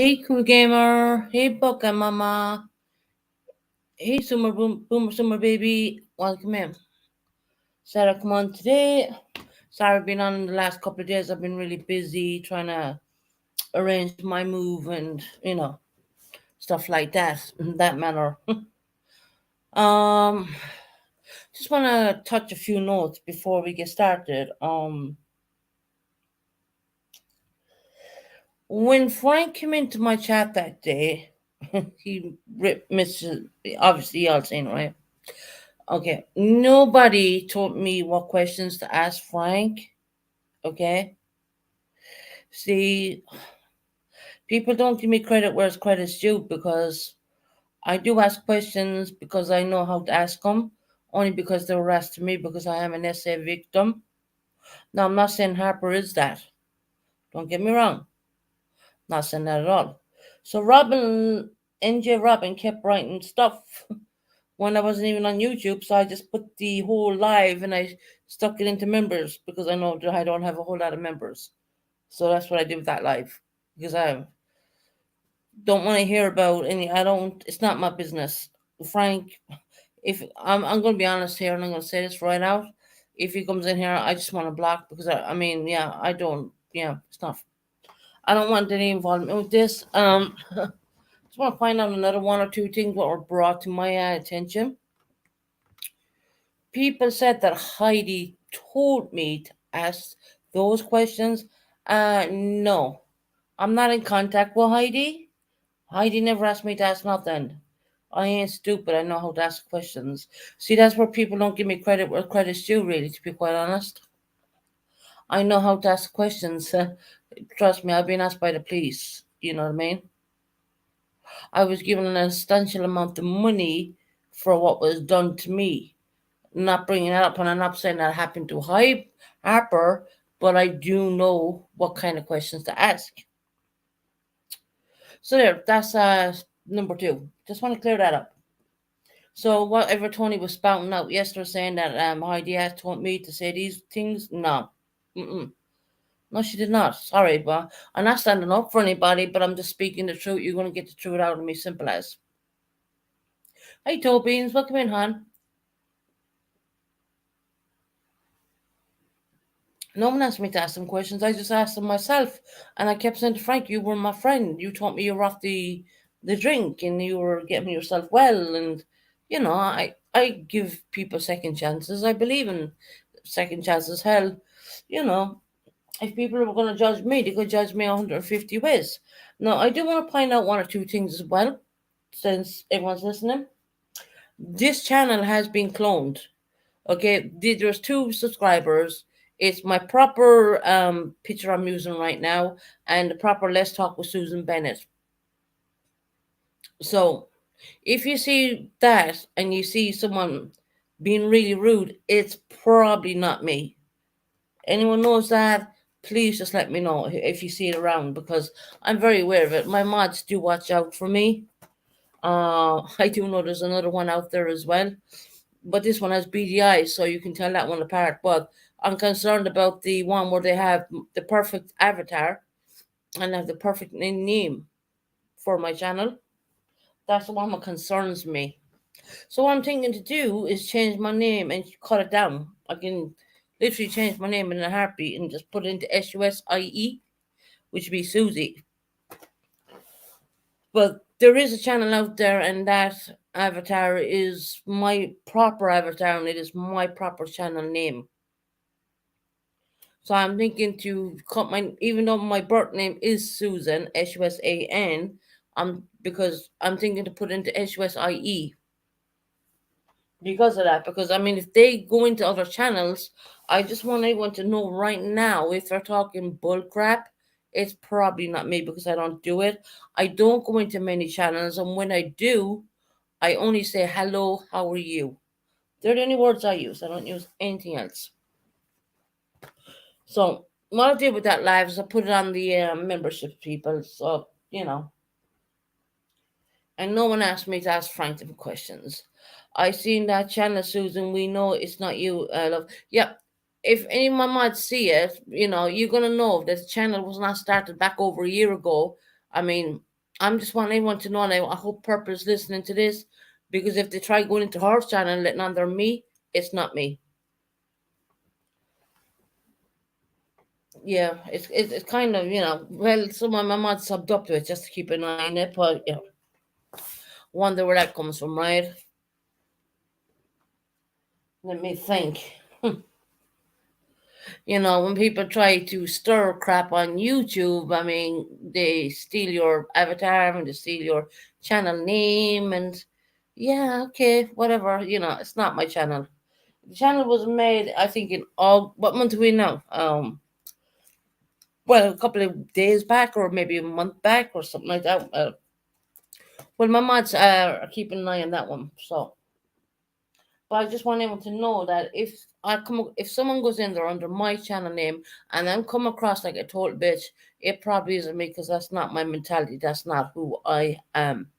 Hey, cool gamer. Hey, Boca Mama. Hey, Summer Boom, Boomer Summer Baby. Welcome in. Sarah, come on today. Sorry, I've been on the last couple of days. I've been really busy trying to arrange my move and, stuff like that, in that manner. um, just want to touch a few notes before we get started. When Frank came into my chat that day, he ripped Mr. Obviously, y'all seen, it, right? Okay, nobody told me what questions to ask Frank. Okay, see, people don't give me credit where credit's due because I do ask questions because I know how to ask them, only because they were asked to me because I am an SA victim. Now, I'm not saying Harper is that. Don't get me wrong, not saying that at all. So, NJ Robin kept writing stuff when I wasn't even on YouTube, so I just put the whole live and I stuck it into members because I know that I don't have a whole lot of members. So that's what I did with that live because I don't want to hear about any. I don't. It's not my business, Frank. If I'm going to be honest here, and I'm going to say this right out. If he comes in here, I just want to block because I mean, yeah, I don't. Yeah, it's not. I don't want any involvement with this. Just want to find out another one or two things that were brought to my attention. People said that Heidi told me to ask those questions. No, I'm not in contact with Heidi. Heidi never asked me to ask nothing. I ain't stupid. I know how to ask questions. See, that's where people don't give me credit where credit's due, really, to be quite honest. I know how to ask questions. Trust me, I've been asked by the police. You know what I mean? I was given an substantial amount of money for what was done to me. Not bringing it up, and I'm not saying that happened to Harper, but I do know what kind of questions to ask. So there, that's number two. Just want to clear that up. So whatever Tony was spouting out yesterday, saying that Heidi had told me to say these things, no, no, she did not. Sorry, but I'm not standing up for anybody, but I'm just speaking the truth. You're gonna get the truth out of me, simple as. Hey, Tobeans, welcome in, hon. No one asked me to ask them questions. I just asked them myself, and I kept saying to Frank, "You were my friend. You taught me you were off the drink, and you were getting yourself well." And I give people second chances. I believe in second chances. Hell, you know, if people were going to judge me, they could judge me 150 ways. Now, I do want to point out one or two things as well, since everyone's listening. This channel has been cloned. Okay, there's two subscribers. It's my proper picture I'm using right now, and the proper Let's Talk with Susan Bennett. So, if you see that and you see someone being really rude, it's probably not me. Anyone knows that? Please just let me know if you see it around because I'm very aware of it. My mods do watch out for me. I do know there's another one out there as well, but this one has beady eyes, so you can tell that one apart. But I'm concerned about the one where they have the perfect avatar and have the perfect name for my channel. That's the one that concerns me. So what I'm thinking to do is change my name and cut it down. I can literally change my name in a heartbeat and just put it into SUSIE, which would be Susie. But there is a channel out there, and that avatar is my proper avatar, and it is my proper channel name. So I'm thinking to cut even though my birth name is Susan, SUSAN, because I'm thinking to put into SUSIE because of that. Because I mean, if they go into other channels, I just want everyone to know right now if they're talking bull crap, it's probably not me because I don't do it. I don't go into many channels, and when I do, I only say hello, how are you? They're the only words I use. I don't use anything else. So what I did with that live is I put it on the membership people. So and no one asked me to ask Frank them questions. I seen that channel, Susan. We know it's not you, love. Yeah, if anyone might see it, you're gonna know that the channel was not started back over a year ago. I mean, I'm just wanting everyone to know, and I hope Purple is listening to this, because if they try going into her channel and letting under me, it's not me. Yeah, it's kind of, well, some of my mods subbed up to it just to keep an eye on it, but wonder where that comes from, right? Let me think. When people try to stir crap on YouTube, I mean, they steal your avatar and they steal your channel name, and yeah, okay, whatever. It's not my channel. The channel was made, I think, in all, what month are we now? Well, a couple of days back, or maybe a month back, or something like that. Well, my mods are keeping an eye on that one. So, but I just want everyone to know that if someone goes in there under my channel name and I'm come across like a total bitch, it probably isn't me, because that's not my mentality. That's not who I am.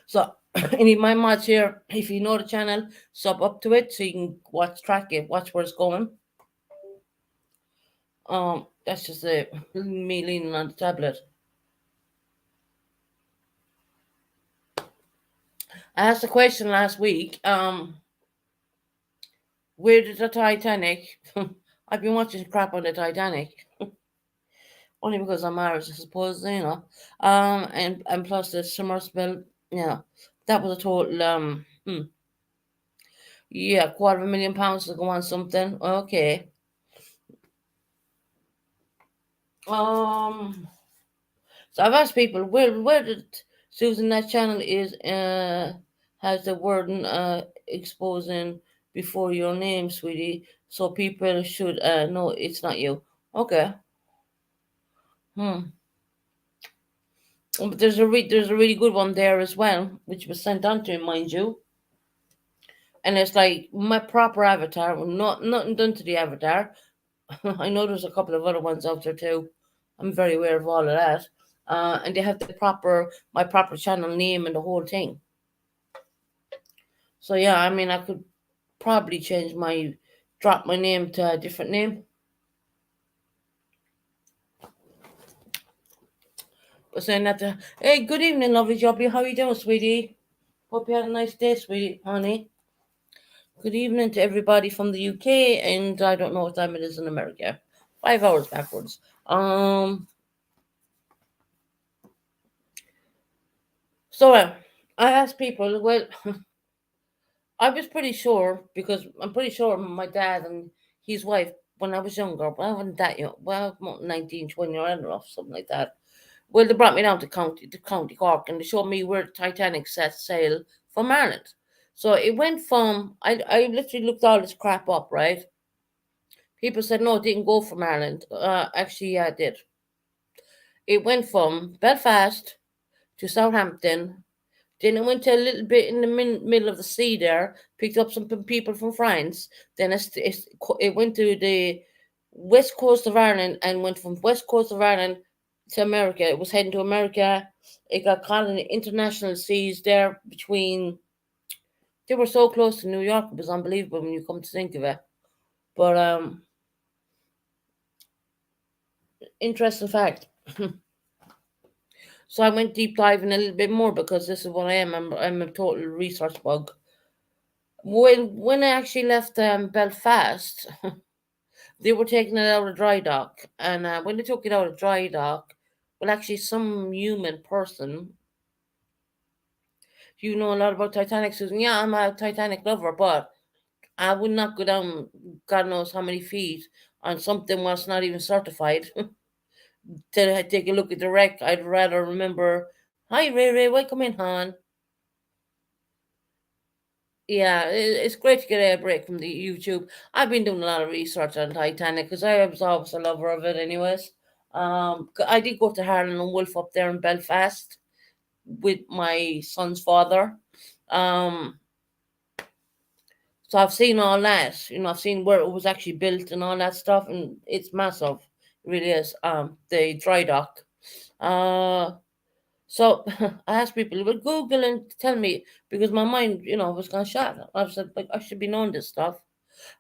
So, any of my mods here, if you know the channel, sub up to it so you can track it, watch where it's going. That's just me leaning on the tablet. I asked a question last week. Where did the Titanic? I've been watching crap on the Titanic, only because I'm Irish, I suppose. And plus the submersible. That was a total yeah, £250,000 to go on something. Okay. Um. So I've asked people where did Susan, that channel is has the wording exposing before your name, sweetie. So people should know it's not you. Okay. Hmm. But there's a really good one there as well, which was sent on to me, mind you. And it's like my proper avatar, nothing done to the avatar. I know there's a couple of other ones out there too. I'm very aware of all of that. And they have my proper channel name and the whole thing. So yeah, I mean, I could probably drop my name to a different name. But saying that, hey, good evening, lovely Jobbie. How you doing, sweetie? Hope you had a nice day, sweetie, honey. Good evening to everybody from the UK, and I don't know what time it is in America. 5 hours backwards. So I asked people. Well, I was pretty sure, because I'm pretty sure my dad and his wife, when I was younger, but I wasn't that young. Well, 19, 20, or I don't know, something like that. Well, they brought me down to County Cork, and they showed me where the Titanic set sail from Ireland. So it went from I literally looked all this crap up, right? People said no, it didn't go from Ireland. Actually, yeah, it did. It went from Belfast to Southampton. Then it went to a little bit in the middle of the sea there, picked up some people from France. Then it went to the west coast of Ireland and went from west coast of Ireland to America. It was heading to America. It got caught in the international seas there between. They were so close to New York. It was unbelievable when you come to think of it. But interesting fact. So I went deep diving a little bit more, because this is what I am. I'm a total research bug. When I actually left Belfast, they were taking it out of dry dock, and when they took it out of dry dock, well, actually, some human person, you know a lot about Titanic, Susan. Yeah, I'm a Titanic lover, but I would not go down God knows how many feet on something was not even certified to take a look at the wreck. I'd rather remember, hi Ray Ray, welcome in, hon. Yeah, it's great to get a break from the YouTube. I've been doing a lot of research on Titanic because I was always a lover of it, anyways. I did go to Harlan and Wolf up there in Belfast with my son's father. Um, so I've seen all that. I've seen where it was actually built and all that stuff, and it's massive. It really is. The dry dock. Uh, So I asked people, would Google and tell me, because my mind, was gone shut. I was like, I should be knowing this stuff.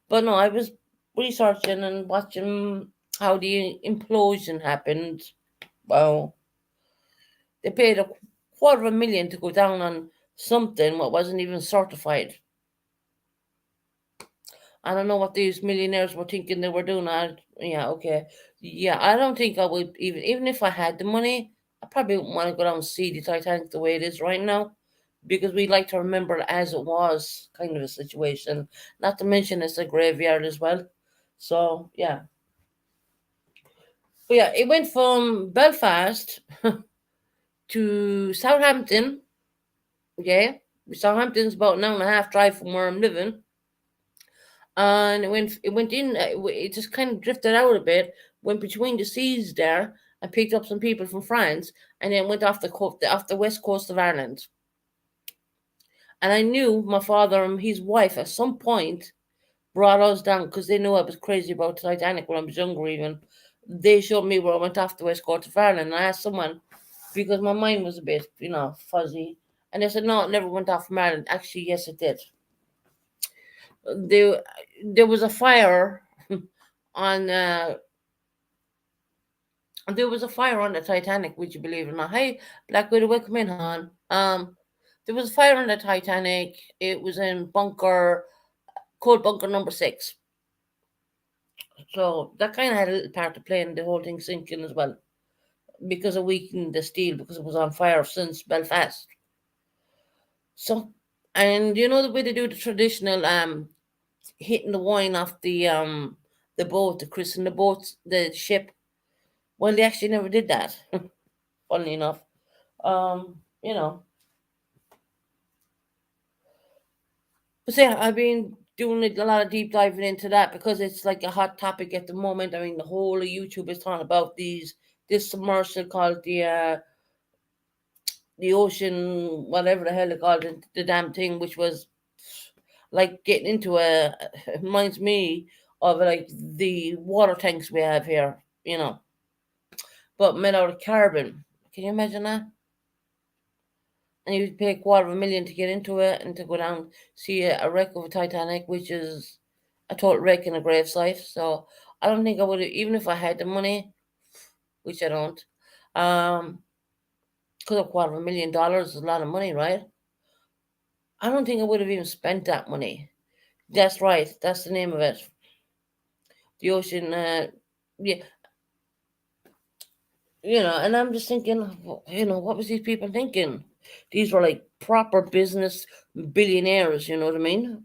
But no, I was researching and watching how the implosion happened. Wow. They paid a quarter of a million to go down on something what wasn't even certified. I don't know what these millionaires were thinking they were doing. Yeah, okay. Yeah, I don't think I would even if I had the money, I probably wouldn't want to go down and see the Titanic the way it is right now, because we like to remember it as it was, kind of a situation. Not to mention it's a graveyard as well. So yeah, but yeah, it went from Belfast to Southampton. Okay, Southampton's about an hour and a half drive from where I'm living, and it went in. It just kind of drifted out a bit, went between the seas there, and picked up some people from France, and then went off the west coast of Ireland. And I knew my father and his wife at some point brought us down because they knew I was crazy about Titanic when I was younger. Even they showed me where I went off the west coast of Ireland. And I asked someone because my mind was a bit, fuzzy, and they said no, it never went off from Ireland. Actually, yes, it did. There, there was a fire on the Titanic, would you believe it or not? Hey, Black Widow, welcome in, hon. There was a fire on the Titanic. It was in cold bunker number 6. So that kind of had a little part to play in the whole thing sinking as well, because it weakened the steel because it was on fire since Belfast. So, and you know the way they do the traditional hitting the wine off the boat to christen the ship. Well, they actually never did that. Funnily enough, you know. But yeah, I've been doing a lot of deep diving into that because it's like a hot topic at the moment. I mean, the whole of YouTube is talking about this commercial called the ocean, whatever the hell they called it, the damn thing, which was like getting into it reminds me of like the water tanks we have here, but made out of carbon. Can you imagine that? And you'd pay a quarter of a million to get into it and to go down see a wreck of a Titanic, which is a total wreck in a grave site. So I don't think I would have, even if I had the money, which I don't, because a quarter of $1 million is a lot of money, right? I don't think I would have even spent that money. That's right. That's the name of it. The ocean. Yeah, and I'm just thinking, what was these people thinking? These were like proper business billionaires. You know what I mean?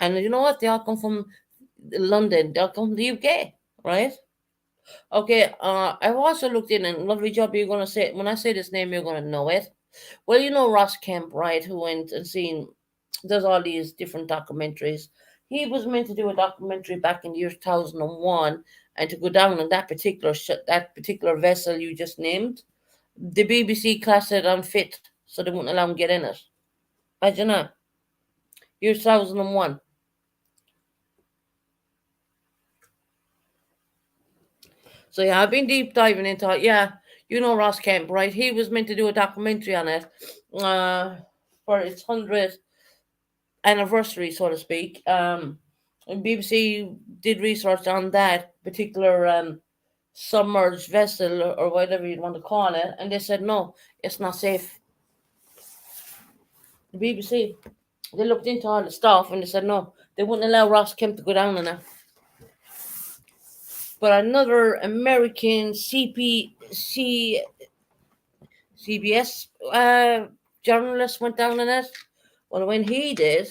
And you know what? They all come from London. They all come from the UK, right? Okay. I've also looked in, and lovely job. You're gonna say when I say this name, you're gonna know it. Well, you know Ross Kemp, right? Who went and seen does all these different documentaries. He was meant to do a documentary back in the year 2001, and to go down on that particular vessel you just named. The BBC classed it unfit, so they wouldn't allow him get in it. Imagine that. Year 2001. So yeah, I've been deep diving into it. Yeah, you know Ross Kemp, right? He was meant to do a documentary on it, uh, for its 100th anniversary, so to speak. And BBC did research on that particular submerged vessel or whatever you want to call it, and they said no, it's not safe. The BBC, they looked into all the stuff and they said no, they wouldn't allow Ross Kemp to go down on it. But another American CBS journalist went down on it. Well, when he did,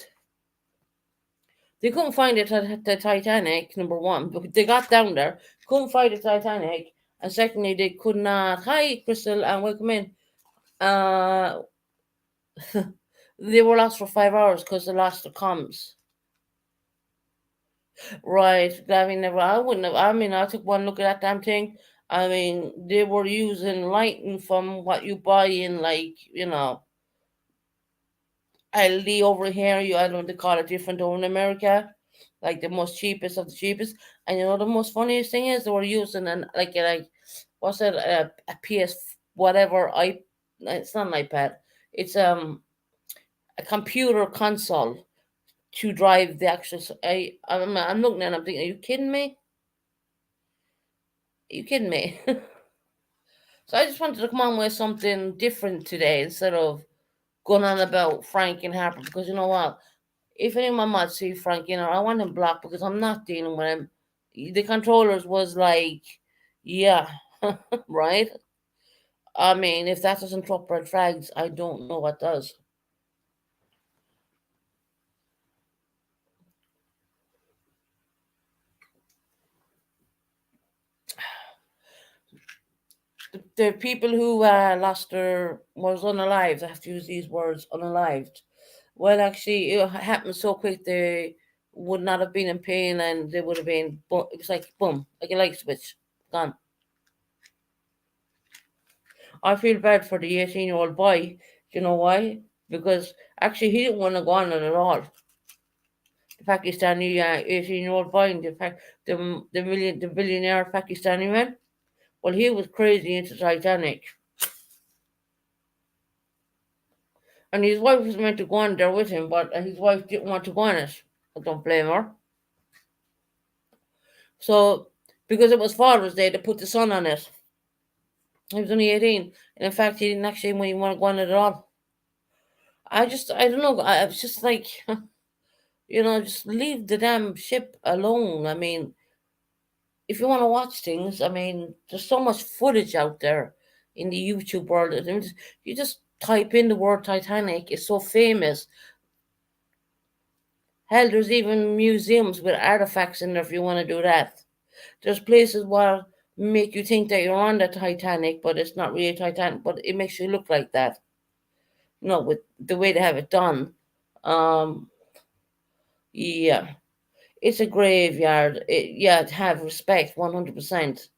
they couldn't find it at the Titanic, number one. But they got down there, couldn't find the Titanic. And secondly, they could not. Hi, Crystal, and welcome in. Uh, they were lost for 5 hours because they lost the comms. Right. I mean, I wouldn't have. I mean, I took one look at that damn thing. I mean, they were using lighting from what you buy in, like, LD over here. I don't know, they call it different over in America, like the most cheapest of the cheapest. And the most funniest thing is they were using what's it, a PS whatever it's not an iPad. It's a computer console to drive the actual. I'm looking at it, I'm thinking, are you kidding me? Are you kidding me? So I just wanted to come on with something different today instead of going on about Frank and Harper, because you know what? If anyone might see Frank, I want him blocked because I'm not dealing with him. The controllers was like, yeah, right? I mean, if that doesn't drop red flags, I don't know what does. The people who lost their was unalived. I have to use these words, unalived. Well, actually, it happened so quick they would not have been in pain, and they would have been. It was like boom, like a light switch, gone. I feel bad for the 18-year-old boy. Do you know why? Because actually, he didn't want to go on it at all. The Pakistani 18-year-old boy, and the fact the billionaire Pakistani man. Well, he was crazy into Titanic, and his wife was meant to go on there with him, but his wife didn't want to go on it. I don't blame her. So, because it was Father's Day, they put the son on it. He was only 18, and in fact, he didn't actually want to go on it at all. I don't know. I was just like, just leave the damn ship alone. I mean, if you want to watch things, I mean, there's so much footage out there in the YouTube world. I mean, you just type in the word Titanic, it's so famous. Hell, there's even museums with artifacts in there if you want to do that. There's places where make you think that you're on the Titanic, but it's not really Titanic, but it makes you look like that. With the way they have it done. Um, yeah, it's a graveyard. Yeah, have respect, 100%.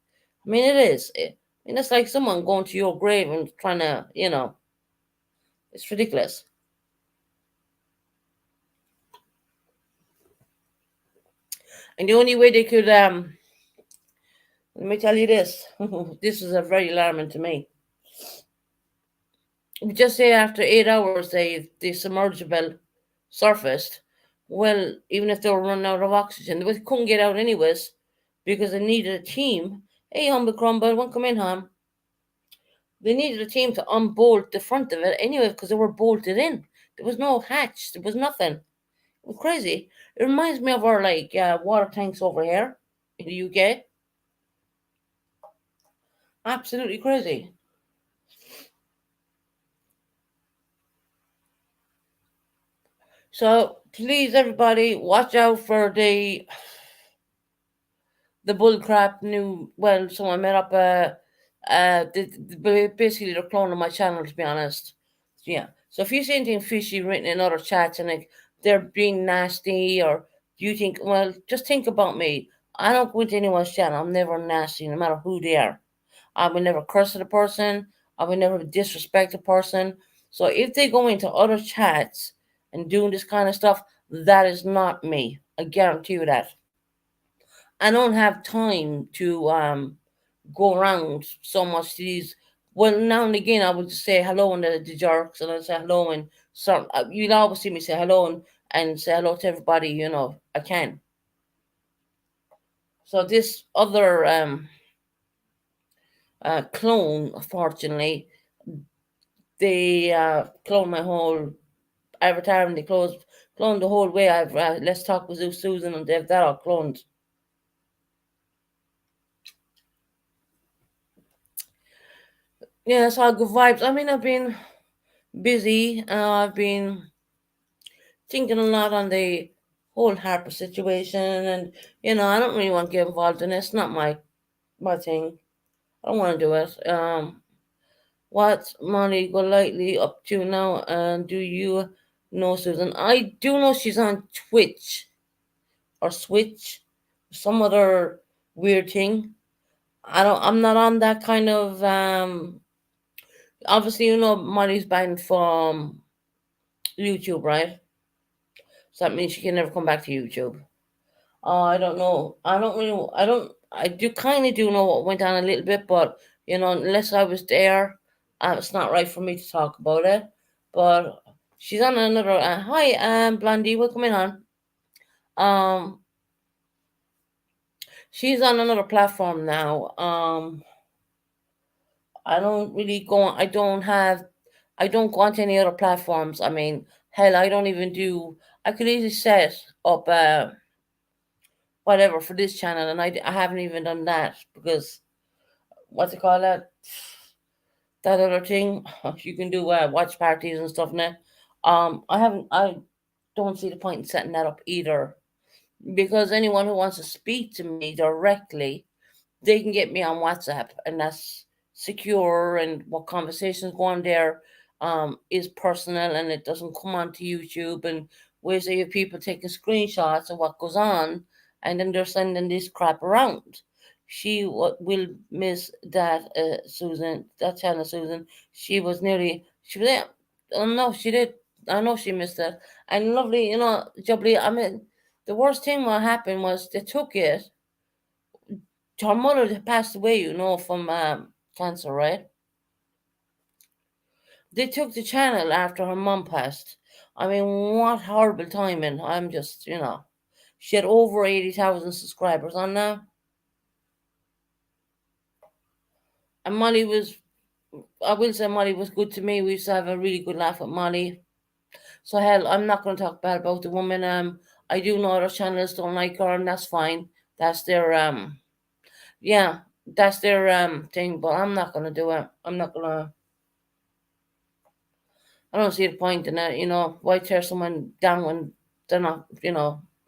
I mean, it is. I mean, it's like someone going to your grave and trying to, it's ridiculous. And the only way they could, let me tell you this. This is a very alarming to me. Just say after 8 hours, the submergible surfaced. Well, even if they were running out of oxygen, they couldn't get out anyways because they needed a team. Hey, Humble Crumble, won't come in, Hum. They needed a team to unbolt the front of it anyway because they were bolted in. There was no hatch. There was nothing. It was crazy. It reminds me of our water tanks over here in the UK. Absolutely crazy. So please, everybody, watch out for the bullcrap new. Well, someone made up basically they're cloning my channel, to be honest. Yeah. So if you see anything fishy written in other chats and like they're being nasty, or you think, well, just think about me. I don't go into anyone's channel. I'm never nasty, no matter who they are. I will never curse at a person. I will never disrespect a person. So if they go into other chats and doing this kind of stuff, that is not me. I guarantee you that. I don't have time to go around so much to these. Well, now and again, I would just say hello and the jerks, and I'd say hello, and some you'll always see me say hello and say hello to everybody. I can. So this other clone, unfortunately, they cloned my whole avatar, and they cloned the whole way. I've Let's Talk with Susan, and they've that all cloned. Yeah, it's all good vibes. I mean, I've been busy. I've been thinking a lot on the whole Harper situation, and I don't really want to get involved in it. It's not my thing. I don't want to do it. What's Molly Golightly up to now? And do you know Susan? I do know she's on Twitch or Switch, some other weird thing. I'm not on that kind of. Obviously, Molly's banned from YouTube, right? So that means she can never come back to YouTube. I don't know. I don't really. I don't. I do kind of do know what went on a little bit, but unless I was there, it's not right for me to talk about it. But she's on another. Hi, Blondie, welcome in on. Um, she's on another platform now. I don't really go on, I don't go onto any other platforms. I mean, hell, I don't even do, I could easily set up whatever for this channel, and I haven't even done that because, what's it called, that other thing, you can do watch parties and stuff now. I don't see the point in setting that up either, because anyone who wants to speak to me directly, they can get me on WhatsApp, and that's secure. And what conversations go on there is personal, and it doesn't come onto YouTube. And where you have people taking screenshots of what goes on, and then they're sending this crap around. Will miss that, Susan. That channel, Susan. She was there. Oh no, she did. I know she missed that. And lovely, Jubbly. I mean, the worst thing what happened was they took it. Her mother had passed away, from cancer, right? They took the channel after her mom passed. I mean, what horrible timing. I'm just, she had over 80,000 subscribers on now. And I will say Molly was good to me. We used to have a really good laugh with Molly. So hell, I'm not going to talk bad about the woman. I do know other channels don't like her, and that's fine. That's their, yeah, that's their thing. But I'm not going to do it. I'm not going to. I don't see the point in that, why tear someone down when they're not,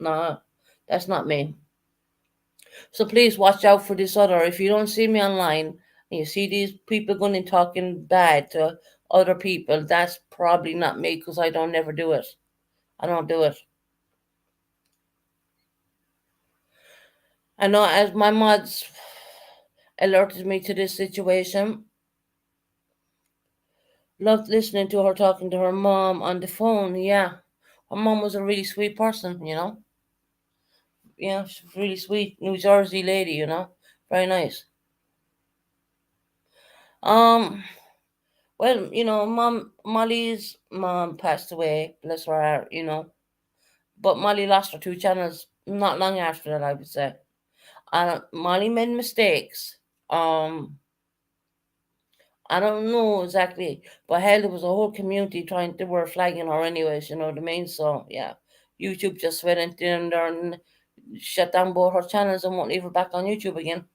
nah, that's not me. So please watch out for this other. If you don't see me online and you see these people going and talking bad to other people, that's probably not me, because I don't never do it. I don't do it. I know as my mods alerted me to this situation. Loved listening to her talking to her mom on the phone. Yeah, her mom was a really sweet person. Yeah, she's really sweet New Jersey lady. Very nice. Um, well, Molly's mom passed away, bless her heart. But Molly lost her two channels not long after that, I would say. And Molly made mistakes. Um, I don't know exactly, but hell, there was a whole community they were flagging her anyways, you know what I mean? So, yeah, YouTube just went in there and shut down both her channels and won't leave her back on YouTube again.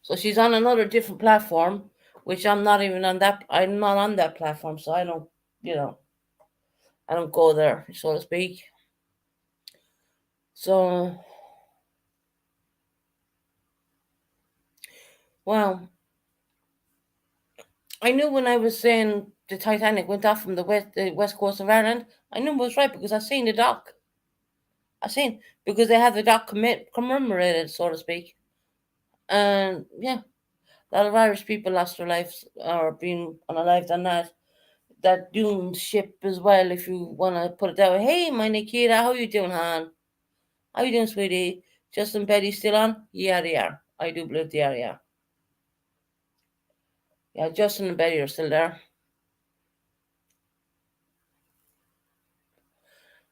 So she's on another different platform, which I'm not even on that. I'm not on that platform, so you know, I don't go there, so to speak. So, well, I knew when I was saying the Titanic went off from the west coast of Ireland. I knew it was right because I seen the doc. I seen because they have the doc commemorated, so to speak. And yeah, a lot of Irish people lost their lives or been unalived on that dune ship as well, if you want to put it that way. Hey, my Nikita, how you doing, hon? How you doing, sweetie? Justin Betty still on? Yeah, they are. I do believe they are, yeah. Yeah, Justin and Betty are still there.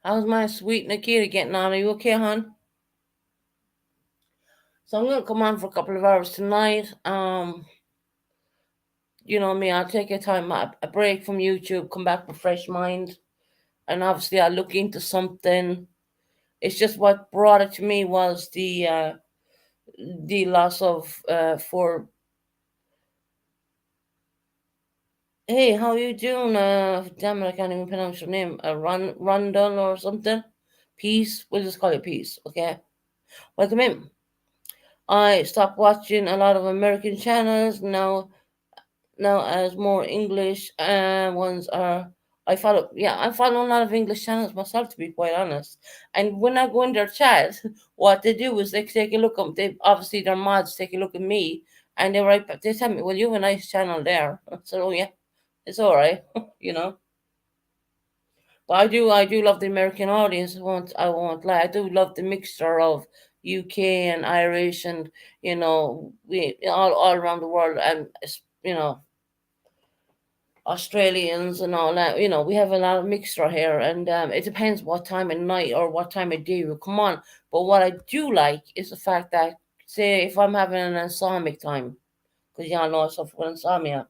How's my sweet Nikita getting on? Are you okay, hon? So I'm gonna come on for a couple of hours tonight. You know me, I'll take a a break from YouTube, come back with fresh mind, and obviously I'll look into something. It's just what brought it to me was the loss of for. Hey, how you doing? Damn it, I can't even pronounce your name. Rondon or something. Peace. We'll just call you Peace. Okay. Welcome in. I stopped watching a lot of American channels now as more English ones are. I'm following a lot of English channels myself, to be quite honest. And when I go in their chat, what they do is they take a look at they obviously their mods take a look at me, and they write back. They tell me, "Well, you have a nice channel there." So oh yeah, it's all right, you know. But I do love the American audience. I won't lie. I do love the mixture of UK and Irish, and we all around the world, and you know Australians and all that. We have a lot of mixture here, and it depends what time of night or what time of day you come on. But what I do like is the fact that Say if I'm having an insomniac time, because y'all know I suffer with insomnia.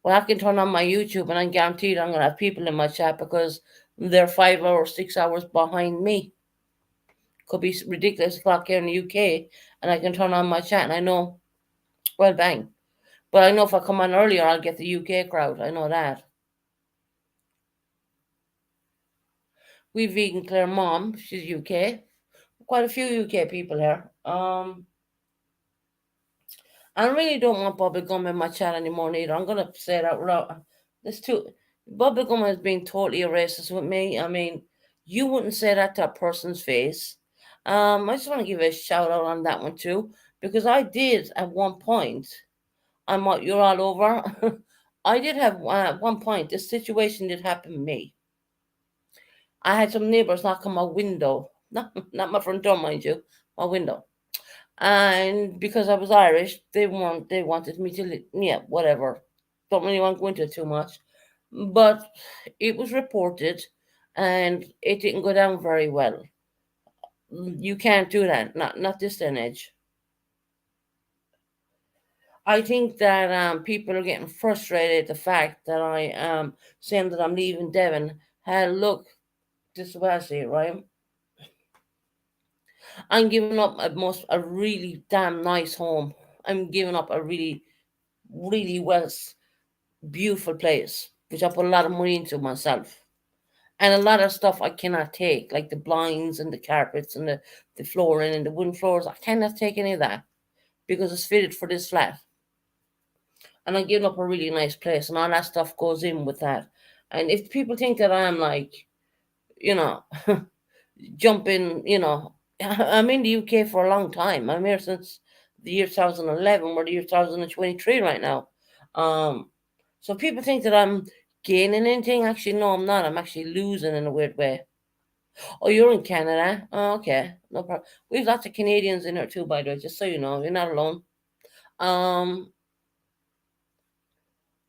Well, I can turn on my YouTube and I'm guaranteed I'm gonna have people in my chat because they're 5 hours, 6 hours behind me. Could be ridiculous o'clock here in the UK, and I can turn on my chat and I know, well, bang. But I know if I come on earlier, I'll get the UK crowd. I know that. We've vegan Claire mom. She's UK. Quite a few UK people here. I really don't want bubblegum in my chat anymore neither. I'm gonna say that right. This too. Bubblegum has been totally racist with me. I mean, you wouldn't say that to a person's face. I just want to give a shout out on that one too, because I did at one point. I'm what you're all over. I did have at one point. This situation did happen to me. I had some neighbors knock on my window, not my front door, mind you, my window. And because I was Irish, they wanted me to yeah, whatever. Don't really want to go into it too much, but it was reported, and it didn't go down very well. You can't do that, not this day and age. I think that people are getting frustrated at the fact that I am saying that I'm leaving Devon. Hell, look, this is what I say, right? I'm giving up a really damn nice home. I'm giving up a really, really beautiful place, which I put a lot of money into myself. And a lot of stuff I cannot take, like the blinds and the carpets and the flooring and the wooden floors. I cannot take any of that because it's fitted for this flat. And I'm giving up a really nice place, and all that stuff goes in with that. And if people think that I'm like, you know, jumping, I'm in the UK for a long time. I'm here since the year 2011. We're the year 2023 right now. Um, so people think that I'm gaining anything. Actually, no, I'm not. I'm actually losing in a weird way. Oh, you're in Canada? Oh, okay, no problem. We have lots of Canadians in here too, by the way. Just so you know, you're not alone. Um,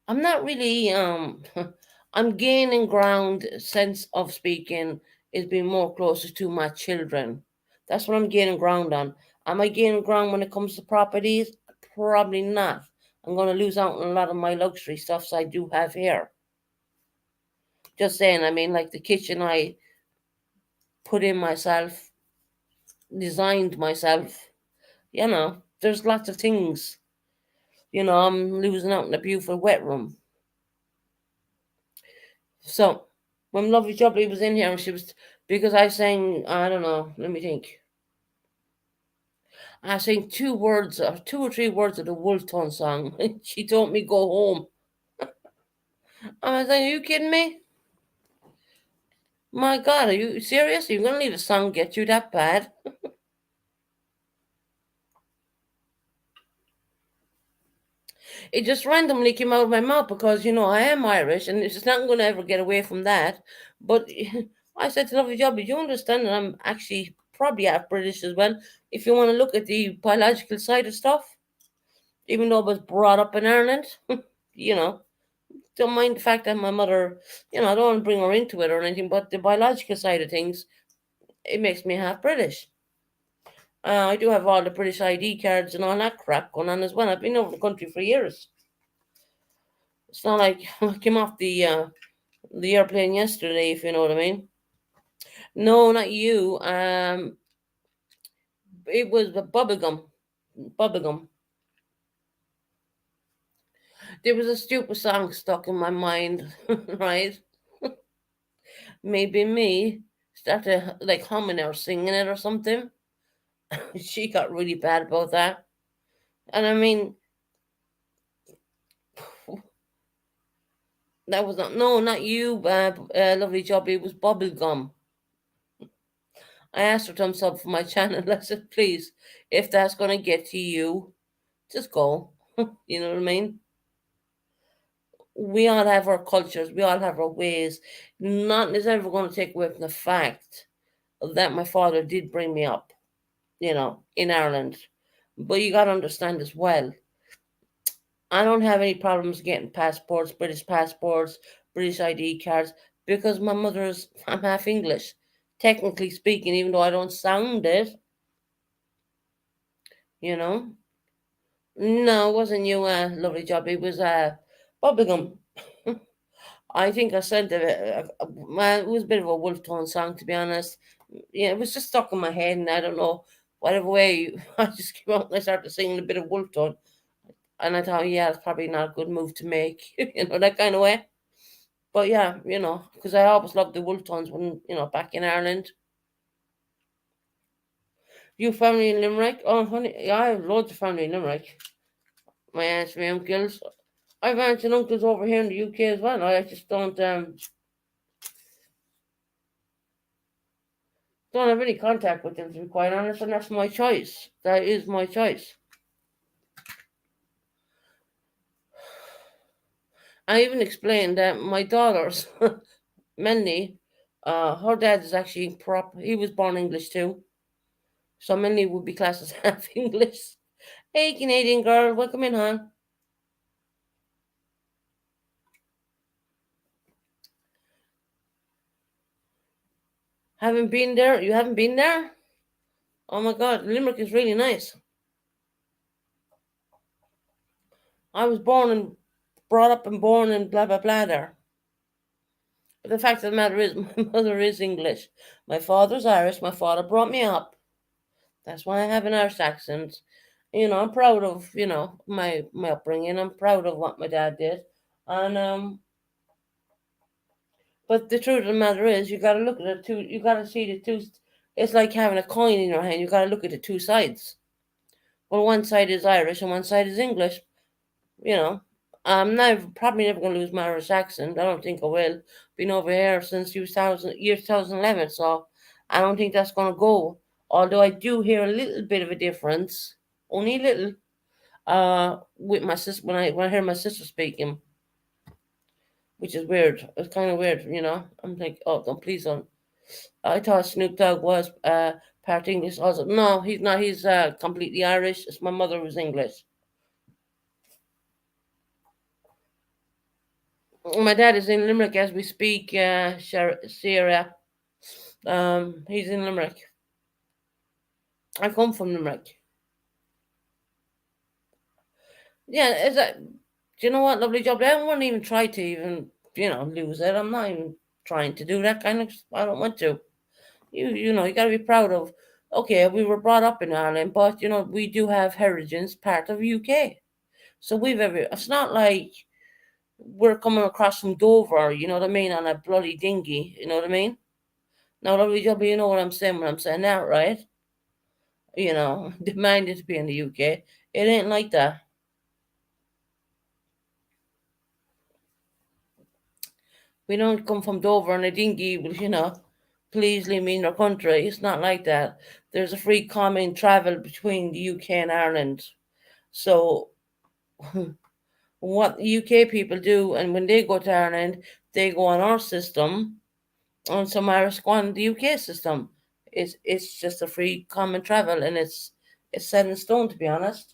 I'm not really. I'm gaining ground. Sense of speaking is being more closer to my children. That's what I'm gaining ground on. Am I gaining ground when it comes to properties? Probably not. I'm going to lose out on a lot of my luxury stuffs I do have here. Just saying. I mean, like the kitchen I put in myself, designed myself. There's lots of things. I'm losing out in a beautiful wet room. So when Lovely Jubbly was in here, and she was because I sang. I don't know. Let me think. I sang two or three words of the Wolf Tone song. She told me go home. I was like, "Are you kidding me? My God, are you serious? You're gonna leave a song get you that bad?" It just randomly came out of my mouth because I am Irish, and it's not going to ever get away from that. But I said to Lovely Job, you understand that I'm actually probably half British as well. If you want to look at the biological side of stuff, even though I was brought up in Ireland, you know, don't mind the fact that my mother, I don't want to bring her into it or anything, but the biological side of things, it makes me half British. I do have all the British ID cards and all that crap going on as well. I've been over the country for years. It's not like I came off the airplane yesterday, if you know what I mean. No, not you. It was the bubblegum. Bubblegum. There was a stupid song stuck in my mind, right? Maybe me started like humming or singing it or something. She got really bad about that. And I mean, that was not, no, not you, lovely job. It was bubblegum. I asked her to sub for my channel. I said, please, if that's going to get to you, just go. You know what I mean? We all have our cultures, we all have our ways. Nothing is ever going to take away from the fact that my father did bring me up, in Ireland. But you got to understand as well, I don't have any problems getting passports, British ID cards, because I'm half English. Technically speaking, even though I don't sound it, you know. No, it wasn't you, lovely job. It was bubblegum. I think I sent it. Well, it was a bit of a wolf tone song, to be honest. Yeah, it was just stuck in my head, and I don't know whatever way. I just came out and I started singing a bit of wolf tone, and I thought, yeah, it's probably not a good move to make, that kind of way. But yeah, because I always loved the wolf tones when back in Ireland. You family in Limerick? Oh, honey, yeah, I have loads of family in Limerick. My aunts, my uncles. I've aunts and uncles over here in the UK as well. I just don't have any contact with them, to be quite honest, and that's my choice. That is my choice. I even explained that my daughters, Melanie, her dad is actually prop. He was born English too, so Melanie would be classed as half English. Hey, Canadian girl, welcome in, hon. Haven't been there? You haven't been there? Oh my God, Limerick is really nice. I was born and brought up and born and blah blah blah there. But the fact of the matter is, my mother is English. My father's Irish. My father brought me up. That's why I have an Irish accent. I'm proud of my upbringing. I'm proud of what my dad did, and But the truth of the matter is, you got to look at it two. You got to see the two. It's like having a coin in your hand. You got to look at the two sides. Well, one side is Irish and one side is English. You know, I'm never probably never going to lose my Irish accent. I don't think I will. Been over here since 2011, so I don't think that's going to go. Although I do hear a little bit of a difference, only a little, with my sister when I hear my sister speaking, which is weird. It's kind of weird. I'm like, oh, don't please don't. I thought Snoop Dogg was part English. Also, no, he's not. He's completely Irish. It's my mother who's English. My dad is in Limerick as we speak. Sierra. He's in Limerick. I come from Limerick. Yeah, is that? Do you know what? Lovely job. I wouldn't even try to even lose it. I'm not even trying to do that kind of. I don't want to. You got to be proud of. Okay, we were brought up in Ireland, but we do have heritage part of UK. So we've every. It's not like we're coming across from Dover. You know what I mean, on a bloody dinghy. You know what I mean. Now, lovely job. You know what I'm saying when I'm saying that, right? Demanded to be in the UK. It ain't like that. We don't come from Dover in a dinghy, please leave me in your country. It's not like that. There's a free common travel between the UK and Ireland. So, what UK people do, and when they go to Ireland, they go on our system, and some Irish go on the UK system. It's just a free common travel, and it's set in stone, to be honest.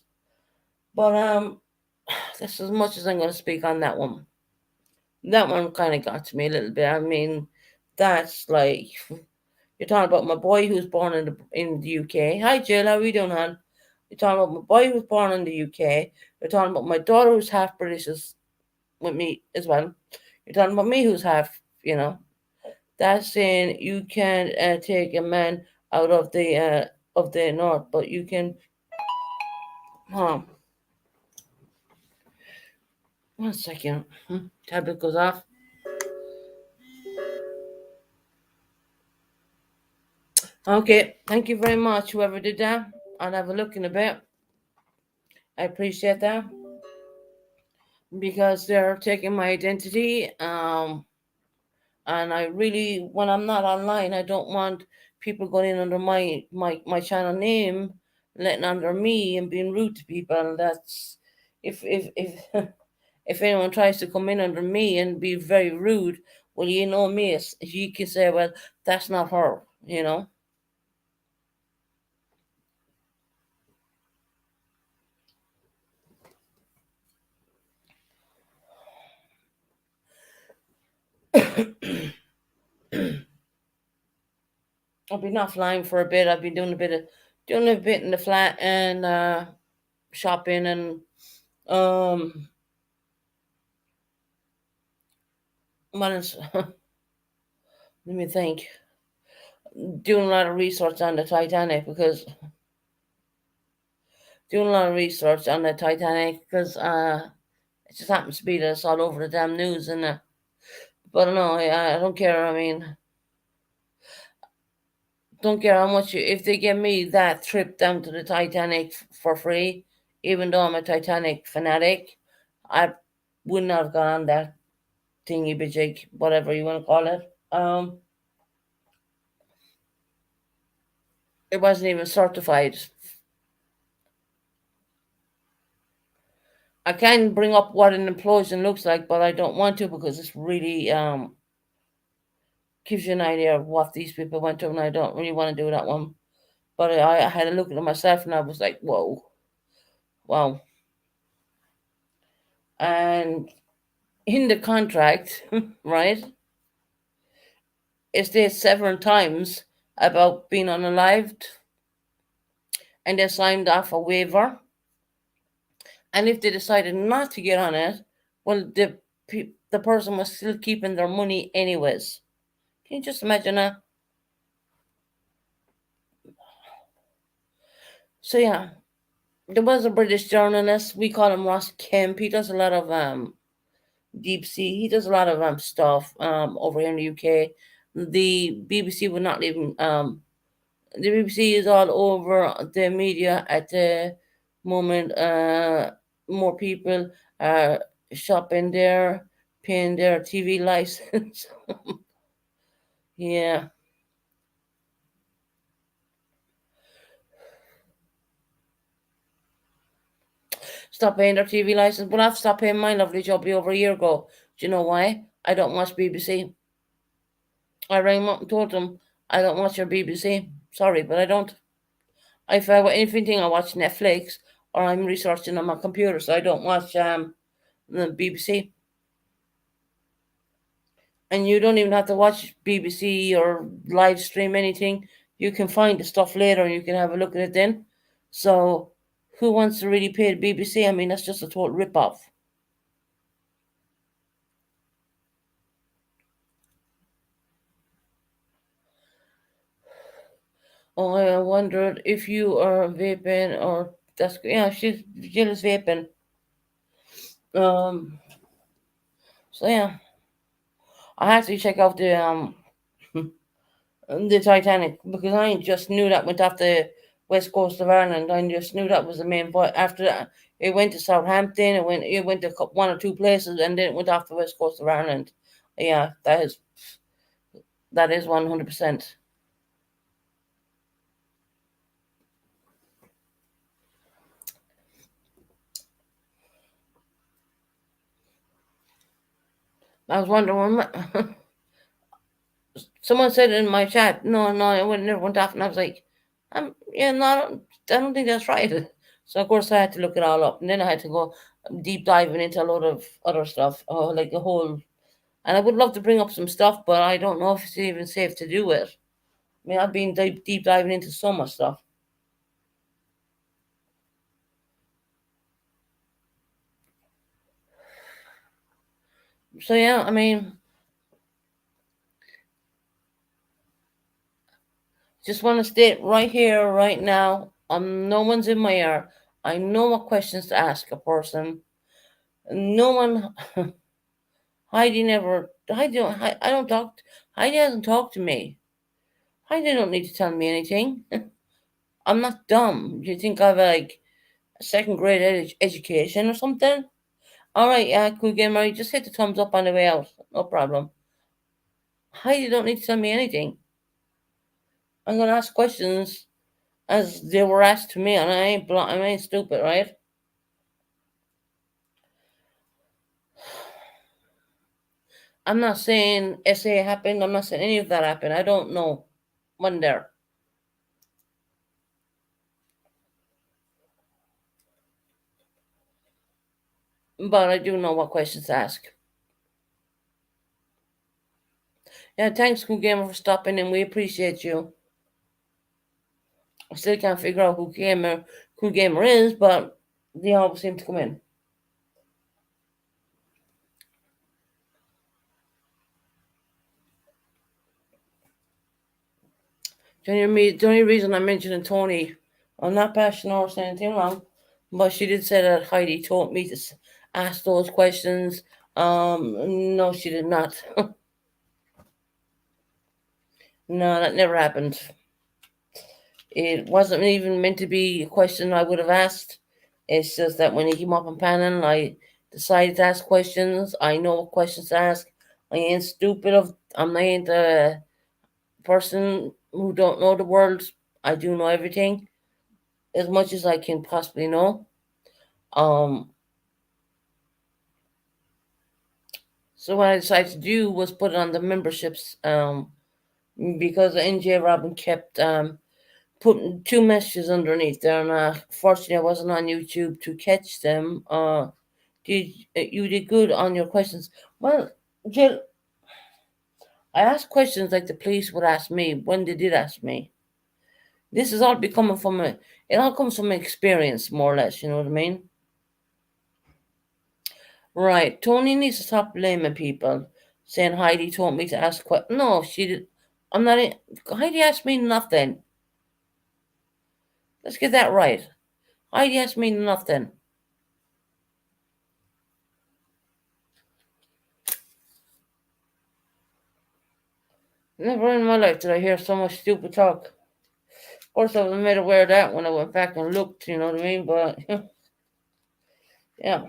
But that's as much as I'm going to speak on that one. That one kind of got to me a little bit. I mean, that's like you're talking about my boy who's born in the UK. Hi, Jill. How are you doing, hon? You're talking about my boy who's born in the UK. You're talking about my daughter who's half British with me as well. You're talking about me who's half. That's saying you can't take a man out of the north, but you can. Huh. One second. Tablet goes off. Okay. Thank you very much, whoever did that. I'll have a look in a bit. I appreciate that because they're taking my identity. And I really, when I'm not online, I don't want people going in under my channel name, letting under me and being rude to people. And that's if if anyone tries to come in under me and be very rude, well, me, you can say, well, that's not her. I've been offline for a bit. I've been doing a bit of doing a bit in the flat and shopping and um, what is, let me think. Doing a lot of research on the Titanic because doing a lot of research on the Titanic because it just happens to be that it's all over the damn news and but no, I don't care. I mean, don't care how much if they give me that trip down to the Titanic for free, even though I'm a Titanic fanatic, I would not have gone on that thingy bajig, whatever you want to call it. It wasn't even certified. I can bring up what an implosion looks like, but I don't want to because it's really gives you an idea of what these people went through, and I don't really want to do that one. But I had a look at it myself, and I was like, whoa, wow. And in the contract, right, it states several times about being unalived, and they signed off a waiver. And if they decided not to get on it, well, the person was still keeping their money anyways. Can you just imagine that? So yeah, there was a British journalist. We call him Ross Kemp. He does a lot of deep sea. He does a lot of stuff over here in the UK. The BBC would not even the BBC is all over the media at the moment. More people are shopping there, paying their TV license. Yeah, stop paying their TV license. But I've stopped paying my lovely jubbly over a year ago. Do you know why? I don't watch BBC. I rang them up and told them I don't watch your BBC. Sorry, but I don't. If I want anything, I watch Netflix or I'm researching on my computer, so I don't watch the BBC. And you don't even have to watch BBC or live stream anything. You can find the stuff later and you can have a look at it then. So, who wants to really pay the BBC? I mean, that's just a total rip off. Oh, I wondered if you are vaping or that's yeah, Jill is vaping. Um, so yeah, I had to check out the Titanic because I just knew that went off the west coast of Ireland. I just knew that was the main point. After that, it went to Southampton. It went to one or two places, and then it went off the west coast of Ireland. Yeah, that is 100%. I was wondering. Someone said in my chat, no, no, it never went off, and I was like, yeah, no, I don't think that's right. So of course I had to look it all up, and then I had to go deep diving into a lot of other stuff, like the whole. And I would love to bring up some stuff, but I don't know if it's even safe to do it. I mean, I've been deep diving into so much stuff. So yeah, I mean, just want to state right here, right now, no one's in my ear. I know what questions to ask a person. No one, Heidi never, I don't talk, Heidi hasn't talked to me. Heidi don't need to tell me anything. I'm not dumb. Do you think I've like a second grade education or something? All right, yeah, cool game, Murray. Just hit the thumbs up on the way out. No problem. Heidi don't need to tell me anything. I'm gonna ask questions as they were asked to me, and I ain't stupid, right? I'm not saying SA happened. I'm not saying any of that happened. I don't know. One there, but I do know what questions to ask. Yeah, thanks, Cool Gamer, for stopping, and we appreciate you. I still can't figure out who gamer is, but they always seem to come in. The only reason I'm mentioning Tony, I'm not passionate or saying anything wrong, but she did say that Heidi told me to ask those questions. No, she did not. No, that never happened. It wasn't even meant to be a question I would have asked. It's just that when he came up on panel, I decided to ask questions. I know what questions to ask. I ain't stupid. I ain't a person who don't know the world. I do know everything as much as I can possibly know. Um, so what I decided to do was put it on the memberships. Because NJ Robin kept putting two messages underneath there, and fortunately I wasn't on YouTube to catch them. Did you did good on your questions? Well, Jill, I asked questions like the police would ask me when they did ask me. This is all becoming from a. It all comes from experience, more or less. You know what I mean? Right. Tony needs to stop blaming people, saying Heidi told me to ask questions. No, she did. I'm not. Heidi asked me nothing. Let's get that right. Heidi asked me nothing. Never in my life did I hear so much stupid talk. Of course, I was made aware of that when I went back and looked. You know what I mean? But yeah,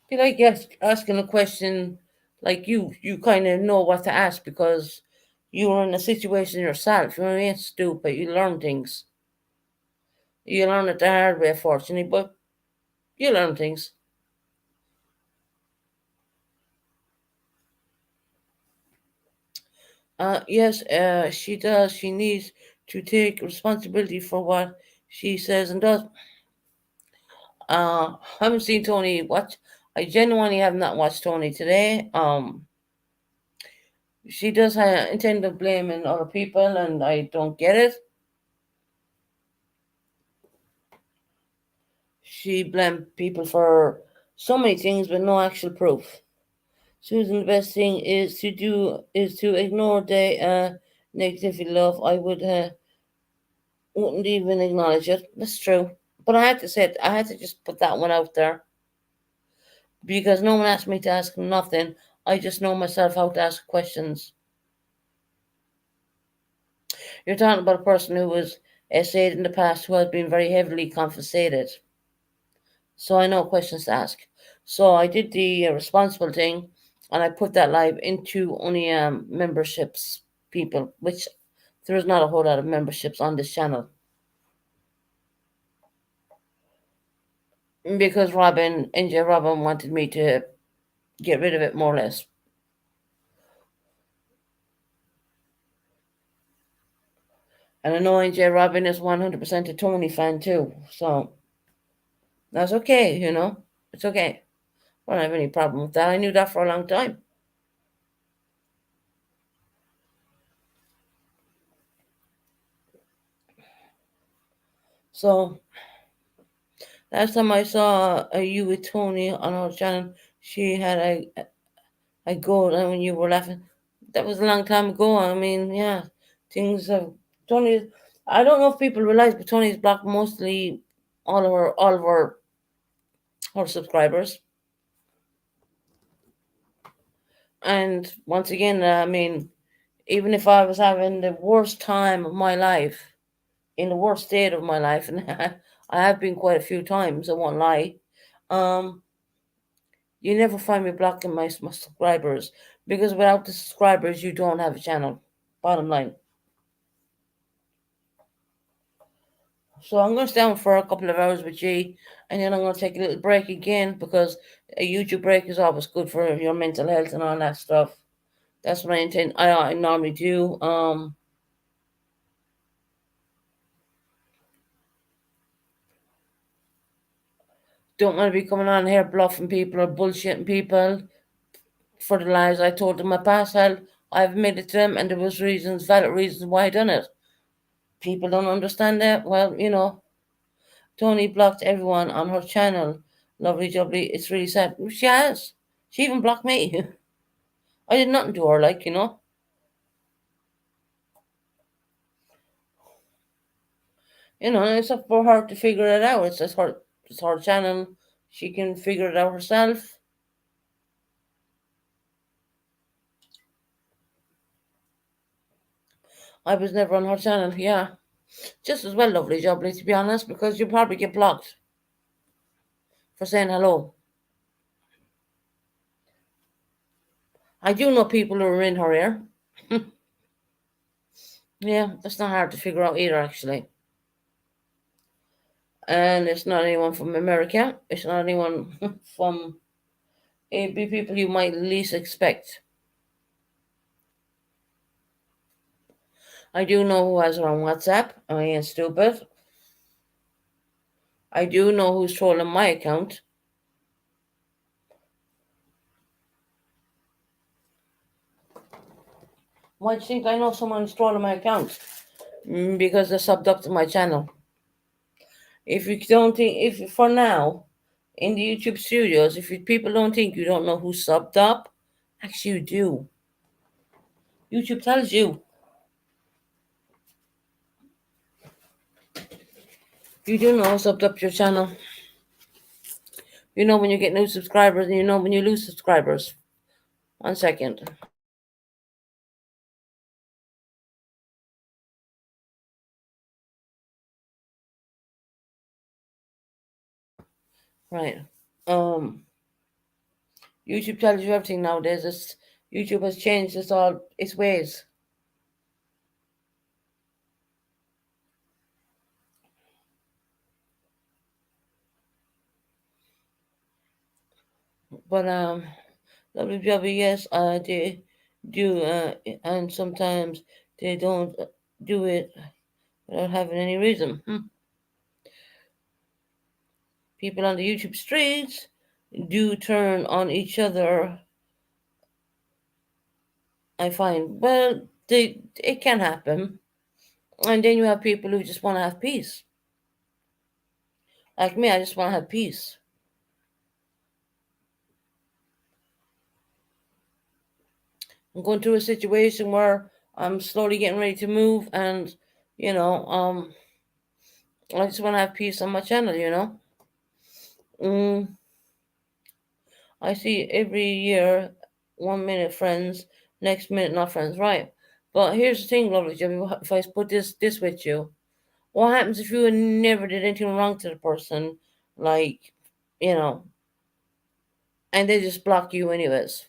be like asking a question like you kind of know what to ask because you were in a situation yourself. You ain't stupid. You learn things. You learn it the hard way, fortunately, but you learn things. Yes, she does. She needs to take responsibility for what she says and does. I haven't seen Tony watch. I genuinely have not watched Tony today. She does intend to blaming other people, and I don't get it. She blamed people for so many things with no actual proof. Susan, the best thing is to ignore the negativity. Love, I wouldn't even acknowledge it. That's true. But I had to say it. I had to just put that one out there because no one asked me to ask nothing. I just know myself how to ask questions. You're talking about a person who was essayed in the past who has been very heavily confiscated. So I know questions to ask. So I did the responsible thing, and I put that live into only memberships people, which there's not a whole lot of memberships on this channel because NJ Robin wanted me to get rid of it more or less. And I know NJ Robin is 100% a Tony fan too, so that's okay, you know. It's okay. I don't have any problem with that. I knew that for a long time. So last time I saw you with Tony on our channel, she had a goal, and when you were laughing, that was a long time ago. I mean, yeah, things have Tony. I don't know if people realize, but Tony's blocked mostly all of our subscribers. And once again, I mean, even if I was having the worst time of my life, in the worst state of my life, and I have been quite a few times, I won't lie. Um, you never find me blocking my subscribers because without the subscribers, you don't have a channel. Bottom line. So I'm going to stay on for a couple of hours with G, and then I'm going to take a little break again because a YouTube break is always good for your mental health and all that stuff. That's what I intend. I normally do. Don't want to be coming on here bluffing people or bullshitting people. for the lies I told in my past. I've admitted to them, and there was reasons, valid reasons why I done it. People don't understand that. Well, Tony blocked everyone on her channel. Lovely jubbly. It's really sad. She has. She even blocked me. I did nothing to her, it's up for her to figure it out. It's her channel. She can figure it out herself. I was never on her channel. Yeah, just as well, lovely jubbly, to be honest, because you probably get blocked for saying hello. I do know people who are in her ear. Yeah, that's not hard to figure out either, actually. And it's not anyone from America. It's not anyone from. It'd be people you might least expect. I do know who has her on WhatsApp. I ain't stupid. I do know who's trolling my account. Why do you think I know someone's trolling my account? Because they're subbed up to my channel. If you don't think, if for now, in the YouTube studios, people don't think you don't know who's subbed up, actually you do. YouTube tells you. You do know who's subbed up to your channel. You know when you get new subscribers, and you know when you lose subscribers. 1 second. Right. Um. YouTube tells you everything nowadays. YouTube has changed its ways. But WW, yes, they do, and sometimes they don't do it without having any reason. People on the YouTube streets do turn on each other. I find, well, it can happen, and then you have people who just want to have peace. Like me, I just want to have peace. I'm going through a situation where I'm slowly getting ready to move, and you know, um, I just want to have peace on my channel. Mm, I see every year, 1 minute friends, next minute not friends, right? But here's the thing, lovely Jimmy. If I put this with you, what happens if you never did anything wrong to the person, like, you know, and they just block you anyways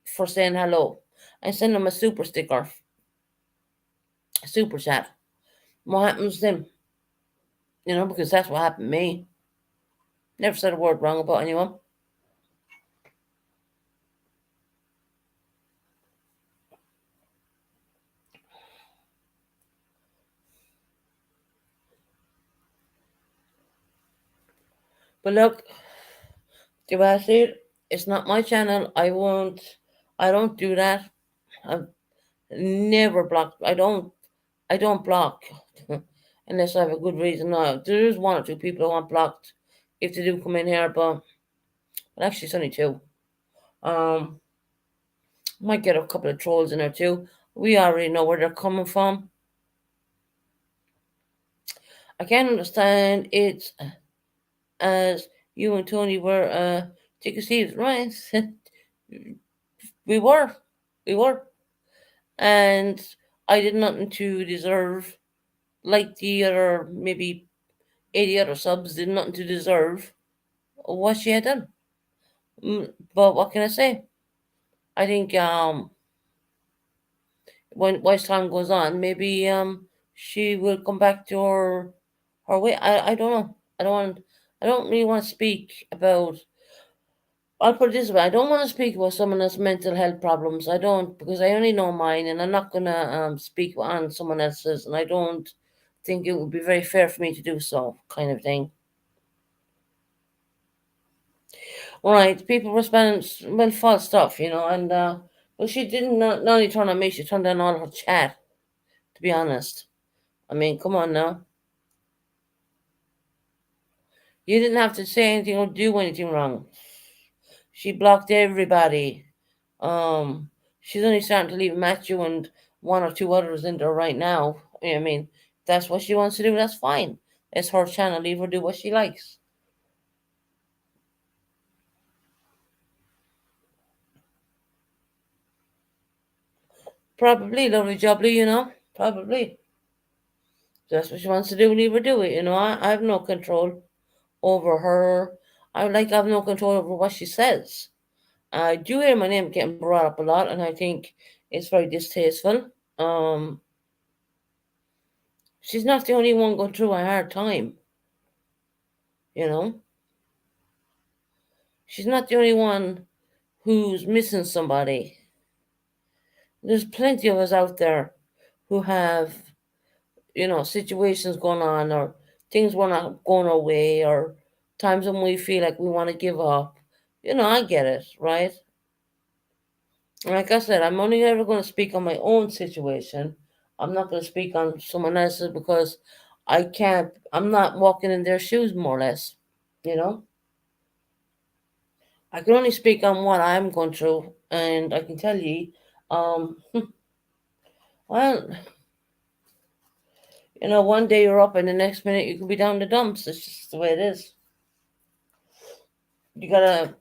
for saying hello, and send them a super sticker, super chat? What happens then? Because that's what happened to me. Never said a word wrong about anyone. But look, do I say it? It's not my channel. I won't. I don't do that. I've never blocked. I don't block unless I have a good reason. No, there is one or two people I want blocked if they do come in here, but actually it's only two. Um, might get a couple of trolls in there too. We already know where they're coming from. I can't understand it as you and Tony were ticket thieves, right? we were, we were, and I did nothing to deserve, like the other maybe 80 other subs did nothing to deserve what she had done. But what can I say? I think when as time goes on, maybe she will come back to her way. I don't know. I don't really want to speak about. I'll put it this way: I don't want to speak about someone else's mental health problems. I don't, because I only know mine, and I'm not gonna speak on someone else's, and I don't think it would be very fair for me to do so, kind of thing. Right, people were spending well false stuff, and well, she didn't not only turn on me, she turned on all her chat. To be honest, I mean, come on now, you didn't have to say anything or do anything wrong. She blocked everybody. Um, she's only starting to leave Matthew and one or two others in there right now. I mean, if that's what she wants to do. That's fine. It's her channel. Leave her do what she likes. Probably lovely jubbly, Probably. If that's what she wants to do. Leave her do it. I have no control over her. I have no control over what she says. I do hear my name getting brought up a lot, and I think it's very distasteful. Um, she's not the only one going through a hard time. You know, she's not the only one who's missing somebody. There's plenty of us out there who have, situations going on, or things were not going our way, or times when we feel like we want to give up. I get it, right? Like I said, I'm only ever going to speak on my own situation. I'm not going to speak on someone else's because I can't, I'm not walking in their shoes, more or less. You know, I can only speak on what I'm going through, and I can tell you, um, well, one day you're up, and the next minute you can be down the dumps. It's just the way it is. You gotta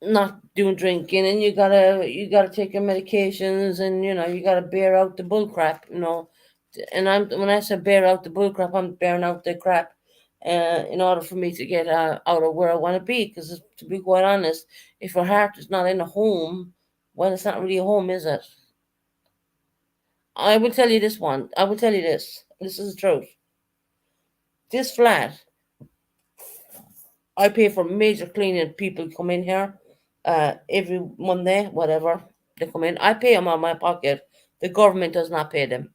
not doing drinking, and you gotta take your medications, and you gotta bear out the bull crap. And when I say bear out the bull crap, I'm bearing out the crap, in order for me to get out of where I want to be. Because to be quite honest, if your heart is not in a home, well, it's not really a home, is it? I will tell you this one. I will tell you this. This is the truth. This flat, I pay for major cleaning. People come in here, every Monday, whatever they come in. I pay them out of my pocket. The government does not pay them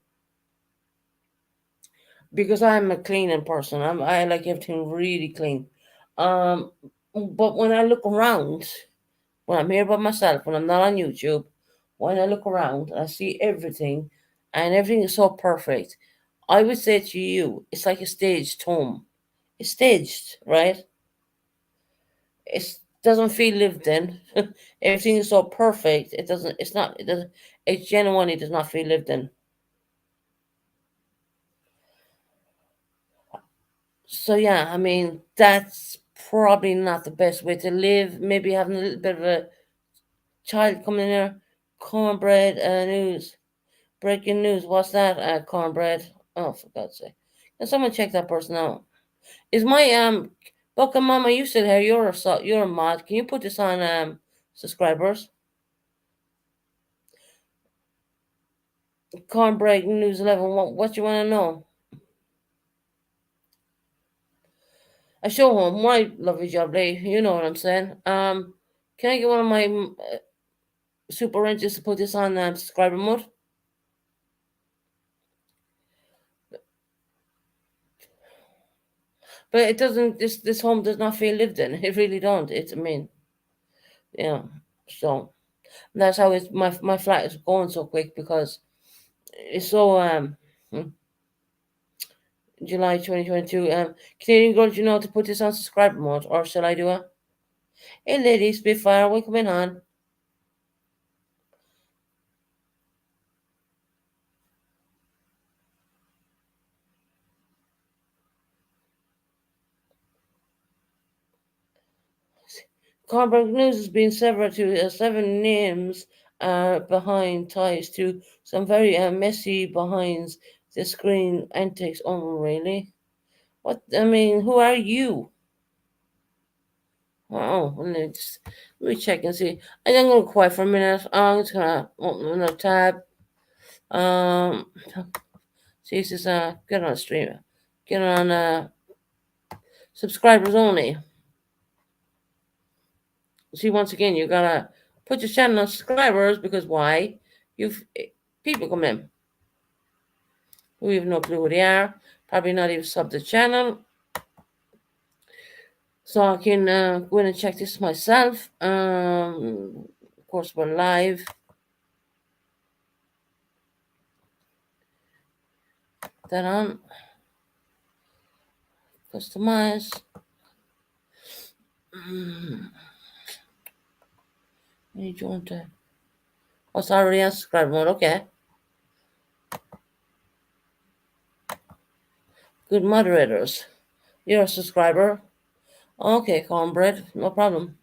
because I'm a cleaning person. I like everything really clean. Um, but when I look around, when I'm here by myself, when I'm not on YouTube, when I look around, I see everything, and everything is so perfect. I would say to you, it's like a staged home. It's staged, right? It doesn't feel lived in. Everything is so perfect. It doesn't. It's not. It doesn't. It genuinely does not feel lived in. So yeah, I mean that's probably not the best way to live. Maybe having a little bit of a child coming in there, cornbread news, breaking news. What's that? Cornbread. Oh, for God's sake! Can someone check that person out? Is my Bucka Mama? You still here? You're a mod. Can you put this on subscribers? Cornbread News 11. What you want to know? I show home my lovely job day. You know what I'm saying. Can I get one of my super rangers to put this on subscriber mode? But it doesn't. This home does not feel lived in. It really don't. It's. I mean, yeah. So that's how my flat is going so quick because it's so hmm, July 2022. Canadian girls, to put this on subscriber mode, or shall I do it? Hey, lady, Spitfire, we coming on? Cornbread News has been severed to seven names behind ties to some very messy behind the screen antics. Oh, really? What? I mean, who are you? Oh, let me check and see. I think I'm going to quiet for a minute. I'm just going to open another tab. Um, see, this is get on stream. Get on subscribers only. See, once again, you gotta put your channel on subscribers because why? You've people come in who have no clue who they are, probably not even sub the channel. So I can go in and check this myself. Of course, we're live. That on. Customize. You want to? Oh, it's already on subscribe mode. Okay. Good moderators. You're a subscriber. Okay, cornbread. No problem.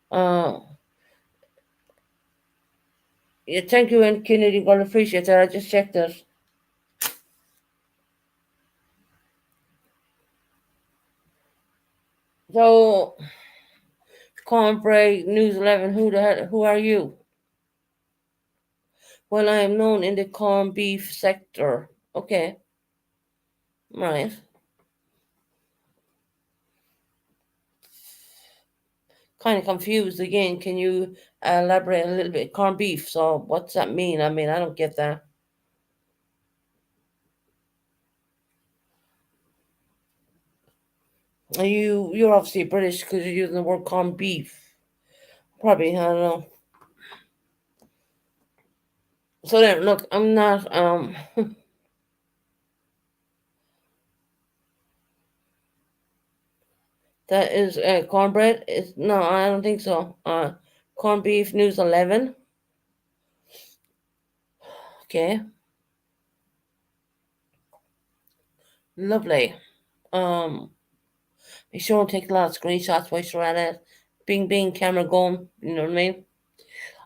Uh, yeah, thank you, and Kennedy. Gonna appreciate that. I just checked it. So, cornbread News 11. Who the hell? Who are you? Well, I am known in the corned beef sector. Okay, right. Kind of confused again. Can you elaborate a little bit? Corned beef. So, what's that mean? I mean, I don't get that. You're obviously British because you're using the word corned beef. Probably, I don't know. So then, look, I'm not. That is cornbread. Is no, I don't think so. Corned beef News 11. Okay, lovely. Um, be sure to take a lot of screenshots while you're at it. Bing, bing, camera going. You know what I mean?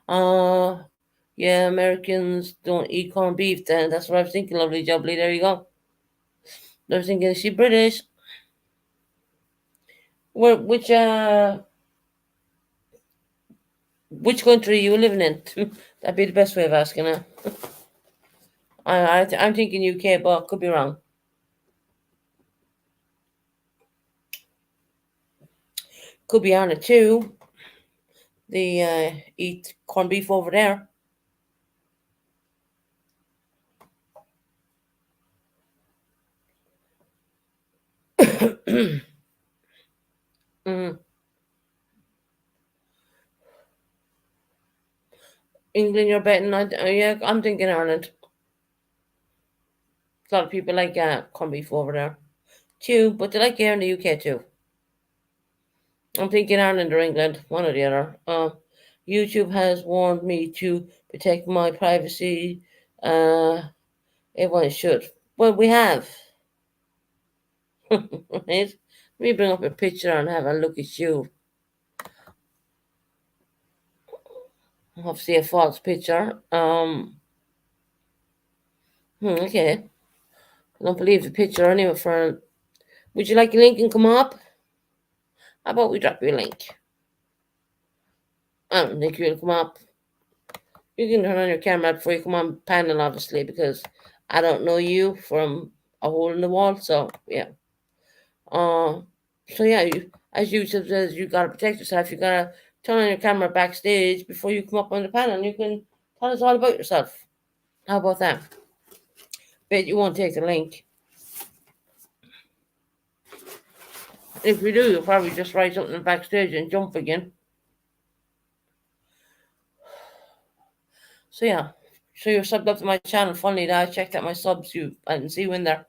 Uh, yeah, Americans don't eat corned beef. Then that's what I was thinking. Lovely jubbly. There you go. I was thinking, is she British? Where, which country are you living in? That'd be the best way of asking it. I'm thinking UK, but could be wrong. Could be on it too. They eat corned beef over there. Mm. England, you're betting? Yeah, I'm thinking Ireland. A lot of people like corned beef over there too, but they like it here in the UK too. I'm thinking Ireland or England, one or the other. YouTube has warned me to protect my privacy. Uh, Everyone should. Well, we have. Right? Let me bring up a picture and have a look at you. Obviously, a false picture. Okay. I don't believe the picture anyway. For would you like a link and come up? How about we drop you a link? I don't think you'll come up. You can turn on your camera before you come on panel, obviously, because I don't know you from a hole in the wall. So yeah. Uh, so yeah, as you said, you gotta protect yourself. You gotta turn on your camera backstage before you come up on the panel. And you can tell us all about yourself. How about that? Bet you won't take the link. If you do, you'll probably just write something backstage and jump again. So yeah. So you're subbed up to my channel. Funny that I checked out my subs. I didn't see you in there.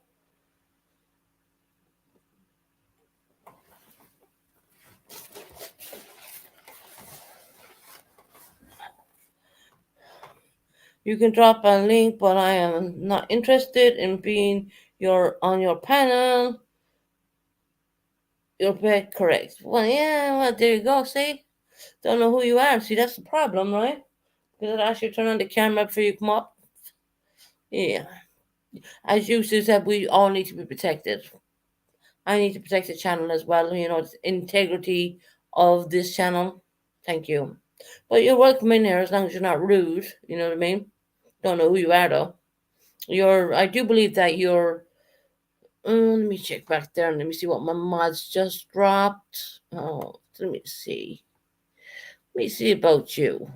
You can drop a link, but I am not interested in being on your panel. You're bet correct. Well, yeah. Well, there you go. See, don't know who you are. See, that's the problem, right? Because it asks you to turn on the camera before you come up. Yeah. As you said, we all need to be protected. I need to protect the channel as well, the integrity of this channel. Thank you. But you're welcome in here as long as you're not rude. You know what I mean? Don't know who you are though. I do believe that you're. Let me check back there and let me see what my mods just dropped. Oh, let me see. Let me see about you.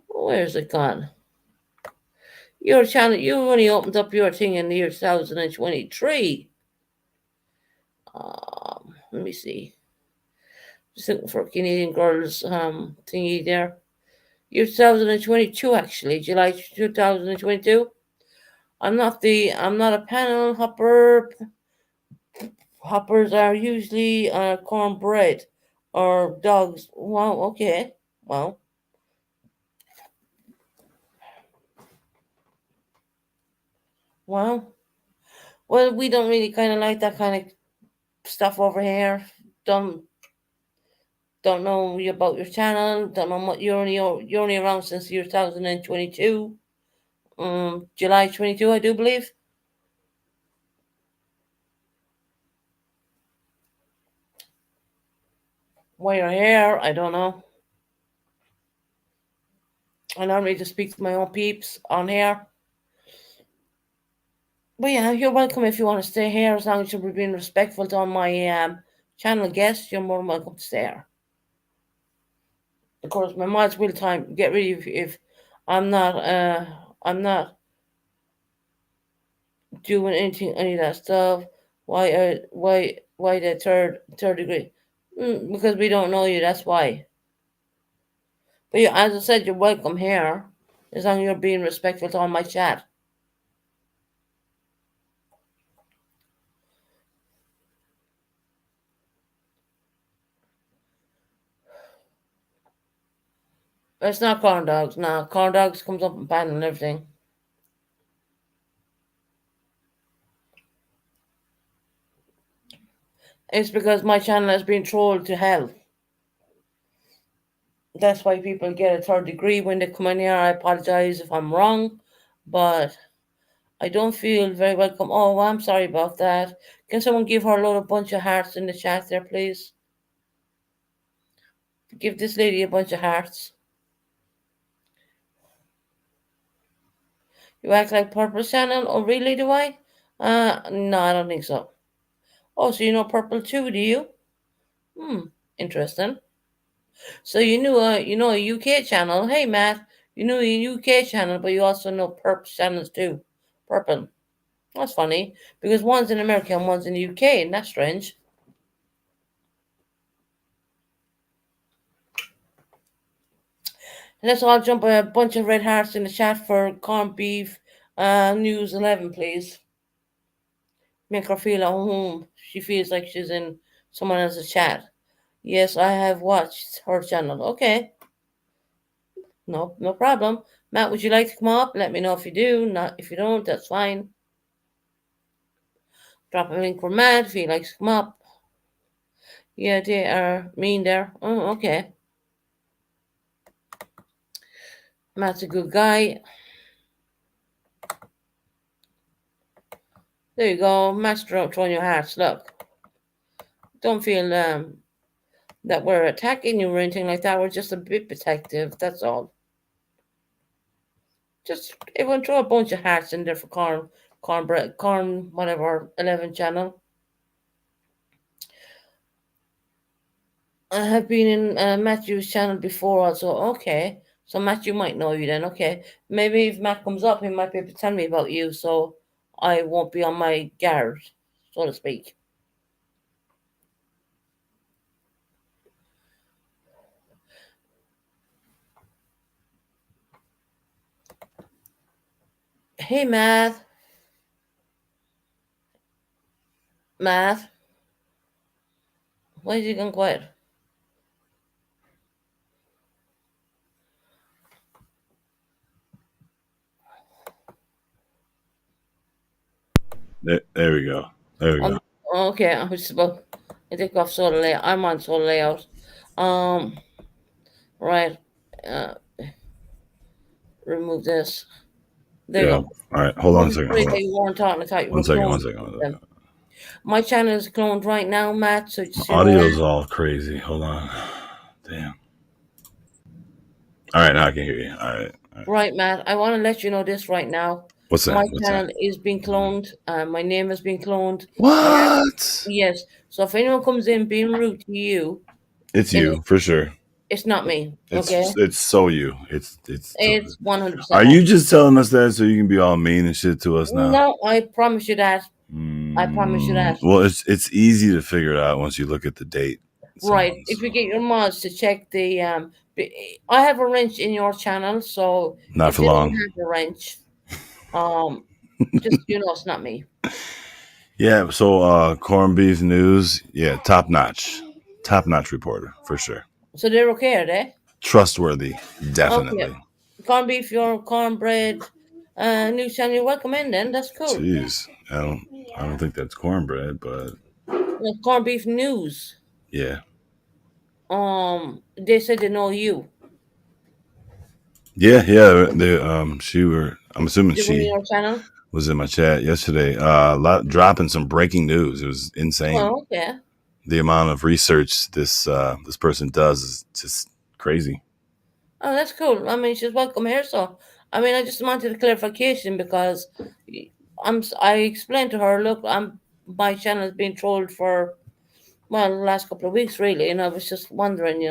Where's it gone? Your channel, you only opened up your thing in the year 2023. Let me see. Just looking for Canadian girls thingy there. Year 2022 actually, July 2022. I'm not a panel hopper. Hoppers are usually cornbread or dogs. Wow, okay. Well, well, well, we don't really kind of like that kind of stuff over here. Don't don't know about your channel. Don't know what you're only around since year 2022. July 22, I do believe. Why you're here, I don't know. I normally just speak to my own peeps on here. But yeah, you're welcome if you want to stay here as long as you're being respectful to all my channel guests. You're more than welcome to stay here. Of course, my mods will time get rid of if I'm not I'm not doing anything any of that stuff. Why the third degree? Because we don't know you. That's why. But yeah, as I said, you're welcome here as long as you're being respectful to all my chat. It's not corn dogs. No, corn dogs comes up in pan and everything. It's because my channel has been trolled to hell. That's why people get a third degree when they come in here. I apologize if I'm wrong, but I don't feel very welcome. Oh, I'm sorry about that. Can someone give her a load of bunch of hearts in the chat there, please? Give this lady a bunch of hearts. You act like Purple Channel? Oh, really, do I? No, I don't think so. Oh, so you know Purple too, do you? Interesting. So you know a UK channel. Hey, Matt, you know a UK channel, but you also know Purple channels too. Purple. That's funny because one's in America and one's in the UK, and that's strange. Let's all jump a bunch of red hearts in the chat for corned beef news 11, please. Make her feel at home. She feels like she's in someone else's chat. Yes, I have watched her channel. Okay, no problem. Matt, would you like to come up? Let me know if you do. Not if you don't, that's fine. Drop a link for Matt if he likes to come up. Yeah, they are mean there. Oh, okay. Matt's a good guy. There you go. Matt's throwing your hearts. Look. Don't feel that we're attacking you or anything like that. We're just a bit protective. That's all. Just everyone throw a bunch of hearts in there for cornbread, corn, whatever, 11 channel. I have been in Matthew's channel before also. Okay. So Matthew might know you then. Okay. Maybe if Matt comes up, he might be able to tell me about you so I won't be on my guard, so to speak. Hey, Matt. Matt. Why did you go quiet? There we go. There we go. Okay, I was about to take off solo layout. I'm on solo layout. Right. Uh, remove this. There you Yeah. go. All right. Hold on a second. Sorry Hold on. that you weren't talking. I thought you were One second. One cloned. second. One Then. second. My channel is cloned right now, Matt. So My just you know. audio's all crazy. Hold on. Damn. All right. Now I can hear you. All right. All right. Right, Matt. I want to let you know this right now. What's that? My What's that? channel is being cloned. My name has been cloned. What? Yes. So if anyone comes in being rude to you, It's then you for sure. it's not me. Okay. It's so you. It's. It's 100% Are not. you just telling us that so you can be all mean and shit to us now? No, I promise you that. I promise you that. Well, it's easy to figure it out once you look at the date. Right. Someone's If you get your mods to check the I have a wrench in your channel, so not if for they don't long. have a wrench, um, just it's not me. Yeah. So corned beef news. Yeah, top notch reporter for sure. So they're okay, are they? Trustworthy, Okay. definitely. Corned beef, your cornbread, new channel, you're welcome in then. That's cool. Jeez, I don't think that's cornbread, but Well, corned beef news. yeah, They said they know you. yeah. I'm assuming They were in she your channel. was in my chat yesterday. Dropping some breaking news. It was insane. Oh, okay. The amount of research this person does is just crazy. Oh, that's cool. I mean, she's welcome here. So, I mean, I just wanted a clarification because I explained to her, look, my channel has been trolled for well the last couple of weeks, really, and I was just wondering.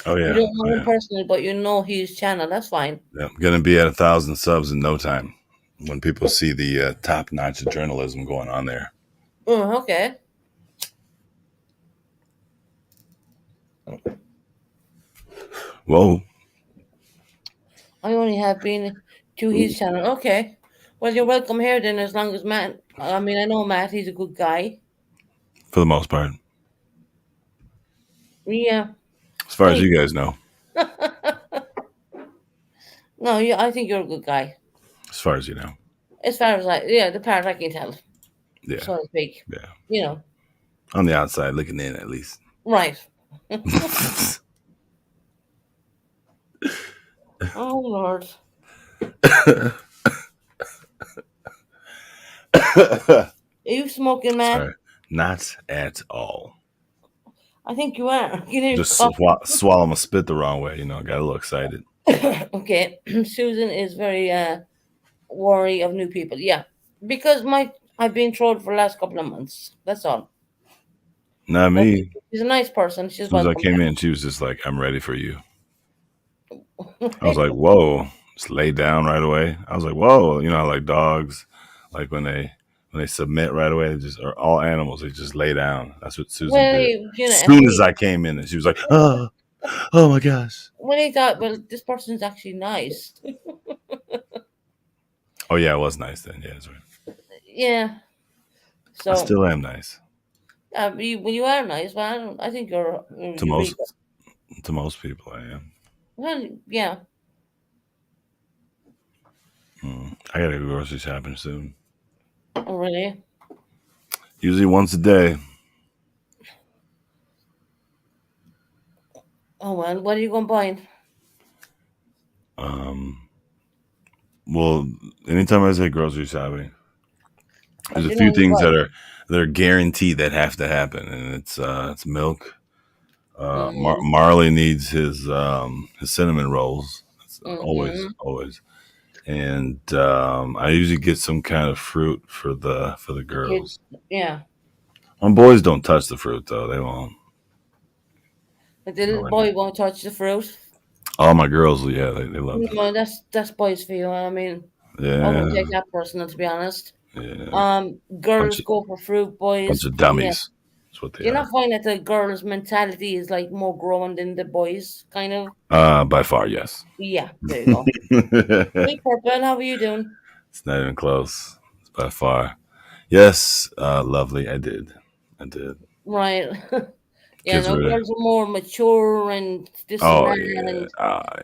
Oh You yeah, don't oh know him yeah, personally, but you know his channel. That's fine. yeah. I'm gonna be at 1,000 subs in no time when people see the top notch journalism going on there. Oh, okay. Whoa, I only have been to his channel. Okay. Well, you're welcome here then, as long as Matt. I mean, I know Matt. He's a good guy. for the most part, Yeah. as far as Thank you you. guys know, No, yeah, I think you're a good guy. as far as you know, As far as yeah, the part I can tell, yeah, so to speak. yeah. You know, On the outside looking in, at least. right. Oh Lord, are you smoking, Matt? Sorry, not at all. I think you are. You need Just coffee. swallow my spit the wrong way. Got a little excited. Okay, Susan is very wary of new people. Yeah, because my I've been trolled for the last couple of months. That's all. Not But me. she's a nice person. As She's soon as I welcome came in, she was just like, "I'm ready for you." I was like, "Whoa!" Just lay down right away. I was like, "Whoa!" Like dogs, like when they submit right away, they just or all animals, they just lay down. That's what Susan well, did. you know, As soon as I came in, and she was like, "Oh, oh my gosh." when he thought, well, this person's actually nice. Oh yeah, it was nice then. Yeah, that's right. Yeah. I So, still am nice you are nice, but I think you're to Eureka. most people. I am. Well, yeah. I gotta go grocery shopping soon. Oh, really? Usually once a day. Oh well. What are you going to buy? Um, well, anytime I say grocery shopping, there's What a do you few normally things buy? that are guaranteed that have to happen, and it's milk. Mm-hmm. Marley needs his cinnamon rolls. That's always Mm-hmm. always, and I usually get some kind of fruit for the The kids. girls. Yeah. My boys don't touch the fruit though; they won't. But the little Nowhere near. boy won't touch the fruit. All my girls, yeah, they love it. No, that's boys for you. I mean, I won't Yeah, take that personal, to be honest. yeah, bunch Girls of go for fruit, bunch boys. of Yeah. dummies. That's what they Do you are. not find that the girls' mentality is like more grown than the boys, kind of? By far, yes. Yeah. There you go. Hey, Purple, how are you doing? It's not even close. It's by far. Yes, lovely. I did. I did. Right. Yeah, Kids no, were there. girls are more mature and this and Oh that. yeah. And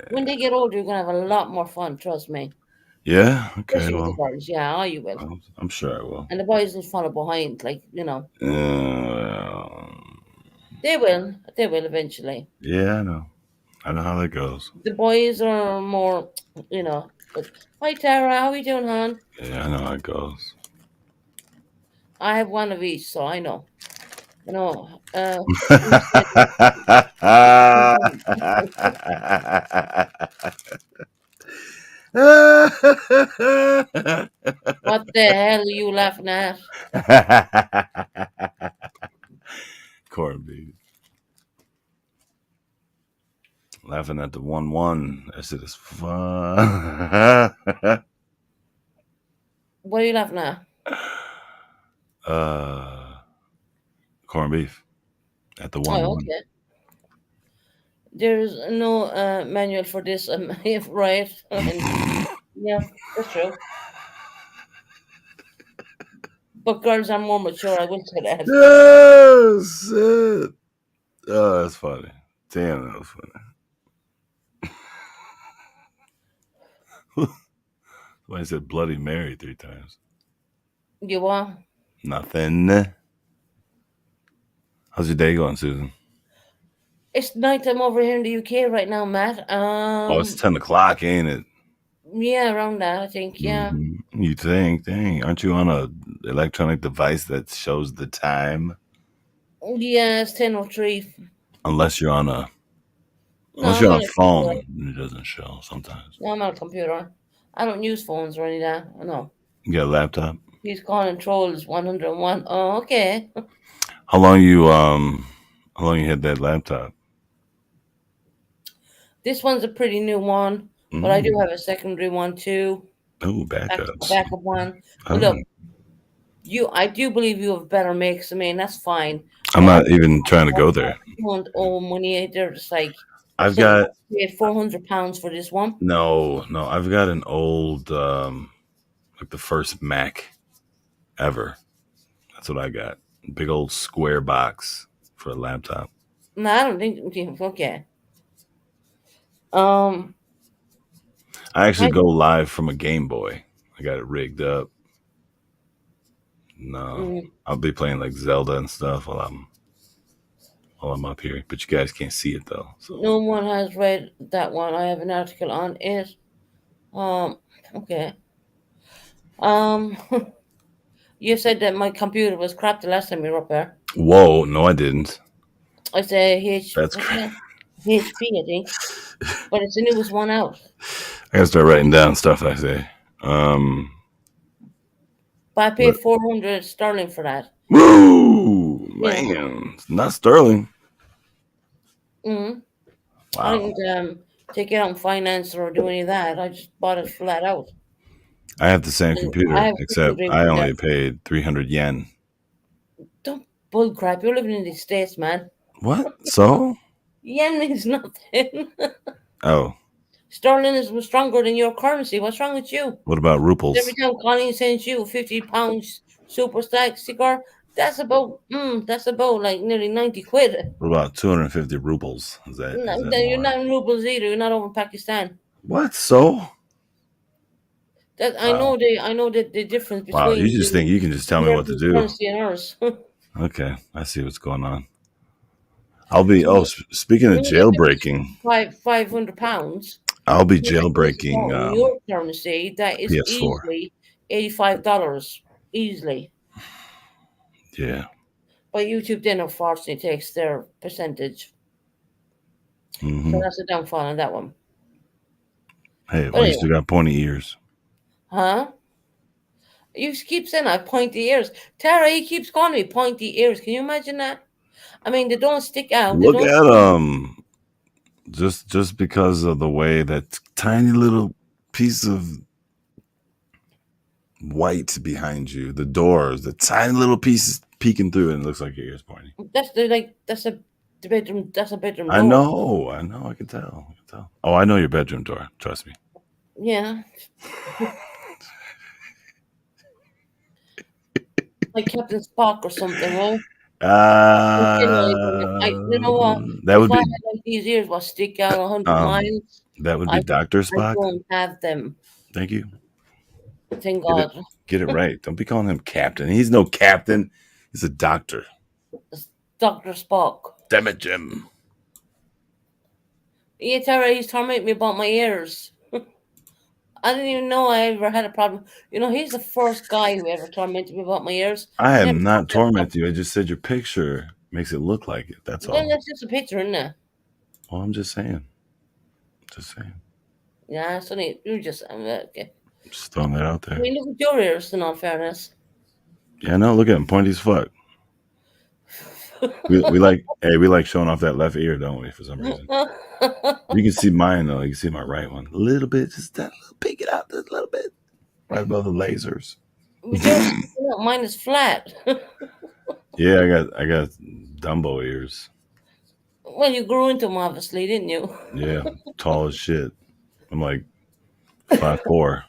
when they Yeah. get older, you're gonna have a lot more fun. Trust me. Yeah. Okay. Especially with the Well, girls. Yeah, oh, you will. I'm sure I will. And the boys will follow behind. Uh, They will. They will eventually. yeah, I know. I know how that goes. The boys are more. But hi, Tara. How are you doing, hon? Yeah, I know how it goes. I have one of each, so I know. You know. You said what the hell are you laughing at? Corned beef. Laughing at the 1-1. That shit is fun. What are you laughing at? Uh, corned beef at the Oh, one. okay. There's no manual for this, right? And yeah, that's true. But girls are more mature. I will say that. Oh shit! Oh, that's funny. Damn, that was funny. Somebody said Bloody Mary 3 times. You are. Nothing. How's your day going, Susan? It's nighttime over here in the UK right now, Matt. Oh, it's 10 o'clock, ain't it? Yeah, around that, I think. Yeah, You think? Dang, aren't you on a electronic device that shows the time? yeah, it's 10:03. Unless you're on a No, unless I'm you're on on a a computer. phone, it doesn't show sometimes. No, I'm on a computer. I don't use phones or any of that. No. You got a laptop? He's calling trolls 101. Oh, okay. How long you how long you had that laptop? This one's a pretty new one, but I do Mm. have a secondary one too. Oh, A backups. backup one. But Oh. look, I do believe you have better makes. I mean, that's fine. I'm But I not even trying to go there. don't owe money. They're just like I've some got paid £400 for this one. no, I've got an old like the first Mac ever. That's what I got. Big old square box for a laptop. No, I don't think. Okay. Um. I actually I, go live from a Game Boy. I got it rigged up. No, mm, I'll be playing like Zelda and stuff while I'm up here. But you guys can't see it though. So no one has read that one. I have an article on it. Um. Okay. Um. You said that my computer was crap the last time you were up there. whoa, no, I didn't. I say That's what's crazy. that? HP, I think. But it's the newest one out. I gotta start writing down stuff I say. Um, But I paid but 400 sterling for that. woo, Yeah. man, it's not Sterling. Mm-hmm. I Wow, didn't take it out on finance or do any of that. I just bought it flat out. I have the same And I computer have a except agreement I with only that. paid 300 yen. Don't bull crap. You're living in the States, man. What? So? Yen means nothing. Oh, Sterling is stronger than your currency. What's wrong with you? what about Every ruples? time Colleen sends you a £50 super stack cigar, that's about like nearly 90 quid. What about 250 rubles? No, Is that no, you're more? not in rubles either. You're not over in Pakistan. What? So? That Wow. I know that the difference Wow. You between just think you can just tell me what to American do. currency and ours. Okay, I see what's going on. I'll be. So Oh, speaking of when you get jailbreaking, £500, I'll be US jailbreaking in your currency, that is PS4. easily $85. Easily. Yeah. But YouTube then unfortunately takes their percentage. So Hmm. that's the downfall on that one. Hey, at But least anyway, you got pointy ears. huh? You keep saying I have pointy ears. Tara, he keeps calling me pointy ears. Can you imagine that? I mean, they don't stick out. They Look don't at stick. just because of the way that tiny little piece of white behind you, the doors, the tiny little pieces peeking through, and it looks like your ears pointy. That's the bedroom. That's a bedroom I door. know, I know, I can tell. I can tell. Oh, I know your bedroom door. Trust me. Yeah, like Captain Spock or something, right? Continually, you know what? That If would I be had like these ears what stick out 100 um miles, that would I be don't, Doctor I Spock. don't have them. Thank you. Thank Get it God. get it right. Don't be calling him captain. He's no captain. He's a doctor. It's Doctor Spock. Damn it, Jim. Yeah, Tara, he's tormenting me about my ears. I didn't even know I ever had a problem. He's the first guy who ever tormented me about my ears. I I am never not had a problem. tormenting you. I just said your picture makes it look like it. That's Then all. that's just a picture, isn't it? Well, I'm just saying. Just saying. Yeah, so you just okay. Just throwing that out I there. mean, look at your ears. In all fairness, Yeah, no, look at him. Pointy as fuck. We like showing off that left ear, don't we? For some reason, you can see mine though. You can see my right one a little bit, just that little, peek it out just a little bit, right above the lasers. But yours, mine is flat. Yeah, I got Dumbo ears. Well, you grew into them, obviously, didn't you? Yeah, tall as shit. I'm like 5'4"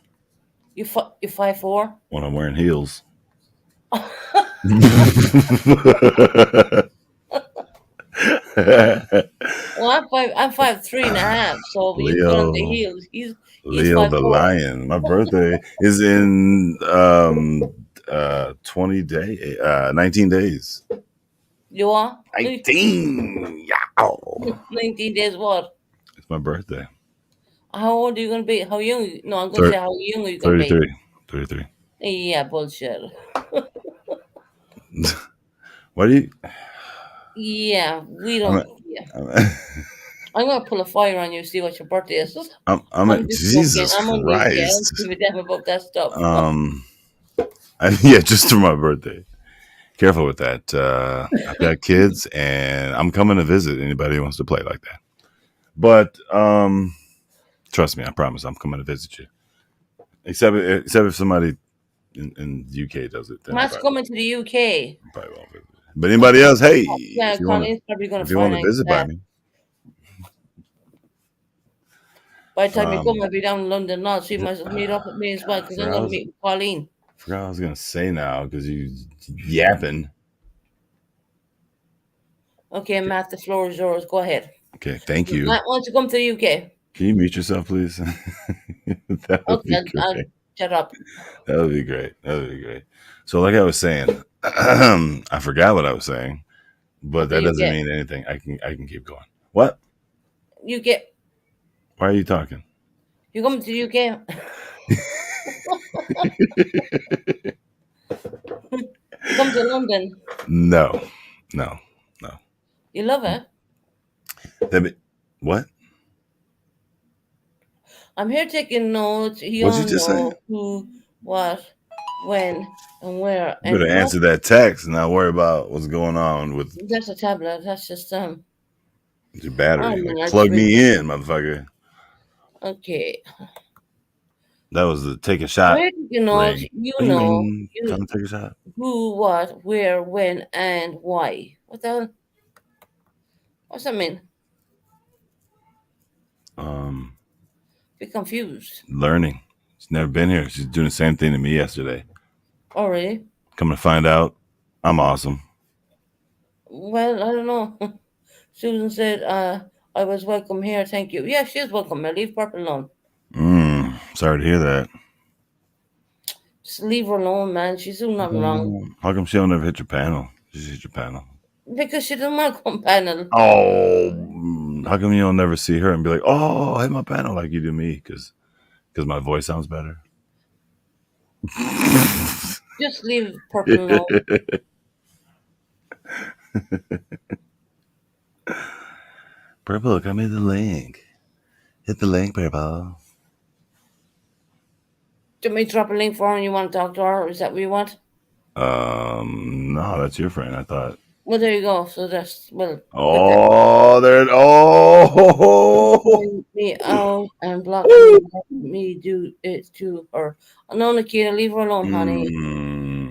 You 5'4". when I'm wearing heels. Well, I'm 5'3.5". So when you put on the Leo, heels, he's Leo five the four. lion. My birthday is in 20 day 19 days. You are 19. Yow. 19 days. What? It's my birthday. How old are you gonna be? How young? No, I'm gonna Thir- say how young are you gonna be? 33. 33. Yeah, bullshit. What do you Yeah, we I'm don't. at, Yeah, I'm at, I'm gonna pull a fire on you. See what your birthday is. I'm I'm at just joking. Jesus I'm only yeah. I don't Christ. give a damn about that stuff. Um yeah, just for my birthday. Careful with that. I've got kids and I'm coming to visit anybody who wants to play like that. But trust me, I promise I'm coming to visit you. Except if somebody in the UK does it, then Matt's coming to the UK. probably won't visit. But anybody Okay, else, hey, yeah, Colleen's probably gonna if you want to finance visit by that. me, By the time you come, um, I'll be down in London now, so you might as well meet up with me as well, God, because I'm gonna meet with Colleen. forgot what I was gonna say now because you yapping. Okay, Matt, the floor is yours. Go ahead. Okay, thank you. Matt wants to come to the UK. Can you mute yourself, please? That would Okay, be I'll great. shut up. That would be great. That would be great. So, like I was saying, I forgot what I was saying, but The that doesn't UK. mean anything. I can keep going. What? UK. Why are you talking? You coming to the UK? You come to London. No, no, no. You love it. That be, what? I'm here taking notes. You What'd you don't just say? know who, what, when, and where, You better and what. answer that text and not worry about what's going on with That's a tablet. That's just your I battery. Like, mean, I just plug read. me in, motherfucker. Okay. That was the take a I'm shot here taking notes. ring. You Ring know ring. you Come take a shot. who, what, where, when, and why. What the hell? What's that mean? Um, Be confused. learning. She's never been here. She's doing the same thing to me yesterday. Already? Coming to find out, I'm awesome. Well, I don't know. Susan said, I was welcome here, thank you. Yeah, she is welcome. Now leave Purple alone. Sorry to hear that. Just leave her alone, man. She's doing nothing wrong. How come she don't ever hit your panel? Just hit your panel. Because she doesn't want to come panel. Oh, how come you don't never see her and be like, oh, hit my panel like you do me? Because my voice sounds better. Just leave Purple alone. Purple, come hit the link. Hit the link, Purple. Do you want me to drop a link for her and you want to talk to her? Is that what you want? No, that's your friend. I thought. Well, there you go. So that's, well, with that. Oh, there. Oh, Calling me out and block me. Let me do it to her. No, Nikita, leave her alone, honey.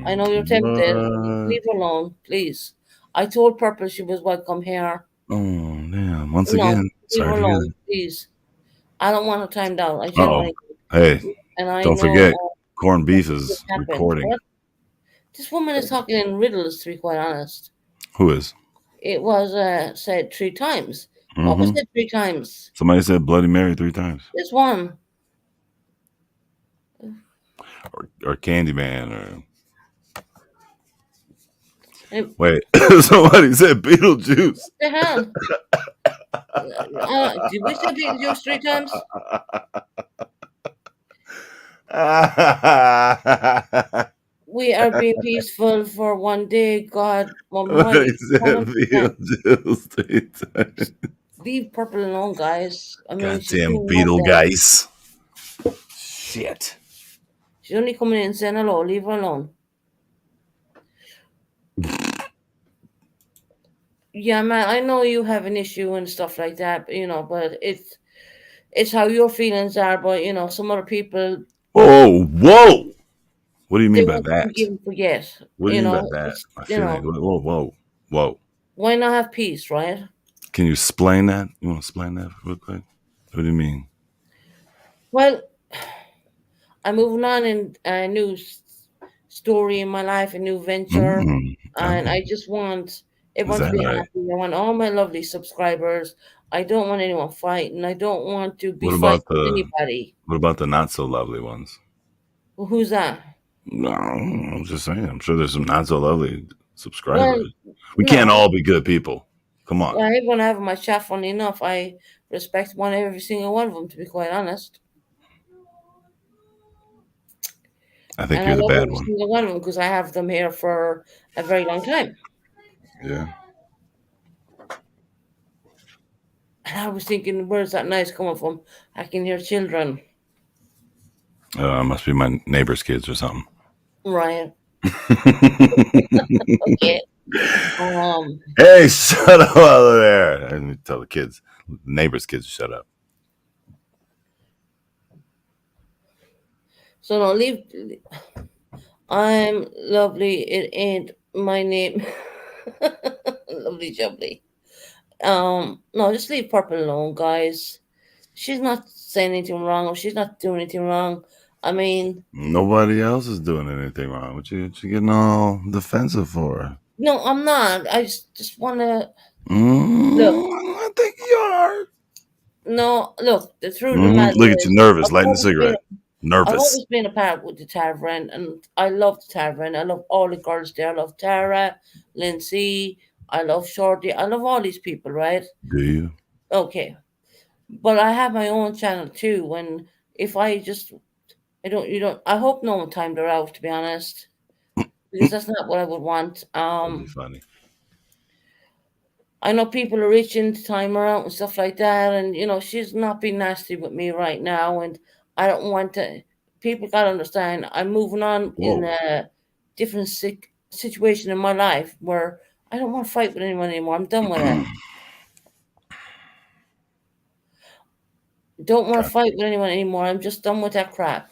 I know you're tempted. what? Leave her alone, please. I told Purple she was welcome here. Oh, damn. Once No, again, leave her sorry to hear alone, that. please. I don't want her timed out. I Oh, genuinely, hey, and I don't know forget, corned what beef just is happened. recording. What? This woman is talking in riddles, to be quite honest. Who is? It was said 3 times. What was Mm-hmm. said 3 times? Somebody said Bloody Mary 3 times, This one. or Candyman, or What wait, somebody said Beetlejuice. the hell? Did we say Beetlejuice 3 times? We are being peaceful for one day, God Somebody Almighty. said Beetlejuice 3 times. Leave Purple alone, guys. I mean, she's Goddamn doing Beetle nothing. guys. Shit. She's only coming in and saying hello. Leave her alone. Yeah, man, I know you have an issue and stuff like that, but it's how your feelings are. But some other people, Oh, whoa. What do you They mean by want to that? forgive and forget. What do you mean by that? It's I feel like whoa, whoa, whoa. why not have peace, right? Can you explain that? You want to explain that real quick? What do you mean? Well, I'm moving on in a new story in my life, a new venture, and Oh, I just want is everyone to that be right? happy. I want all my lovely subscribers. I don't want anyone fighting. I don't want to be What fighting about with the anybody. what about the not so lovely ones? Who's that? No, I'm just saying. I'm sure there's some not so lovely Well, subscribers. We can't no. all be good people. Come on. Well, everyone I have in my chat, funny enough, I respect one every single one of them, to be quite honest. I think And I you're the love bad every one. single one of them because I have them here for a very long time. Yeah. And I was thinking, where's that noise coming from? I can hear children. Must be my neighbor's kids or something. Right. Okay. Um. Hey, shut up over there. I need to tell the kids, neighbors' kids, to shut up. So no, leave. I'm lovely. It ain't my name. Lovely jubbly. No, just leave Purple alone, guys. She's not saying anything wrong, or she's not doing anything wrong. I mean, Nobody else is doing anything wrong. What you getting all defensive for? no, I'm not. I just want to look. I think you are. No, look. The truth of the matter Look at you, is, nervous, I've lighting a always been, cigarette. I've Nervous. always been a part with the Tavern, and I love the Tavern. I love all the girls there. I love Tara, Lindsay. I love Shorty. I love all these people, right? Do you? Okay, but I have my own channel too. When if I just, I don't, you don't. I hope no one timed her out, to be honest, because that's not what I would want. That'd be funny. I know people are reaching to time her out and stuff like that, and she's not being nasty with me right now, and I don't want to. People gotta understand. I'm moving on in Whoa. a different situation in my life where I don't want to fight with anyone anymore. I'm done with it. Don't want to Gotcha. fight with anyone anymore. I'm just done with that crap.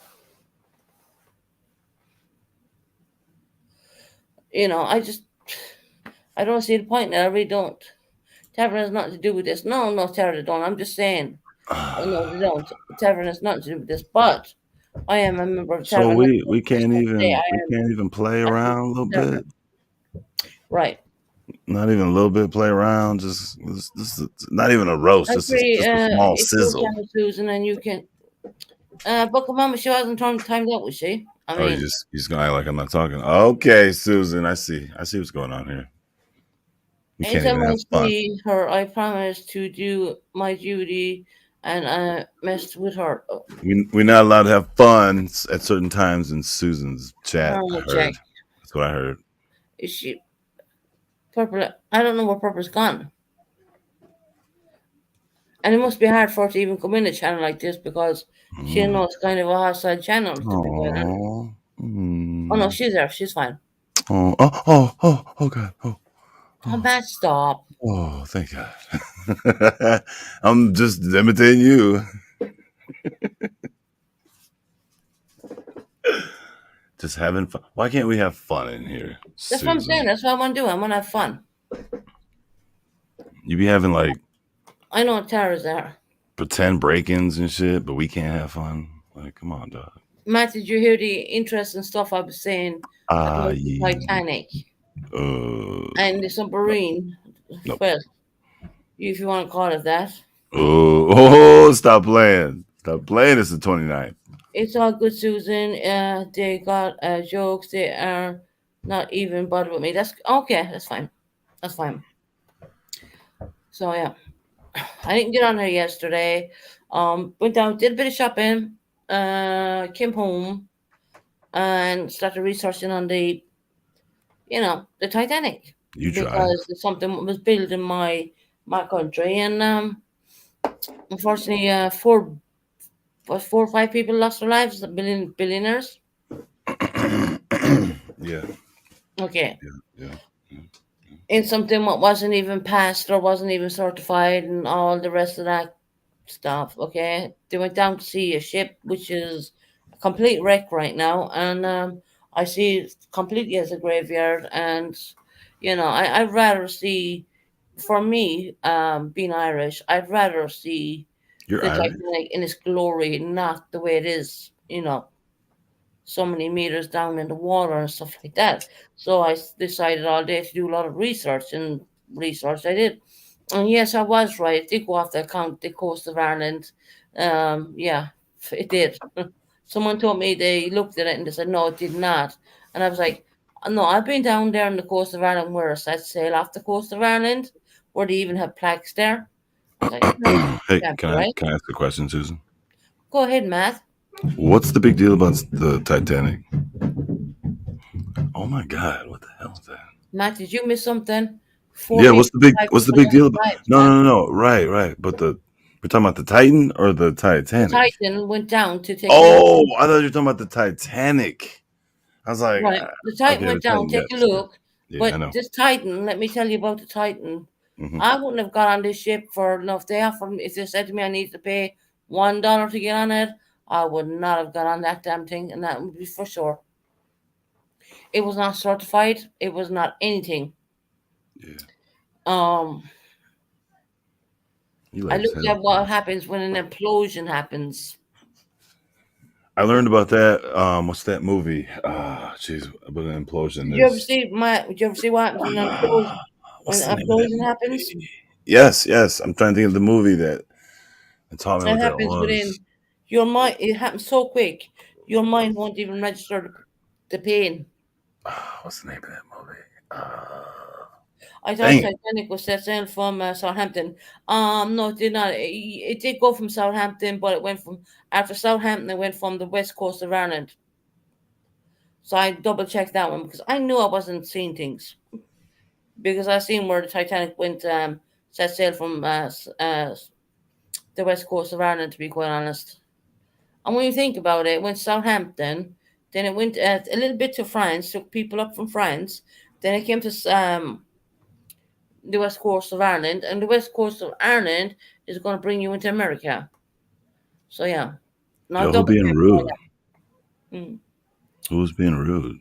I just I don't see the point in it. I really don't. Tavern has nothing to do with this. No, no, Tavern don't. I'm just saying. Oh, no, they don't. Tavern has nothing to do with this. But I am a member of So Tavern. we Just can't want to say even I we am can't even play a member around a little of Tavern. bit. Right. Not even a little bit play around. Just not even a roast. I agree. Just a small It's your sizzle. channel, Susan, and you can. But Mama, she wasn't timed out, was she? I Oh, mean, you just gonna act like I'm not talking. Okay, Susan, I see. I see what's going on here. We can't anytime even I have fun. see her, I promise to do my duty, and I messed with her. Oh, We're not allowed to have fun at certain times in Susan's chat. I oh, heard. Jack. That's what I heard. Is she purple? I don't know where purple's gone. And it must be hard for her to even come in a channel like this because she Mm. knows it's kind of a hostile channel, to be quite honest. Oh. Oh no, Mm. she's there. She's fine. Oh. Oh. Oh. Oh. Oh. God. Oh. Oh, Oh. Matt, stop. Oh. Thank God. I'm just imitating you. Just having fun. Why can't we have fun in here, That's what I'm saying. Susan? That's what I want to do. I want to have fun. You be having like I know Tara's there. pretend break-ins and shit, but we can't have fun. Like, come on, dog. Matt, did you hear the interesting stuff I was saying Ah, about the yeah. Titanic Uh, and the no, submarine? nope. Well, if you want to call it that. Oh, stop playing. Stop playing. It's the 29th. It's all good, Susan. They got jokes. They are not even bothered with me. That's okay. That's fine. That's fine. So yeah, I didn't get on her yesterday. Went down, did a bit of shopping. Came home and started researching on the Titanic You tried. because something was built in my country, and unfortunately, four or five people lost their lives. The billionaires. Yeah. Okay, Yeah. Yeah. Yeah. in something what wasn't even passed or wasn't even certified, and all the rest of that stuff. Okay, they went down to see a ship which is a complete wreck right now, and I see it completely as a graveyard, and I'd rather see, for me, being Irish, I'd rather see You're the Irish. Titanic in its glory, not the way it is, so many meters down in the water and stuff like that. So decided all day to do a lot of research, and research I did. And yes, I was right. It did go off the account, the coast of Ireland. Yeah, it did. Someone told me they looked at it and they said, no, it did not. And I was like, no, I've been down there on the coast of Ireland where it said sail off the coast of Ireland, where they even have plaques there. I was like, no, Hey, can't can be I right. can I ask a question, Susan? Go ahead, Matt. What's the big deal about the Titanic? Oh my God, what the hell is that? Matt, did you miss something? Four Yeah, people, five what's the people big deal about? died, No, Matt. no, no, no. Right, right. But we're talking about the Titan or the The Titanic? Titan went down to take a look. Oh, I thought you were talking about the Titanic. I was like, Right. The Titan okay, the went down, Titan. take a Yes, yes. look. Yeah, I But know. this Titan, let me tell you about the Titan. Hmm. I wouldn't have got on this ship for enough. They offered me, if they said to me I need to pay $1 to get on it, I would not have got on that damn thing, and that would be for sure. It was not certified. It was not anything. Yeah, Um, you I like looked Titanic. at what happens when an implosion happens. I learned about that. What's that movie? Jeez, about an implosion. There's Did you ever see what happens when an implosion what's the name of that happens? movie? Yes, yes. I'm trying to think of the movie that taught me It what that happens was. within your mind. It happens so quick. Your mind won't even register the pain. What's the name of that movie? I thought Dang it. Titanic was set sail from Southampton. No, it did not. It did go from Southampton, but it went from after Southampton. It went from the west coast of Ireland. So I double checked that one because I knew I wasn't seeing things, because I seen where the Titanic went set sail from the west coast of Ireland. To be quite honest, and when you think about it, it went Southampton, then it went a little bit to France, took people up from France, then it came to the west coast of Ireland, and the west coast of Ireland is going to bring you into America. So yeah, now Yo, who double being check all rude? that. Who's being rude?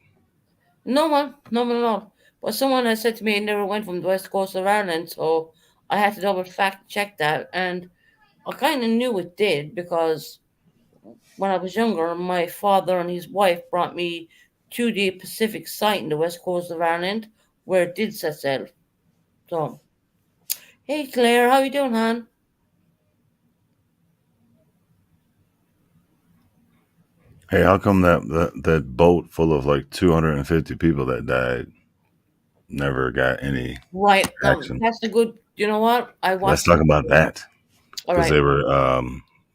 No one at all. But someone has said to me it never went from the west coast of Ireland, so I had to double fact check that, and I kind of knew it did because when I was younger, my father and his wife brought me to the Pacific site in the west coast of Ireland where it did set sail. So, hey Claire, how you doing, hon? Hey, how come that boat full of like 250 people that died never got any Right, action? that's a good. You know what? I Let's watched talk that. about that All because right, they were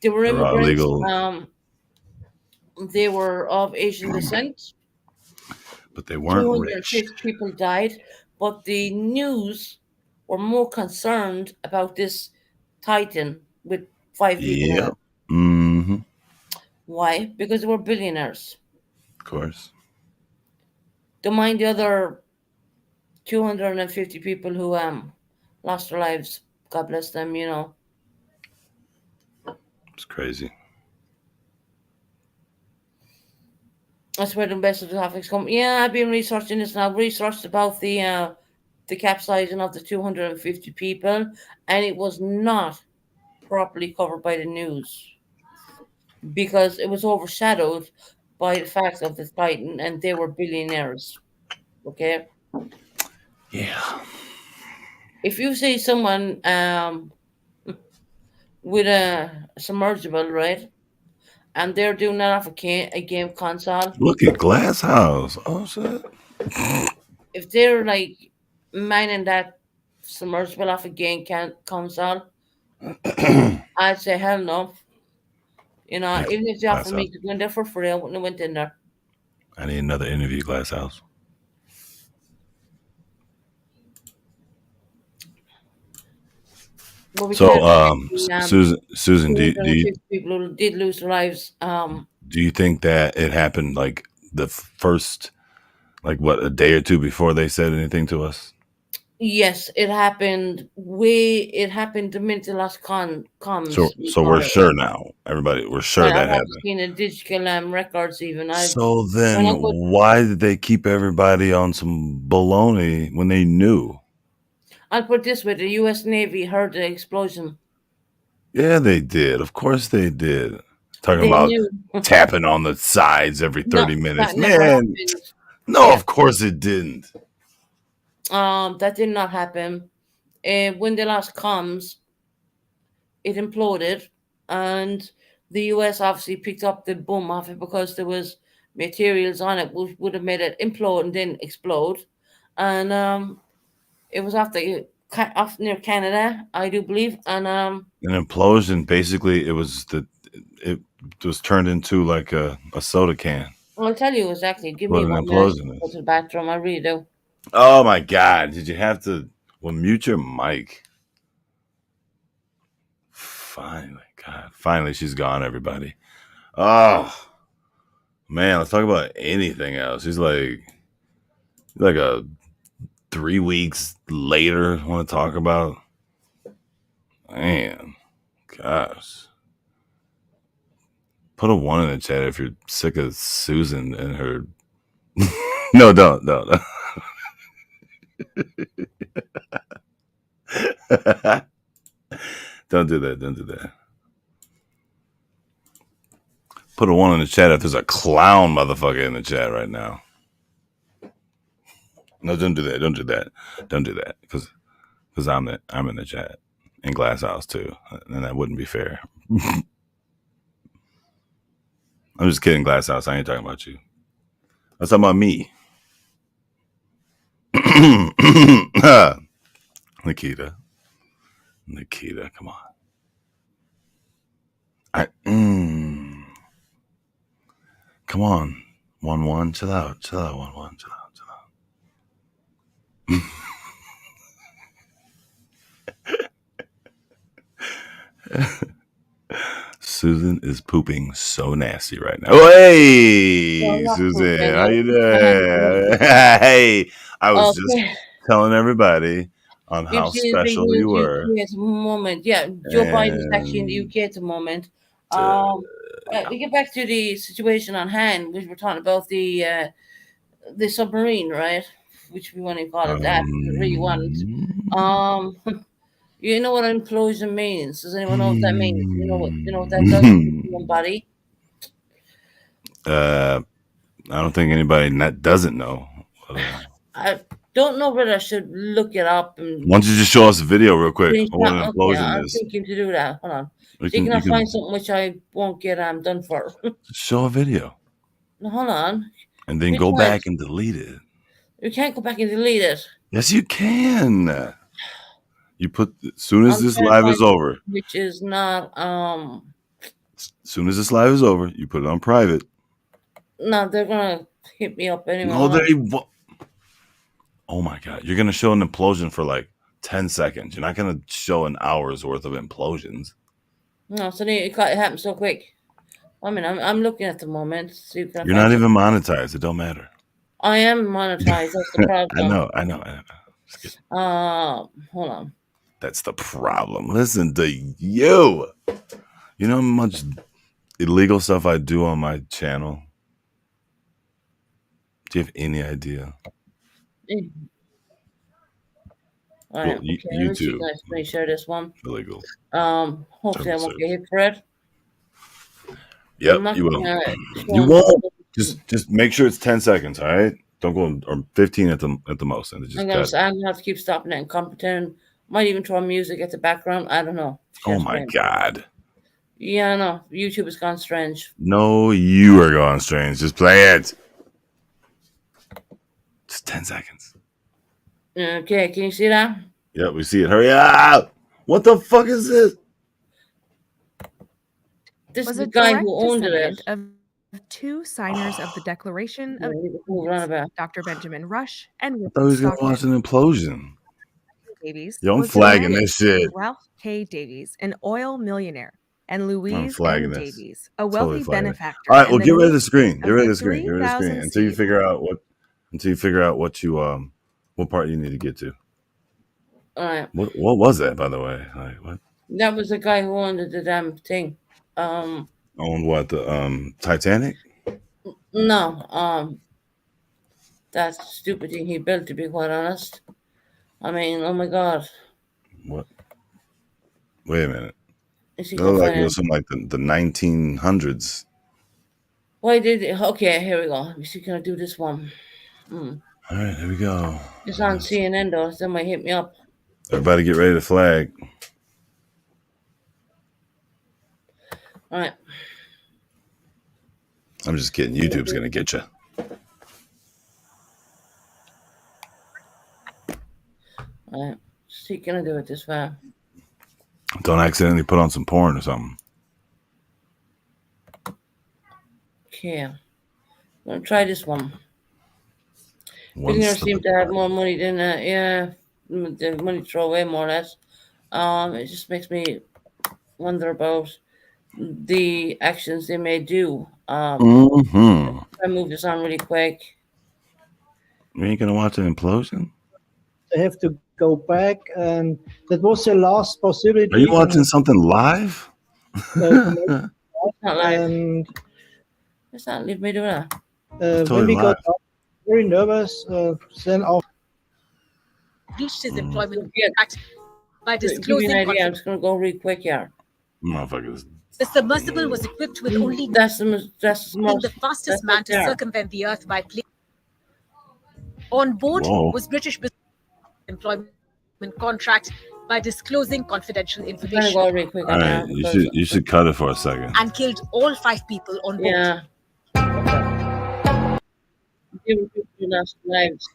they were immigrants. illegal, They were of Asian descent. but they weren't rich. 250 people died, but the news were more concerned about this Titan with five people in Yep. it. Mm-hmm. Of Why? Because they were billionaires. course. Don't mind the other 250 people who lost their lives. God bless them. It's crazy. That's where the best of the topics come. Yeah, I've been researching this now. I've researched about the capsizing of the 250 people, and it was not properly covered by the news because it was overshadowed by the fact of the Titan, and they were billionaires. Okay, Yeah. if you see someone with a submersible, right, and they're doing that off a game console, Look at Glass House. Oh shit. if they're like mining that submersible off a game console, I'd say hell no. Yeah. Even if they Glass offered me House. to go in there for free, I wouldn't have went in there. I need another interview, Glass House. But we So, can't forget the Susan, do 250 people who did lose their lives. you think that it happened like the first, like what, a day or two before they said anything to us? Yes, it happened. It happened the minute the last So comes. We so call we're it. sure now. Everybody, we're sure I that have happened. seen the digital records. Even I So when then, I go, why did they keep everybody on some baloney when they knew? I'll put it this way: the U.S. Navy heard the explosion. Yeah, they did. Of course they did. Talking They about knew. tapping on the sides every No, 30 minutes. that never Man, happened. no, Yeah, of course it didn't. that did not happen. When the last comes, it imploded, and the US obviously picked up the boom off it because there was materials on it which would have made it implode and then explode. And it was off near Canada, I do believe. And An implosion, basically, it was turned into like a soda can. I'll tell you exactly. Give What me an 1 minute to implosion go is. to the bathroom. I really do. Oh my God. Did you have to, well, mute your mic? Finally, God. Finally, she's gone, everybody. Oh, man. Let's talk about anything else. She's like a 3 weeks later want to talk about. Man, gosh. Put a one in the chat if you're sick of Susan and her. No, don't, don't. Don't do that. Don't do that. Put a one in the chat if there's a clown motherfucker in the chat right now. No, don't do that. Don't do that. Don't do that. Because I'm in the chat in Glass House too, and that wouldn't be fair. I'm just kidding, Glass House. I ain't talking about you. I'm talking about me. Nikita, Nikita, come on. Come on. 1-1. Chill out. Chill out. 1-1. Chill out. Chill out. Susan is pooping so nasty right now. Oh, No, hey, not Susan, pooping. how you My hands are doing? moving. Hey, I was just Okay. telling everybody on how BBC is big special news you were, UK at the moment. Yeah, Joe Biden is actually in the and UK at the moment. uh, Um, we get back to the situation on hand, which we're talking about the submarine, right? Which we want to call it that. We really want. um, Um, you know what implosion means? Does anyone know what that means? You know what that does to the uh, human body? I don't think anybody that doesn't know. But, I don't know whether I should look it up why and don't you just show us a video real quick of what screenshot. an Okay, implosion I'm is? thinking to do that. Hold on. You So you can you cannot find can something which I won't get done for. show a video No, hold on. and then We go tried. back and delete it. We can't go back and delete it. Yes, you can. You put as soon as I'm this trying to live is find over. which is not As soon as this live is over, you put it on private. no, they're gonna hit me up anyway. No, Hold on. oh my god, you're gonna show an implosion for like 10 seconds. You're not gonna show an hour's worth of implosions. No, so it happened so quick. I mean, I'm looking at the moment. See if I can You're find not even something. monetized. It don't matter. I am monetized. That's the I problem. know. I know. I know. Just kidding. Hold on. That's the problem. Listen to you. You know how much illegal stuff I do on my channel? Do you have any idea? Eh, All Well, right. Okay. Let me see. YouTube Can I screen share this one? illegal Hopefully I terms of won't get service. hit for it. I'm Yep, not you will. gonna You show won't. them. Just make sure it's 10 seconds. All right. Don't go or 15 at the most, and I'm just gonna. cut. I'm gonna have to keep stopping it and competing. Might even throw music at the background. I don't know. Oh Share my screen. god. Yeah, I know. YouTube has gone strange. No, you are going strange. Just play it. Just 10 seconds. Okay, can you see that? Yep, we see it. Hurry up! What the fuck is this? This is Was the a guy who direct owned it. descendant of two signers of the Declaration of Yeah, we can move Independence, on about. Dr. Benjamin Rush and I thought he William was gonna watch Stockton. an implosion. Davies Yo, I'm was the flagging marriage this shit. of Ralph K. Davies, an oil millionaire, and I'm Louise flagging M. this. Davies, a Totally wealthy flagging it. All benefactor right, well, and the get rid of the namesake screen. Get of rid of the the screen. Get rid of the screen 3,000 until you seat figure out what. Until you figure out what you what part you need to get to. All right. What was that, by the way? Like what That was the guy who owned the damn thing. Um, owned what the Titanic? no, that stupid thing he built, to be quite honest. I mean, oh my God. What? Wait a minute. Is he It go looked like find it it? was from like the 1900s. Why did it? Okay, here we go. Let me see, can I do this one? Hmm. All right, here we go. It's on CNN though, so they might hit me up. Everybody, get ready to flag. All right. I'm just kidding. YouTube's gonna get you. All right. See, can I do it this way? Don't accidentally put on some porn or something. Okay. I'm gonna try this one. One Billionaires slip seem of to have the more money than yeah, the money to throw away more or less. It just makes me wonder about the actions they may do. Mm-hmm. I move this on really quick. You ain't gonna watch an implosion? They have to go back, and that was the last Are you possibility. watching something live? To make, It's not live. and It's not leave me do that. It's when totally we live. got up, very nervous, then after breached his Mm. employment Yeah, contract by to give you an disclosing idea, I'm just gonna go really quick here. Motherfuckers. the submersible was equipped with only That's the being most. the That's fastest up man to there. circumvent the Earth by plane. On board Whoa. was British business employment contract by disclosing confidential I'm trying to information go really quick All on right, there you because should cut it for a second. and killed all 5 people on board. yeah. Okay. Giving people national lives.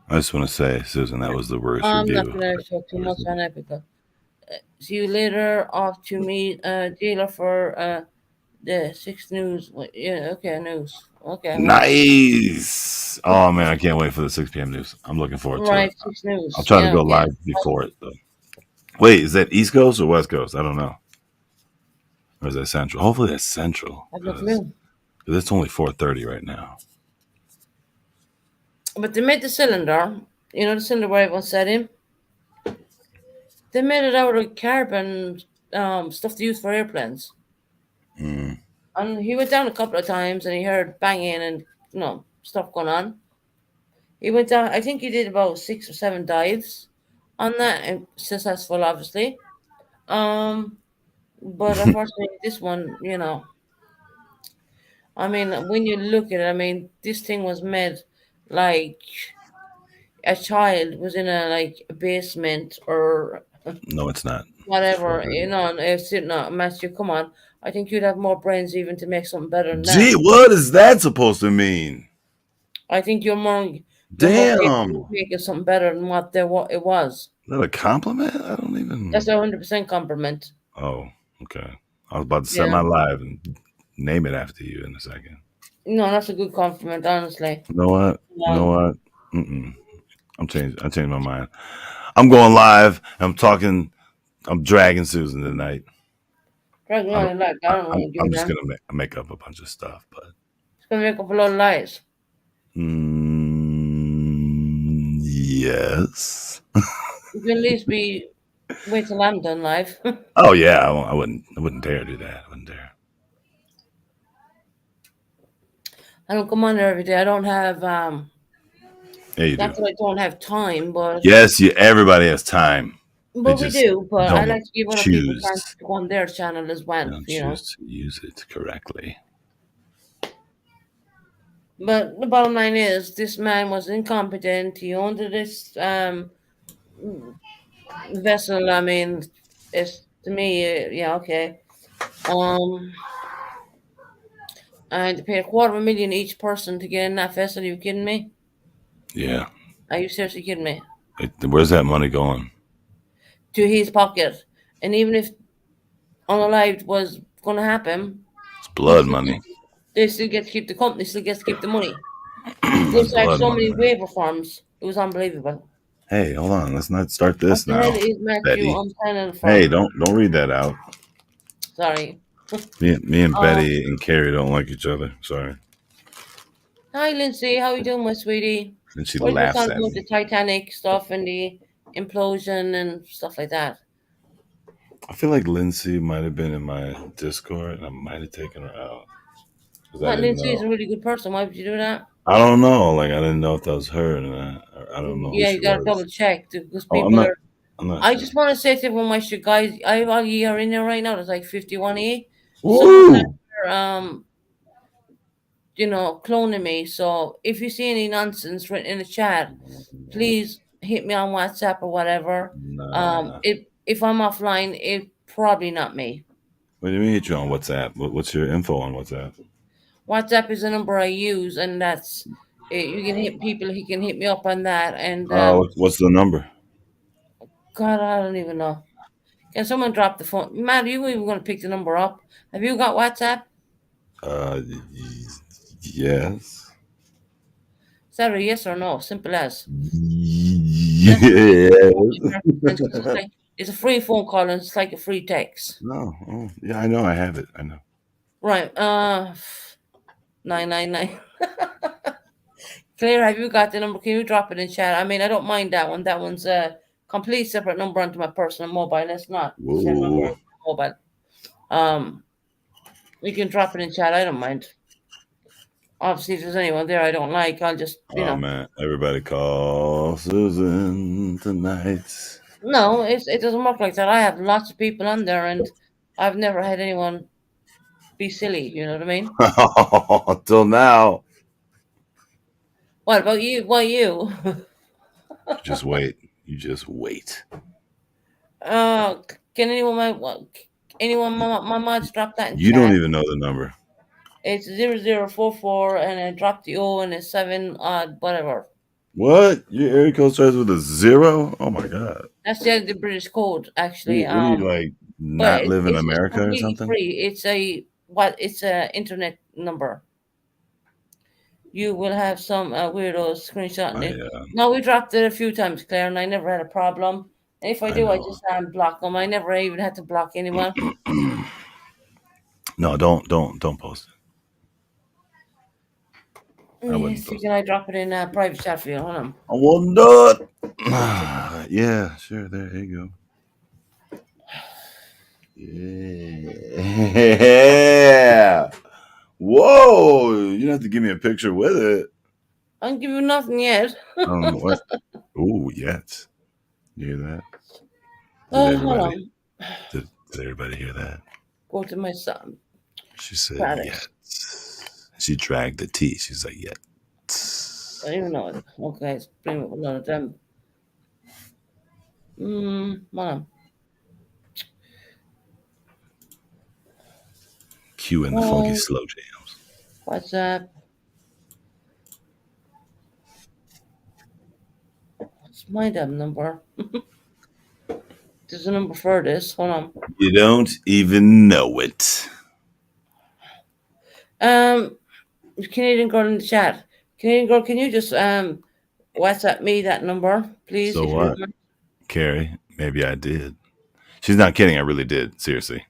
I just want to say, Susan, that was the worst I'm not review. gonna talk too much on it because see you later. Off to meet dealer for the 6 news. Yeah, okay, news. Okay, right. Nice. Oh man, I can't wait for the 6 p.m. news. I'm looking forward to Right, it. 6 news. I'll try to Yeah, go okay. live before it though. Wait, is that East Coast or West Coast? I don't know. Or is that Central? Hopefully that's Central I have no because clue. it's only 4:30 right now. But they made the cylinder. You know the cylinder where everyone sat in. They made it out of carbon stuff to use for airplanes. Mm. And he went down a couple of times and he heard banging and stuff going on. He went down. I think he did about 6 or 7 dives on that, and successful, obviously. Um, but unfortunately, this one, I mean, when you look at it, I mean, this thing was made like a child was in a basement or No, it's not. It's whatever, 4:30. and if you know, Matthew, come on, I think you'd have more brains even to make something better than that. Gee, what is that supposed to mean? I think you're more capable of Damn. making something better than what it was. Is that a compliment? I don't That's even. 100% compliment. Oh, okay. I was about to set Yeah. my live and name it after you in a second. No, that's a good compliment, honestly. You know what? You know Um, what? Mm-mm. I changed my mind. I'm going live. I'm talking. I'm dragging Susan tonight. Dragging I on don't, the leg, I don't know what you're I'm doing just now. gonna make up a bunch of stuff, but It's gonna make up a lot of lies. yes. You can at least be wait till I'm done live. Oh yeah, I wouldn't dare do that. I wouldn't dare. I don't come on there every day. I don't have Yeah, you not do. that I don't have time, but Yes, everybody has time. They we just do. But I don't like to give other people choose. time to go on their channel as They well, don't choose to use it correctly. But the bottom line is, this man was incompetent. He owned this vessel. I mean, it's to me, yeah, okay. Um, and to pay $250,000 each person to get in that vessel. Are you kidding me? Yeah. Are you seriously kidding me? Where's that money going? To his pocket. And even if unalived was going to happen, It's blood money. they still get to keep the company, still gets to keep the money. They It's signed blood so money, many man. waiver forms. It was unbelievable. Hey, hold on. Let's not start What this the hell now, is Matthew Betty. on panel Hey, from? don't read that out. Sorry. Me and Um, Betty and Carrie don't like each other. Sorry. Hi, Lindsay. How you doing, my sweetie? And she Well, it was laughs on at about me. the Titanic stuff and the implosion and stuff like that. I feel like Lindsay might have been in my Discord, and I might have taken her out because I Matt didn't Lindsay is know. a really good person. Why would you do that? I don't know. Like I didn't know if that was her, and I don't know who Yeah, she you gotta double was. check because Oh, I'm people not. are. I'm not I sure. just want to say to everyone, my shit, guys, I have all you are in there right now. There's like 51E. Some of them Woo! are, cloning me. So if you see any nonsense written in the chat, please hit me on WhatsApp or whatever. Nah. If I'm offline, it probably not me. What do you mean hit you on WhatsApp? What's your info on WhatsApp? WhatsApp is the number I use, and that's you can hit people. He can hit me up on that, and What's the number? God, I don't even know. Can someone drop the phone? Matt, are you even going to pick the number up? Have you got WhatsApp? Yes. Is that a yes or no? Simple as. Then Yes. it's a free phone call and it's like a free text. No. Oh, yeah, I know. I have it. I know. Right. 999. Claire, have you got the number? Can you drop it in chat? I mean, I don't mind that one. That one's a complete separate number onto my personal mobile. Let's not send number Whoa. onto my mobile. Um, you can drop it in chat. I don't mind. Obviously, if there's anyone there I don't like, I'll just, Oh man! Everybody call Susan tonight. No, it doesn't work like that. I have lots of people on there, and I've never had anyone be silly. You know what I mean? Till now. What about you? Why you? You just wait. You just wait. Can anyone my mods drop that in You don't chat? even know the number. It's 0044 and I dropped the O and it's 7 odd whatever. What? Your area code starts with a zero? Oh my god. That's the British code actually. What do you like? But Not live in it's America or completely something? free. It's a internet number. You will have some weirdos screenshotting I it. No, we dropped it a few times, Claire, and I never had a problem. If I I do, I know. just block them. I never even had to block anyone. No, don't post it. I Let me wouldn't see, post can I drop it in a private chat for you? Hold on. it. I wouldn't do it. Yeah, sure. There you go. Yeah. Whoa! You don't have to give me a picture with it. I don't give you nothing yet. What? Ooh, yes. You hear that? Did Oh, hold everybody? on. Did everybody hear that? Go to my son. She said Status. yes. She dragged the T. She's like, yes. I don't even know it. Okay, let's bring up another them. Hold on. Cue in the funky Oh, slow jams. WhatsApp. What's my damn number? There's a number for this. Hold on. You don't even know it. Um, Canadian girl in the chat. Canadian girl, can you just WhatsApp me that number, please, So if you don't what? mind? Carrie, maybe I did. She's not kidding. I really did. Seriously.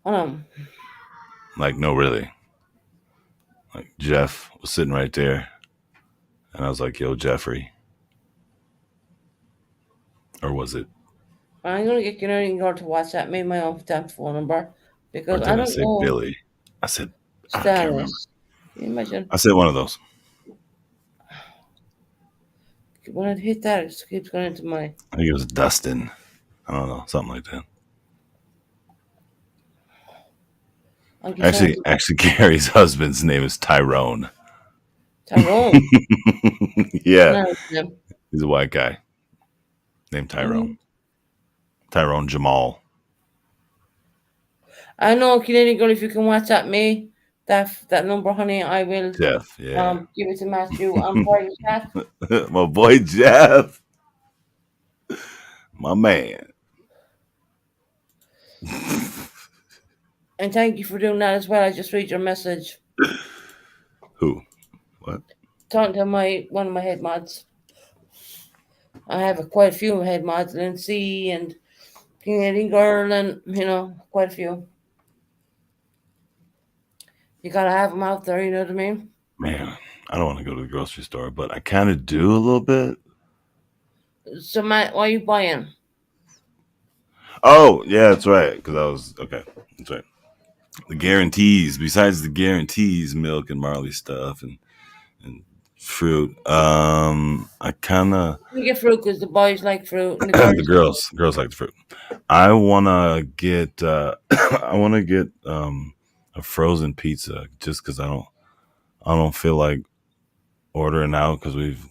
Hold on. Like, no, really. Like, Jeff was sitting right there. And I was like, yo, Jeffrey. Or was it? I'm gonna get Canadian girl to WhatsApp me my own damn phone number Or because I did I don't say know Billy? I can't remember. status. Can you imagine I said one of those. when I hit that, it just keeps going into my. I think it was Dustin. I don't know. Something like that. I'll get someone to Actually, Gary's husband's name is Tyrone. Tyrone. Yeah, No, no. he's a white guy named Tyrone. Tyrone Jamal. I know, Canadian girl. If you can WhatsApp me that number, honey, I will Jeff, yeah. give it to Matthew on private chat. My boy Jeff. My man. And thank you for doing that as well. I just read your message. Who? What? Talking to one of my head mods. I have quite a few head mods, Lindsay and Canadian girl, and quite a few. You gotta have them out there. You know what I mean? Man, I don't want to go to the grocery store, but I kind of do a little bit. So, Matt, what are you buying? Oh, yeah, that's right. Because I was okay. That's right. The guarantees. Besides the guarantees, milk and barley stuff and fruit. I kind of You get fruit because the boys like fruit and the the girls. girls like the fruit. I wanna get I wanna get a frozen pizza just because I don't feel like ordering out because we've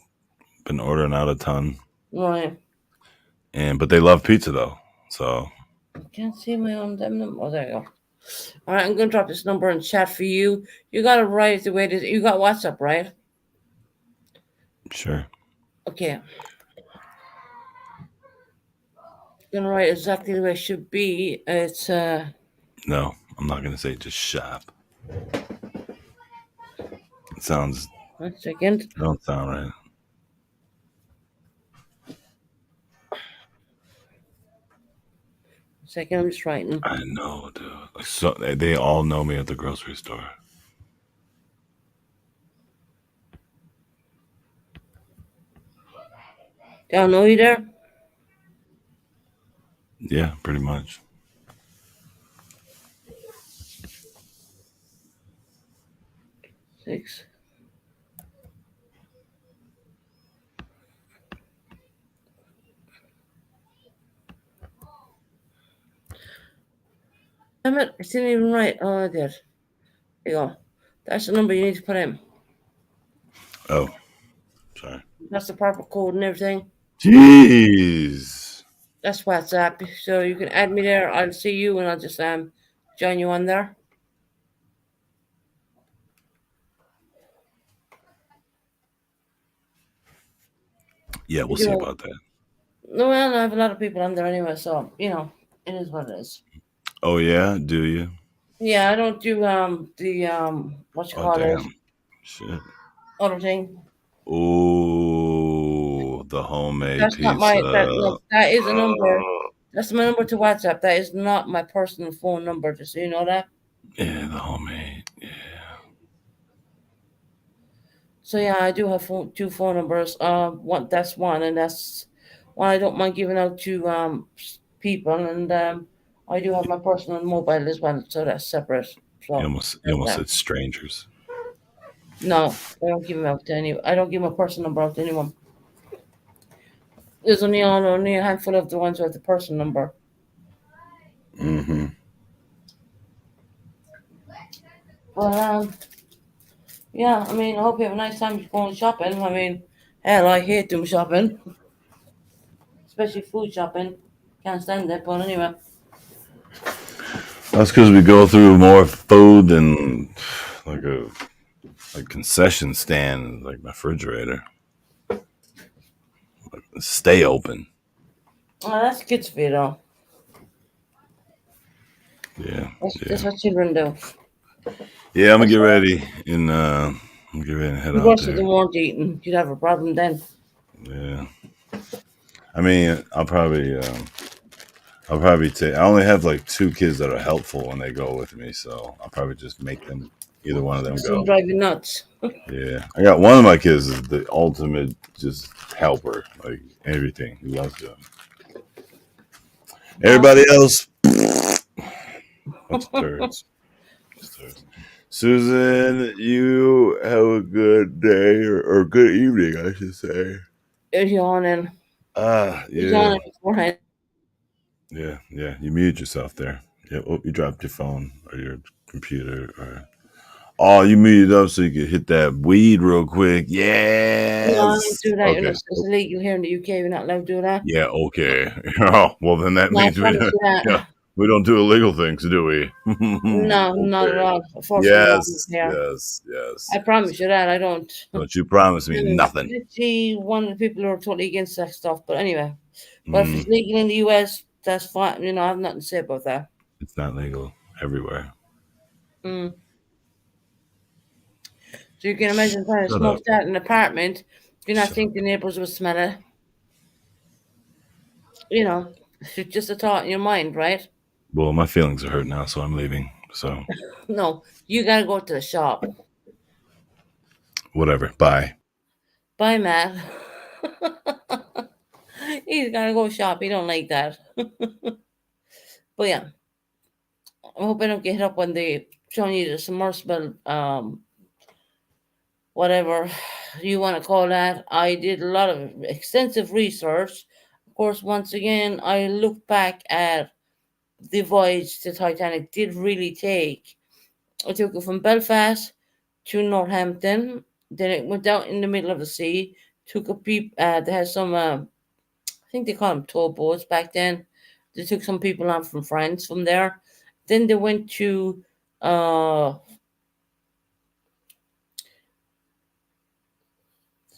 been ordering out a ton. Right. And but they love pizza though, so I can't see my own damn number. Oh, there you go. All right, I'm going to drop this number in chat for you. You got it right the way it is. You got WhatsApp, right? sure. Okay. Going to write exactly the way it should be. It's, No, I'm not gonna say just shop. It sounds one second. don't sound right. Second, I'm just writing. I know, dude. Like, so they all know me at the grocery store. Down, know you there? Yeah, pretty much. 6. Damn it, I didn't even write. Oh, I did. There you go. That's the number you need to put in. Oh, sorry. That's the proper code and everything. Jeez. That's WhatsApp. So you can add me there. I'll see you and I'll just join you on there. Yeah, we'll You see know, about that. no, well, I have a lot of people on there anyway, so it is what it is. Oh yeah, do you? Yeah, I don't do the what you Oh call it damn. Shit. other thing. Ooh, the homemade That's not my that pizza. no, that is a number. That's my number to WhatsApp. That is not my personal phone number. Just so you know that. Yeah, the homemade. Yeah. So yeah, I do have two phone numbers. One that's one, and that's one I don't mind giving out to people, and I do have my personal mobile as well, so that's separate. So You that's almost that. said strangers. No, I don't give them out to any. I don't give my personal number out to anyone. There's only a handful of the ones with the personal number. Mm-hmm. But yeah, I mean, I hope you have a nice time going shopping. I mean, hell, I hate doing shopping, especially food shopping. Can't stand it. But anyway, That's because we go through more food than like a concession stand, like my refrigerator. Stay open. that's kids' feed, though. Yeah, That's yeah, what children do. yeah. I'm gonna That's get why ready and get ready and head the out rest of them there. weren't eating. You'd have a problem then. Yeah. I mean, I'll probably take. I only have like two kids that are helpful when they go with me, so I'll probably just make them either one of them Soon go. drive you nuts. Yeah, I got one of my kids is the ultimate just helper, like everything. He loves doing. Well, Everybody else, what's turds? What's turds? Susan, you have a good day or good evening, I should say. you're yawning. Ah, You're yeah, yawning beforehand. yeah, yeah. You muted yourself there. Yeah, oh, you dropped your phone or your computer or. Oh, you muted up so you could hit that weed real quick. No, I don't Yes. do that. Okay. It's illegal here in the UK. You're not allowed to do that. Yeah. Okay. Oh, well, then that No, I means we promise don't. you Yeah, that. we don't do illegal things, do we? No, not at Okay. all. Unfortunately, not Yes. here. Yes. Yes. I promise you that. I don't. Don't you promise me I'm nothing. literally one of the people who are totally against that stuff. But anyway, but if Mm, it's legal in the US, that's fine. I have nothing to say about that. it's not legal everywhere. Mm. So you can imagine trying to Shut smoke up. that in an apartment. Do you not Shut up. think the neighbors will smell it? It's just a thought in your mind, right? Well, my feelings are hurt now, so I'm leaving. So No, you gotta go to the shop. Whatever. Bye. Bye, Matt. He's gotta go shop. He don't like that. But yeah, I hope I don't get hit up when they showing you the submersible, whatever you want to call that. I did a lot of extensive research. Of course, once again, I look back at the voyage to Titanic did really take. I took it from Belfast to Northampton. Then it went out in the middle of the sea. Took a peep. They had some. I think they called them towboats back then. They took some people on from France from there. Then they went to uh,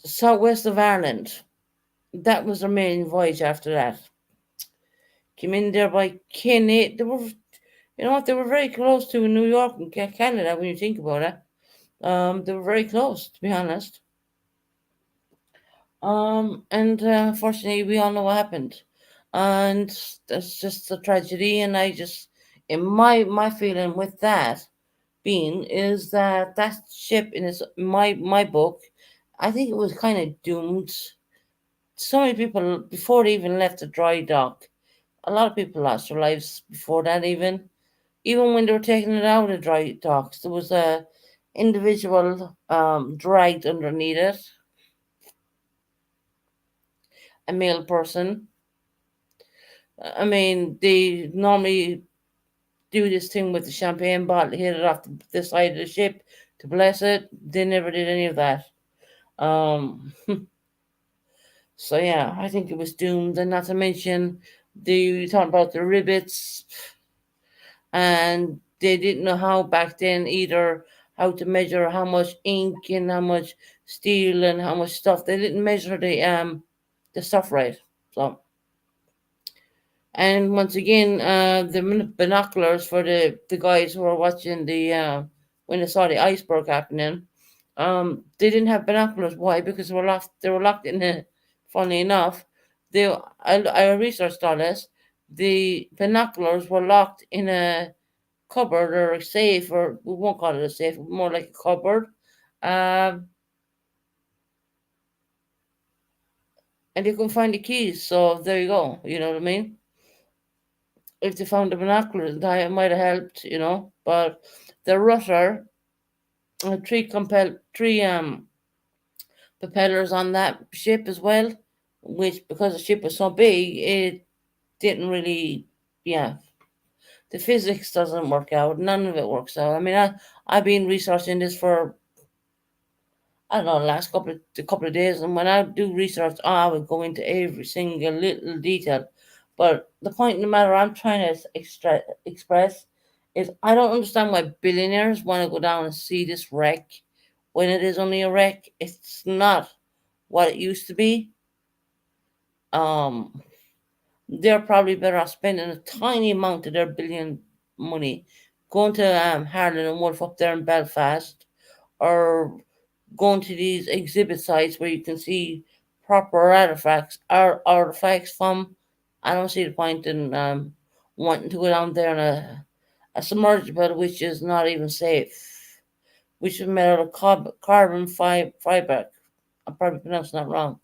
southwest of Ireland. That was their main voyage after that. Came in there by Kenny. They were, you know what? They were very close to New York and Canada when you think about it. They were very close, to be honest. And Fortunately, we all know what happened, and that's just a tragedy. And I just, in my feeling with that being is that that ship in its my book, I think it was kind of doomed. So many people before they even left the dry dock, a lot of people lost their lives before that even when they were taking it out of the dry docks, there was a individual dragged underneath it, a male person. I mean, they normally do this thing with the champagne bottle, hit it off the side of the ship to bless it. They never did any of that. Um, so yeah, I think it was doomed, and not to mention the talking about the rivets, and they didn't know how back then either how to measure how much ink and how much steel and how much stuff. They didn't measure the stuff right. So and once again, the binoculars for the guys who were watching when they saw the iceberg happening, they didn't have binoculars. Why? Because they were locked. They were locked in a. Funny enough, I researched all this. The binoculars were locked in a cupboard or a safe, or we won't call it a safe, more like a cupboard. Um, and they couldn't find the keys. So there you go. You know what I mean? If they found the binoculars, that might have helped, But the rudder, three propellers on that ship as well, which because the ship was so big, it didn't really, yeah. The physics doesn't work out. None of it works out. I mean, I've been researching this for I don't know the last couple of days, and when I do research, I would go into every single little detail. But the point in the matter I'm trying to express is I don't understand why billionaires want to go down and see this wreck when it is only a wreck. It's not what it used to be. Um, they're probably better off spending a tiny amount of their billion money going to Harlan and Wolff up there in Belfast, or going to these exhibit sites where you can see proper artifacts from. I don't see the point in wanting to go down there in a submersible which is not even safe, which is made out of carbon fiber. I'm probably pronouncing that wrong,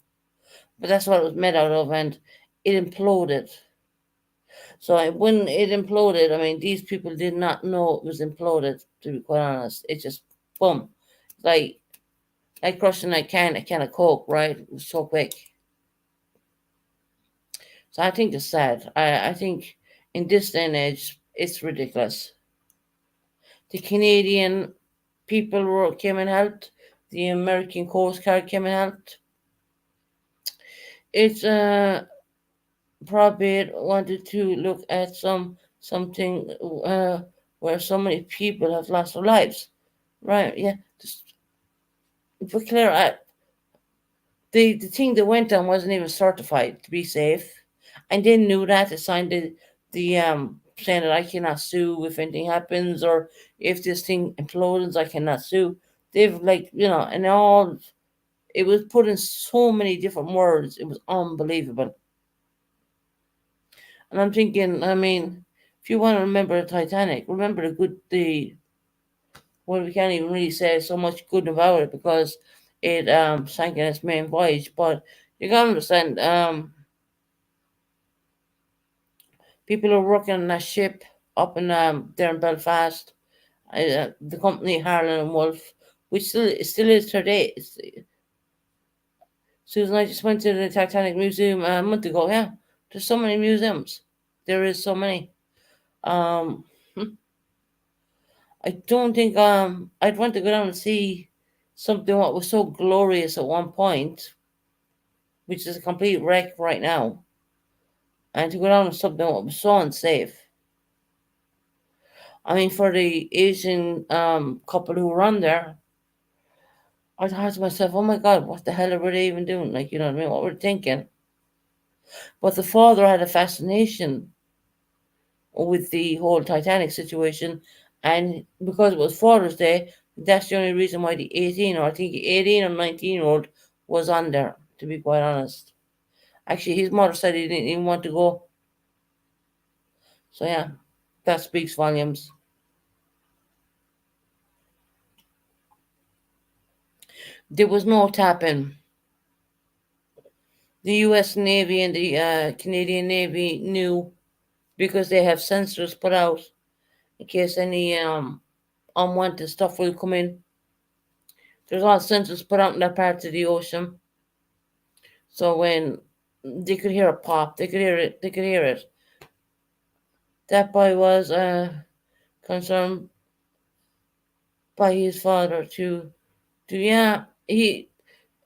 but that's what it was made out of, and it imploded. So when it imploded, I mean, these people did not know it was imploded. To be quite honest, it just boom, like crushing a can of Coke, right? It was so quick. So I think it's sad. I think in this day and age, it's ridiculous. The Canadian people came and helped. The American Coast Guard came and helped. It's probably wanted to look at something where so many people have lost their lives, right? Yeah, just for clear, the thing that went on wasn't even certified to be safe, and they knew that. They signed the saying that I cannot sue if anything happens, or if this thing implodes, I cannot sue. They've and all it was put in so many different words. It was unbelievable. And I'm thinking, I mean, if you want to remember the Titanic, remember the good, the well, we can't even really say so much good about it because it sank in its main voyage. But you gotta understand, people are working on that ship up in there in Belfast, the company Harlan and Wolff, which still is today. Susan, I just went to the Titanic Museum a month ago. Yeah, there's so many museums. There is so many. Um, I don't think I'd want to go down and see something what was so glorious at one point, which is a complete wreck right now, and to go down to something what was so unsafe. I mean, for the Asian couple who were on there, I thought to myself, "Oh my God, what the hell were they even doing? Like, you know what I mean? What were they thinking?" But the father had a fascination with the whole Titanic situation, and because it was Father's Day, that's the only reason why the 18 or I think 18 or 19-year-old was on there. To be quite honest, actually, his mother said he didn't even want to go. So yeah, that speaks volumes. There was no tapping. The U.S. Navy and the Canadian Navy knew because they have sensors put out in case any unwanted stuff will come in. There's all sensors put out in that part of the ocean. So when they could hear a pop, they could hear it, they could hear it. That boy was concerned by his father to yeah, he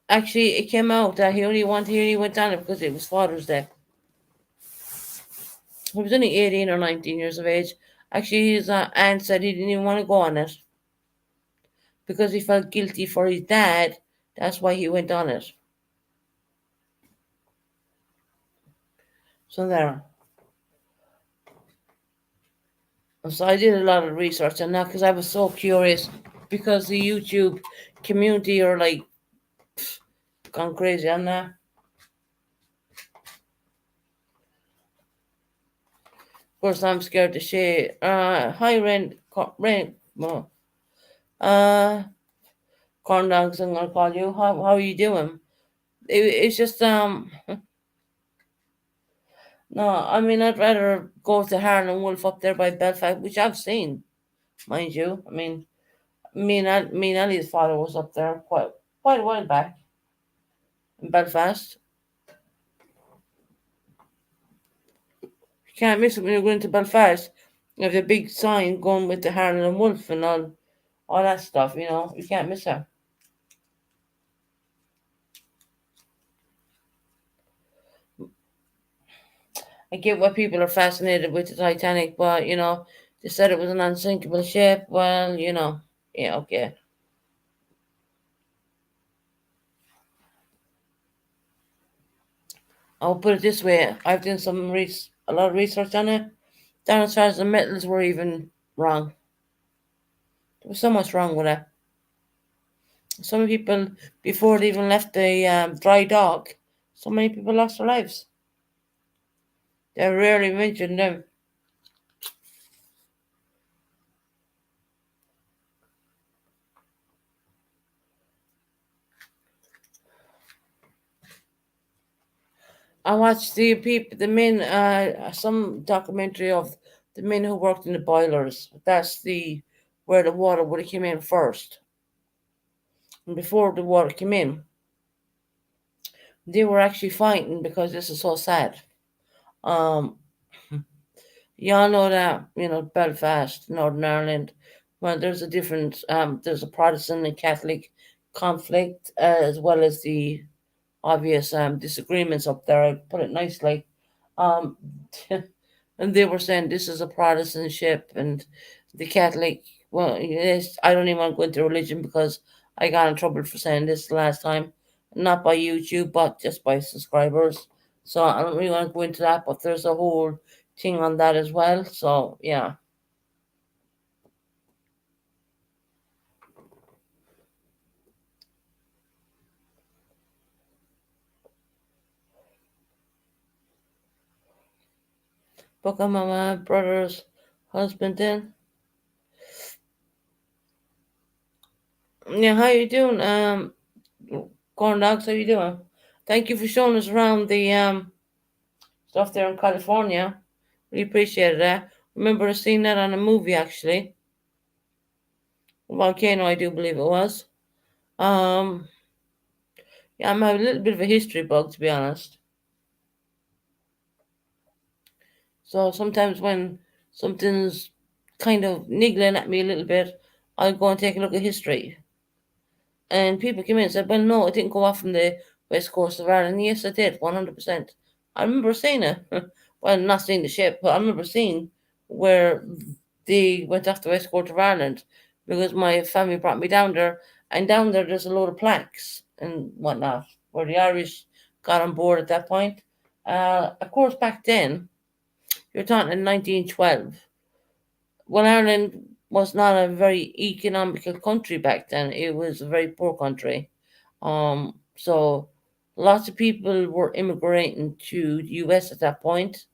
actually it came out that he only went on it because it was Father's Day. He was only 18 or 19 years of age. Actually, his aunt said he didn't even want to go on it because he felt guilty for his dad. That's why he went on it. So there. So I did a lot of research on that because I was so curious because the YouTube community are like gone crazy on that. Of course, I'm scared to say, hi, well, uh, corn dogs, I'm gonna call you. How are you doing? It's just, no, I mean, I'd rather go to Harlan Wolf up there by Belfast, which I've seen, mind you. I mean, me and Ellie's father was up there quite a while back in Belfast. You can't miss it when you're going to Belfast. You have a big sign going with the Harlan and Wolf and all that stuff, you know. You can't miss it. I get why people are fascinated with the Titanic, but you know, they said it was an unsinkable ship. Well, you know, yeah, okay. I'll put it this way: I've done a lot of research on it. Down as far as the metals were even wrong. There was so much wrong with it. Some people, before they even left the dry dock, so many people lost their lives. They rarely mentioned them. I watched the men, some documentary of the men who worked in the boilers. That's the where the water would have came in first. And before the water came in, they were actually fighting because this is so sad. Um, y'all know that Belfast, Northern Ireland. Well, there's a different. There's a Protestant and Catholic conflict as well as the obvious disagreements up there. I put it nicely. Um, and they were saying this is a Protestant ship and the Catholic. Well, yes, I don't even want to go into religion because I got in trouble for saying this last time, not by YouTube, but just by subscribers. So I don't really want to go into that, but there's a whole thing on that as well. So yeah, book on my brother's husband. Then yeah, how you doing? Corn dogs, how you doing? Thank you for showing us around the stuff there in California. We appreciate that. Remember seeing that on a movie actually. Volcano, I do believe it was. Um, yeah, I'm a little bit of a history bug to be honest. So sometimes when something's kind of niggling at me a little bit, I'll go and take a look at history. And people came in and said, well, no, it didn't go off from the west coast of Ireland. Yes, it did, 100%. I remember seeing it. Well, not seeing the ship, but I remember seeing where they went off the west coast of Ireland because my family brought me down there. And down there, there's a load of plaques and whatnot where the Irish got on board at that point. Of course, back then, you're talking in 1912. Well, Ireland was not a very economical country back then. It was a very poor country. So lots of people were immigrating to the US at that point,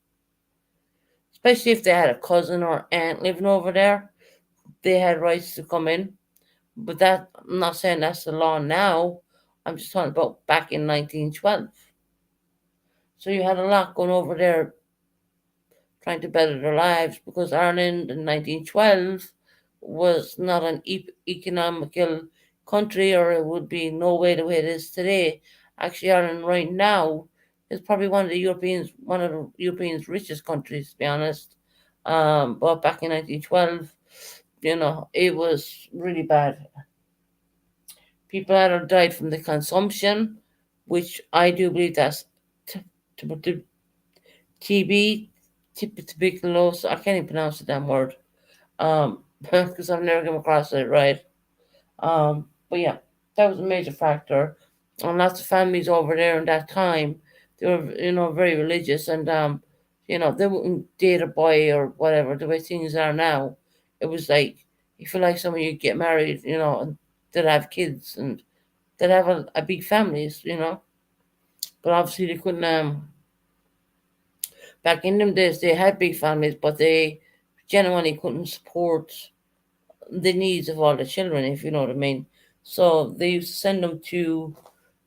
especially if they had a cousin or aunt living over there. They had rights to come in. But that I'm not saying that's the law now. I'm just talking about back in 1912. So you had a lot going over there trying to better their lives because Ireland in 1912 was not an economical country, or it would be no way the way it is today. Actually, Ireland right now is probably one of the Europeans' richest countries, to be honest. But back in 1912, it was really bad. People either died from the consumption, which I do believe that's t- TB, tuberculosis. I can't even pronounce the damn word. Because I've never come across it right. But yeah, that was a major factor. And lots of families over there in that time, they were, very religious, and they wouldn't date a boy or whatever the way things are now. It was like you feel like some of you get married, and they'd have kids and they'd have a big families. But obviously they couldn't. Back in them days, they had big families, but they genuinely couldn't support the needs of all the children, if you know what I mean. So they used to send them to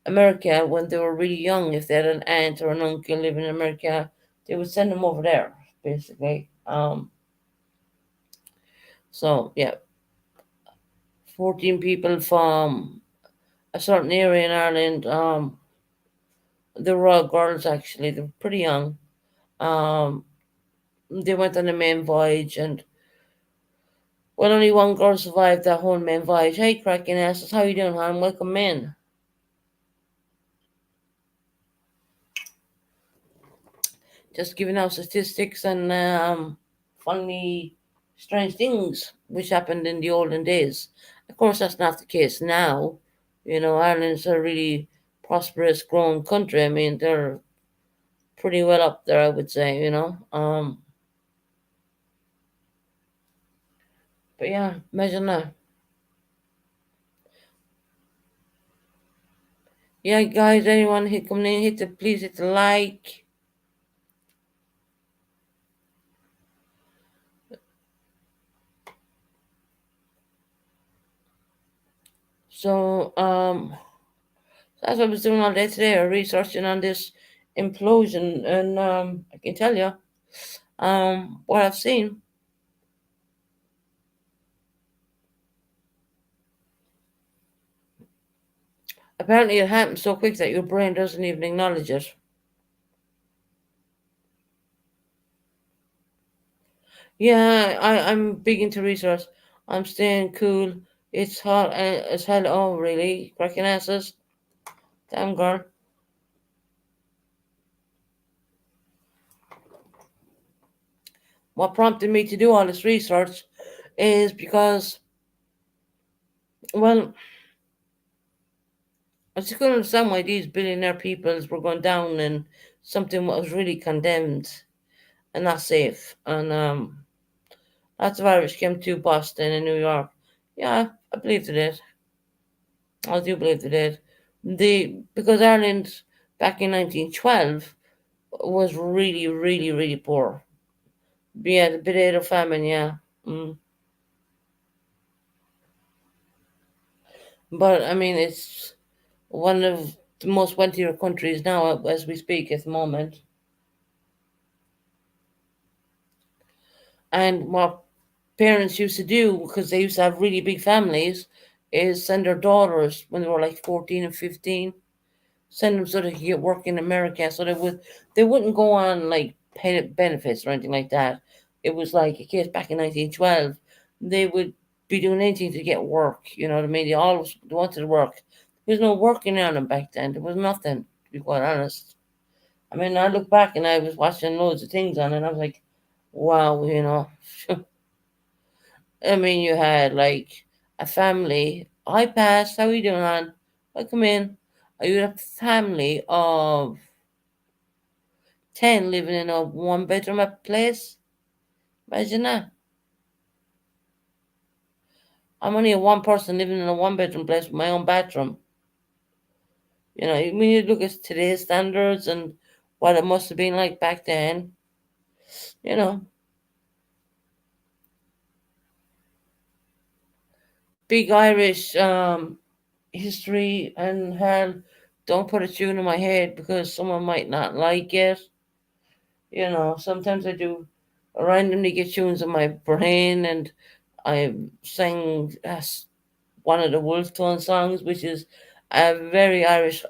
America when they were really young. If they had an aunt or an uncle living in America, they would send them over there, basically. So yeah, 14 people from a certain area in Ireland. They were all girls actually. They were pretty young. Um, they went on the main voyage, and well, only one girl survived that whole main voyage. Hey, cracking asses, how you doing, hon? Welcome in. Just giving out statistics and funny, strange things which happened in the olden days. Of course, that's not the case now. Ireland's a really prosperous, growing country. I mean, they're pretty well up there, I would say. But yeah, imagine that. Yeah, guys, anyone hit coming in, please hit the like. So, that's what I was doing all day today, researching on this implosion, and I can tell you, what I've seen. Apparently, it happens so quick that your brain doesn't even acknowledge it. Yeah, I'm big into research. I'm staying cool. It's hot as hell. Oh, really? Cracking asses. Damn girl. What prompted me to do all this research is because, well, I just couldn't understand why these billionaire peoples were going down in something that was really condemned and not safe. And lots of Irish came to Boston and New York. Yeah, I believe they did. I do believe they did. Because Ireland back in 1912 was really, really, really poor. Yeah, the potato famine, yeah. Mm. But I mean, it's one of the most wealthier countries now as we speak at the moment. And what parents used to do, because they used to have really big families, is send their daughters when they were like 14 and 15, send them so they could get work in America, so they wouldn't go on like benefits or anything like that. It was like a case back in 1912, they would be doing anything to get work. You know what I mean? They always wanted to work. There was no working on them back then. There was nothing, to be quite honest. I mean, I look back and I was watching loads of things on it, and I was like, wow, you know. I mean, you had like a family. I passed. How you doing, on? I come in. You had a family of 10 living in a one bedroom place. Imagine that. I'm only a one person living in a one bedroom place with my own bathroom. You know, when you look at today's standards and what it must have been like back then, you know, big Irish history, and hell, don't put a tune in my head because someone might not like it. You know, sometimes I do randomly get tunes in my brain, and I sang one of the Wolf Tone songs, which is a very Irish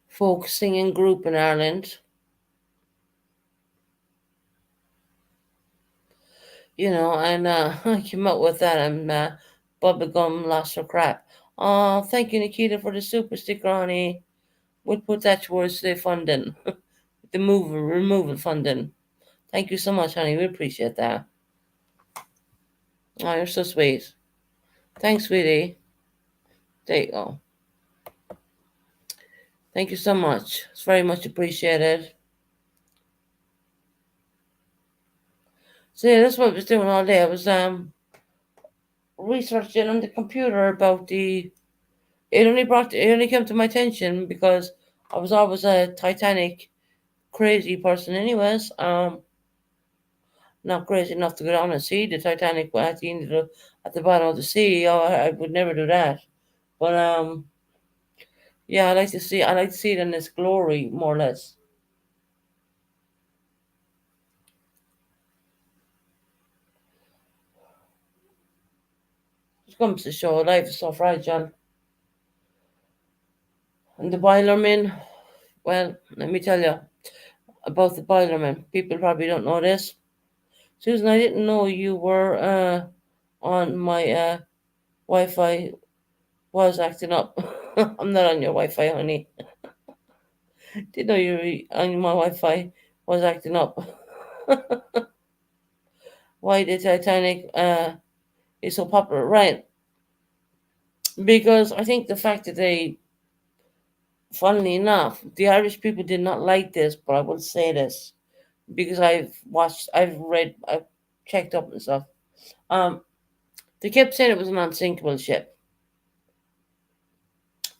folk singing group in Ireland. You know, and I came up with that, and bubblegum lost her crap. Oh, thank you, Nikita, for the super sticker, honey. We'll put that towards the funding, the removal funding. Thank you so much, honey. We appreciate that. Oh, you're so sweet. Thanks, sweetie. There you go. Thank you so much. It's very much appreciated. So yeah, that's what I was doing all day. I was researching on the computer about the. It only came to my attention because I was always a Titanic crazy person, anyways. Not crazy enough to go down and see the Titanic at the end of at the bottom of the sea. Oh, I would never do that. But yeah, I like to see. I like to see it in its glory, more or less. It comes to show life is so fragile. And the boilermen, well, let me tell you about the boilermen. People probably don't know this. Susan, I didn't know you were on my Wi-Fi. Was acting up. I'm not on your Wi-Fi, honey. Didn't know you were on my Wi-Fi. Was acting up. Why the Titanic is so popular, right? Because I think the fact that they, funnily enough, the Irish people did not like this, but I will say this because I've read, I've checked up and stuff. Um, they kept saying it was an unsinkable ship,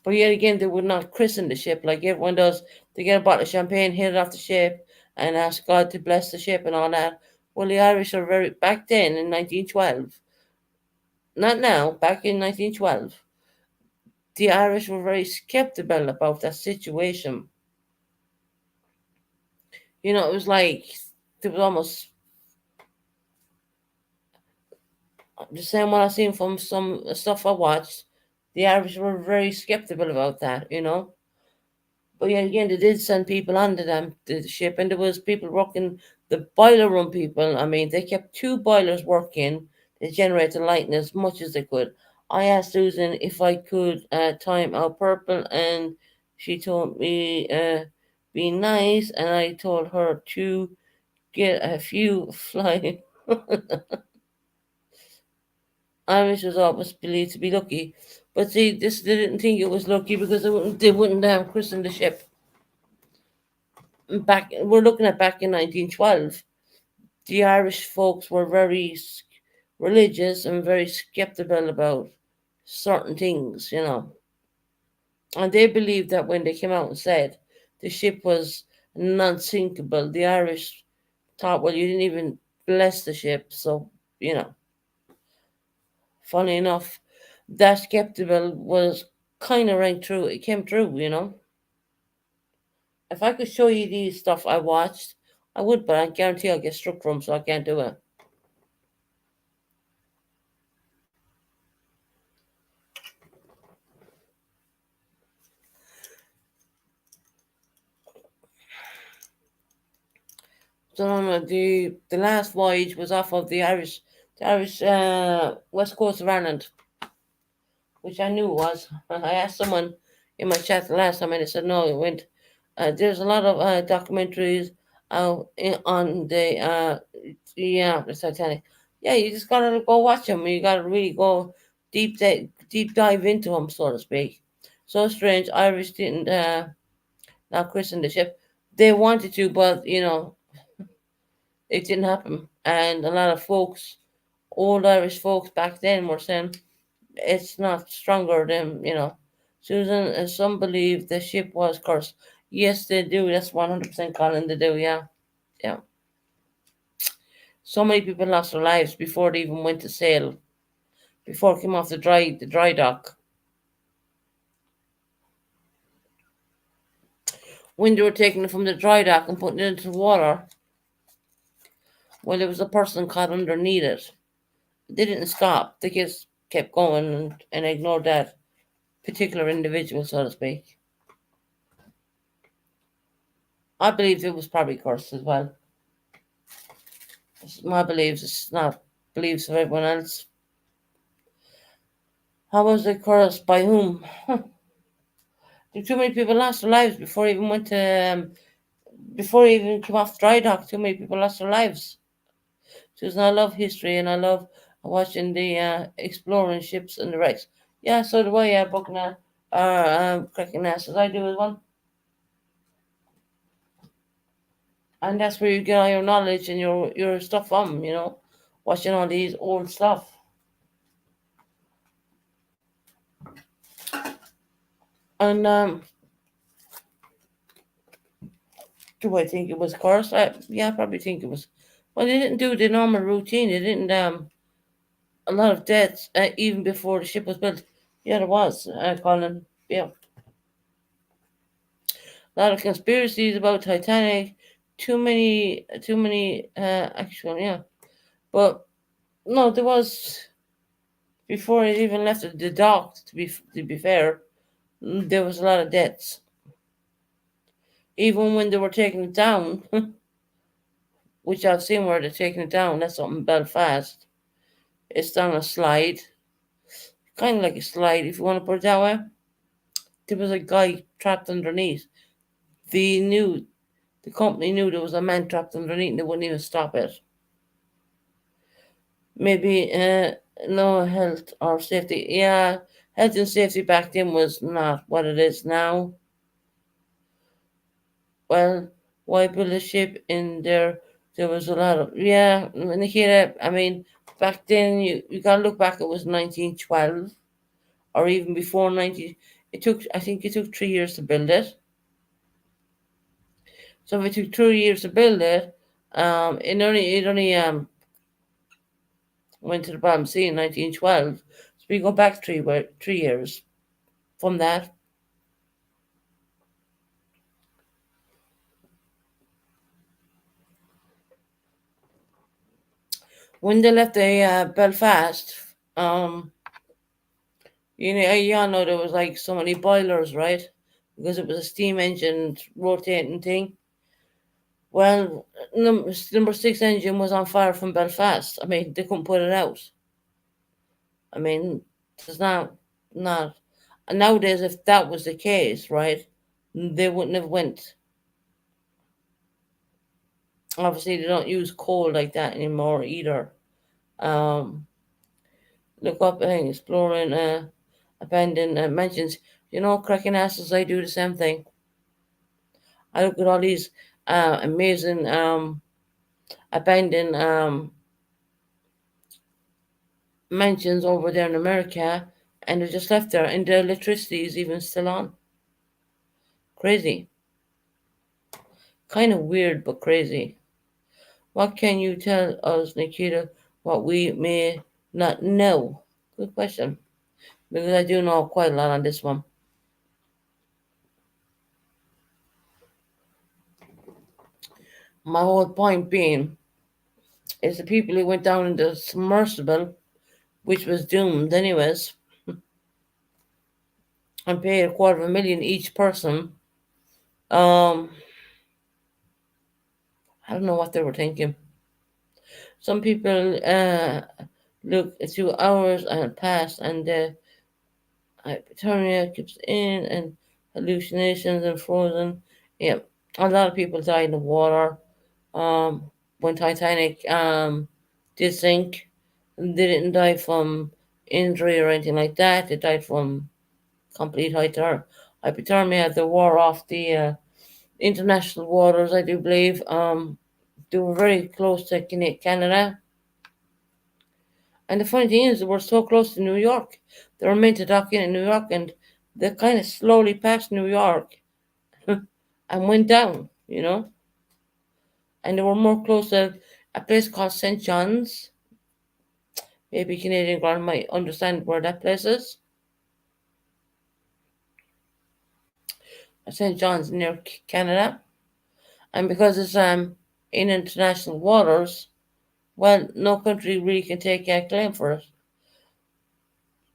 but yet again, they would not christen the ship like everyone does. They get a bottle of champagne, hit it off the ship, and ask God to bless the ship and all that. Well, the Irish are very back then in 1912, not now, back in 1912. The Irish were very skeptical about that situation. You know, it was like there was almost the same what I seen from some stuff I watched. The Irish were very skeptical about that, you know. But yeah, again, they did send people onto them the ship, and there was people working the boiler room people. I mean, they kept two boilers working to generate the light as much as they could. I asked Susan if I could time out purple, and she told me be nice, and I told her to get a few flying. Irish was always believed to be lucky, but see, this they didn't think it was lucky because they wouldn't christen the ship. Back we're looking at back in 1912, the Irish folks were very religious and very skeptical about certain things, you know, and they believed that when they came out and said the ship was non-sinkable, the Irish thought, well, you didn't even bless the ship, so you know. Funny enough, that skeptical was kind of rang true. It came true, you know. If I could show you these stuff I watched, I would, but I guarantee I'll get struck from, so I can't do it. So no, no, the last voyage was off of the Irish west coast of Ireland, which I knew was. I asked someone in my chat the last time, and they said no. It went. There's a lot of documentaries on the Titanic. Yeah, you just gotta go watch them. You gotta really go deep dive into them, so to speak. So strange. Irish didn't not christen the ship. They wanted to, but it didn't happen. And a lot of folks, old Irish folks back then, were saying it's not stronger than Susan. Some believe the ship was cursed. Yes, they do. That's 100% Colin. They do. Yeah, yeah. So many people lost their lives before they even went to sail, before it came off the dry dock. When they were taking it from the dry dock and putting it into the water, well, there was a person caught underneath it. They didn't stop. They just kept going and ignored that particular individual, so to speak. I believe it was probably cursed as well. It's my beliefs, it's not beliefs of everyone else. How was it cursed? By whom? Too many people lost their lives before he even went to before he even came off dry dock. Too many people lost their lives. Susan, I love history and I love watching the exploring ships and the wrecks. Yeah, so do I. Yeah, booking cracking asses. I do as well. And that's where you get all your knowledge and your stuff from. Watching all these old stuff. And do I think it was cursed? Yeah, I probably think it was. Well, they didn't do the normal routine. They didn't a lot of deaths even before the ship was built. Yeah, there was. Colin. Yeah, a lot of conspiracies about Titanic. Too many. Actually, yeah. But no, there was before it even left the dock. To be fair, there was a lot of deaths. Even when they were taking it down, which I've seen where they're taking it down. That's up in Belfast. It's down a slide, kind of like a slide, if you want to put it that way. There was a guy trapped underneath. They knew, the company knew there was a man trapped underneath, and they wouldn't even stop it. Maybe no health or safety. Yeah, health and safety back then was not what it is now. Well, why build a ship in there? There was a lot of when you hear that, I mean, back then you gotta look back. It was 1912, or even before 19. It took, I think, it took 3 years to build it. So if it took 3 years to build it, it only went to the bottom sea in 1912. So we go back 3 years from that. When they left the Belfast, um, you all know there was like so many boilers, right? Because it was a steam engine rotating thing. Well, number six engine was on fire from Belfast. I mean, they couldn't put it out. I mean, it's not. And nowadays, if that was the case, right, they wouldn't have went. Obviously, they don't use coal like that anymore either. Um, Look up and exploring abandoned mansions. Cracking asses. I do the same thing. I look at all these amazing abandoned mansions over there in America, and they're just left there, and the electricity is even still on. Crazy. Kind of weird, but crazy. What can you tell us, Nikita, what we may not know? Good question. because I do know quite a lot on this one. My whole point being is the people who went down in the submersible, which was doomed anyways, and paid $250,000 each person. Um, I don't know what they were thinking. Some people look a few hours and pass, and the hypothermia keeps in, and hallucinations and frozen. Yeah, a lot of people died in the water. Um, when Titanic did sink, they didn't die from injury or anything like that. They died from complete hypothermia. They wore off the international waters, I do believe. They were very close to Canada. And the funny thing is, they were so close to New York. They were meant to dock in New York, and they kind of slowly passed New York and went down, you know. And they were more close to a place called St. John's. Maybe Canadian Grand might understand where that place is. St. John's near Canada. And because it's in international waters, well, no country really can take a claim for it.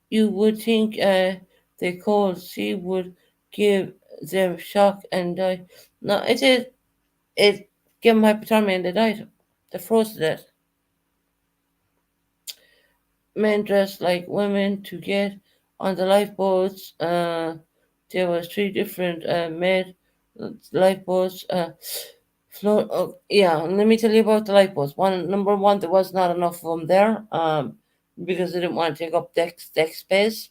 You would think the cold sea would give them shock and die. No, it did. It gave them hypothermia and they died. They froze to death. Men dressed like women to get on the lifeboats. There was three different made lifeboats. Float. Oh, yeah, let me tell you about the lifeboats. Number one, there was not enough of them there. Because they didn't want to take up deck space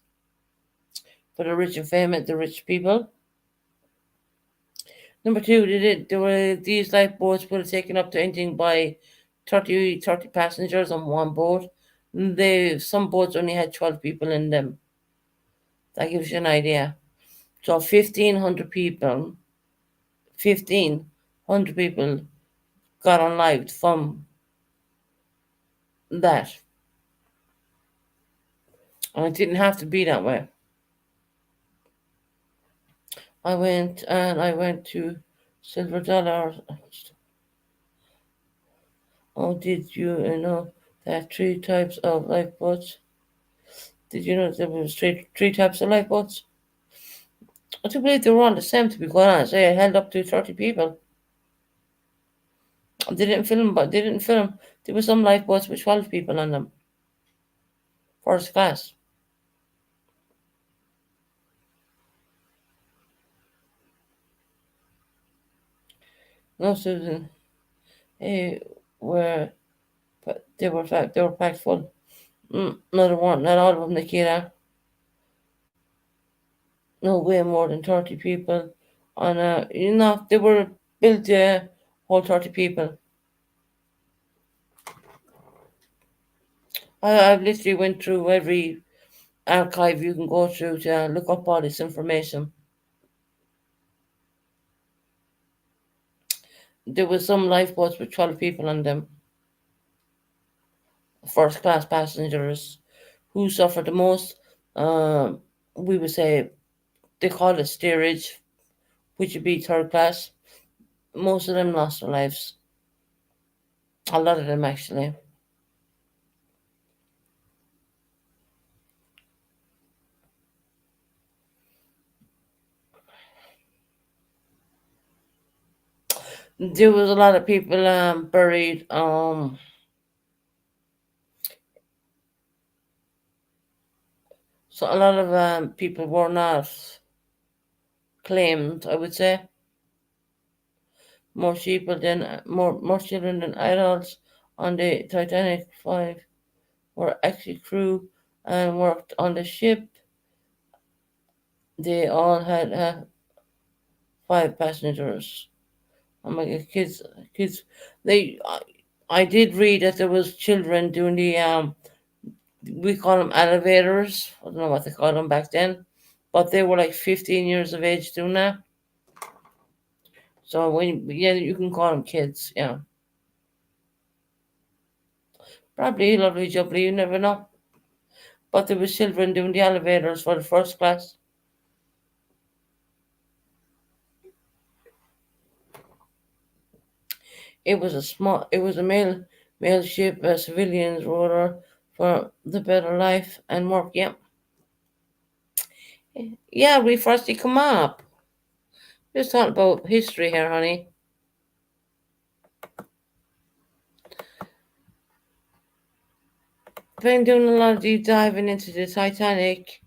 for the rich and famous, the rich people. Number two, there were these lifeboats would have taken up to anything by 30 passengers on one boat. Some boats only had 12 people in them. That gives you an idea. So 1,500 people got unlived from that. And it didn't have to be that way. I went to Silver Dollar. Oh, did you know that three types of lifeboats? Did you know there was three types of lifeboats? I do believe they were all the same, to be quite honest. They held up to 30 people. They didn't film, but they didn't film. There were some lifeboats with 12 people on them. First class. No, Susan. Hey, were but they were packed full. No, they weren't. Not all of them, Nikita. No, way more than 30 people. On they were built to hold 30 people. I've literally went through every archive you can go through to look up all this information. There were some lifeboats with 12 people on them, first class passengers. Who suffered the most? Um, we would say they call it steerage, which would be third class. Most of them lost their lives. A lot of them, actually. There was a lot of people buried. So a lot of people were not claimed, I would say. More children than adults on the Titanic. Five were actually crew and worked on the ship. They all had five passengers. Oh my God, kids. They, I did read that there was children doing the we call them elevators. I don't know what they called them back then, but they were like 15 years of age doing that. So yeah, you can call them kids. Yeah, probably lovely jubbly. You never know. but there was children doing the elevators for the first class. It was a male ship, civilians rotor for the better life and work. Yeah, yeah. We Frosty, come up. Just talking about history here, honey. Been doing a lot of deep diving into the Titanic.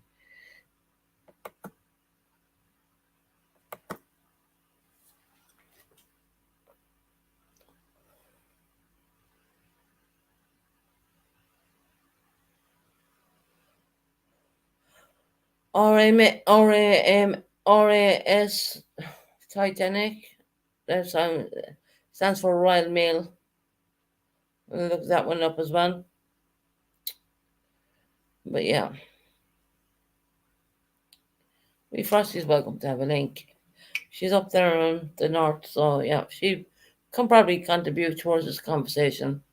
RAS Titanic. That stands for Royal Mail. I'll look that one up as well. But yeah, we Frosty's welcome to have a link. She's up there in the north, so yeah, she can probably contribute towards this conversation.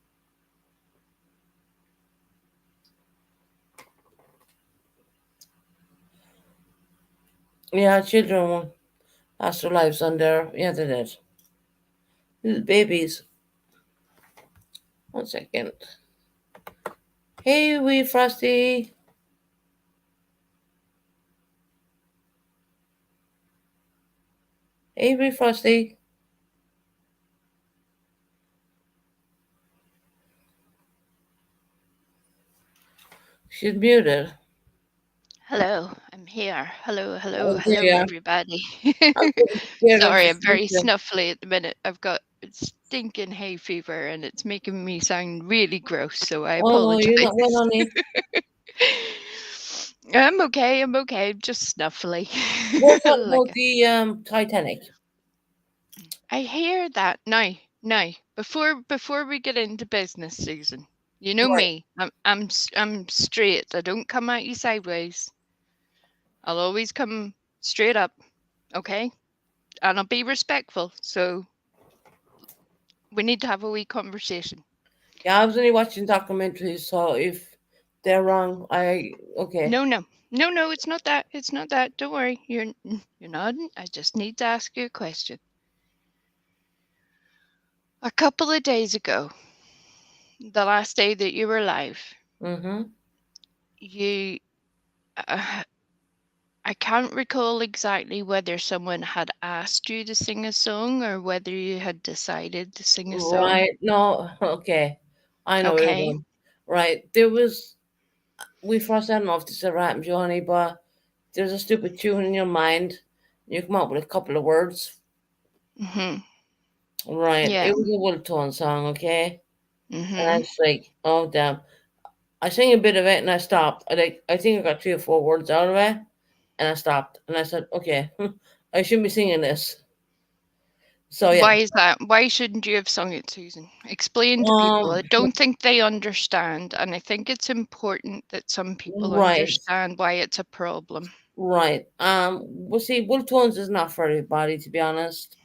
Yeah, children lost their lives on there. Yeah, they did. Little babies. 1 second. Hey, wee Frosty. Hey, wee Frosty. She's muted. Hello, I'm here. Hello, hello, Oh, there hello, you are. everybody. I was getting scared when Sorry, she I'm very muted. snuffly at the minute. I've got stinking hay fever and it's making me sound really gross, so I Oh, apologize. you're not well, honey. I'm okay, just snuffly. We're talking Like about the Titanic. I hear that now. Before we get into business, Susan, you know Right. me. I'm straight. I don't come at you sideways. I'll always come straight up, okay? And I'll be respectful. So we need to have a wee conversation. Yeah, I was only watching documentaries, so if they're wrong, okay. No, it's not that. It's not that. Don't worry. You're not. I just need to ask you a question. A couple of days ago, the last day that you were alive, Mm-hmm. you I can't recall exactly whether someone had asked you to sing a song or whether you had decided to sing a song. Right. No, okay. I know where you're Okay. going. Right. There was we first I don't know if this ever happened to you, honey, but there's a stupid tune in your mind. You come up with a couple of words. Mhm. Right. Yeah. It was a Will Tone song, okay? And I Mhm. was like, oh damn. I sang a bit of it and I stopped. I think I got 3 or 4 words out of it and I stopped. And I said, okay, I shouldn't be singing this. So yeah. Why is that? Why shouldn't you have sung it, Susan? Explain to people. I Um don't think they understand, and I think it's important that some people right. understand why it's a problem. Right. Well, see, Will Tones is not for everybody, to be honest.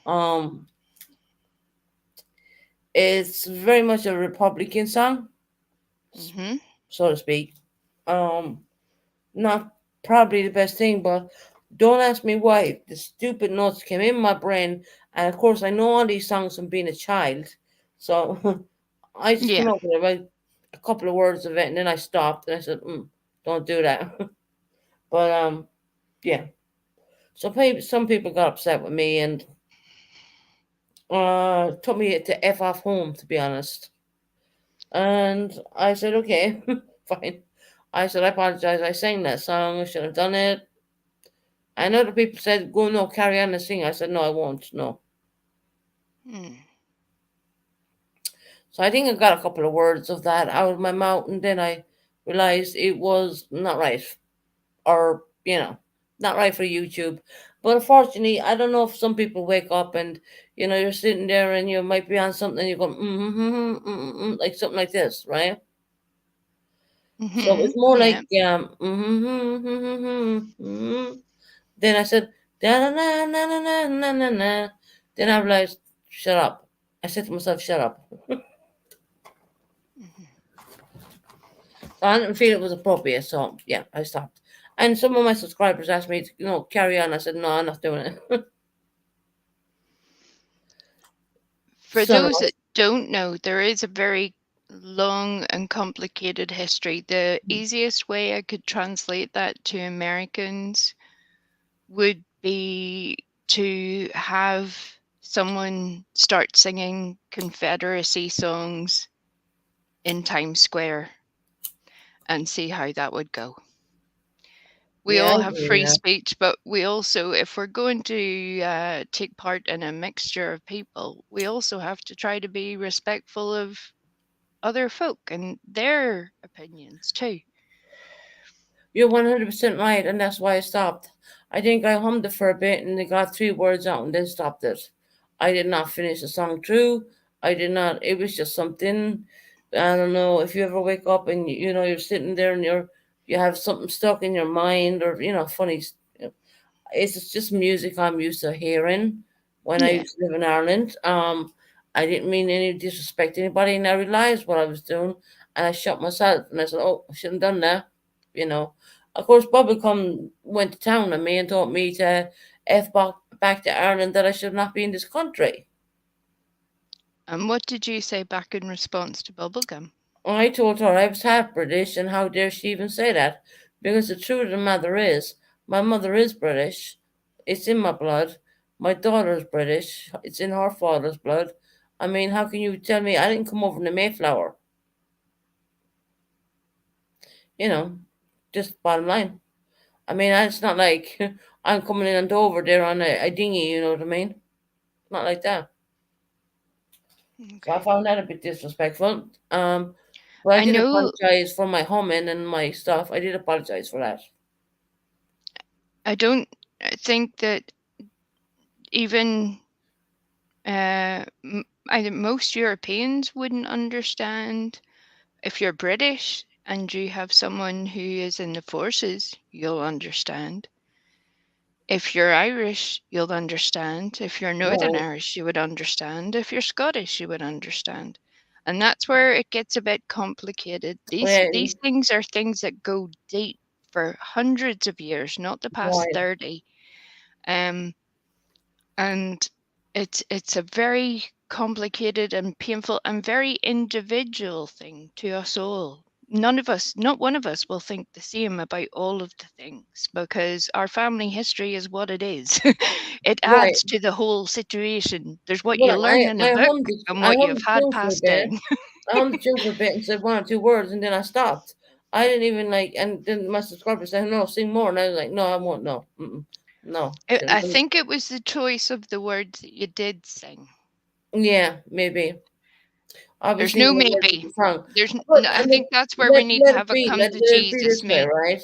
Um, it's very much a Republican song, Mhm. so to speak. Um, not probably the best thing, but don't ask me why. The stupid notes came in my brain, and of course, I know all these songs from being a child, so I just came Yeah. up with about a couple of words of it, and then I stopped, and I said, "Don't do that." But yeah. So some people got upset with me, and told me to F off home, to be honest. And I said, okay, fine. I said, I apologize. I sang that song. I should have done it. And other people said, go, no, carry on and sing. I said, no, I won't. No. Mm. So I think I got a couple of words of that out of my mouth. And then I realized it was not right. Or, not right for YouTube. But unfortunately, I don't know if some people wake up and, you're sitting there and you might be on something and you go, like something like this, right? So Mhm. it's more Yeah. like then I said da na na na na na na na. Then I realized, shut up. I said to myself, shut up. Mhm. I didn't feel it was appropriate, so yeah, I stopped. And some of my subscribers asked me to, carry on. I said, no, I'm not doing it. For So, those that don't know, there is a very long and complicated history. The easiest way I could translate that to Americans would be to have someone start singing Confederacy songs in Times Square and see how that would go. We yeah, I all have agree with free that. speech, but we also, if we're going to take part in a mixture of people, we also have to try to be respectful of other folk and their opinions too. You're 100% right, and that's why I stopped. I think I hummed it for a bit and they got 3 words out and then stopped it. I did not finish the song through. I did not, it was just something. I don't know if you ever wake up and you're sitting there and you have something stuck in your mind or funny. It's just music I'm used to hearing when I Yeah. used to live in Ireland. I didn't mean any disrespect to anybody, and I realized what I was doing, and I shot myself, and I said, "Oh, I shouldn't have done that." You know. Of course, Bobby come went to town on me and taught me to back to Ireland that I should not be in this country. And what did you say back in response to bubblegum? I told her I was half British, and how dare she even say that? Because the truth of the matter is, my mother is British. It's in my blood. My daughter's British. It's in her father's blood. I mean, how can you tell me I didn't come over in the Mayflower? You know, just bottom line. I mean, it's not like I'm coming in on Dover there on a dinghy, you know what I mean? Not like that. So I Okay. found that a bit disrespectful. But I I did know, apologize for my humming and my stuff. I did apologize for that. I don't think that even I think most Europeans wouldn't understand. If you're British and you have someone who is in the forces, you'll understand. If you're Irish, you'll understand. If you're Northern Right. Irish, you would understand. If you're Scottish, you would understand. And that's where it gets a bit complicated. Well, These things are things that go deep for hundreds of years, not the past right. 30. Um, and it's a very complicated and painful and very individual thing to us all. None of us, not one of us, will think the same about all of the things because our family history is what it is. It Right. adds to the whole situation. There's what you Well, learn in a book and I what hummed you've the had tune for a passed bit. in. I hummed the tune for a bit and said 1 or 2 words, and then I stopped. I didn't even like, and then my subscriber said, "No, sing more," and I was like, "No, I won't. No, no, I shouldn't do think it was the choice of the words that you did sing. it." Yeah, maybe. I'll be There's singing no the words of maybe. the song. No, But I think that's where we need to let it have a be. come to Let it be Jesus this way, meet. right?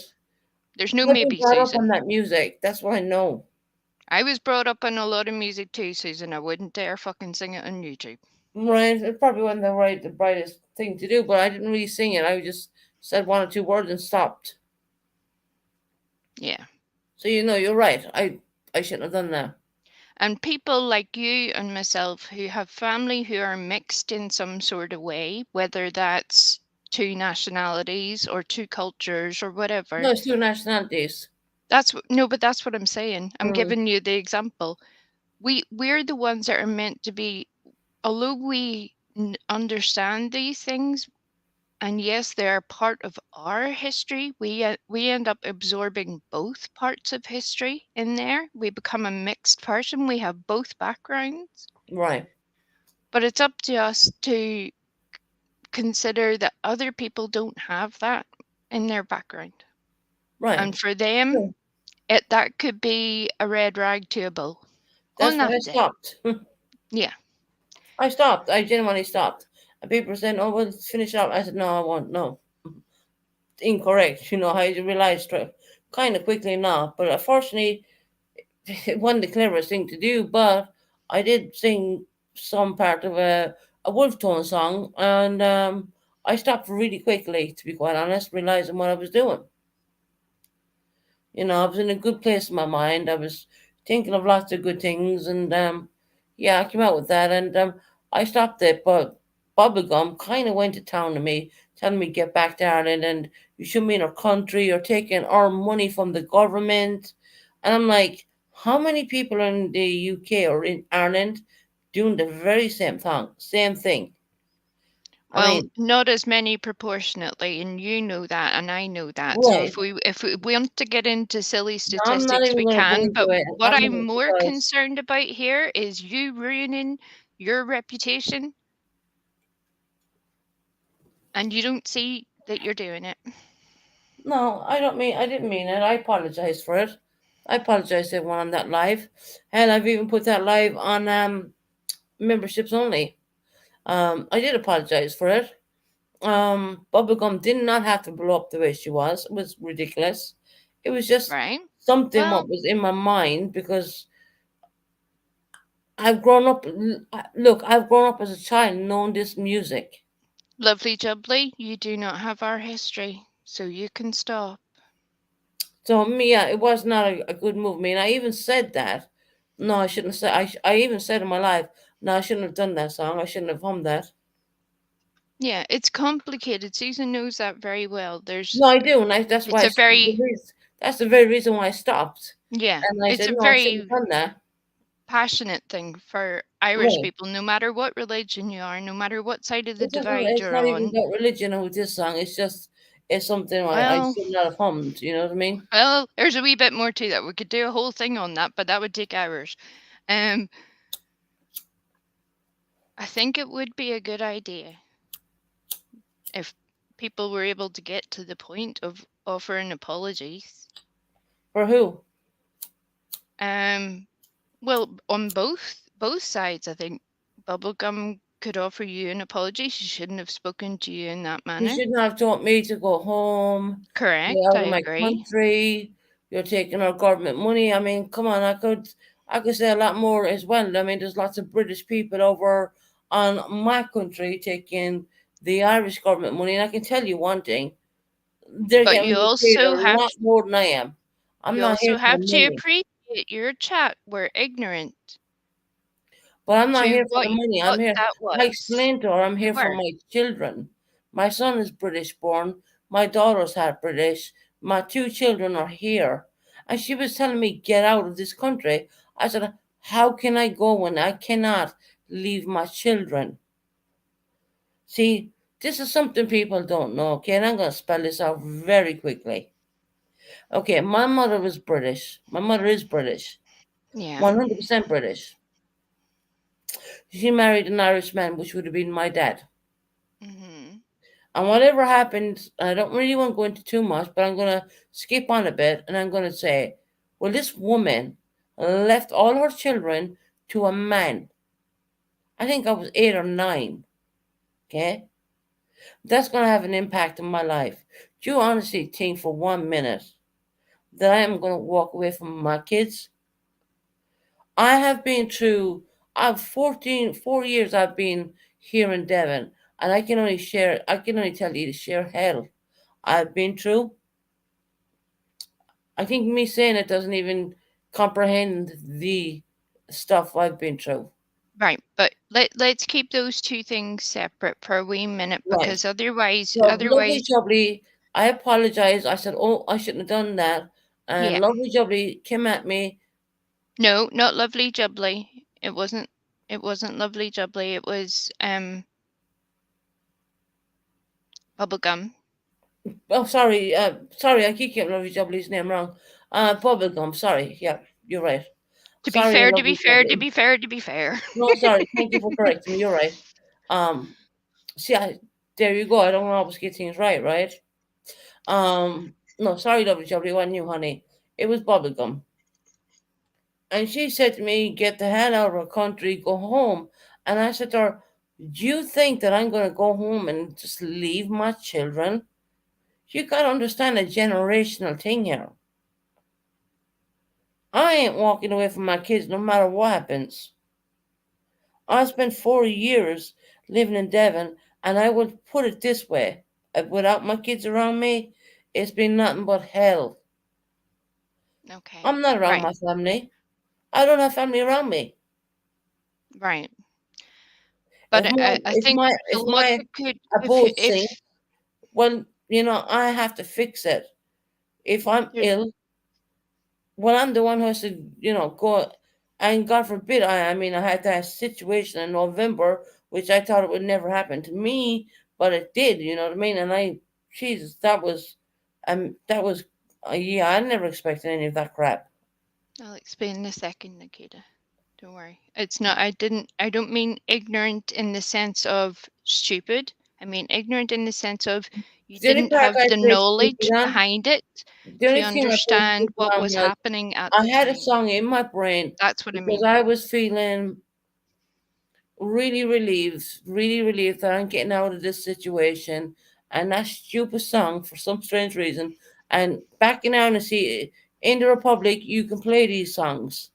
There's no I've been maybe, brought up on Susan. that music. That's what I know. I was brought up on a lot of music too, Susan. I wouldn't dare fucking sing it on YouTube. Right? It probably wasn't the brightest thing to do, but I didn't really sing it. I just said 1 or 2 words and stopped. Yeah. So you're right. I shouldn't have done that. And people like you and myself who have family who are mixed in some sort of way, whether that's two nationalities or two cultures or whatever. No, it's 2 nationalities. No, but that's what I'm saying. I'm Mm, giving you the example. We're the ones that are meant to be, although we understand these things, and yes, they are part of our history. We end up absorbing both parts of history in there. We become a mixed person. We have both backgrounds. right, But it's up to us to consider that other people don't have that in their background. right. And for them, Yeah. that could be a red rag to a bull on That's why I that day. stopped. Yeah. I stopped. I genuinely stopped. And people were saying, "Oh, well, let's finish up." I said, "No, I won't. No, incorrect." I realized kind of quickly now, but unfortunately, it wasn't the cleverest thing to do. But I did sing some part of a wolf tone song, and I stopped really quickly, to be quite honest, realizing what I was doing. I was in a good place in my mind. I was thinking of lots of good things, and yeah, I came out with that, and I stopped it. But Bubblegum kind of went to town to me telling me get back to Ireland and you shouldn't be in our country. You're taking our money from the government. And I'm like, how many people in the UK or in Ireland doing the very same thing? Same thing. I Well, mean, not as many proportionately, and you know that, and I know that. So right. if we want to get into silly No, I'm not statistics, even we going to go can. into But it. what I'm I'm not, more because concerned about here is you ruining your reputation, and you don't see that you're doing it. no, I didn't mean it. I apologize for it. I apologize to everyone on that live. And I've even put that live on memberships only. I did apologize for it. Bubblegum did not have to blow up the way she was. It was ridiculous. It was just Right? something Well, what was in my mind because I've grown up. Look, I've grown up as a child knowing this music. lovely jubbly, you do not have our history, so you can stop. So me, it was not a good move. I mean, I even said that. No, I shouldn't have said. I even said in my life, no, I shouldn't have done that song. I shouldn't have hummed that. Yeah, it's complicated. Susan knows that very well. No, I do, and that's why It's I a stopped. very, That's the very reason why I stopped. yeah, And I it's said, a no, I shouldn't very have done that. passionate thing for Irish Right. people, no matter what religion you are, no matter what side of the It's not, divide it's you're not even on. about religion with this song. It's just, it's something I Well, should not have hummed. You know what I mean? well, there's a wee bit more to that. We could do a whole thing on that, but that would take hours. Um, I think it would be a good idea if people were able to get to the point of offering apologies. For who? Um, well, on both sides, I think Bubblegum could offer you an apology. She shouldn't have spoken to you in that You manner. shouldn't have told me to go home, get Correct, out I of my agree. country. You're taking our government money. I mean, come on, I could say a lot more as well. I mean, there's lots of British people over on my country taking the Irish government money, and I can tell you one thing: they're But getting paid a lot more than I am. I'm you not here also for have the to money. appreciate your chat were ignorant But I'm not to here for the money. I'm what here. that I was. explained to her I'm You here for were. my children. My son is British born. My daughter's half British. My two children are here. And she was telling me, get out of this country. I said, how can I go when I cannot leave my children? See, this is something people don't know, okay? And I'm going to spell this out very quickly. Okay, my mother was British. My mother is British, Yeah. 100% British. She married an Irishman, which would have been my dad. Hmm. And whatever happened, I don't really want to go into too much, but I'm going to skip on a bit and I'm going to say, well, this woman left all her children to a man. I think I was 8 or 9. Okay. That's going to have an impact on my life. Do you honestly think for 1 minute that I am going to walk away from my kids? I have been through, I've 4 years I've been here in Devon, and I can only tell you to share hell I've been through. I think me saying it doesn't even comprehend the stuff I've been through. Right, but let's keep those two things separate for a wee minute Right. because otherwise, So lovely jubbly, I apologize. I said, oh, I shouldn't have done that. And yeah. lovely jubbly came at me. No, not lovely jubbly. It wasn't. It wasn't lovely jubbly. It was bubblegum. Oh, sorry, sorry, I keep getting lovely jubbly's name wrong. Bubblegum, sorry. Yeah, you're right. To be Sorry, fair, to be lovely fair, to jubbly. be fair, to be fair. No, sorry. Thank you for correcting me. You're right. Um, see, there you go. I don't always get things right, right? No, sorry, lovely jubbly. It wasn't you, honey. It was bubblegum. And she said to me, get the hell out of our country, go home. And I said to her, do you think that I'm going to go home and just leave my children? You got to understand a generational thing here. I ain't walking away from my kids no matter what happens. I spent 4 years living in Devon, and I would put it this way: without my kids around me, it's been nothing but hell. Okay. I'm not around Right. my family. I don't have family around me. Right. If But my I if think my the if my logic could, abode sink, Well, I have to fix it. If I'm There- ill, well, I'm the one who has to, go. And God forbid, I had that situation in November, which I thought it would never happen to me, but it did. You know what I mean? And Jesus, that was, yeah, I never expected any of that crap. I'll explain in a second, Nikita. Don't worry. It's not, I don't mean ignorant in the sense of stupid. I mean ignorant in the sense of you The only didn't part have I the played stupid knowledge on, behind it the to only thing I played understand stupid what on was was happening at I the had a time. song in my brain That's what I because mean. I was feeling really relieved that I'm getting out of this situation. And that stupid song, for some strange reason, and backing out and see in the Republic, you can play these songs.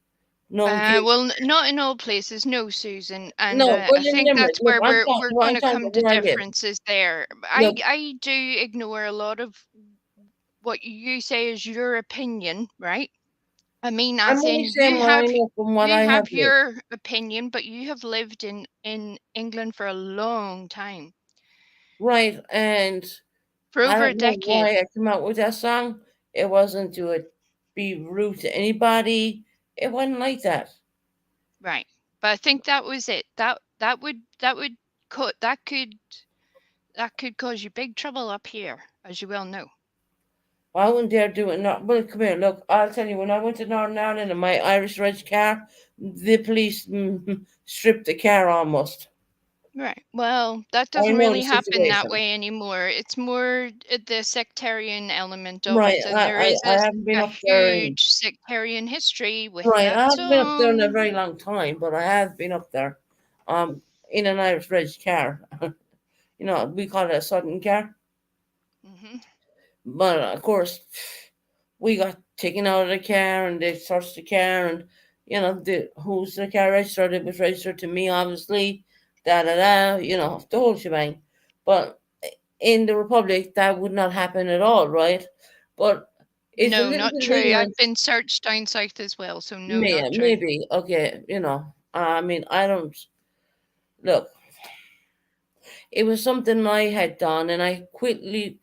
No one cares. Well, not in all places, no, Susan. And No, well I in think Limerick. that's Look, where I'm we're talking. going I'm to talking come about to where I live. differences there. Look, I do ignore a lot of what you say is your opinion, right? I mean, I'm as only in saying what I know from what you I have have lived. your opinion, but you have lived in England for a long time, Right, and for I over a don't know decade, why I came out with that song. It wasn't to be rude to anybody. It wasn't like that. right? But I think that was it. That would that could cause you big trouble up here, as you well know. Well, I wouldn't dare do it. Not well. Come here. Look, I'll tell you. When I went to Northern Ireland in my Irish Reg car, the police stripped the car almost. Right. Well, that I doesn't know the really happen that situation. way anymore. It's more the sectarian element of Right. it, and there is I haven't been a up there in. huge sectarian history with Right. I that haven't been up there in a song. very long time, but I have been up there. In an Irish Reg car. We call it a sudden car. Hmm. But of course, we got taken out of the car and they searched the car and who's the car registered? It was registered to me, obviously. Da da da. The whole shebang. But in the Republic, that would not happen at all, right? But it's a No, little not bit of true. I've ignorance. been searched down south as well, so no, not true. Maybe okay. I don't look. It was something I had done, and I quickly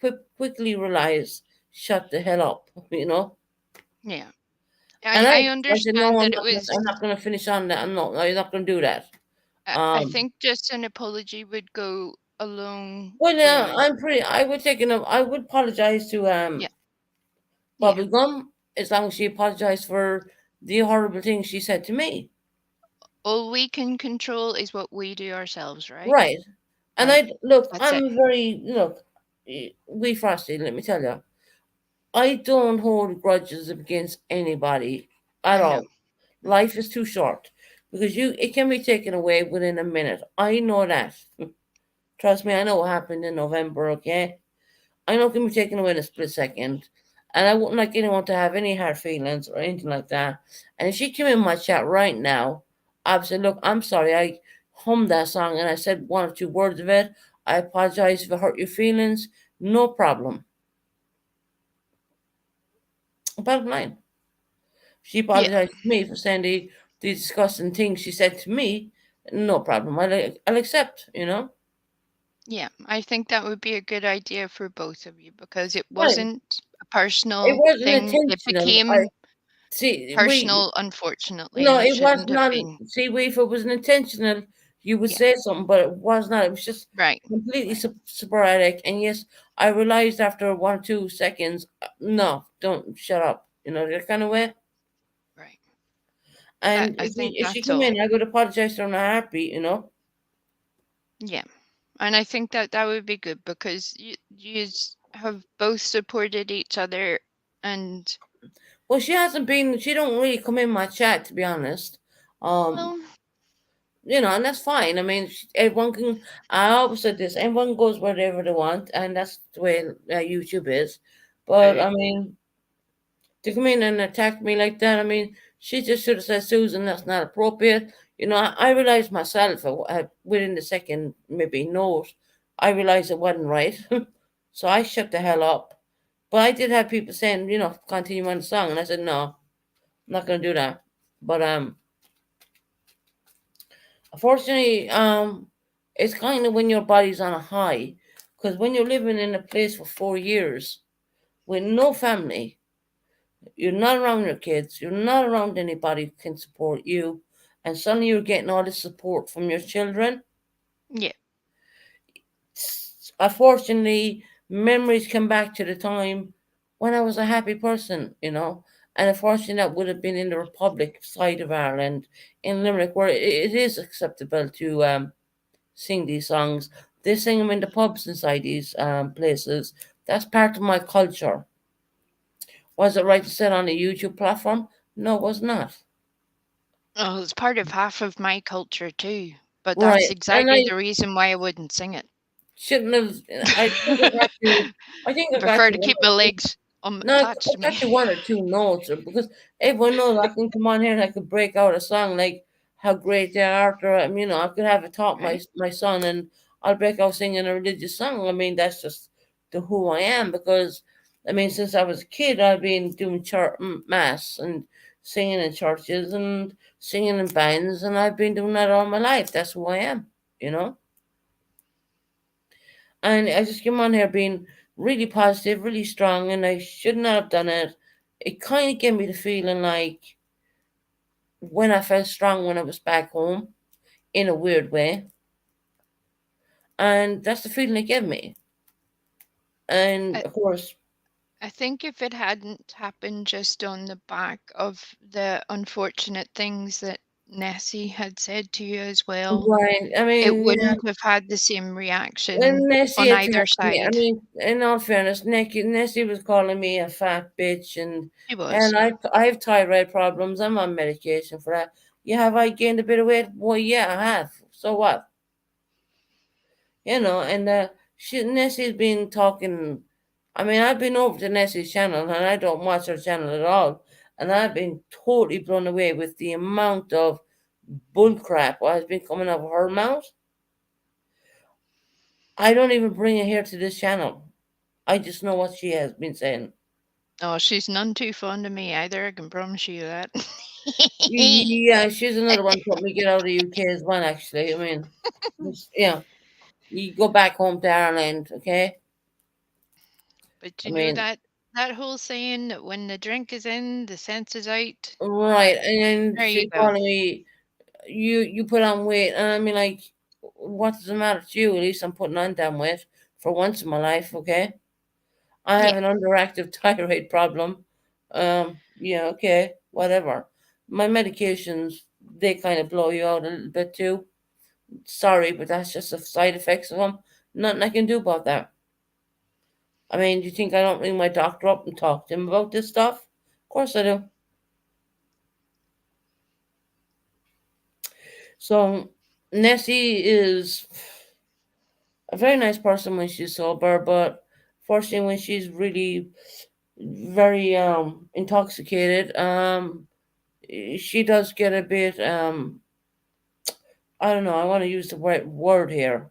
realized, shut the hell up, you know. Yeah, And I I said, no, understand that it was. I'm not gonna finish on that. I'm not gonna do that. I Um, think just an apology would go a long well, yeah, way. I would apologize to Yeah, yeah. Bubblegum as long as she apologized for the horrible things she said to me. All we can control is what we do ourselves, right? Right. And Right. That's it. We Frosty, let me tell you, I don't hold grudges against anybody at I know. all. Life is too short because it can be taken away within a minute. I know that. Trust me, I know what happened in November, okay? I know it can be taken away in a split second. And I wouldn't like anyone to have any hard feelings or anything like that. And if she came in my chat right now, I'd say, look, I'm sorry, I hummed that song and I said one or two words of it. I apologize if it hurt your feelings. No problem. Bottom line. She Yeah, apologized to me for saying the disgusting things she said to me. No problem. I'll accept. yeah. I think that would be a good idea for both of you because it Right. wasn't a It personal wasn't thing. It intentional. became See, personal, unfortunately, no, and it it was shouldn't have not. been. See, if it was intentional, you would Yeah, say something, but it was not. It was just right, completely right, sporadic. And yes, I realized after 1 or 2 seconds, no, don't shut up. That kind of way. right. And I think if she that's came all. in, I would apologize to her in a heartbeat. Yeah, and I think that that would be good because you have both supported each other, and Well, she hasn't been. She don't really come in my chat, to be honest. Um, well, and that's fine. I mean, everyone can. I always said this: everyone goes wherever they want, and that's the way YouTube is. But true. I mean, to come in and attack me like that, I mean, she just should have said, Susan, that's not appropriate. I realized myself within the second maybe note, I realized it wasn't right, so I shut the hell up. But I did have people saying, continue on the song, and I said, no, I'm not gonna do that. But unfortunately, it's kind of when your body's on a high, Because when you're living in a place for 4 years with no family, you're not around your kids, you're not around anybody who can support you, and suddenly you're getting all this support from your children. Yeah. Unfortunately, memories come back to the time when I was a happy person, And unfortunately, that would have been in the Republic side of Ireland, in Limerick, where it is acceptable to sing these songs. They sing them in the pubs inside these places. That's part of my culture. Was it right to sit on a YouTube platform? No, it was not. Oh, it's part of half of my culture too. But that's Right, and I exactly the reason why I wouldn't sing it. shouldn't have. I think I got to. I think I I got prefer to to one keep or my two. legs No, attached I to got me. to one or two notes because everyone knows I can come on here and I could break out a song like how great they are, or I could have it taught my Right? my son and I'll break out singing a religious song. I mean, that's just the who I am because since I was a kid, I've been doing church mass and singing in churches and singing in bands, and I've been doing that all my life. That's who I am, you know. And I just came on here being really positive, really strong, and I should not have done it. It kind of gave me the feeling like when I felt strong when I was back home in a weird way. And that's the feeling it gave me. And I, of course, I think if it hadn't happened just on the back of the unfortunate things that Nessie had said to you as well, right, it yeah. wouldn't have had the same reaction And Nessie on had either talked to me. side. In all fairness, Nessie was calling me a fat bitch, and She was. and I have thyroid problems. I'm on medication for that. Yeah, have I gained a bit of weight? Well, yeah, I have. So what? And Nessie's been talking. I've been over to Nessie's channel and I don't watch her channel at all, and I've been totally blown away with the amount of bull crap what has been coming out of her mouth. I don't even bring it here to this channel. I just know what she has been saying. Oh, she's none too fond of me either, I can promise you that. Yeah, she's another one to help me get out of the UK as well. Actually, yeah, you go back home to Ireland, okay? But I you know mean, that whole saying that when the drink is in, the sense is out. right, and There you she's go. calling me. You put on weight, and like, what does it matter to you? At least I'm putting on damn weight for once in my life, okay? I have Yeah, an underactive thyroid problem. Yeah, okay, whatever. My medications, they kind of blow you out a little bit too. Sorry, but that's just the side effects of them. Nothing I can do about that. Do you think I don't ring my doctor up and talk to him about this stuff? Of course I do. So Nessie is a very nice person when she's sober, but fortunately when she's really very intoxicated, she does get a bit I don't know, I want to use the right word here.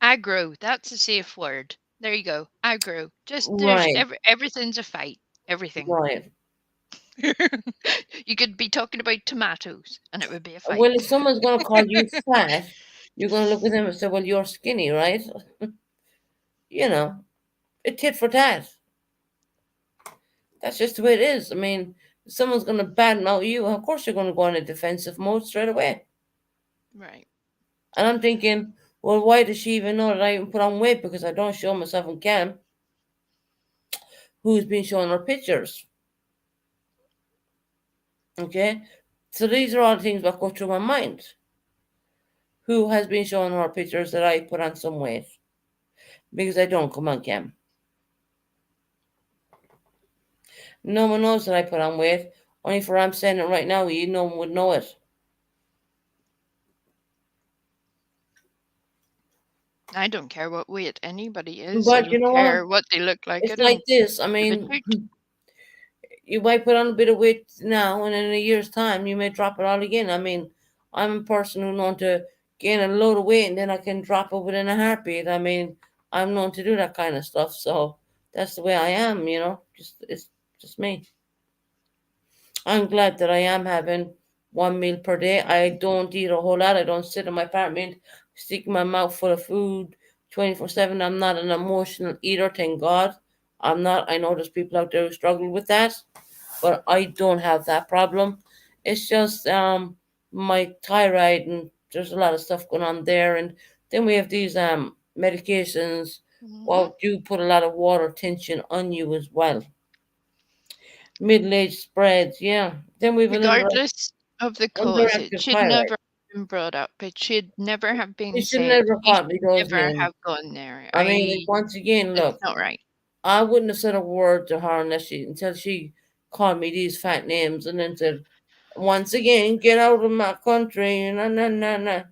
aggro. That's a safe word. There you go. Aggro. Just there's Right, everything's a fight. Everything. right. You could be talking about tomatoes and it would be a fight. Well, if someone's gonna call you fat, you're gonna look at them and say, well, you're skinny, right? you know, a tit for tat. That's just the way it is. If someone's gonna badmouth you, of course you're gonna go on a defensive mode straight away. Right. And I'm thinking, well, why does she even know that I even put on weight? Because I don't show myself on cam. Who's been showing her pictures? Okay, so these are all the things that go through my mind. Who has been showing her pictures that I put on some weight? Because I don't come on cam. No one knows that I put on weight. Only for I'm saying it right now, no one would know it. I don't care what weight anybody is. I But you don't know what? care what they look like. I It's like don't this. give a toot. You might put on a bit of weight now, and in a year's time, you may drop it all again. I'm a person who known to gain a load of weight and then I can drop it within a heartbeat. I'm known to do that kind of stuff. So that's the way I am. It's just me. I'm glad that I am having one meal per day. I don't eat a whole lot. I don't sit in my apartment, stick my mouth full of food, 24/7. I'm not an emotional eater, thank God. I'm not. I know there's people out there who struggle with that, but I don't have that problem. It's just my thyroid, and there's a lot of stuff going on there. And then we have these medications. Hmm. Well, do put a lot of water tension on you as well. Middle age spreads, yeah. Then we have an Regardless of the cause, it underactive should thyroid. never have been brought up. It should never have You been should said. never You call me should those never names. have gone there. I mean, once again, It's look, not right. I wouldn't have said a word to her until she called me these fat names and then said, once again, get out of my country. No, no, no, no.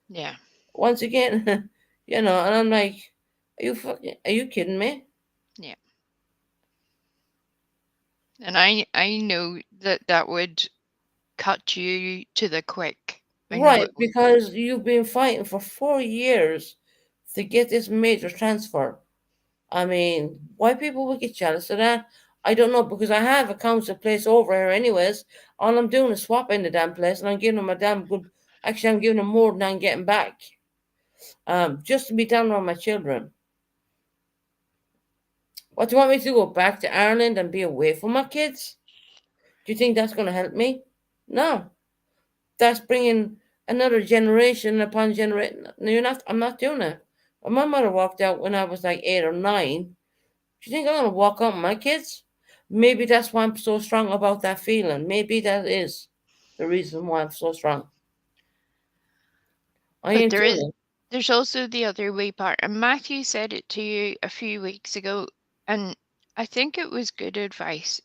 Yeah, Once again, and I'm like, are you kidding me? yeah. And I know that that would cut you to the quick. I know Right, it would. because you've been fighting for 4 years to get this major transfer. I mean, why people would get jealous of that? I don't know, because I have a council place over here anyways. All I'm doing is swapping the damn place, and I'm giving them a damn good. Actually, I'm giving them more than I'm getting back. Just to be down around my children. What do you want me to go back to Ireland and be away from my kids? Do you think that's going to help me? No, that's bringing another generation upon generation. No, you're not. I'm not doing it. My mother walked out when I was like 8 or 9. Do you think I'm gonna walk out with my kids? Maybe that's why I'm so strong about that feeling. Maybe that is the reason why I'm so strong. I But ain't doing it. there's also the other way part. And Matthew said it to you a few weeks ago, and I think it was good advice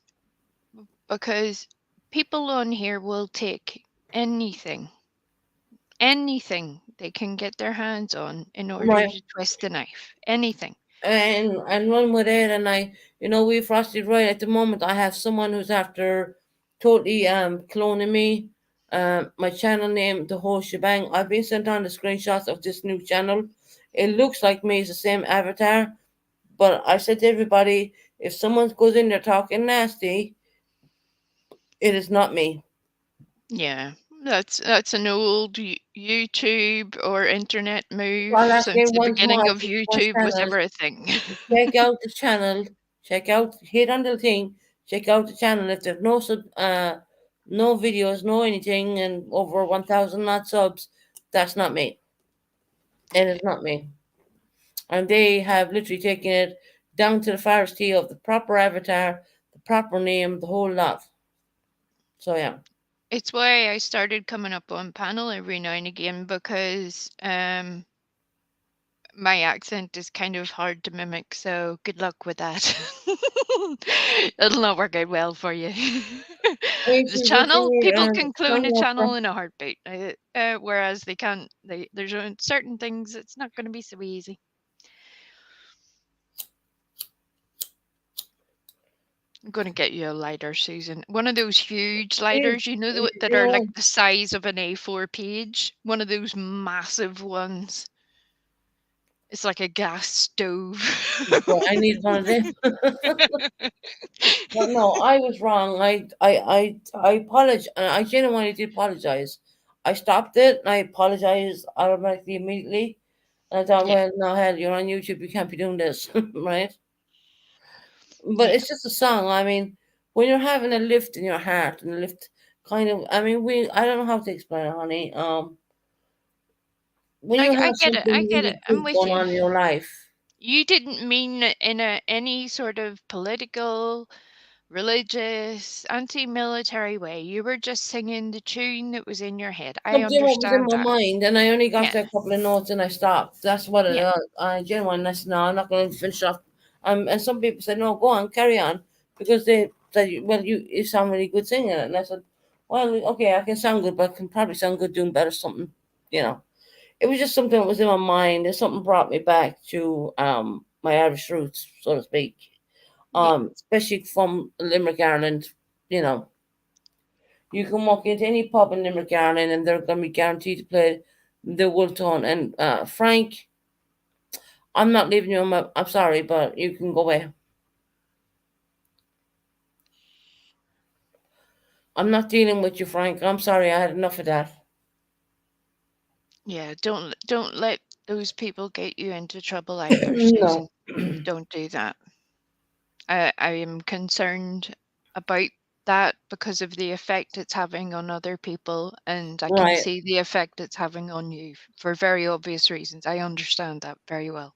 because people on here will take anything, anything they can get their hands on in order Right. to twist the knife. Anything. And run with it. And we frosted right at the moment. I have someone who's after totally cloning me. My channel name, the whole shebang. I've been sent on the screenshots of this new channel. It looks like me, it's the same avatar. But I said to everybody, if someone goes in there talking nasty, it is not me. Yeah. That's an old YouTube or internet move Well, since again, the once more, beginning of one YouTube was channel. ever a thing. Check out the channel. Check out, hit on the thing. Check out the channel. If there's no videos, no anything, and over 1,000 not subs, that's not me. It is not me. And they have literally taken it down to the farthest T of the proper avatar, the proper name, the whole lot. So yeah. It's why I started coming up on panel every now and again because my accent is kind of hard to mimic, so good luck with that. It'll not work out well for you. The Aces with channel, people the can clone a tongue channel in a heartbeat, whereas they can't. There's certain things it's not going to be so easy. I'm going to get you a lighter, Susan. One of those huge lighters, that are like the size of an A4 page. One of those massive ones. It's like a gas stove. Well, I need one of them. But no, I was wrong. I apologize. I genuinely did apologize. I stopped it and I apologized automatically immediately. And I thought, Yeah, well, no, hell, you're on YouTube. You can't be doing this, right? But yeah. it's just a song. I mean, when you're having a lift in your heart and a lift, kind of. I mean, I don't know how to explain it, honey. When you I have get it. I something get it. really I'm good with going you. on in your life. You didn't mean it in any sort of political, religious, anti-military way. You were just singing the tune that was in your head. I Something what was in understand my that. mind, and I only got Yeah, to a couple of notes and I stopped. That's what it yeah, is. I genuinely said, no, I'm not going to finish off. And some people said, no, go on, carry on, because they said, well, you sound really good singing it. And I said, well, okay, I can sound good, but I can probably sound good doing better something, you know. It was just something that was in my mind, and something brought me back to my Irish roots, so to speak. yeah. Especially from Limerick, Ireland, you know. You can walk into any pub in Limerick, Ireland, and they're going to be guaranteed to play the Wool Tone. And Frank, I'm not leaving you. I'm sorry, but you can go away. I'm not dealing with you, Frank. I'm sorry. I had enough of that. Yeah, don't let those people get you into trouble either, Susan. No. Don't do that. I am concerned about that because of the effect it's having on other people, and I can Right. see the effect it's having on you for very obvious reasons. I understand that very well.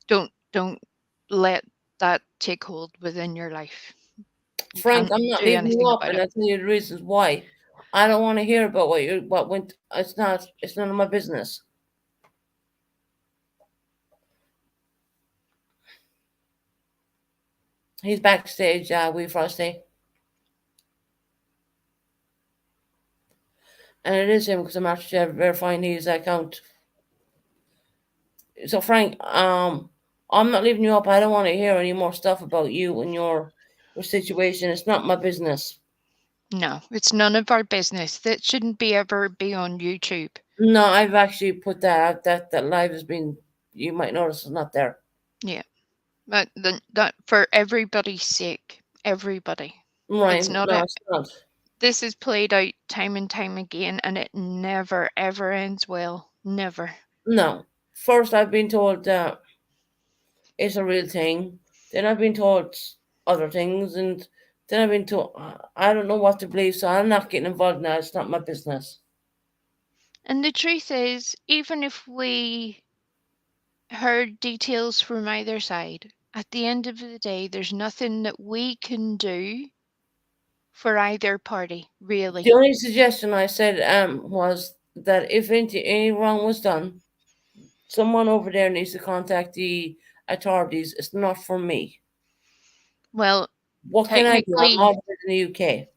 Don't let that take hold within your life. You Frank, can't I'm not do leaving you anything up, about and it. I'll tell you the reasons why. I don't want to hear about what went. It's none of my business. He's backstage, we Frosty, and it is him because I'm actually verifying his account. So Frank, I'm not leaving you up. I don't want to hear any more stuff about you and your situation. It's not my business. No, it's none of our business. That shouldn't be ever be on YouTube. No, I've actually put that out. That live has been. You might notice it's not there. Yeah. But that for everybody's sake, everybody. Right? It's not No, a it's not. this is played out time and time again, and it never ever ends well. Never. No. First, I've been told that it's a real thing. Then I've been told other things, and then I've been told I don't know what to believe. So I'm not getting involved now. It's not my business. And the truth is, even if we heard details from either side, at the end of the day, there's nothing that we can do for either party, The really. only suggestion I said was that if any wrong was done, someone over there needs to contact the authorities. It's not for me. Well, What can I do? I'm technically, over in the UK.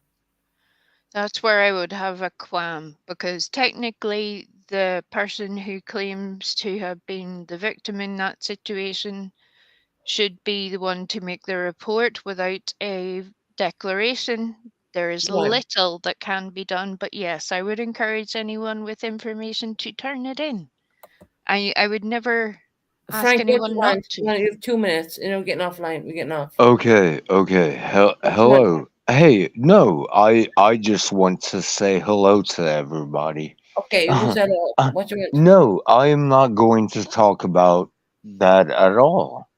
that's where I would have a qualm because technically, the person who claims to have been the victim in that situation should be the one to make the report without a declaration. There is Right. little that can be done, but yes, I would encourage anyone with information to turn it in. I would never ask Frank, what do you anyone not want? to. You have 2 minutes. We're getting offline. We're getting off. Okay, okay. What do you want? Hello. Hey, no, I just want to say hello to everybody. Okay, who Uh, said what you want? no, I am not going to talk about that at all.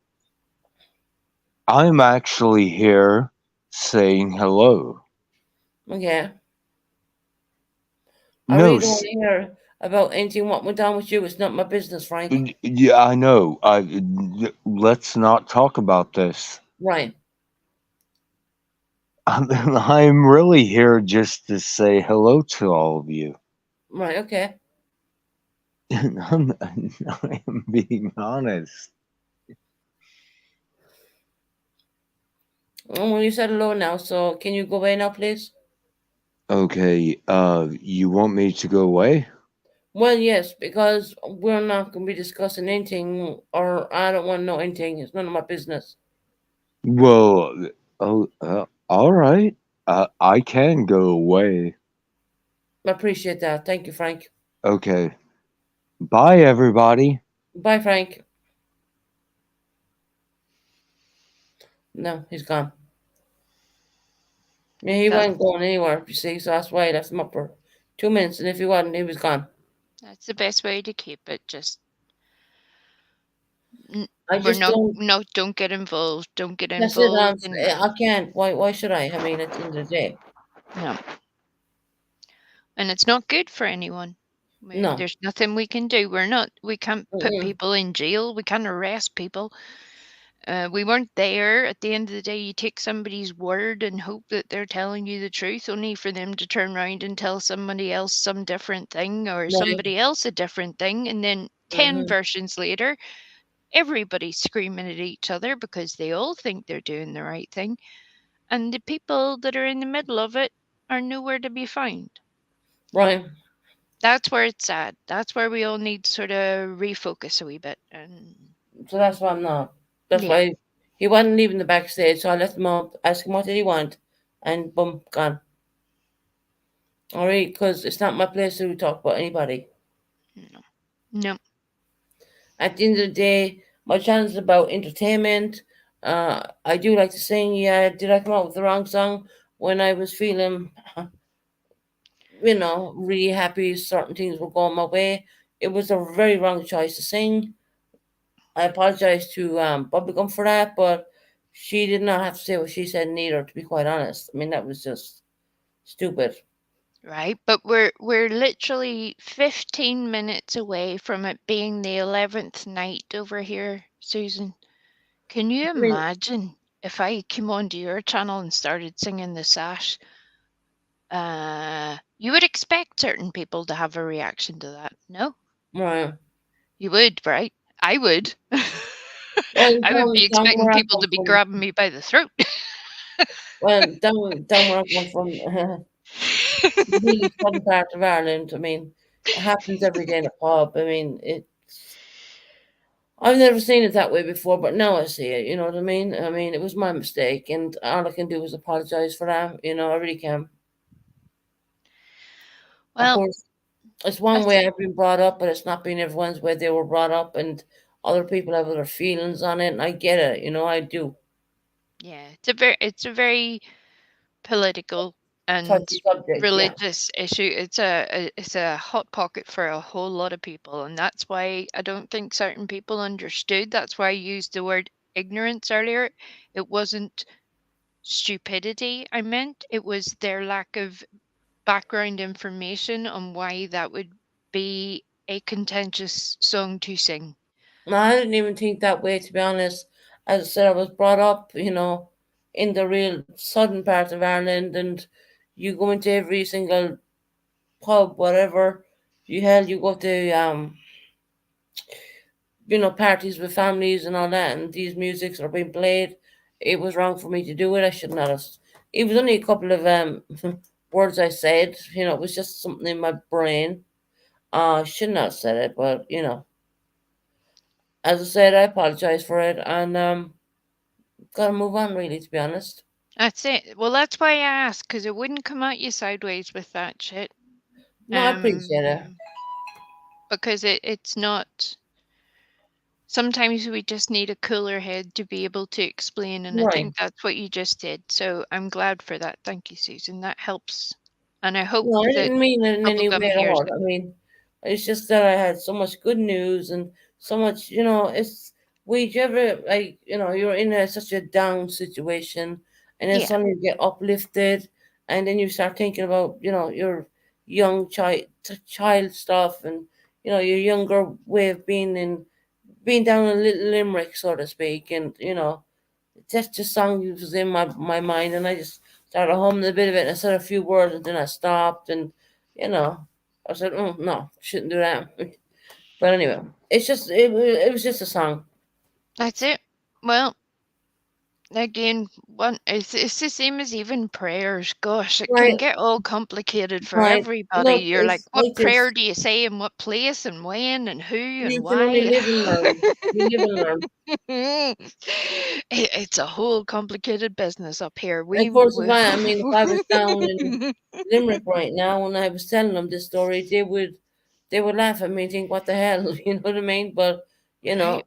I'm actually here saying hello. Okay. I No, really don't want to hear about anything what went down with you. It's not my business, Frank. yeah, I know. Let's not talk about this. Right. I'm really here just to say hello to all of you. Right, okay. I'm being honest. Well, you said hello now, so can you go away now, please? Okay, you want me to go away? Well, yes, because we're not going to be discussing anything, or I don't want to know anything. It's none of my business. Well, oh, all right. I can go away. I appreciate that. Thank you, Frank. Okay. Bye, everybody. Bye, Frank. No, he's gone. Yeah, he That's wasn't going anywhere, you see, so that's why I left him up for 2 minutes, and if he wasn't, he was gone. that's the best way to keep it. Just I we're just not don't. no don't get involved. Don't get That's it. involved in that. I can't. Why should I? I mean, at the end of the day, No. And it's not good for anyone. no. There's nothing we can do. We can't put Mm-mm. people in jail. We can't arrest people. We weren't there. At the end of the day, you take somebody's word and hope that they're telling you the truth, only for them to turn around and tell somebody else some different thing or Right. somebody else a different thing. And then 10 Mm-hmm. versions later, everybody's screaming at each other because they all think they're doing the right thing. And the people that are in the middle of it are nowhere to be found. Right. That's where it's at. That's where we all need to sort of refocus a wee bit. And So that's why I'm not. That's yeah, why he wasn't leaving the backstage. So I left him up, asked him what did he want, and boom, gone. All right, because it's not my place to talk about anybody. no, no. At the end of the day, my channel is about entertainment. I do like to sing. Yeah, did I come out with the wrong song when I was feeling, really happy? Certain things were going my way. it was a very wrong choice to sing. I apologize to Bubblegum for that, but she did not have to say what she said neither. To be quite honest, I mean that was just stupid. Right, but we're literally 15 minutes away from it being the 11th night over here, Susan. Can you I mean, imagine if I came onto your channel and started singing the sash? You would expect certain people to have a reaction to that. No? right. You would, right? I would. Well, I would be down expecting where I people come to be from, grabbing me by the throat. down where I come from, really southern part of Ireland. I mean, it happens every day in a pub. I mean, it's. I've never seen it that way before, but now I see it. You know what I mean? I mean, it was my mistake, and all I can do is apologize for that. You know, I really can. Of Well, course, it's one that's way I've been brought up, but it's not been everyone's way they were brought up, and other people have other feelings on it, and I get it. You know, I do. yeah, it's a very political and Touchy subject, yeah. religious issue. It's a hot pocket for a whole lot of people, and that's why I don't think certain people understood. That's why I used the word ignorance earlier. It wasn't stupidity I meant, it was their lack of background information on why that would be a contentious song to sing. No, I didn't even think that way, to be honest. As I said, I was brought up, in the real southern part of Ireland, and you go into every single pub, whatever you go to, parties with families and all that, and these musics are being played. It was wrong for me to do it. I should not have. It was only a couple of words I said. It was just something in my brain. I should not have said it, but as I said, I apologize for it, and gotta move on. Really, to be honest. That's it. Well, that's why I asked, because it wouldn't come at you sideways with that shit. No, I appreciate it. Because it's not. Sometimes we just need a cooler head to be able to explain, and I Right. think that's what you just did. So I'm glad for that. Thank you, Susan. That helps. And I hope No, I that didn't mean it in any Bubblegum way at hears all. it. I mean, it's just that I had so much good news and so much, it's you ever you're in such a down situation and then Yeah. suddenly you get uplifted and then you start thinking about, your young child stuff and your younger way of being down a little limerick, so to speak, and just song was in my mind, and I just started humming a bit of it, and I said a few words, and then I stopped, and you know, I said, oh, no, shouldn't do that. But anyway, it was just a song, That's it. Well, again, it's the same as even prayers. Gosh, it can right? get all complicated for Right. everybody. Look, You're like, it's what like this. prayer do you say in what place and when and who and You can only why? live and learn. You live and learn. It's a whole complicated business up here. And of We, course, we if I was down in Limerick right now, and I was telling them this story, they would laugh at me and think, "What the hell?" You know what I mean? But you right. know,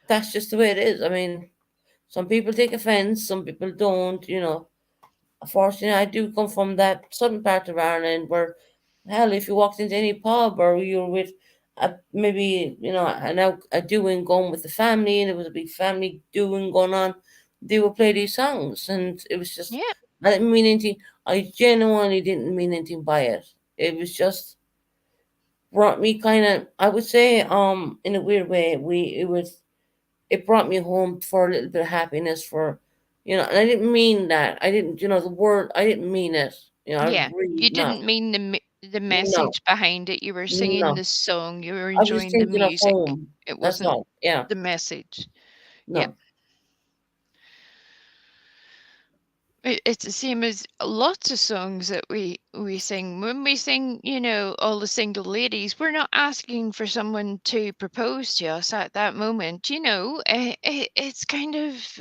that's just the way it is. I mean, some people take offense, some people don't. Unfortunately, I do come from that southern part of Ireland where, hell, if you walked into any pub or you were with maybe a doing going with the family, and there was a big family doing going on, they would play these songs, and it was just Yeah. I didn't mean anything. I genuinely didn't mean anything by it. It was just brought me kind of, I would say, in a weird way, it brought me home for a little bit of happiness and I didn't mean that. I didn't, the word, I didn't mean it. I Yeah. really, You no, didn't mean the no, message behind it. You were singing no. the song. You were I was just enjoying the thinking of music. home. It That's wasn't all. Yeah, the message. Yeah. no. It's the same as lots of songs that we sing. When we sing, all the single ladies, we're not asking for someone to propose to us at that moment. It's kind of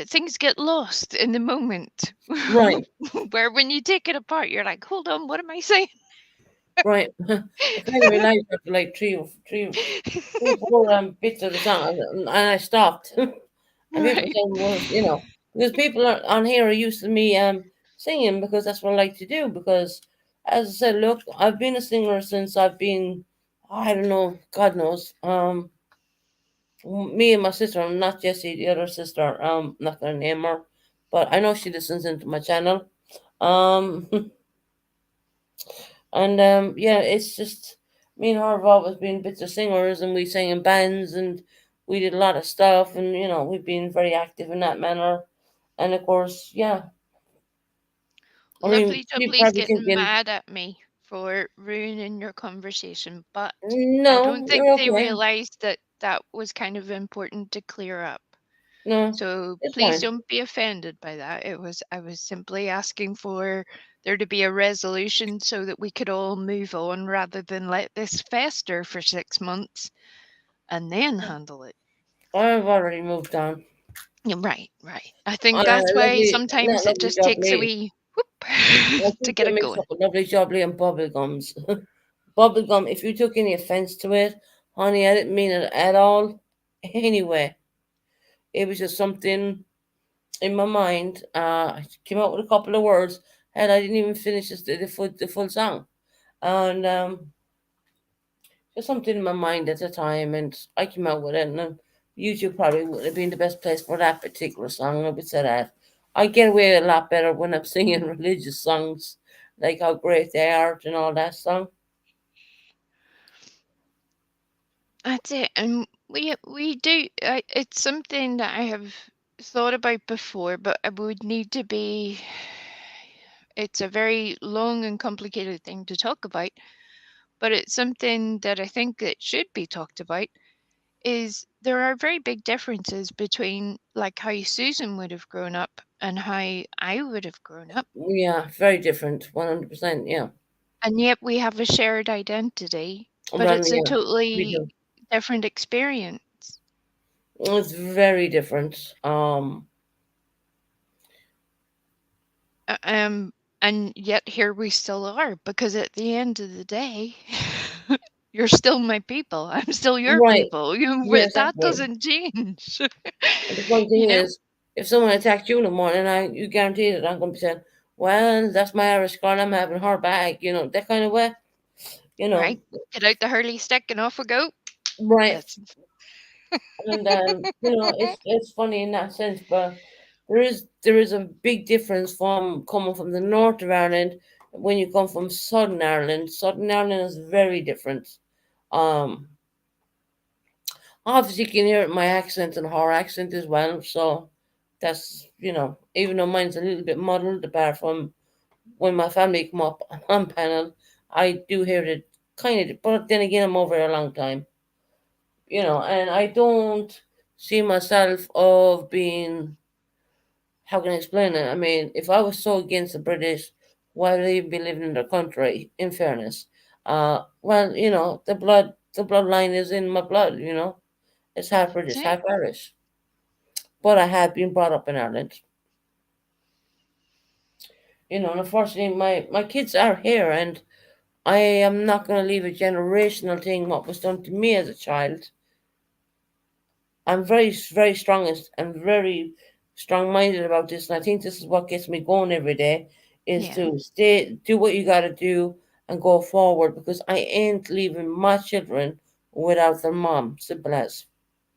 things get lost in the moment, Right, where when you take it apart, you're like, hold on, what am I saying? right. I kind of realized after like three or four bits of the song, and I stopped. And people Right. saying, well, because people on here are used to me singing because that's what I like to do. Because As I said, look, I've been a singer since I've been, I don't know, God knows. Me and my sister, not Jessie, the other sister. Not gonna name her, but I know she listens into my channel. Um, and yeah, it's just me and her have always been bits of singers, and we sang in bands, and we did a lot of stuff, and we've been very active in that manner. And of course, yeah, I mean, Lovely people Jubbly's probably getting thinking, mad at me for ruining your conversation, but I no, don't think you're they okay. realized that that was kind of important to clear up. No, So it's please fine. don't be offended by that. I was simply asking for there to be a resolution so that we could all move on rather than let this fester for 6 months and then handle it. I've already moved on. Yeah, right, right. I think that's why Lovely, not sometimes it lovely just takes a jubbly. wee whoop I to think get you it mix going. up with lovely jubbly and bubble gums. Bubble gum, if you took any offense to it, honey, I didn't mean it at all. Anyway, it was just something in my mind. I came out with a couple of words, and I didn't even finish the full song. And just something in my mind at the time, and I came out with it. And YouTube probably would have been the best place for that particular song. I would say that. I get away a lot better when I'm singing religious songs, like how great they are and all that song. That's it. And we do it's something that I have thought about before, but I would need to be it's a very long and complicated thing to talk about, but it's something that I think that should be talked about is there are very big differences between like how Susan would have grown up and how I would have grown up. Yeah, very different, 100%. Yeah, And yet we have a shared identity, but well, it's a yeah, we totally do. different experience. It's very different. And yet here we still are because at the end of the day, you're still my people. I'm still your Right. people. Yeah, That exactly. doesn't change. And the funny you thing know, is, if someone attacked you in the morning, you guarantee that I'm going to be saying, "Well, that's my Irish girl. I'm having her back." That kind of way. You know, right? Get out the hurley stick and off we go. right? That's And it's funny in that sense, but there is a big difference from coming from the north of Ireland when you come from Southern Ireland. Southern Ireland is very different. Um, Obviously, you can hear it in my accent and her accent as well. So that's even though mine's a little bit muddled, apart from when my family come up on panel, I do hear it kind of. But then again, I'm over here a long time, and I don't see myself of being. How can I explain it? I mean, if I was so against the British, why would I even be living in their country? In fairness, well, the bloodline is in my blood. It's half British, it. half Irish. But I have been brought up in Ireland. And unfortunately, my kids are here, and I am not going to leave a generational thing what was done to me as a child. I'm very, very and very strong-minded about this, and I think this is what gets me going every day, is Yeah. to stay, do what you got to do, and go forward, because I ain't leaving my children without their mom. Simple as.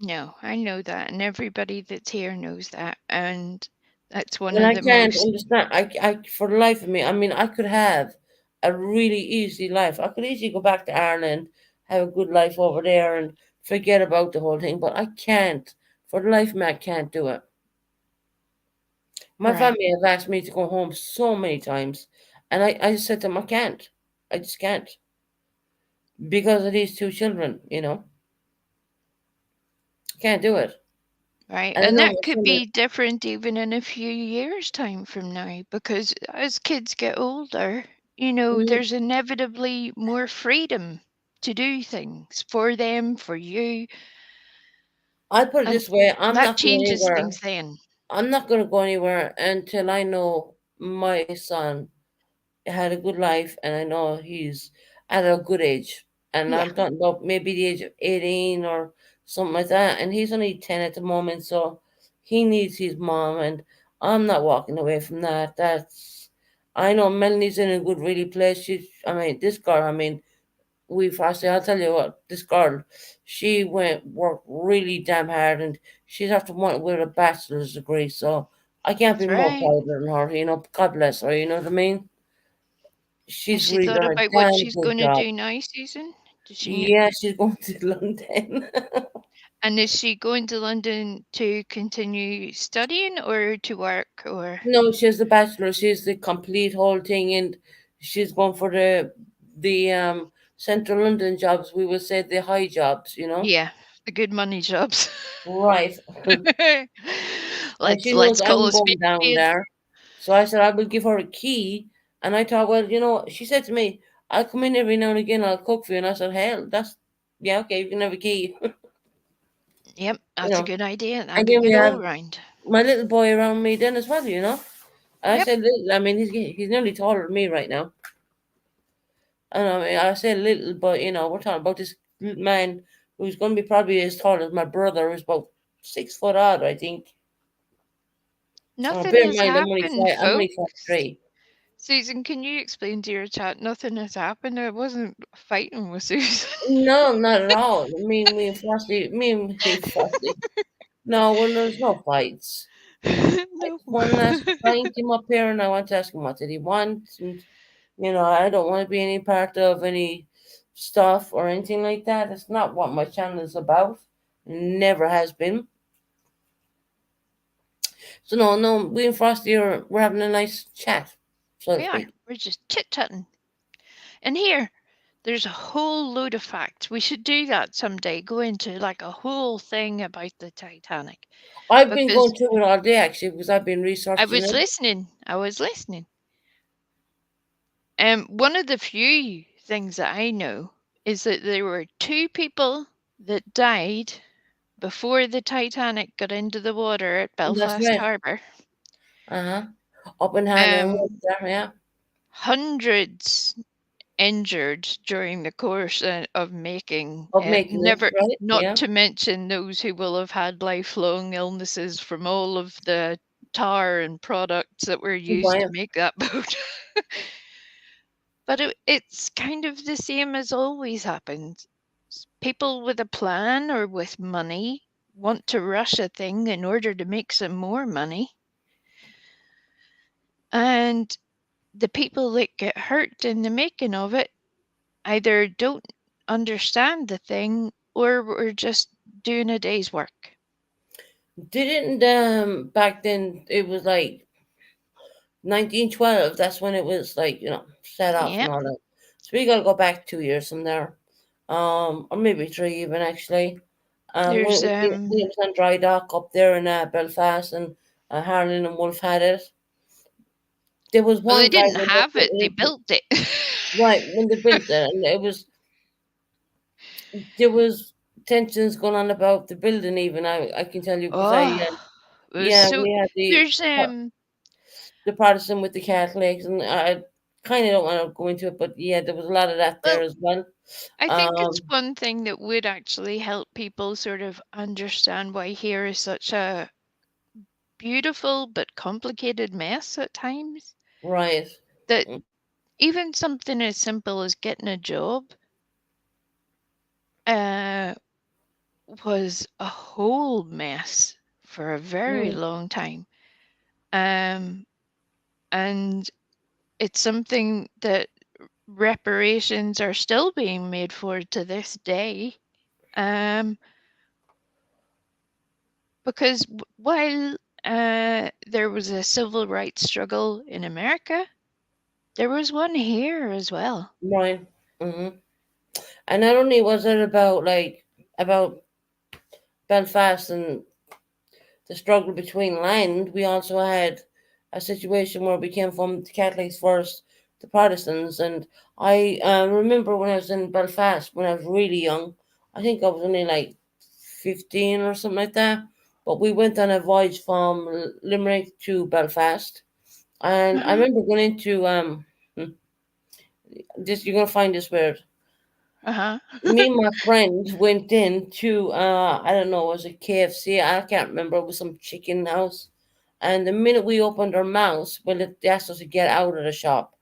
No, I know that, and everybody that's here knows that, and that's one And of I the can't most understand. For the life of me, I mean, I could have a really easy life. I could easily go back to Ireland, have a good life over there, and forget about the whole thing. But I can't. For the life of me, I can't do it. My right. family have asked me to go home so many times, and I just said to them, I can't. I just can't because of these two children. Can't do it. Right. And I And know that my could son. be different even in a few years' time from now, because as kids get older, Mm, there's inevitably more freedom to do things for them, for you, I put it and this way: I'm that not going changes anywhere. things then. I'm not going to go anywhere until I know my son had a good life, and I know he's at a good age. And Yeah. I'm talking about maybe the age of 18 or something like that. And he's only 10 at the moment, so he needs his mom, and I'm not walking away from that. I know Melanie's in a good really place. I mean, this girl, I mean, I'll tell you what, this girl, she worked really damn hard and she's after one with a bachelor's degree, so I can't be That's more right. proud than her, God bless her, you know what I mean? Has She's she really thought done a about what damn she's good going to job. do now, Susan? Does she? Yeah, she's going to London. And is she going to London to continue studying or to work or? No, she has the bachelor, she's the complete whole thing, and she's going for the central London jobs, we would say the high jobs, Yeah, the good money jobs. Right. And she knows Let's call I'm a spade going a down spade. there. So I said I will give her a key. And I thought, well, she said to me, I'll come in every now and again, I'll cook for you. And I said, hell, yeah, okay, you can have a key. Yep, you that's a know. good idea. And That'd be then we good have all round. my little boy around me then as well. I Yep. said little, I mean, he's nearly taller than me right now. And I mean, I said little, but, we're talking about this little man who's going to be probably as tall as my brother, who's about 6 foot odd, I think. Nothing Bear in has mind, happened, I'm only folks. 5'3". Susan, can you explain to your chat? Nothing has happened. I wasn't fighting with Susan. No, not at all. Me and Frosty, me and Frosty. No, well, there's no fights. I No. just want to ask, I came up here and I want to ask him what did he want, and I don't want to be any part of any stuff or anything like that. It's not what my channel is about. Never has been. So no, no, we and Frosty we're having a nice chat, so to We are. speak. We're just chit-chatting. And here, there's a whole load of facts. We should do that someday. Go into like a whole thing about the Titanic. I've been Because going through it all day actually because I've been I researching was it. listening. I was listening. One of the few things that I know is that there were two people that died before the Titanic got into the water at That's Belfast right. Harbour. Up in Hannah, Um, yeah. Hundreds injured during the course of making Of it. making it, Never, right? not Yeah. to mention those who will have had lifelong illnesses from all of the tar and products that were used to Right. make that boat. But it's kind of the same as always happens. People with a plan or with money want to rush a thing in order to make some more money. And the people that get hurt in the making of it either don't understand the thing or were just doing a day's work. Didn't back then it was like 1912. That's when it was like set off and Yep. all that. So we gotta go back 2 years from there, or maybe three even actually. There's When it was on dry dock up there in Belfast, and Harlan and Wolf had it. There was well, they one guy didn't when have they it, they built it. right when they built it, and there was tensions going on about the building. Even I can tell you because Oh, it was yeah, so we had there's the Protestant with the Catholics, and I kind of don't want to go into it, but yeah, there was a lot of that there well, as well. I think it's Um, one thing that would actually help people sort of understand why here is such a beautiful but complicated mess at times. right. That Mm. even something as simple as getting a job uh, was a whole mess for a very Mm. long time. Um, and it's something that reparations are still being made for to this day. Because while there was a civil rights struggle in America, there was one here as well. Right. Hmm. And not only was it about Belfast and the struggle between land, we also had a situation where we came from the Catholics first, the Protestants, and I remember when I was in Belfast when I was really young. I think I was only like 15 or something like that. But we went on a voyage from Limerick to Belfast, and I Uh-huh. remember going into this. You're gonna find this weird. Uh-huh. Me and my friend went in to I don't know, was it KFC? I can't remember. It was some chicken house, And the minute we opened our mouths, well, they asked us to get out of the shop.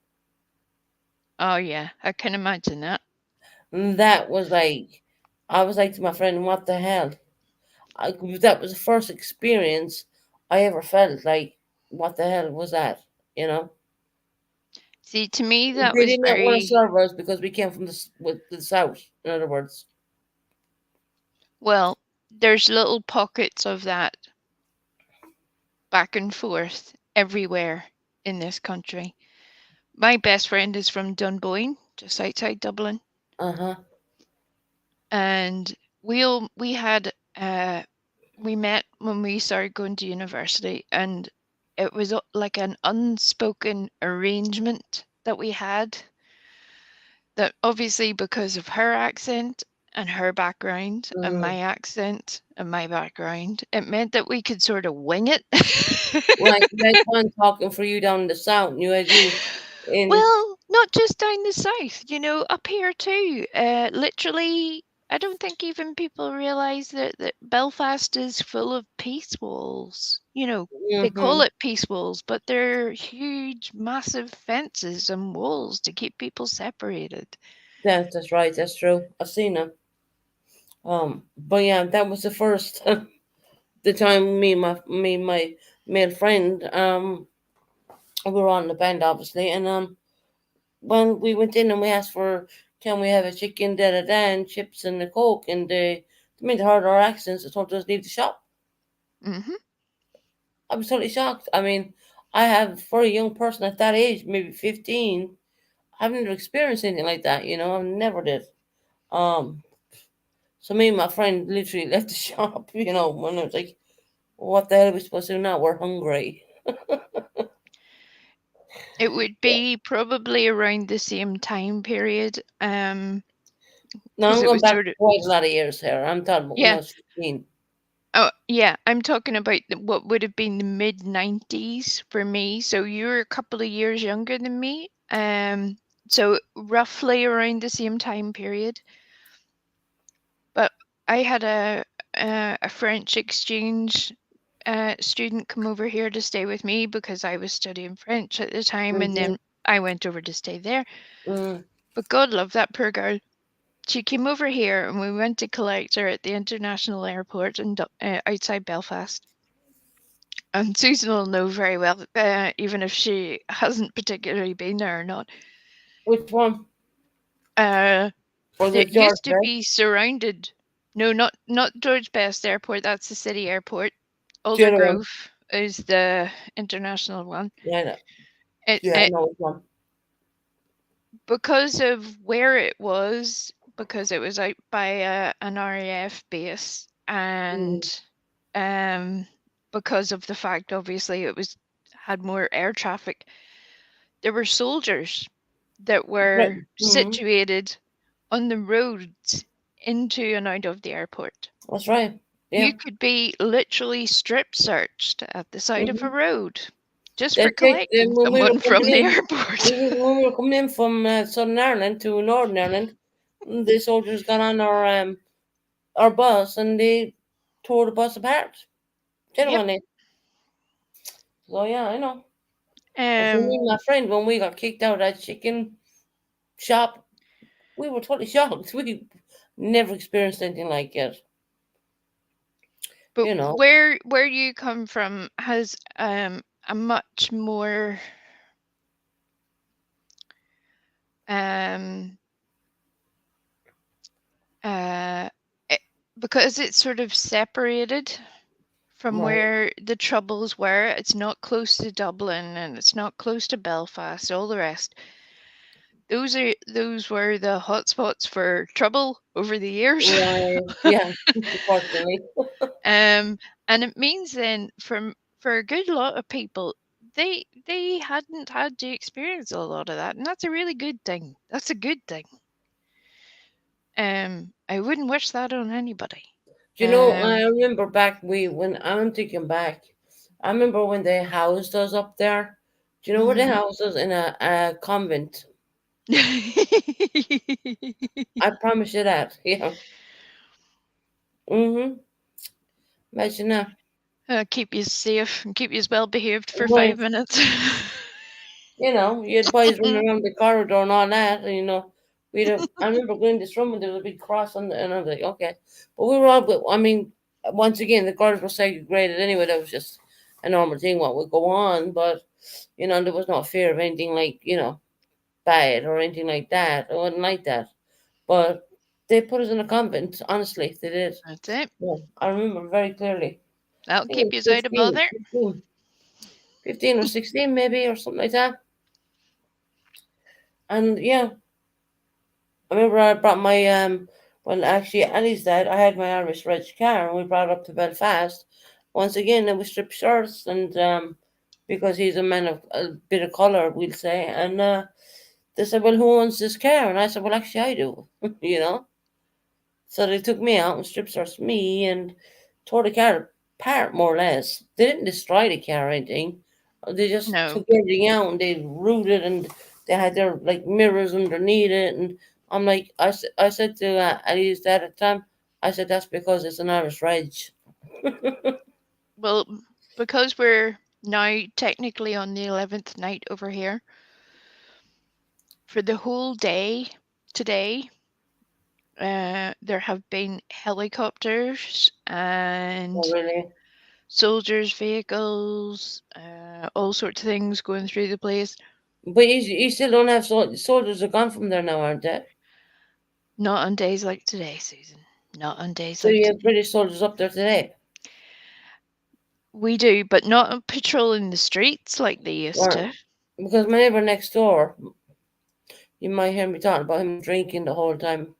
Oh yeah, I can imagine that. And that was like, I was like to my friend, what the hell? That was the first experience I ever felt like, what the hell was that? You know? See, to me, that They was did not want to very serve us because we came from with the south, in other words. well. There's little pockets of that back and forth everywhere in this country. My best friend is from Dunboyne, just outside Dublin, Uh-huh. and we had we met when we started going to university, and it was like an unspoken arrangement that we had, that obviously because of her accent and her background and Mm. my accent and my background, it meant that we could sort of wing it. Like, you had one talking for you down in the south, and you had you in. Well, not just down the south, up here too. Literally, I don't think even people realize that Belfast is full of peace walls. They call Mm-hmm. it peace walls, but they're huge, massive fences and walls to keep people separated. That's right. That's true. I've seen them. But yeah, that was the first the time me and my male friend we were on the band obviously, and when we went in and we asked for, can we have a chicken da da da and chips and a coke, and the minute they heard our accents, they told us leave the shop. Hmm. I was totally shocked. I mean, I have, for a young person at that age, maybe 15, I've never experienced anything like that. I never did. Um, so me and my friend literally left the shop. When I was like, what the hell are we supposed to do now? We're hungry. It would be probably around the same time period, Now because I'm it going was back sort of, quite a lot of years here. I'm talking about when I yeah. was 15. Oh, yeah, I'm talking about what would have been the mid-90s for me. So you're a couple of years younger than me. So roughly around the same time period. But I had a French exchange student come over here to stay with me because I was studying French at the time, and Mm-hmm. then I went over to stay there. Mm. But God love that poor girl. She came over here and we went to collect her at the international airport outside Belfast. And Susan will know very well, even if she hasn't particularly been there or not. Which one? Uh, For the it George used to Best? be surrounded. No, not George Best Airport. That's the city airport. The other one. Aldergrove is the international one. Yeah, I know. It, Yeah, I it know which one. because of where it was, because it was out by an RAF base, and Mm. because of the fact, obviously, had more air traffic. There were soldiers that Right. were Mm-hmm. situated on the roads into and out of the airport. That's right. You Yeah. could be literally strip searched at the side of a Mm-hmm. road just They for checked collecting when we were someone coming from the in. airport. When we were coming in from Southern Ireland to Northern Ireland, the soldiers got on our bus and they tore the bus apart. Yep. Genuinely. So yeah, I know. And for me Um, and my friend, when we got kicked out of that chicken shop, we were totally shocked. We never experienced anything like it. but You know. where you come from has a much more um it, because it's sort of separated from Right. where the troubles were. It's not close to Dublin and it's not close to Belfast, all the rest. Those were the hotspots for trouble over the years. Right. Yeah. Unfortunately. And it means then for a good lot of people, they hadn't had to experience a lot of that, and that's a really good thing. That's a good thing. I wouldn't wish that on anybody. Do you know, I remember back when I'm thinking back, I remember when they housed us up there. Do you know where they housed us? In a convent. I promise you that. Yeah. Mm-hmm. Imagine that. Keep you safe and keep you well behaved for Right. 5 minutes. You'd boys running around the corridor and all that, and I remember going to this room and there was a big cross on and I was like, okay. But we were all, but I mean, once again, the girls were segregated anyway. That was just a normal thing, what would go on. But, there was no fear of anything like, bad or anything like that. I wasn't like that. But they put us in a convent, honestly, they did. That's it. Yeah, I remember very clearly. I That'll think it keep you was out of bother. 15 or 16 maybe or something like that. And yeah, I remember I brought my well actually Annie's dad, I had my Irish Reg car and we brought it up to Belfast. Once again it was strip shirts and because he's a man of a bit of colour, we'll say, and they said, well, who owns this car? And I said, well, actually I do. you know. So they took me out and strip searched me and tore the car apart more or less. They didn't destroy the car or anything. They just No. took everything out and they rooted and they had their like mirrors underneath it. And I'm like, I said to Ali's dad at the time, I said that's because it's an Irish Reg. Well, because we're now technically on the 11th night over here, for the whole day today, there have been helicopters and Oh really? soldiers' vehicles, all sorts of things going through the place. But you still don't have soldiers are gone from there now, aren't they? Not on days like today, Susan. Not on days So like you today. have British soldiers up there today. We do, but not patrolling the streets like they used Or to. because my neighbour next door, you might hear me talking about him drinking the whole time.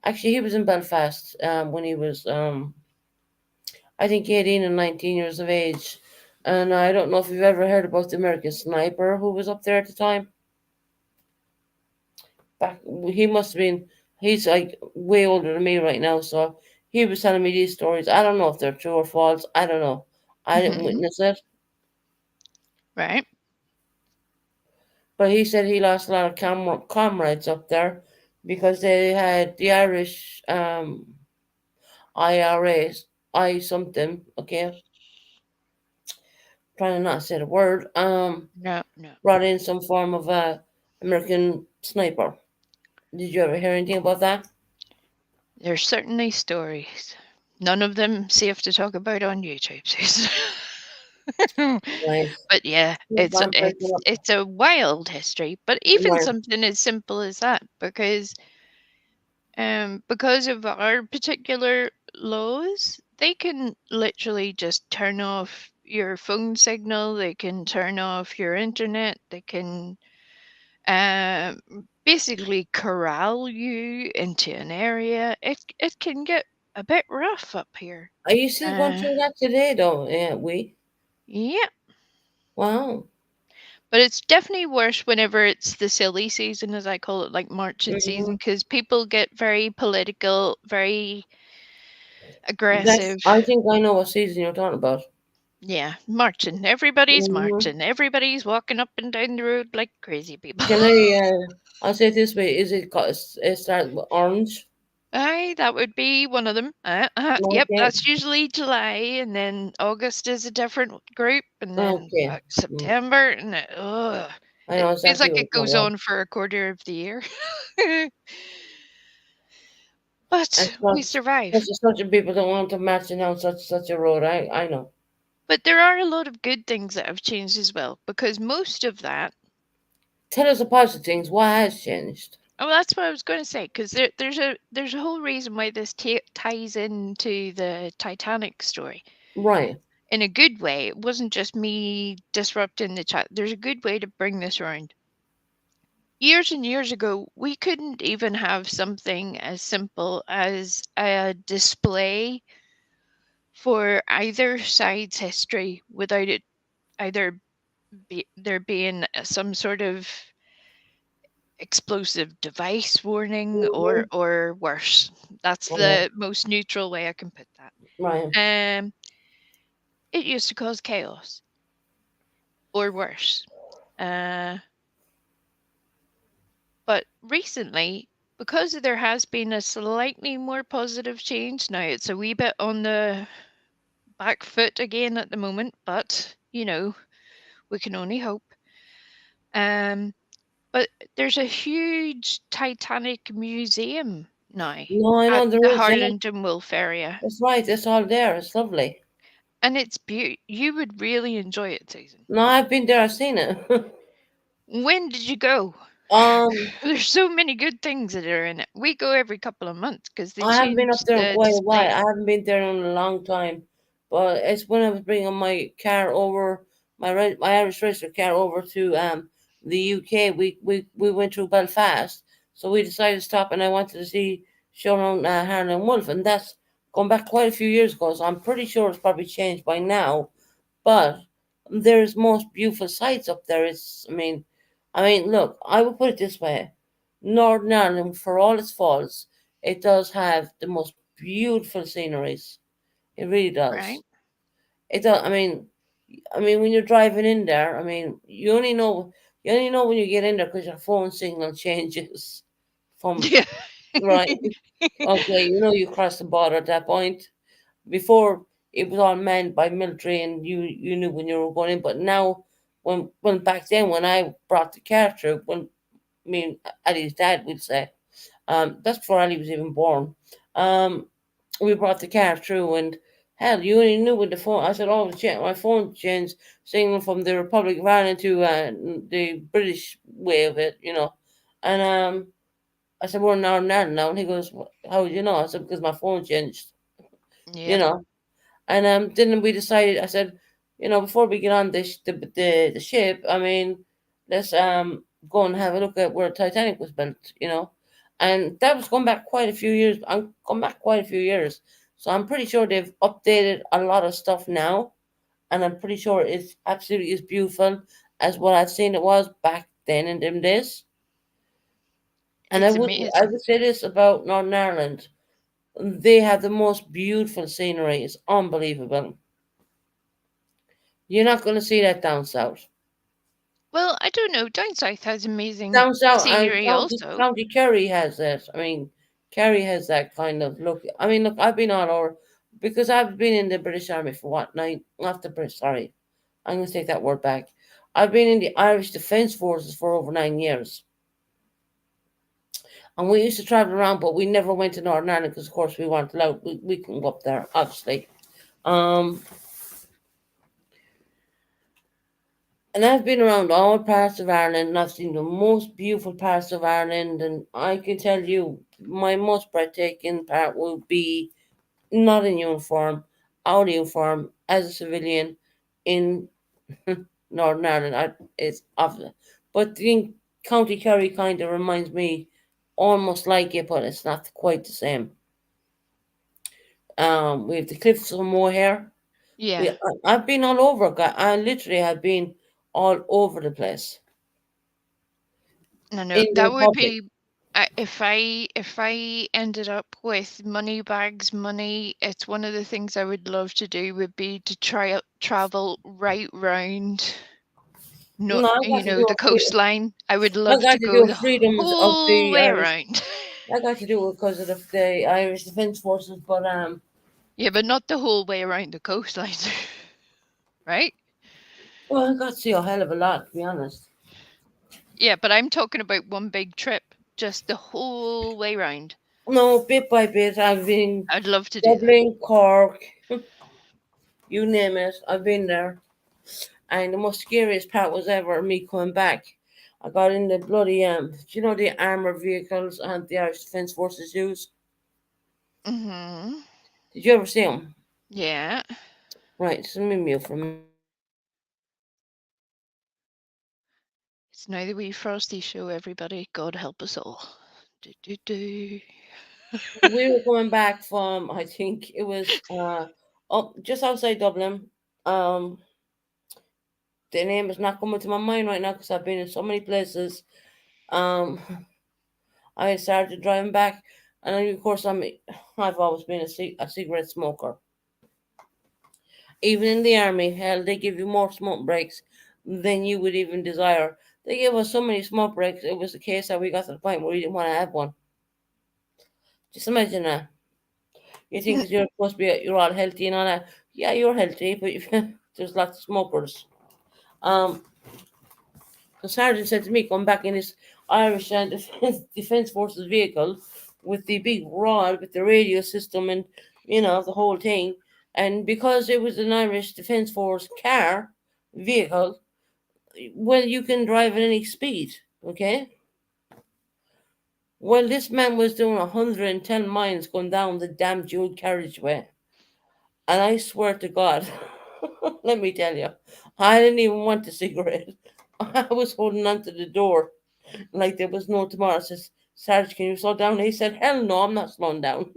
Actually, he was in Belfast when he was, I think, 18 and 19 years of age. And I don't know if you've ever heard about the American sniper who was up there at the time. Back, he must have been, he's like way older than me right now. So he was telling me these stories. I don't know if they're true or false. I don't know. I didn't Mhm. witness it. Right? But he said he lost a lot of comrades up there because they had the Irish IRAs, I something, okay, trying to not say the word, No, no. brought in some form of a American sniper. Did you ever hear anything about that? There's certainly stories. None of them safe to talk about on YouTube, Susan. Right. But yeah, it's I'm breaking it's up. it's a wild history. But even Right. something as simple as that, because of our particular laws, they can literally just turn off your phone signal. They can turn off your internet. They can um, basically corral you into an area. It can get a bit rough up here. Are you still going Uh, through that today, though? Yeah, we. yeah, Wow. but it's definitely worse whenever it's the silly season, as I call it, like marching season, Hmm. because people get very political, very That's. aggressive. I think I know what season you're talking about. Yeah, marching. Everybody's Hmm. marching. Everybody's walking up and down the road like crazy people. Can I? I'll say it this way: Is it? It starts with orange. Aye, that would be one of them. Yep, Okay. that's usually July, and then August is a different group, and then Okay. Mm. September, and I it know feels exactly like what it you're talking goes about. on for a quarter of the year. And But we survive. such a people don't want to march down such a road. I know. But there are a lot of good things that have changed as well, because most of that. Tell us the positive things. What has changed? Oh, that's what I was going to say, because there's a whole reason why this ties into the Titanic story. Right. In a good way. It wasn't just me disrupting the chat. There's a good way to bring this around. Years and years ago, we couldn't even have something as simple as a display for either side's history without it either there being some sort of explosive device warning Hmm. or worse. That's Right. the most neutral way I can put that. Right. Um, it used to cause chaos or worse. Uh, But recently, because there has been a slightly more positive change, now it's a wee bit on the back foot again at the moment, but we can only hope. Um, but there's a huge Titanic museum now No, I at know there the is. Yeah, Harlington Wolf area, that's right. It's all there. It's lovely. and it's beautiful. You would really enjoy it, Susan. No, I've been there. I've seen it. When did you go? um, There's so many good things that are in it. We go every couple of months because they I haven't been up changed there in the quite a while. I display. haven't been there in a long time. But it's when I was bringing my car over, my Irish registered car over to the UK. We went through Belfast, so we decided to stop, and I wanted to see show around Harlan Wolf, and that's gone back quite a few years ago. So I'm pretty sure it's probably changed by now. But there's most beautiful sights up there. I mean, look, I would put it this way: Northern Ireland, for all its faults, it does have the most beautiful sceneries. It really Right? does. It does. I mean, when you're driving in there, I mean, you only know when you get in there because your phone signal changes from Yeah. right. Okay, you cross the border at that point. Before it was all manned by military, and you knew when you were going in. But now, when back then when I brought the car through, when I mean Ali's dad would say, that's before Ali was even born. Um, we brought the car through, and hell, you only knew with the phone. I said, "Oh, my phone changed signal from the Republic of Ireland to the British way of it." And I said, "We're in Northern Ireland now," and he goes, "How would you know?" I said, "Because my phone changed." You Yep. know, and then we decided. I said, before we get on the ship, I mean, let's go and have a look at where Titanic was built. And that was going back quite a few years. I'm going back quite a few years, so I'm pretty sure they've updated a lot of stuff now, and I'm pretty sure it's absolutely as beautiful as what I've seen it was back then in them days. And I It's would I amazing. would say this about Northern Ireland: they have the most beautiful scenery. It's unbelievable. You're not going to see that down south. Well, I don't know. Down south has amazing Down south, and scenery County, also. County Kerry has that. I mean, Kerry has that kind of look. I mean, look, I've been all over because I've been in the British Army for what? Nine, not the British, sorry. I'm going to take that word back. I've been in the Irish Defence Forces for over 9 years. And we used to travel around, but we never went to Northern Ireland because, of course, we weren't allowed. We couldn't go up there, obviously. Um, And I've been around all parts of Ireland, and I've seen the most beautiful parts of Ireland. And I can tell you, my most breathtaking part will be not in uniform, out of uniform, as a civilian in Northern Ireland. It's obvious. But in County Kerry kind of reminds me almost like it, but it's not quite the same. We have the Cliffs of Moher. Yeah. I've been all over. I literally have been all over the place I know in the that would Republic. be if I ended up with money bags, money. It's one of the things I would love to do would be to travel right round, not No, I got to do the a free, coastline. I would I love got to to do go a the freedoms of whole the way Irish. around. I got to do it because of the Irish Defence Forces, but Yeah, but not the whole way around the coastline, right? well, I got to see a hell of a lot, to be honest. Yeah, but I'm talking about one big trip, just the whole way round. No, bit by bit, I've been I'd love to do that. Dublin, Cork, you name it. I've been there, and the most scariest part was ever me coming back. I got in the bloody do you know the armored vehicles and the Irish Defence Forces use? Mm-hmm. Did you ever see them? Yeah. Right, just let me mute for a minute. It's now the wee Frosty show, everybody. God help us all. Do, do, do. We were coming back from, I think it was up just outside Dublin. Um, the name is not coming to my mind right now because I've been in so many places. Um, I started driving back, and then, of course I've always been a cigarette smoker. Even in the army, hell, they give you more smoke breaks than you would even desire. They gave us so many smoke breaks. It was the case that we got to the point where we didn't want to have one. Just imagine that. You think 'cause you're supposed to be, you're all healthy and all that. Yeah, you're healthy, but there's lots of smokers. Um, the sergeant said to me, come back in his Irish Defence Forces vehicle with the big rod with the radio system and the whole thing. And because it was an Irish Defence Force car vehicle, well, you can drive at any speed. Okay. Well, this man was doing 110 miles going down the damn dual carriageway. And I swear to God, let me tell you, I didn't even want a cigarette. I was holding onto the door like there was no tomorrow. I says, Sarge, can you slow down? He said, hell no, I'm not slowing down.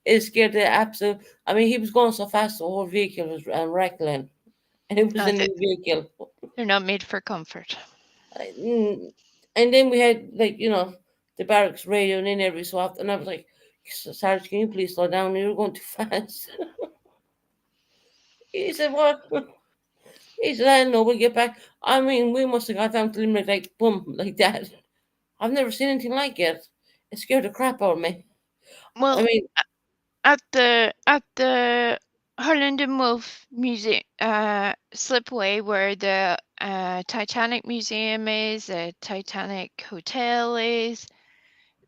It scared the absolute. I mean, he was going so fast, the whole vehicle was rattling. And it was a new vehicle. They're not made for comfort. Mm, and then we had, like, the barracks radioing in every so often. And I was like, Sarge, can you please slow down? You're going too fast. He said, what? He said, I know, we'll get back. I mean, we must have got down to Limerick like boom, like that. I've never seen anything like it. It scared the crap out of me. I Well, mean, at the Harland and Wolff Museum, Slipway, where the Titanic Museum is, the Titanic Hotel is.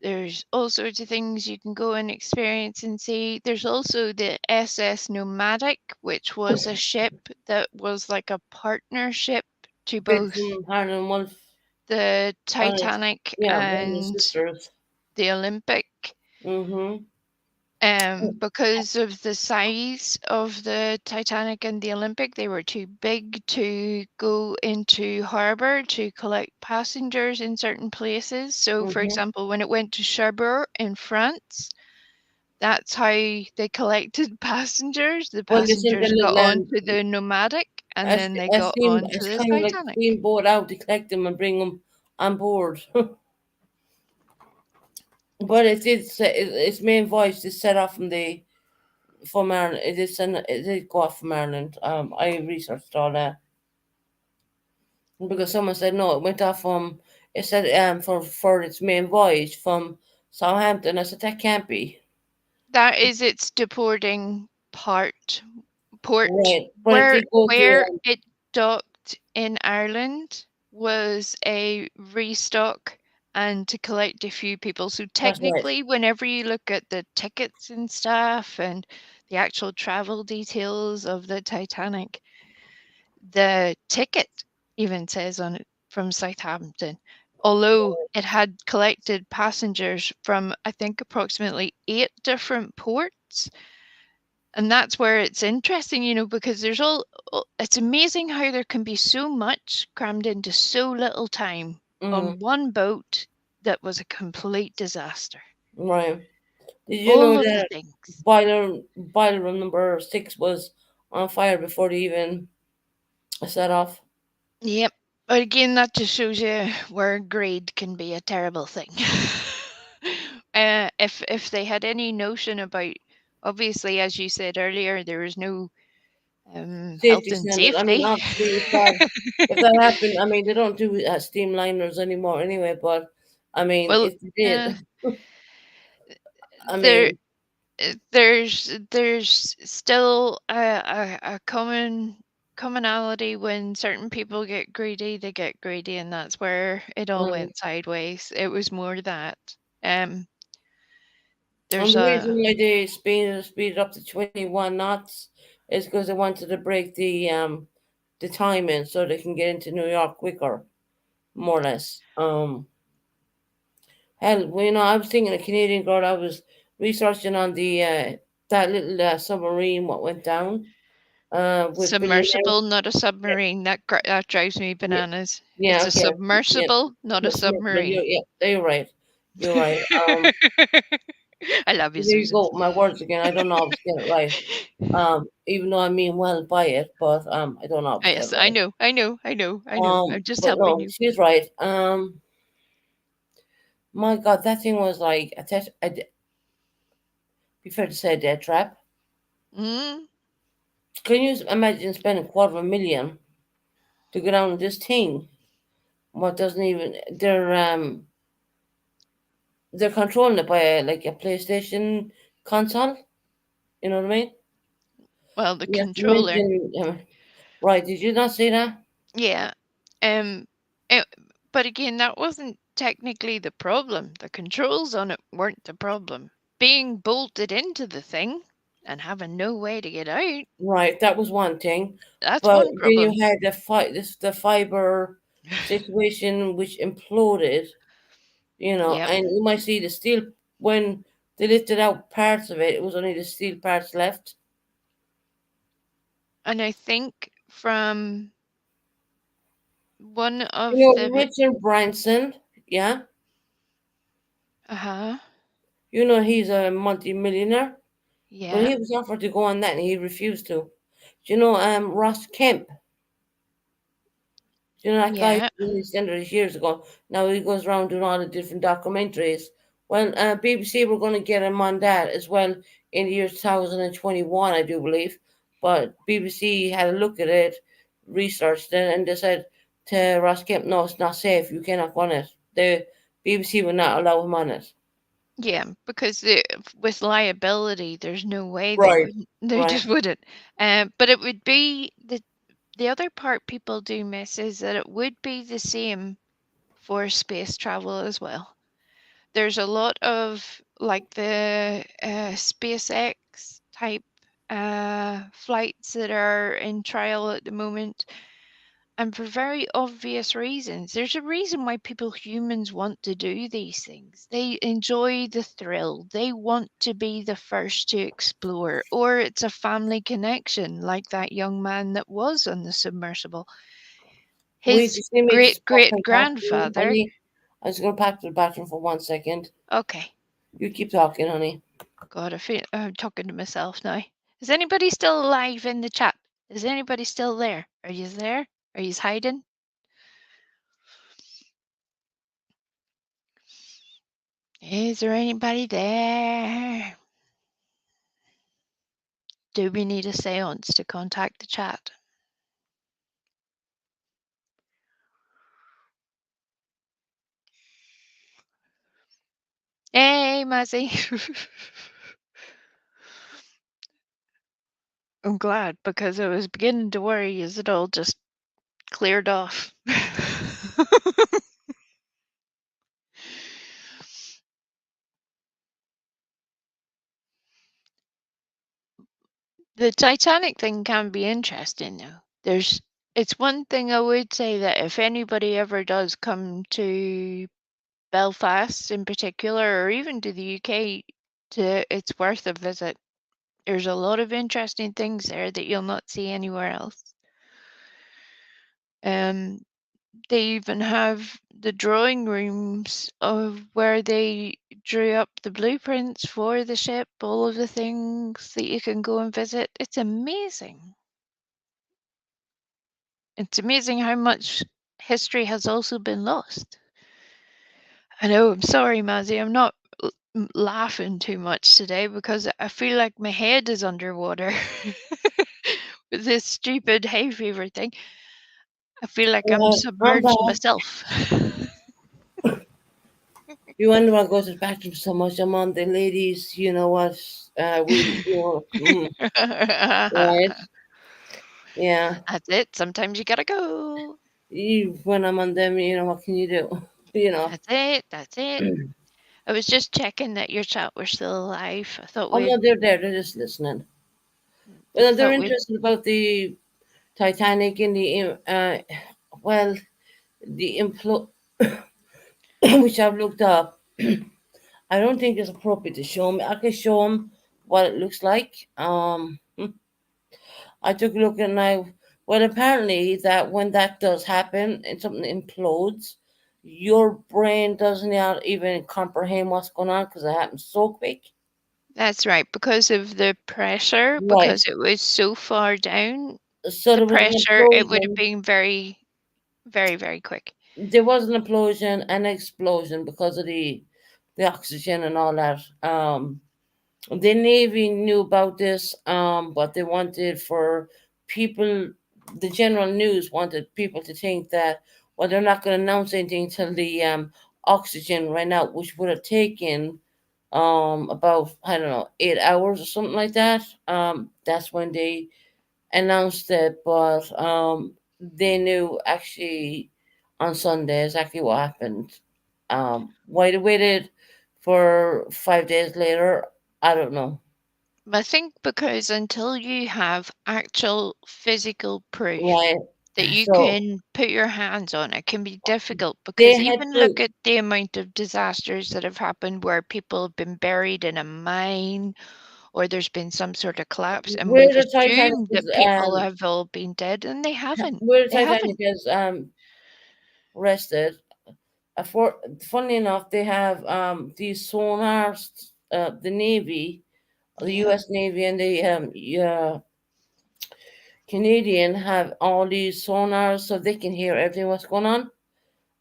There's all sorts of things you can go and experience and see. There's also the SS Nomadic, which was a ship that was like a partnership to built both from Harlan Wolff. the One of Titanic yeah, one of the and sisters. the Olympic. Mm-hmm. Because of the size of the Titanic and the Olympic, they were too big to go into harbour to collect passengers in certain places. So, for Mm-hmm. example, when it went to Cherbourg in France, that's how they collected passengers. The Well, they sent a passengers got little onto the Nomadic and then they got onto it's the kind of like Titanic. steamboat out to collect them and bring them on board. But its main voyage is set off from Ireland. It did go off from Ireland. I researched all that because someone said no, it went off from. It said for its main voyage from Southampton. I said that can't be That is its deporting port. right. But it Where did go to where it docked in Ireland was a restock and to collect a few people. So that's right. technically, whenever you look at the tickets and stuff and the actual travel details of the Titanic, the ticket even says on it from Southampton. Although it had collected passengers from, I think, approximately 8 different ports. And that's where it's interesting, because it's amazing how there can be so much crammed into so little time Mm, on one boat that was a complete disaster. right. Did you know All of the that things. boiler room number 6 was on fire before they even set off? Yep. But again, that just shows you where greed can be a terrible thing. If they had any notion about, obviously, as you said earlier, there is no health Safety and standard. I mean, safety. obviously, if that happened, I mean, they don't do steamliners anymore anyway. But I mean, Well, if they did, I there mean, there's still a commonality. When certain people get greedy, they get greedy, and that's where it all mm. went sideways. It was more that And there's the reason a why they speeded up to 21 knots is because they wanted to break the timing so they can get into New York quicker, more or less. Hell, well, I was thinking a Canadian girl. I was researching on the that little submarine what went down with billionaires. submersible, not a Yeah, submarine. That drives me yeah, bananas. yeah, It's a okay, yeah. submersible, not a Submersible. submarine. Yeah, you're right. You're right. I love you, There you Susan. go. My words again. I don't always get it right. Even though I mean well by it, but I don't always get it Yes, I right. know, I know, I know, I know. I'm just But helping no, you. she's right. My God, that thing was like be fair to say a dead trap. Mm, Can you imagine spending 250,000 to get on this thing? What doesn't even they're controlling it by like a PlayStation console. You know what I mean? Well, the You have to controller. mention, right? Did you not see that? Yeah. Um, it, but again, that wasn't technically the problem. The controls on it weren't the problem. Being bolted into the thing and having no way to get out, Right, that was one thing. that's But one then you problem. had the fiber situation which imploded, Yep. and you might see the steel when they lifted out parts of it, it was only the steel parts left. And I think from one You of know, the Richard Branson, yeah, uh-huh. he's a multi-millionaire. Well, Yeah. he was offered to go on that and he refused to. Do you know Ross Kemp? You know that guy Yeah. in the centers years ago. Now he goes around doing all the different documentaries. Well, BBC were going to get him on that as well in the year 2021, I do believe. But BBC had a look at it, researched it, and they said to Ross Kemp, "No, it's not safe. You cannot go on it." The BBC would not allow him on it. Yeah, because with liability, there's no way they Right, wouldn't. They right. just wouldn't. But it would be the other part people do miss is that it would be the same for space travel as well. There's a lot of like the SpaceX type flights that are in trial at the moment, and for very obvious reasons. There's a reason why humans want to do these things. They enjoy the thrill. They want to be the first to explore, or it's a family connection, like that young man that was on the submersible. Wait, His you see me great just great walking past you, grandfather. honey? I was going to pack to the bathroom for 1 second. Okay. You keep talking, honey. God, I feel I'm talking to myself now. Is anybody still alive in the chat? Is anybody still there? Are you there? Are you hiding? Is there anybody there? Do we need a seance to contact the chat? Hey, Mazzy. I'm glad because I was beginning to worry as it all just cleared off. The Titanic thing can be interesting though. It's one thing I would say that if anybody ever does come to Belfast in particular, or even to the UK, it's worth a visit. There's a lot of interesting things there that you'll not see anywhere else. Um, they even have the drawing rooms of where they drew up the blueprints for the ship, all of the things that you can go and visit. It's amazing. It's amazing how much history has also been lost. I know, I'm sorry, Mazzy, I'm not laughing too much today because I feel like my head is underwater with this stupid hay fever thing. I feel like I'm I'm submerged back. myself. You wonder why I go to the bathroom so much. I'm on the ladies, you know what? Right? Yeah. That's it. Sometimes you gotta go. When I'm on them, what can you do? You know. That's it. That's it. I was just checking that your chat were still alive. I thought Oh no, we'd they're there. They're just listening. Well, they're thought we'd interested about the Titanic and well, the impl which I've looked up. I don't think it's appropriate to show them. I can show them what it looks like. I took a look and well, apparently that when that does happen and something implodes, your brain doesn't even comprehend what's going on because it happens so quick. That's right, because of the pressure, Right. because it was so far down, So the there was an pressure, it would have implosion. been very, very, very quick. There was an implosion and explosion because of the oxygen and all that. The Navy knew about this, but they wanted for people, the general news wanted people to think that, well, they're not going to announce anything till the oxygen ran out, which would have taken about I don't know 8 hours or something like that. That's when they announced it, but they knew actually on Sunday exactly what happened. Why they waited for 5 days later, I don't know. I think because until you have actual physical proof Right. that you So can put your hands on, it can be difficult they because had even look to. at the amount of disasters that have happened where people have been buried in a mine or there's been some sort of collapse and Where we've the Titanic assumed is, that people have all been dead and they haven't. where the They Titanic haven't. is rested. For Funnily enough, they have these sonars. The Navy, the Yeah. U.S. Navy, and the Canadian have all these sonars, so they can hear everything what's going on.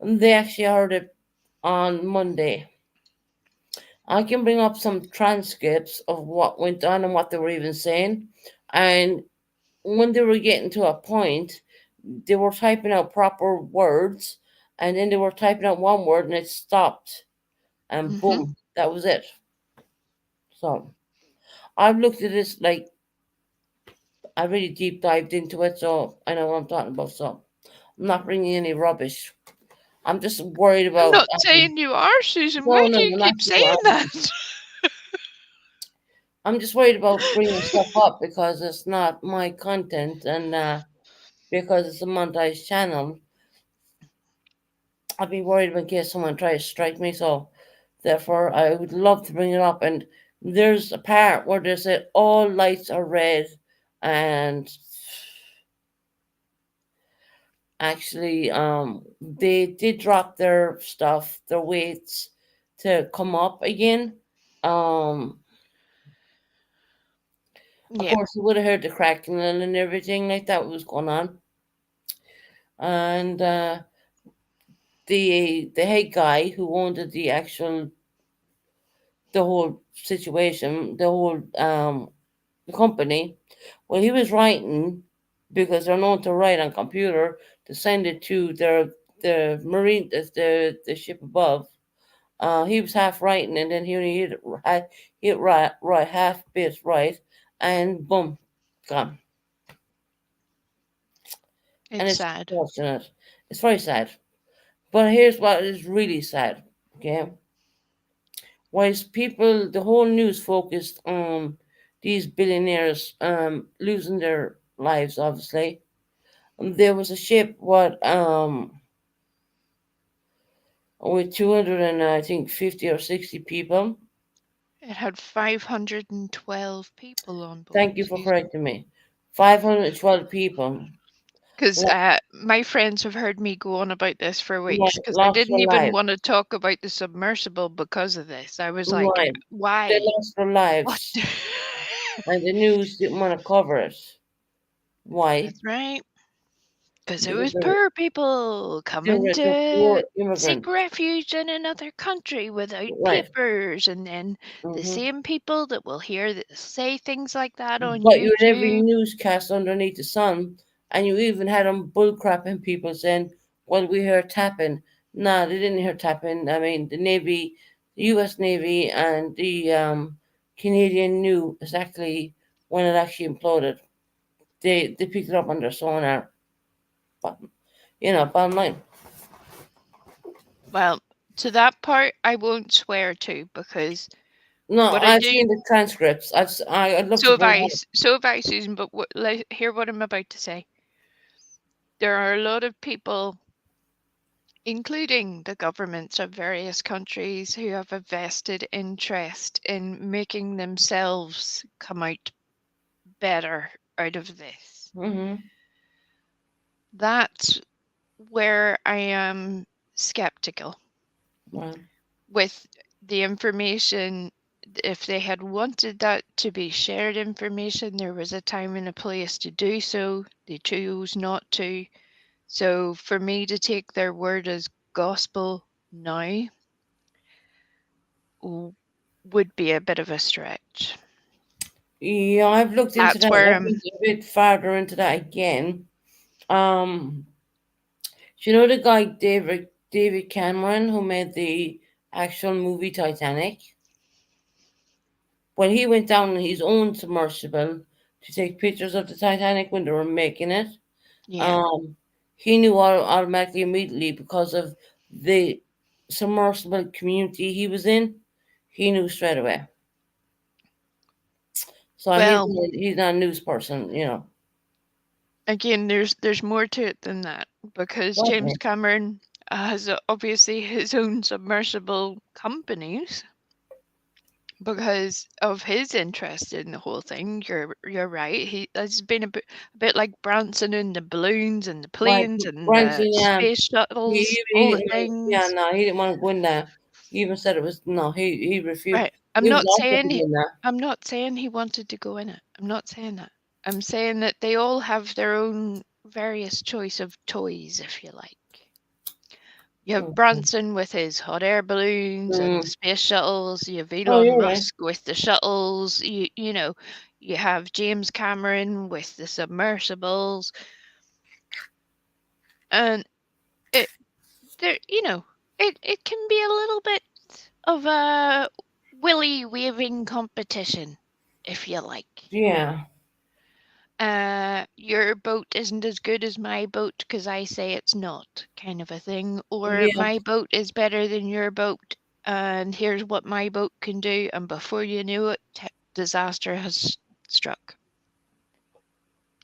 And they actually heard it on Monday. I can bring up some transcripts of what went on and what they were even saying. And when they were getting to a point, they were typing out proper words, and then they were typing out one word and it stopped, and Hmm. boom, that was it. So I've looked at this like I really deep dived into it, so I know what I'm talking about. So I'm not bringing any rubbish. I'm just worried I'm about. not saying you are, Susan. No, Why no, do you no, not keep you. saying that? I'm just worried about bringing stuff up because it's not my content, and because it's a montage channel, I'd be worried in case someone tries to strike me. So therefore, I would love to bring it up. And there's a part where they said all lights are red, and actually, they did drop their stuff, their weights, to come up again. Um, of Yeah. course, you would have heard the crackling and everything like that was going on, and the head guy who owned the whole situation, the whole company. Well, he was writing because they're known to write on computer to send it to the marine the ship above. He was half writing, and then he only hit right half bit right, and boom, gone. And It's it's sad. unfortunate. It's very sad. But here's what is really sad. Okay, whilst people, the whole news focused on these billionaires losing their lives, obviously. There was a ship, with 200 and I think 50 or 60 people. It had 512 people on board, Thank you for Susan. correcting me. 512 people Because lo- my friends have heard me go on about this for weeks because I lost didn't their even lives. want to talk about the submersible because of this. I was like, Right. They why? lost their What? lives. And the news didn't want to cover it. Why? That's right. Because it Because was poor people coming they're to poor seek immigrants. refuge in another country without Right. papers. And then the Hmm. same people that will hear say things like that on But you had every YouTube. newscast underneath the sun, and you even had them bullcrapping people saying, "Well, we heard tapping." No, they didn't hear tapping. I mean, the Navy, the U.S. Navy, and the Canadian knew exactly when it actually imploded. They picked it up on their sonar. But bottom line. Well, to that part, I won't swear to because No, what I I've do. seen the transcripts. I'd love to bring it up. So have I, Susan. But hear what I'm about to say. There are a lot of people, including the governments of various countries, who have a vested interest in making themselves come out better out of this. Mm-hmm. That's where I am skeptical Well, with the information. If they had wanted that to be shared information, there was a time and a place to do so. They chose not to. So for me to take their word as gospel now would be a bit of a stretch. yeah, I've looked into That's that. where I've I'm. looked a bit farther into that again. Um, do you know the guy David Cameron who made the actual movie Titanic? when he went down in his own submersible to take pictures of the Titanic when they were making it, Yeah. um, he knew automatically immediately because of the submersible community he was in. He knew straight away. So Well, he's not a news person. again, there's more to it than that because James Okay. Cameron has obviously his own submersible companies because of his interest in the whole thing. You're right. He has been a bit like Branson and the balloons and the Right. planes and the Branson, space he, shuttles, he all the didn't want, yeah, things. no, he didn't want to go in there. He even said it was no. He refused. Right. I'm He was not offered saying to go he, in there. I'm not saying he wanted to go in it. I'm not saying that. I'm saying that they all have their own various choice of toys, if you like. You have Mhm. Branson with his hot air balloons and the Mm. space shuttles. You have Oh, Elon you're right. Musk with the shuttles. You have James Cameron with the submersibles, and it there it can be a little bit of a willy waving competition, if you like. Yeah, Your boat isn't as good as my boat because I say it's not, kind of a thing. Or yeah, my boat is better than your boat, and here's what my boat can do. And before you knew it, disaster has struck.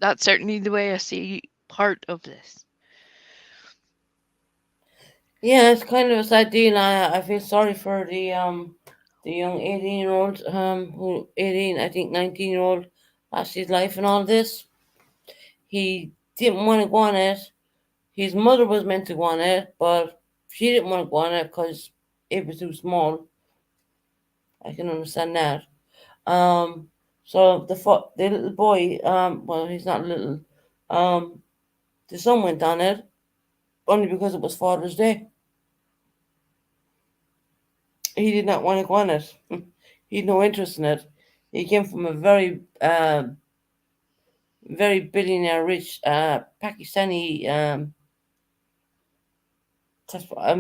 That's certainly the way I see part of this. yeah. It's kind of a sad deal. I feel sorry for the young 18-year old who 18, I think 19-year old lost his life in all this. He didn't want to go on it. His mother was meant to go on it, but she didn't want to go on it because it was too small. I can understand that. Um, so the little boy, well, he's not little. Um, the son went on it only because it was Father's Day. He did not want to go on it. He had no interest in it. He came from a very billionaire, rich Pakistani. I'm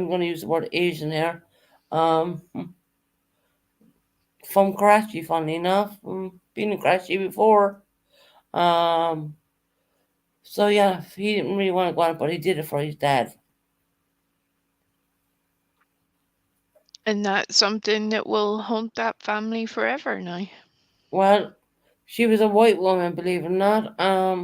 going to use the word Asian here. Um, from Karachi, funnily enough. Been in Karachi before. Um, so yeah, he didn't really want to go on it, but he did it for his dad. And that's something that will haunt that family forever now. Well, she was a white woman, believe it or not. A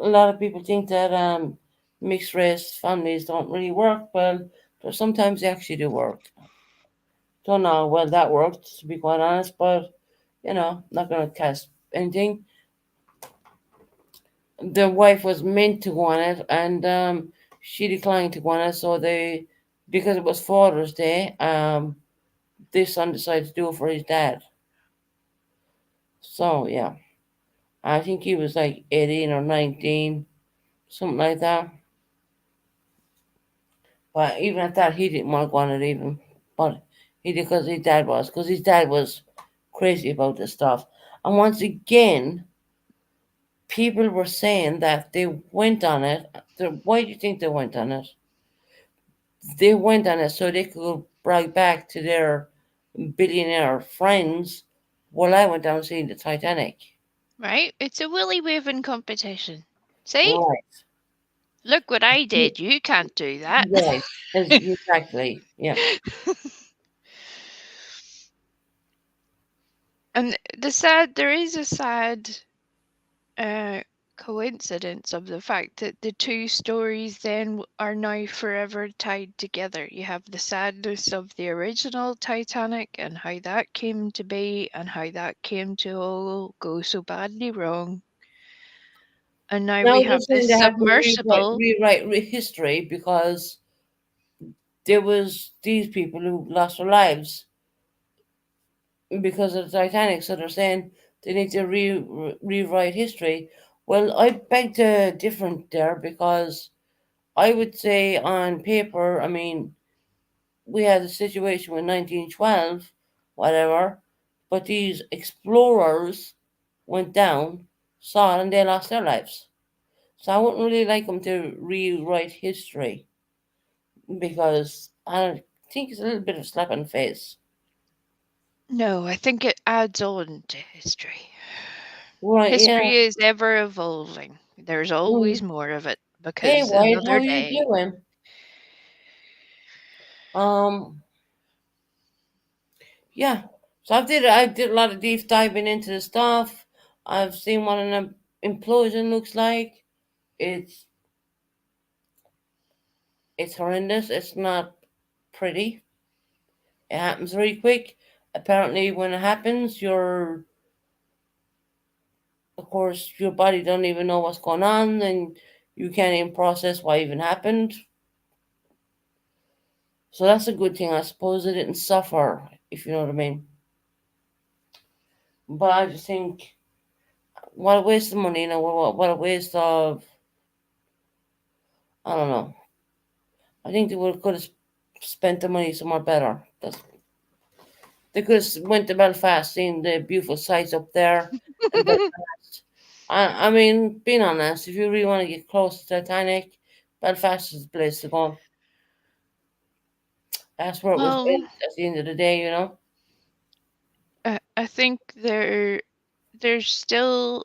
lot of people think that mixed race families don't really work. Well, sometimes they actually do work. Don't know how well that worked, to be quite honest, but not gonna cast anything. The wife was meant to go on it, and she declined to go on it. So because it was Father's Day, this son decided to do it for his dad. So yeah, I think he was like 18 or 19, something like that. But even at that, he didn't want to go on it even. But he did because his dad was crazy about this stuff. And once again, people were saying that they went on it. Why do you think they went on it? They went on it so they could brag back to their billionaire friends. Well, I went down seeing the Titanic. Right? It's a willy waving competition. See? Right. Look what I did. You can't do that. Right. Exactly. Yeah. And there is a sad uh, coincidence of the fact that the two stories then are now forever tied together. You have the sadness of the original Titanic and how that came to be and how that came to all go so badly wrong. And now Now we they're have saying this they have to submersible. rewrite history because there was these people who lost their lives because of the Titanic. So they're saying they need to rewrite history. Well, I beg to differ there because I would say on paper, I mean, we had a situation with 1912, whatever, but these explorers went down, saw it, and they lost their lives. So I wouldn't really like them to rewrite history because I think it's a little bit of a slap in the face. No, I think it adds on to history. Right, yeah. History is ever evolving. There's always Mm. more of it Hey, because White, how another are you day. doing? Um, yeah. So I did a lot of deep diving into the stuff. I've seen what an implosion looks like. It's it's horrendous. It's not pretty. It happens very quick. Apparently, when it happens, of course, your body don't even know what's going on, and you can't even process what even happened. So that's a good thing, I suppose. It didn't suffer, if you know what I mean. But I just think, what a waste of money, what a waste of, I don't know. I think they would could have spent the money somewhere better. They could have went to Belfast, seen the beautiful sights up there, and Belfast. I mean, being honest, if you really want to get close to Titanic, Belfast is the place to go. That's where it was Well, built at the end of the day, you know? I think there's still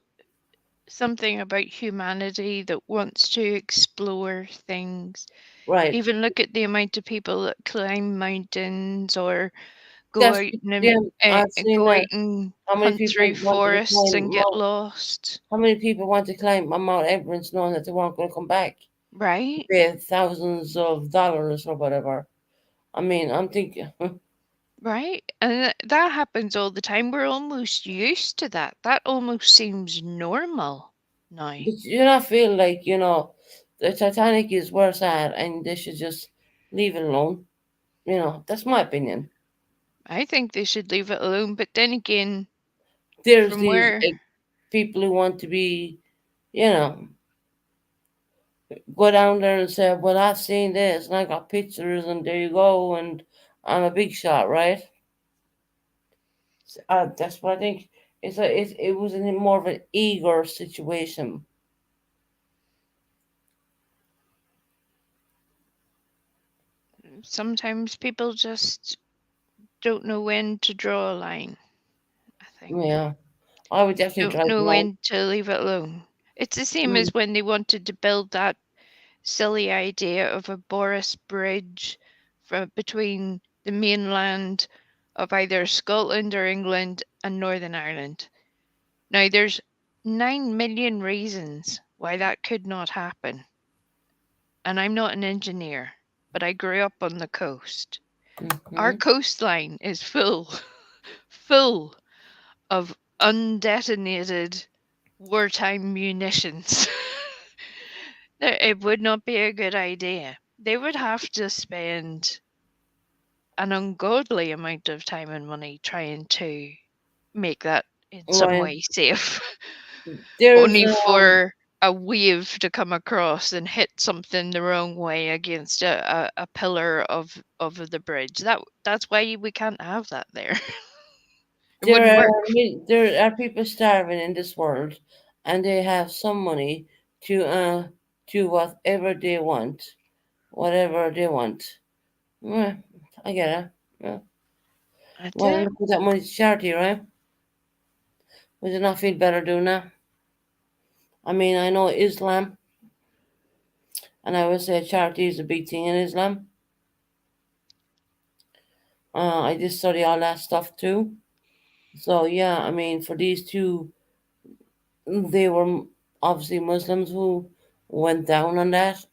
something about humanity that wants to explore things. Right. Even look at the amount of people that climb mountains or go That's out yeah, I've seen go out that. and How many hunt people through wanted to forests climb and get lost, how many people want to climb Mount Everest knowing that they weren't going to come back? right? Pay thousands of dollars or whatever. I mean, I'm thinking, Right? And that happens all the time. We're almost used to that. That almost seems normal now. but you not feel like, the Titanic is where it's at and they should just leave it alone. That's my opinion. I think they should leave it alone. But then again, There's from these where, people who want to be, you know, go down there and say, well, I've seen this and I got pictures and there you go and I'm a big shot, right? That's what I think. It was in more of an eager situation. sometimes people just don't know when to draw a line, I think. Yeah, I would definitely Don't try the know line. when to leave it alone. It's the same Mm, as when they wanted to build that silly idea of a Boris Bridge between the mainland of either Scotland or England and Northern Ireland. Now, there's 9 million reasons why that could not happen. And I'm not an engineer, but I grew up on the coast. Our mhm. coastline is full, full of undetonated wartime munitions. It would not be a good idea. They would have to spend an ungodly amount of time and money trying to make that in some Right. way safe, There's only for a wave to come across and hit something the wrong way against a pillar of the bridge. That's why we can't have that there. It wouldn't there work. are there are people starving in this world, and they have some money to do whatever they want. Yeah, I get it. Yeah. That's Well, it. look at that money to charity, right? Would you not feel better doing that? I mean, I know Islam, and I would say charity is a big thing in Islam. I just study all that stuff too. So yeah, I mean, for these two, they were obviously Muslims who went down on that.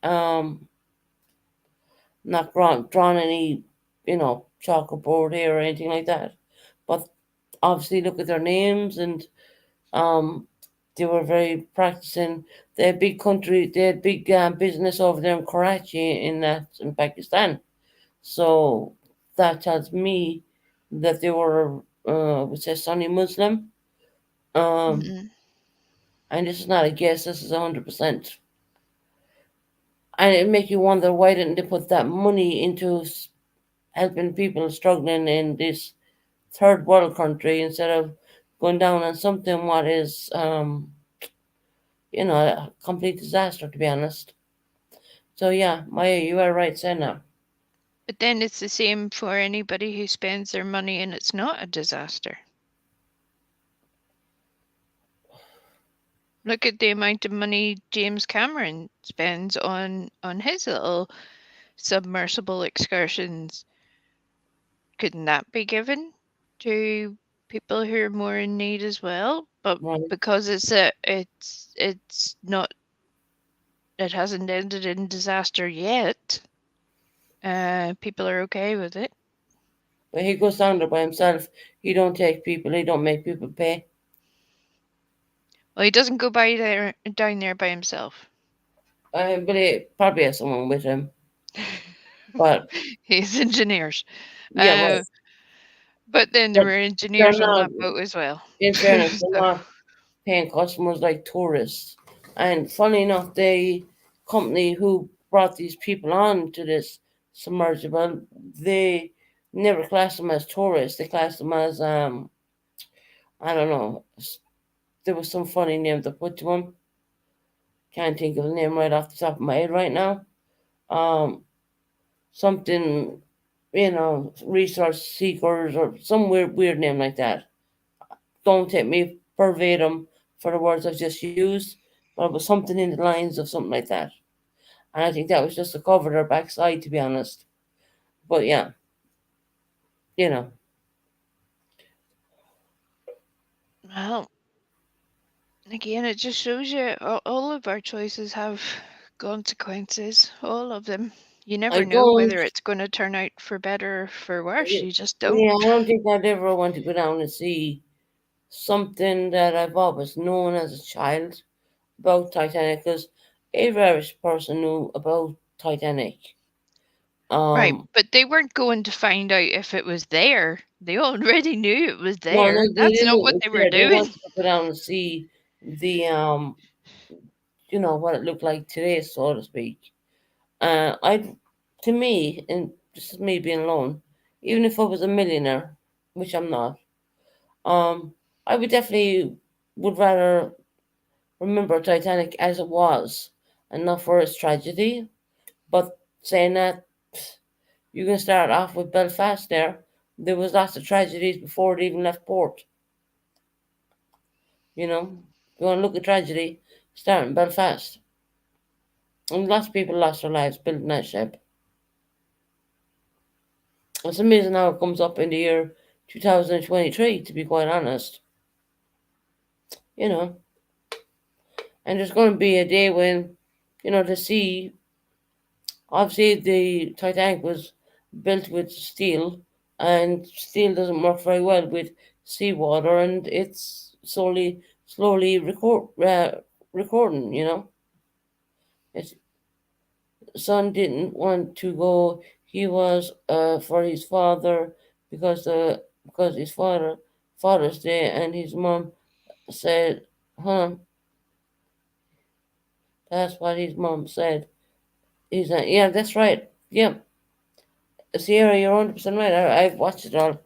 Not drawn any, chalkboard here or anything like that. But obviously, look at their names and um, they were very practicing. They had big country. They had big business over there in Karachi in Pakistan. So that tells me that they were, would say Sunni Muslim. Um, Mm-mm. and this is not a guess. This is 100%. And it make you wonder why didn't they put that money into helping people struggling in this third world country instead of going down on something what is, a complete disaster to be honest. So yeah, Maya, you are right saying that. But then it's the same for anybody who spends their money and it's not a disaster. Look at the amount of money James Cameron spends on his little submersible excursions. Couldn't that be given to people who are more in need as well? But Right. because it's not, it hasn't ended in disaster yet. People are okay with it. But he goes down there by himself. He don't take people. He don't make people pay. Well, he doesn't go down there by himself. But he probably has someone with him. But He's engineers. yeah, well, But then there but were they're engineers on not. that boat as well. In fairness, they're So, not paying customers like tourists. And funny enough, the company who brought these people on to this submersible, they never classed them as tourists. They classed them as I don't know. There was some funny name they put to them. Can't think of the name right off the top of my head right now. Um, something, resource seekers or some weird name like that. Don't take me verbatim for the words I've just used, but it was something in the lines of something like that. And I think that was just to cover their backside, to be honest. But yeah, you know, well, again, it just shows you all of our choices have consequences. All of them. You I never know don't. whether it's going to turn out for better or for worse. You just don't. Yeah, I don't think I'd ever want to go down and see something that I've always known as a child about Titanic, because every Irish person knew about Titanic. Right, Um, but they weren't going to find out if it was there. They already knew it was no, there. they That's didn't not know it what was they were there. They doing. wanted to go down and see the what it looked like today, so to speak. I, to me, and this is me being alone, even if I was a millionaire, which I'm not, um, I would definitely would rather remember Titanic as it was, and not for its tragedy. But saying that, you can start off with Belfast. There was lots of tragedies before it even left port. If you want to look at tragedy, start in Belfast, and lots of people lost their lives building that ship. It's amazing how it comes up in the year 2023, to be quite honest. You know, and there's going to be a day when, the sea, obviously the Titanic was built with steel, and steel doesn't work very well with seawater, and it's slowly recording. His son didn't want to go. He was for his father because his Father's Day, and his mom said, "Huh, that's what his mom said." He's like, "Yeah, that's right. Yeah, Sierra, you're 100% right. I've watched it all.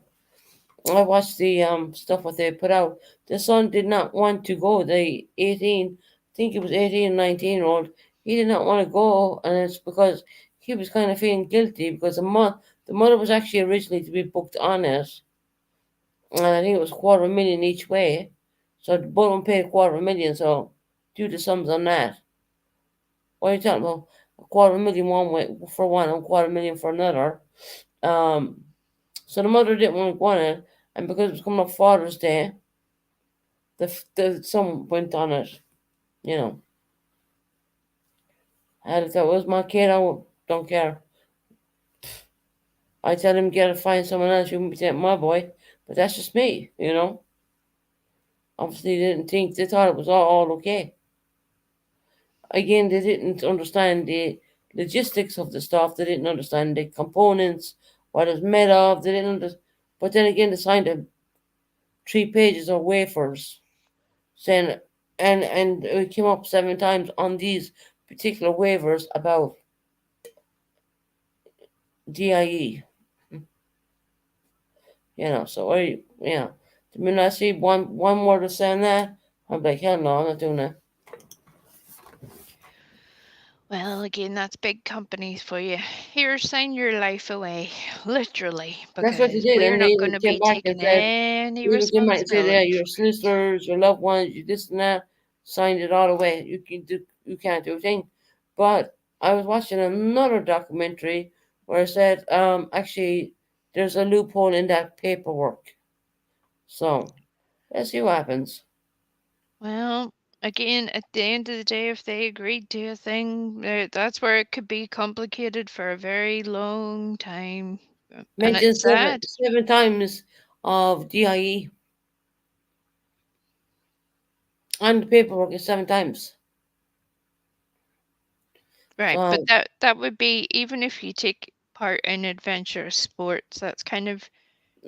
I watched the stuff what they put out. The son did not want to go. The 18, I think it was 18, 19-year-old. He did not want to go, and it's because he was kind of feeling guilty because the mother was actually originally to be booked on it, and I think it was 250,000 each way. So both of them paid 250,000. So do the sums on that. What are you talking about? A 250,000 one way for one and 250,000 for another. Um, so the mother didn't want to go on it, and because it was coming up Father's Day, the son went on it. You know, and if that was my kid, don't care. I tell him get to find someone else. You can take my boy, but that's just me. Obviously, they didn't think they thought it was all okay. Again, they didn't understand the logistics of the stuff. They didn't understand the components, what it's made of. They didn't understand. But then again, they signed 3 pages of wafers saying, and it came up 7 times on these particular waivers about DIE. So the minute I see one word of saying that, I'm like, hell no, I'm not doing that. Well, again, that's big companies for you. Here, sign your life away, literally, That's what they because did, we're and they not even going to came be back and taking said, any they even came back and said, yeah, responsibility your for it. solicitors, your loved ones, you this and that, signed it all away. You can't do a thing. But I was watching another documentary where it said, actually, there's a loophole in that paperwork. So let's see what happens. Well, again, at the end of the day, if they agreed to a thing, that's where it could be complicated for a very long time. And Mentioned it's sad. seven times of DIE, and the paperwork is seven times. Right, but So, that would be even if you take part in adventurous sports, that's kind of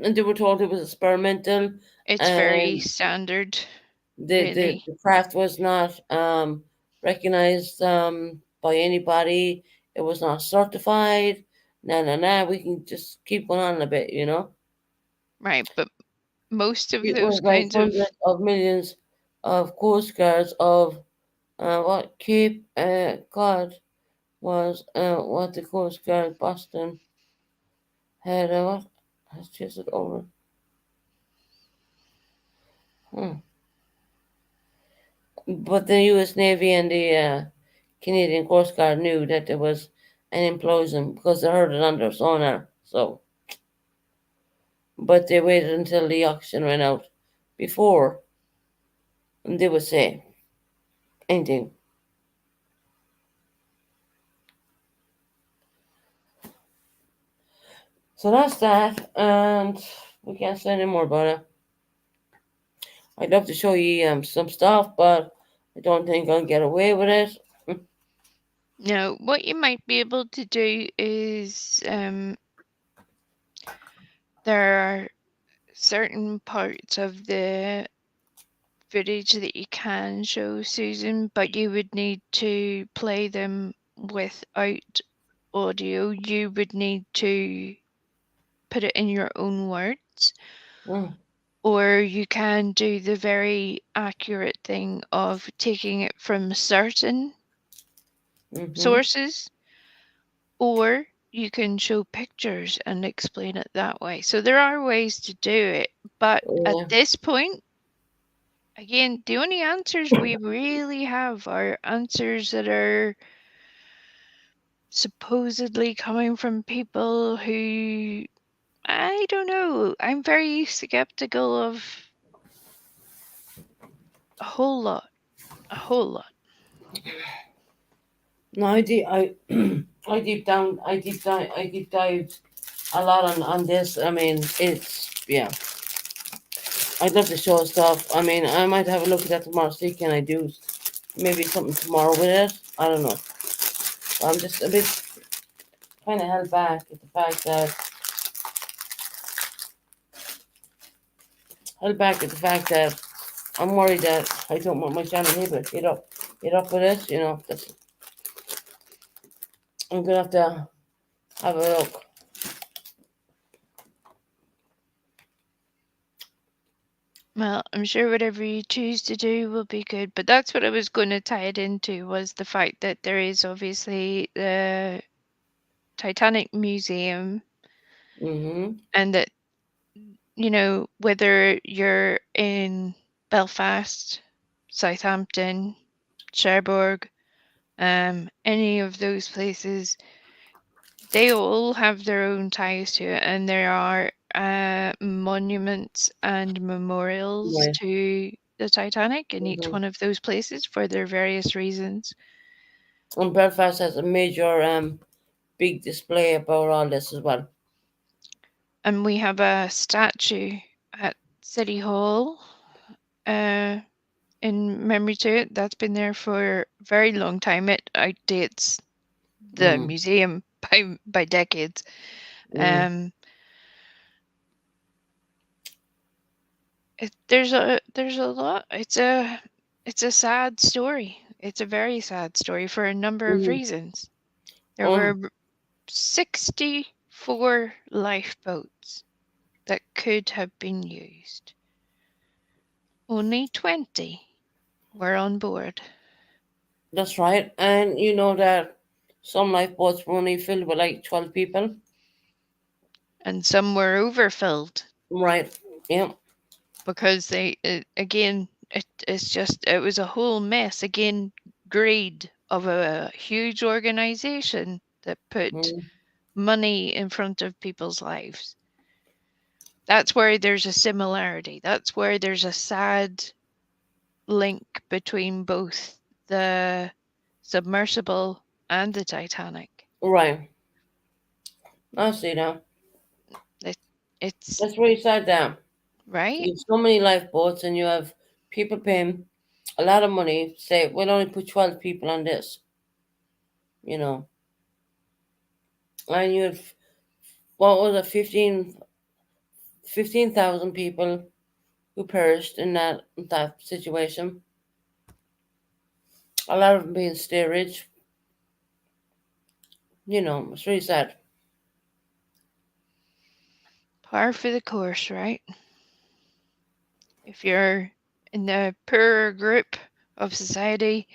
and they were told it was experimental, it's very and standard, the really. craft was not recognized by anybody. It was not certified. Nah. We can just keep going on a bit, you know. Right, but most of It those was like kinds of hundreds of millions of coast guards of what Cape God was what the Coast Guard Boston had what has just it over. Hmm. But the U.S. Navy and the Canadian Coast Guard knew that there was an implosion because they heard it on their sonar. So, but they waited until the oxygen ran out before they would say anything. So that's that, and we can't say any more about it. I'd love to show you some stuff, but I don't think I'll get away with it. now, what you might be able to do is there are certain parts of the footage that you can show, Susan, but you would need to play them without audio. You would need to put it in your own words, Mm, or you can do the very accurate thing of taking it from certain mm-hmm. sources, or you can show pictures and explain it that way. So there are ways to do it, but at Yeah. this point, again, the only answers we really have are answers that are supposedly coming from people who, I don't know, I'm very skeptical of a whole lot, a whole lot. No, I deep dived a lot on this. I mean, it's yeah. I'd love to show stuff. I mean, I might have a look at that tomorrow. See, can I do maybe something tomorrow with it? I don't know. I'm just a bit kind of held back at the fact that I'm worried that I don't want my channel hit up with it. You know, that's, I'm gonna have to have a look. Well, I'm sure whatever you choose to do will be good, but that's what I was going to tie it into was the fact that there is obviously the Titanic Museum, Mm-hmm. and that, you know, whether you're in Belfast, Southampton, Cherbourg, any of those places, they all have their own ties to it, and there are monuments and memorials Right. to the Titanic in each Mm-hmm. one of those places for their various reasons. And Belfast has a major big display about all this as well. And we have a statue at City Hall uh, in memory to it. That's been there for a very long time. It outdates the Mm-hmm. museum by decades. Mm-hmm. Um, there's a lot. It's a sad story. It's a very sad story for a number of Mm-hmm. reasons. There were 64 lifeboats that could have been used. Only 20 were on board. That's right. And you know that some lifeboats were only filled with like 12 people. And some were overfilled Right. Yeah. because again, it was a whole mess. Again, greed of a huge organization that put Mm, money in front of people's lives. That's where there's a similarity. That's where there's a sad link between both the submersible and the Titanic. right. I see now. It, it's That's really sad now. right. You have so many lifeboats and you have people paying a lot of money. Say, we'll only put 12 people on this, you know. And you have, what was it, 15,000 people who perished in that situation. A lot of them being steerage. It's really sad. Par for the course, right? If you're in the poorer group of society,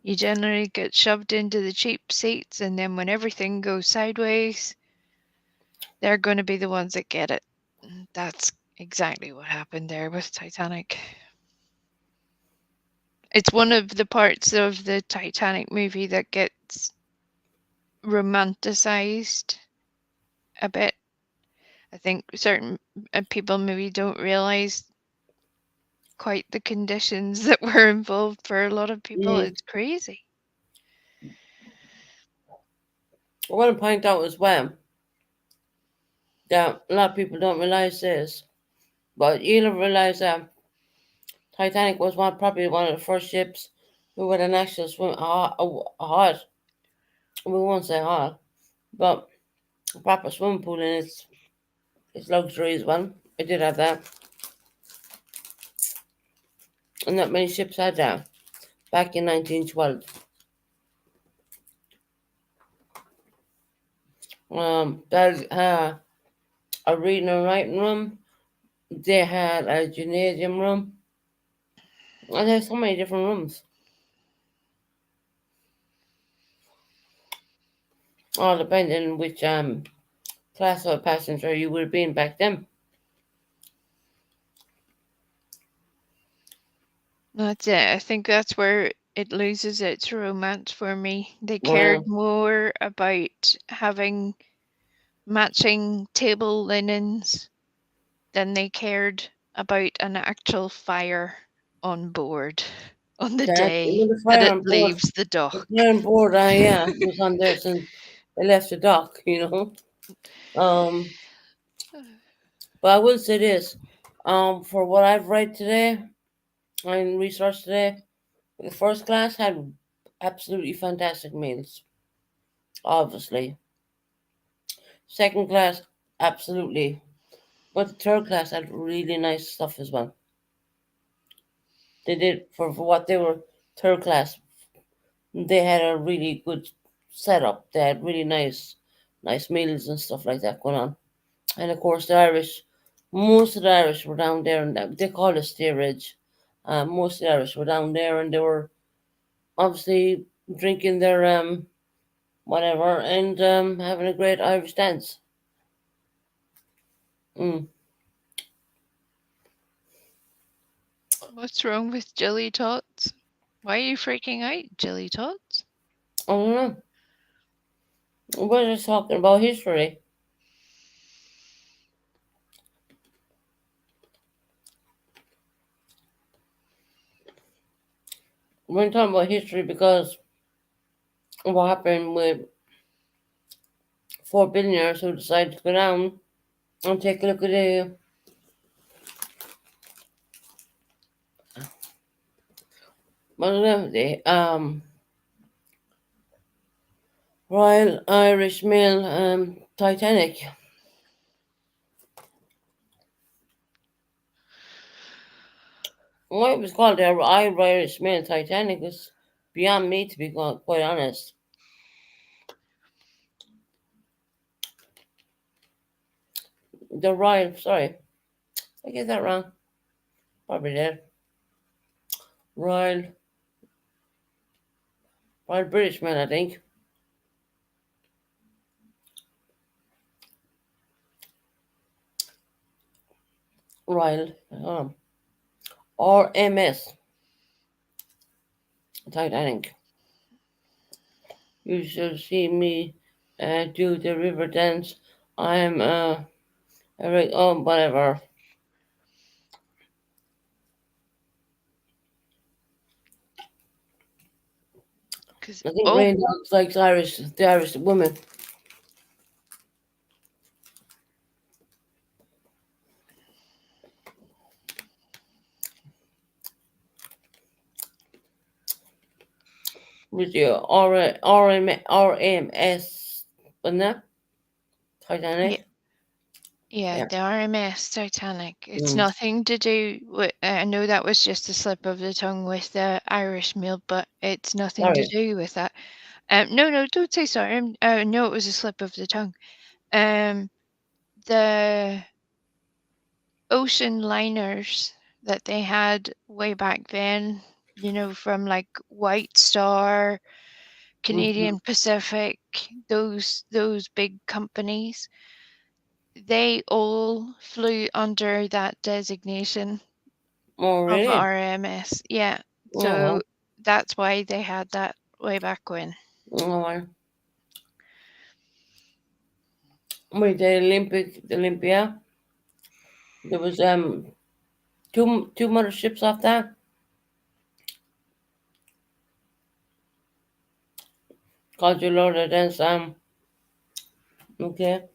you generally get shoved into the cheap seats, and then when everything goes sideways, they're going to be the ones that get it. And that's exactly what happened there with Titanic. It's one of the parts of the Titanic movie that gets romanticized a bit. I think certain people maybe don't realize quite the conditions that were involved for a lot of people. Mm. It's crazy. I want to point out as well that a lot of people don't realize this, but you'll realize that Titanic was probably one of the first ships who had an actual swim, a hot, we won't say hot, but a proper swimming pool in its luxury as well. It did have that, and not many ships had that back in 1912. That a reading and writing room. They had a gymnasium room, and there's so many different rooms, all depending on which class of passenger you would have been back then. That's it. I think that's where it loses its romance for me. They Well, cared more about having matching table linens than they cared about an actual fire on board on the that day with the that fire it on board, leaves the the dock. fire on board, yeah, was on there since they left the dock, Um, but I will say this, for what I've read today and researched today, the first class had absolutely fantastic meals, obviously. Second class, absolutely. But the third class had really nice stuff as well. They did for what they were third class. They had a really good setup. They had really nice meals and stuff like that going on. And of course, most of the Irish were down there, and they call it steerage. Most of the Irish were down there, and they were obviously drinking their whatever and having a great Irish dance. Mm. What's wrong with Jilly Tots? Why are you freaking out, Jilly Tots? I don't know. We're just talking about history. We're talking about history because of what happened with four billionaires who decided to go down and take a look at the Royal Irish Mail Titanic. Why it was called the Irish Mail Titanic is beyond me, to be quite honest. The Royal, sorry, I get that wrong. Probably did. Royal Well, British man, I think. Royal. RMS. Titanic. You should see me do the river dance. I'm whatever. Because I think Rain Dogs likes the Irish woman. With your RMS, wasn't that? yeah, Titanic? yeah, Yeah. the RMS Titanic. It's Mm. nothing to do with. I know that was just a slip of the tongue with the Irish meal, but it's nothing to Sorry. do with that. No, don't say sorry. No, it was a slip of the tongue. The ocean liners that they had way back then, from like White Star, Mm-hmm. Canadian Pacific, those big companies, they all flew under that designation Oh, of really? RMS. Yeah. Oh, So well. that's why they had that way back when. Oh, well. With the Olympia, there was two motherships off that. Called you Lord of Dance. Okay.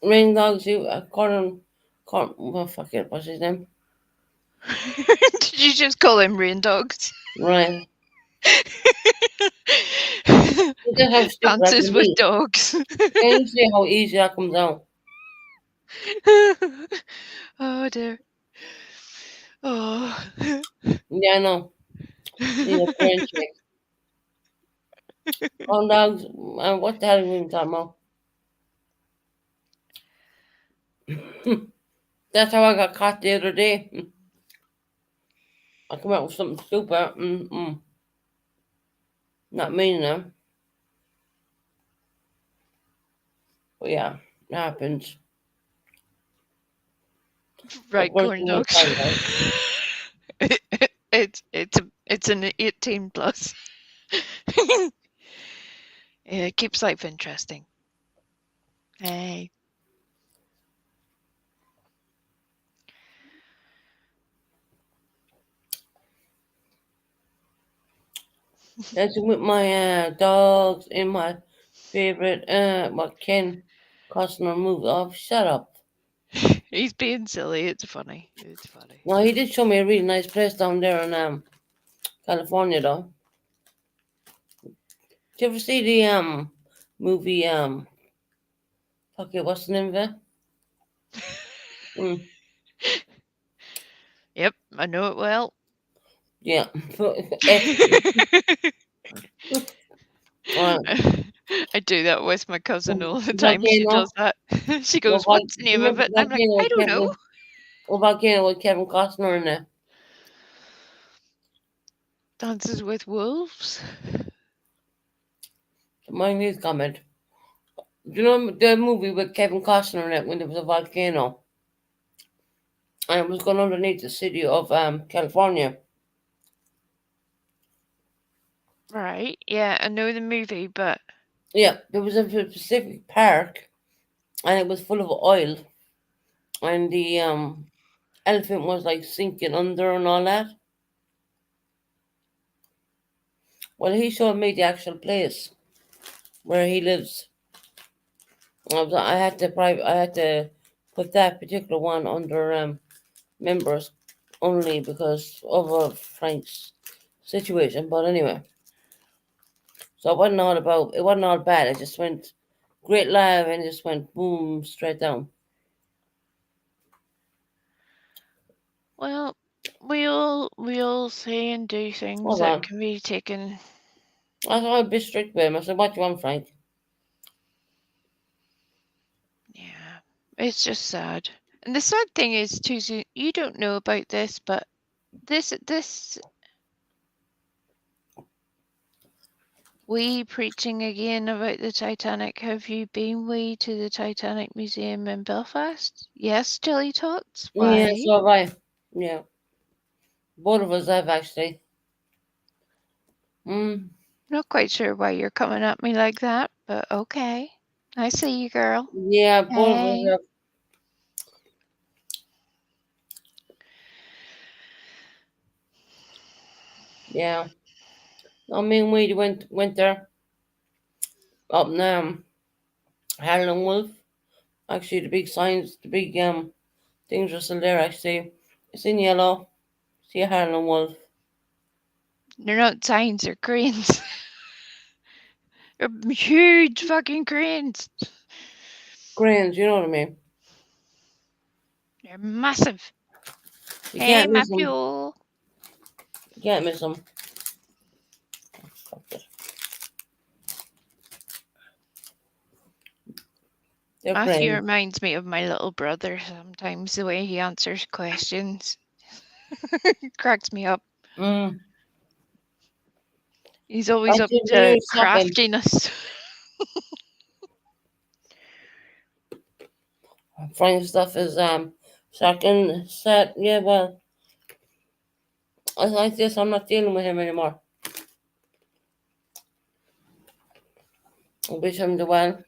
Rain Dogs, you well, fuck it, what's his name? Did you just call them rain dogs? Ryan. Look at how stupid I Dances can with be. dogs. Can you see how easy that comes out? Oh dear. Oh. Yeah, I know. Need a friend check. On dogs, what the hell are we even talking about? That's how I got caught the other day. I come out with something stupid. Not meaning them. But yeah, it happens. Of Right, course, corn you won't dogs. find out. It's an 18 plus. Yeah, it keeps life interesting. Hey. Dancing with my dogs in my favorite what Ken Costner movie. Oh, shut up. He's being silly. It's funny. It's funny. No, he did show me a really nice place down there in California though. Did you ever see the movie fuck it, what's the name of it? Mm, Yep, I know it well. yeah. F. I do that with my cousin all the time. She Volcano. does that. She No, goes, "What's the do you name of remember it?" I'm like, Volcano "I with don't know." Volcano with Kevin Costner in it? Dances with Wolves. My news comment. Do you know the movie with Kevin Costner in it when there was a volcano? And it was going underneath the city of California. Right. Yeah, I know the movie, but Yeah, there was a specific park and it was full of oil and the elephant was like sinking under and all that. Well, he showed me the actual place where he lives. I had to put that particular one under members only because of Frank's situation. But anyway, so it wasn't all bad. It just went great live and just went boom straight down. well, we all say and do things Hold that on. can be taken. I thought I'd be strict with him. I said, "What do you want, Frank?" Yeah, it's just sad. And the sad thing is, too, you don't know about this, but this We preaching again about the Titanic. Have you been to the Titanic Museum in Belfast? Yes, Jelly Tots. Yeah, Why? so have I. Yeah, both of us have actually. Mm, Not quite sure why you're coming at me like that, but okay. I see you, girl. yeah, both of us Hey. have. Yeah, I mean we went there up now. Harlan Wolf. Actually, the big signs, the big things are still there. Actually, it's in yellow. See Harlan Wolf. They're not signs, they're cranes. They're huge fucking cranes. Cranes, you know what I mean. They're massive. You Hey, can't my miss them. fuel. You can't miss them. They're Matthew cranes. reminds me of my little brother sometimes, the way he answers questions. Cracks me up. Mm. He's I always up see to you shopping. craftiness. Frank stuff is second set. Yeah, well, I like this. I'm not dealing with him anymore. I wish him the well.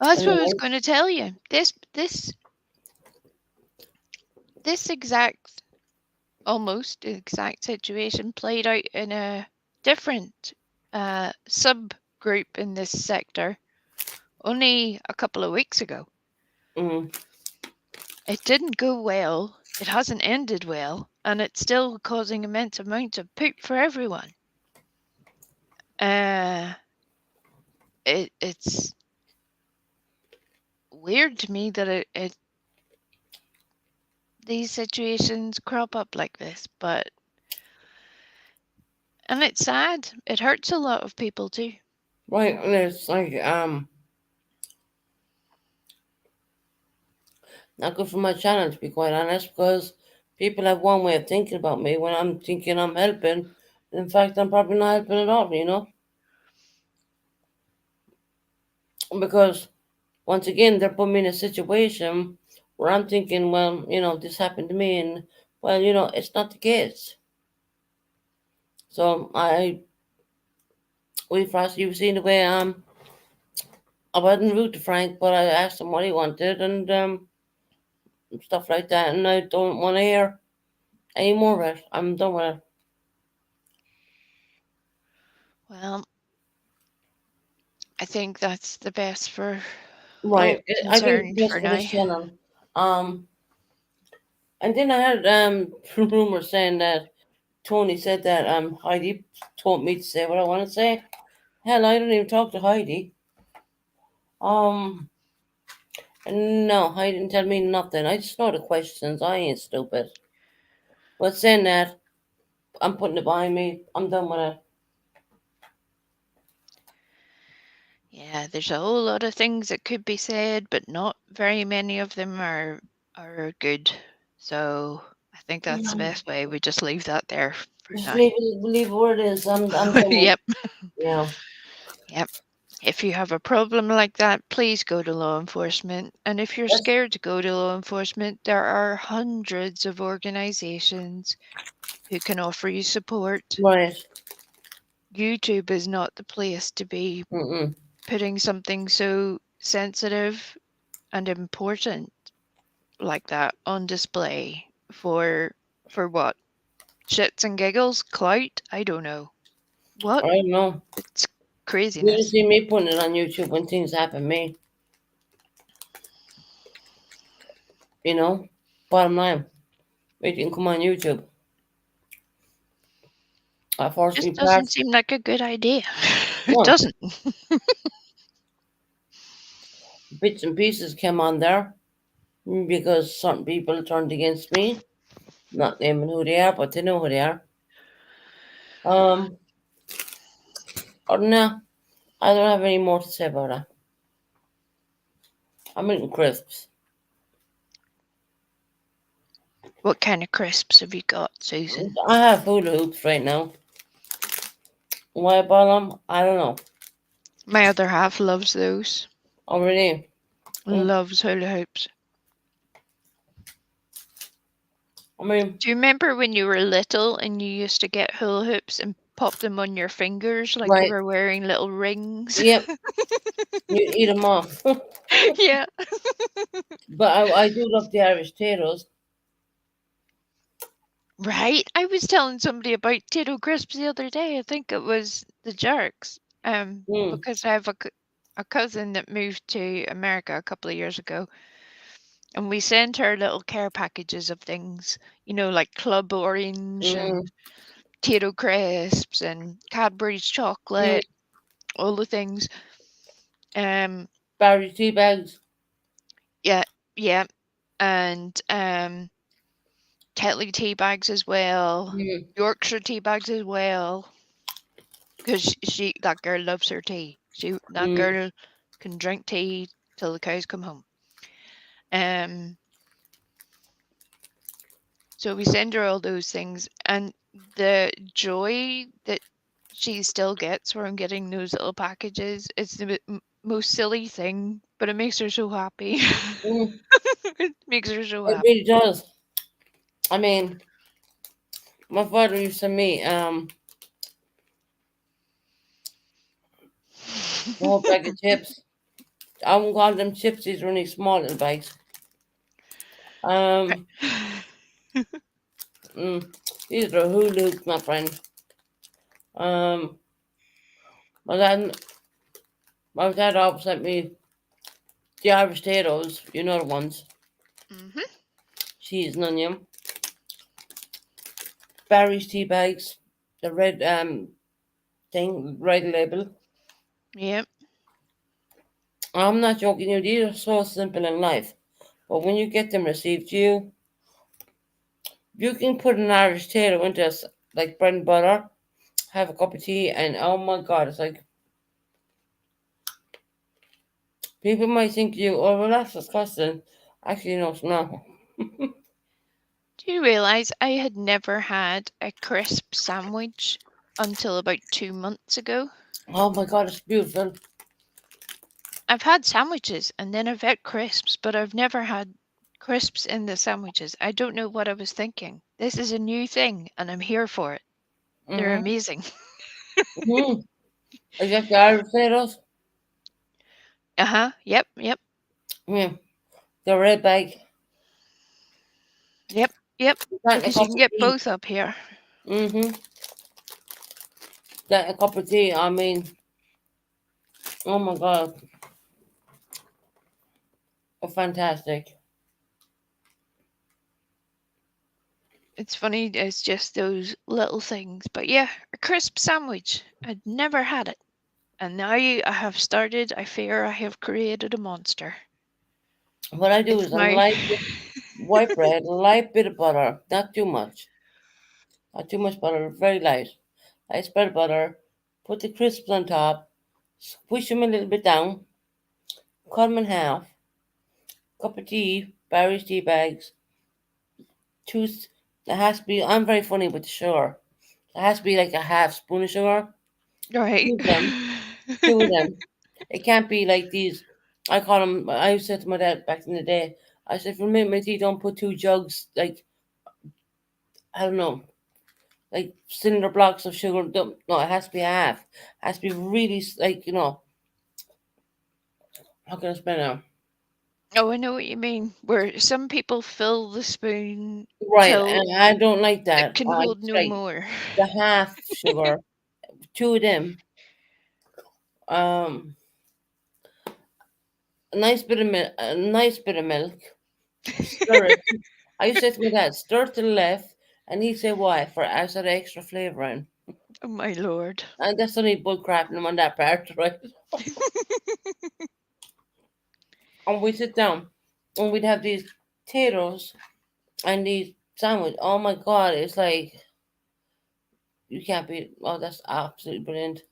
Well, that's what I was Anyway. going to tell you. This exact, almost exact situation played out in a different subgroup in this sector only a couple of weeks ago. Mm. It didn't go well. It hasn't ended well, and it's still causing immense amounts of poop for everyone. It's weird to me that these situations crop up like this, and it's sad. It hurts a lot of people too. Right, and it's like not good for my channel to be quite honest, because people have one way of thinking about me when I'm thinking I'm helping. In fact, I'm probably not helping at all, you know, because once again they're putting me in a situation where I'm thinking, well, you know, this happened to me, and well, you know, it's not the case. So we first you've seen the way I wasn't rude to Frank, but I asked him what he wanted and stuff like that, and I don't want to hear any more of it. I'm done with it. Well, I think that's the best for Right, all I think concerned just for for this now. channel. Um, and then I heard rumors saying that Tony said that Heidi told me to say what I want to say. Hell, I don't even talk to Heidi. Um, no, Heidi didn't tell me nothing. I just know the questions. I ain't stupid. But saying that, I'm putting it behind me. I'm done with it. Yeah, there's a whole lot of things that could be said, but not very many of them are good. So I think that's the best way. We just leave that there for Just now. leave it where it is. I'm done with Yep. it. Yeah. Yep. If you have a problem like that, please go to law enforcement. And if you're That's scared to go to law enforcement, there are hundreds of organizations who can offer you support. right. YouTube is not the place to be Mm-mm. putting something so sensitive and important like that on display for what? Shits and giggles? Clout? I don't know. What? I don't know. It's You just craziness. see me putting it on YouTube when things happen to me. You know? Bottom line. It can come on YouTube. I forced me Just doesn't past. seem like a good idea. It No. doesn't. Bits and pieces came on there because some people turned against me. Not naming who they are, but they know who they are. Um, or no, I don't have any more to say about that. I'm eating crisps. What kind of crisps have you got, Susan? I have hula hoops right now. Why about them? I don't know. My other half loves those. Already. Mm, Loves hula hoops. I mean, Do you remember when you were little and you used to get hula hoops and pop them on your fingers like you right. were wearing little rings? Yep. You eat them off. Yeah. But I do love the Irish potatoes. Right. I was telling somebody about potato crisps the other day. I think it was the Jerks. Mm, Because I have a cousin that moved to America a couple of years ago, and we sent her little care packages of things, like Club Orange mm, and potato crisps and Cadbury's mm. chocolate, all the things. Um, Barry tea bags. yeah, yeah, and Tetley tea bags as well, Mm, Yorkshire tea bags as well, because that girl loves her tea. That mm, girl can drink tea till the cows come home. Um, so we send her all those things, and the joy that she still gets from getting those little packages, it's the most silly thing, but it makes her so happy. mm. It makes her so It happy. really does. I mean, my father used to me a whole bag of chips. I won't call them chips. These are only small little bags. Um, mm, these are hula hoops, my friend. Um, my dad, my dad always sent me the Irish potatoes. You know the ones. Hmm. Cheese and onion. Barry's tea bags. The red thing, red label. Yep. I'm not joking you. These are so simple in life, but when you get them received, you can put an Irish potato into like bread and butter, have a cup of tea, and oh my god, it's like people might think you, oh well, that's disgusting. Actually, no, it's not. Do you realize I had never had a crisp sandwich until about 2 months ago? Oh my god, it's beautiful. I've had sandwiches and then I've had crisps, but I've never had crisps in the sandwiches. I don't know what I was thinking. This is a new thing and I'm here for it. They're Mhm, amazing. mhm. I got the Irish potatoes. Uh-huh. Yep, yep, Yeah, the red bag. yep, yep. That and a Because you cup can of get tea. both up here. Mhm. That and a cup of tea. I mean, oh my god, oh, fantastic. It's funny, it's just those little things. But yeah, a crisp sandwich. I'd never had it. And now I have started, I fear I have created a monster. What I do It's is a my light white bread, a light bit of butter, not too much, not too much butter, very light. I spread butter, put the crisps on top, squish them a little bit down, cut them in half, cup of tea, Barry's tea bags, two. It has to be. I'm very funny with the sugar. It has to be like a half spoon of sugar. right. Two of them. Two of them. It can't be like these. I call them. I said to my dad back in the day. I said, "For me, my tea, don't put two jugs. Like I don't know, like cylinder blocks of sugar. Don't, no, it has to be half. It has to be really like how can I explain it now? Oh, I know what you mean. Where some people fill the spoon Right, till and I don't like it that. can I hold just no like more. the half sugar. Two of them. Um, a nice bit of milk. A nice bit of milk. Stir it. I used to say to my dad, stir it to the left, and he'd say why for as that extra flavour in. Oh my lord. And that's only bull crapping him on that part, right? And we sit down, and we'd have these potatoes and these sandwich. Oh my god, it's like you can't beat. Oh, that's absolutely brilliant.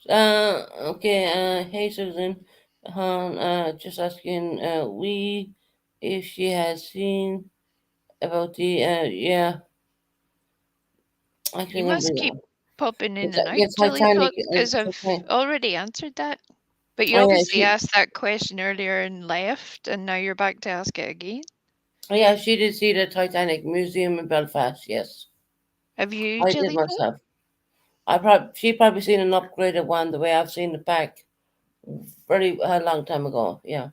Okay. Hey Susan. Just asking. We if she has seen about the. Yeah. I You think it'll must be keep popping in and out, yeah, Jilly Titanic. Tots, because I've already answered that. But you Oh yeah, obviously asked that question earlier and left, and now you're back to ask it again. she did see the Titanic Museum in Belfast. Yes, Have you, I did Jilly Tot? myself. She probably seen an upgraded one the way I've seen the back very a long time ago. Yeah,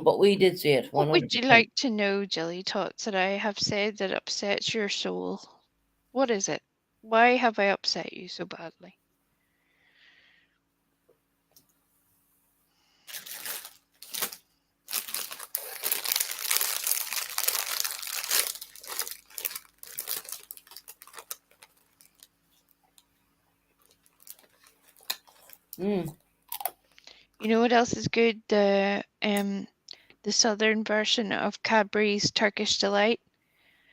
but we did see it What would you 100%. like to know, Jilly Tots, that I have said that upsets your soul? What is it? Why have I upset you so badly? Mm. You know what else is good? The southern version of Cadbury's Turkish Delight,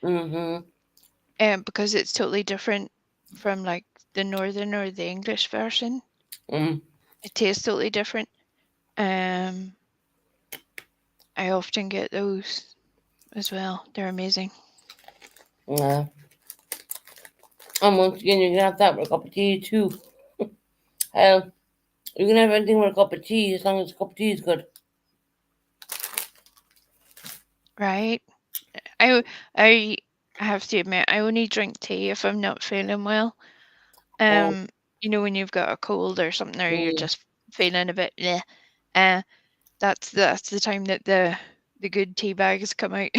Mm-hmm. because it's totally different from like the northern or the English version. Mm. It tastes totally different. I often get those as well. They're amazing. Yeah. And once again, you can have that with a cup of tea too. Hell, you can have anything with a cup of tea as long as the cup of tea is good. Right? I have to admit, I only drink tea if I'm not feeling well. Oh, You know, when you've got a cold or something, or you're mm. just feeling a bit bleh, uh, that's the time that the good tea bags come out.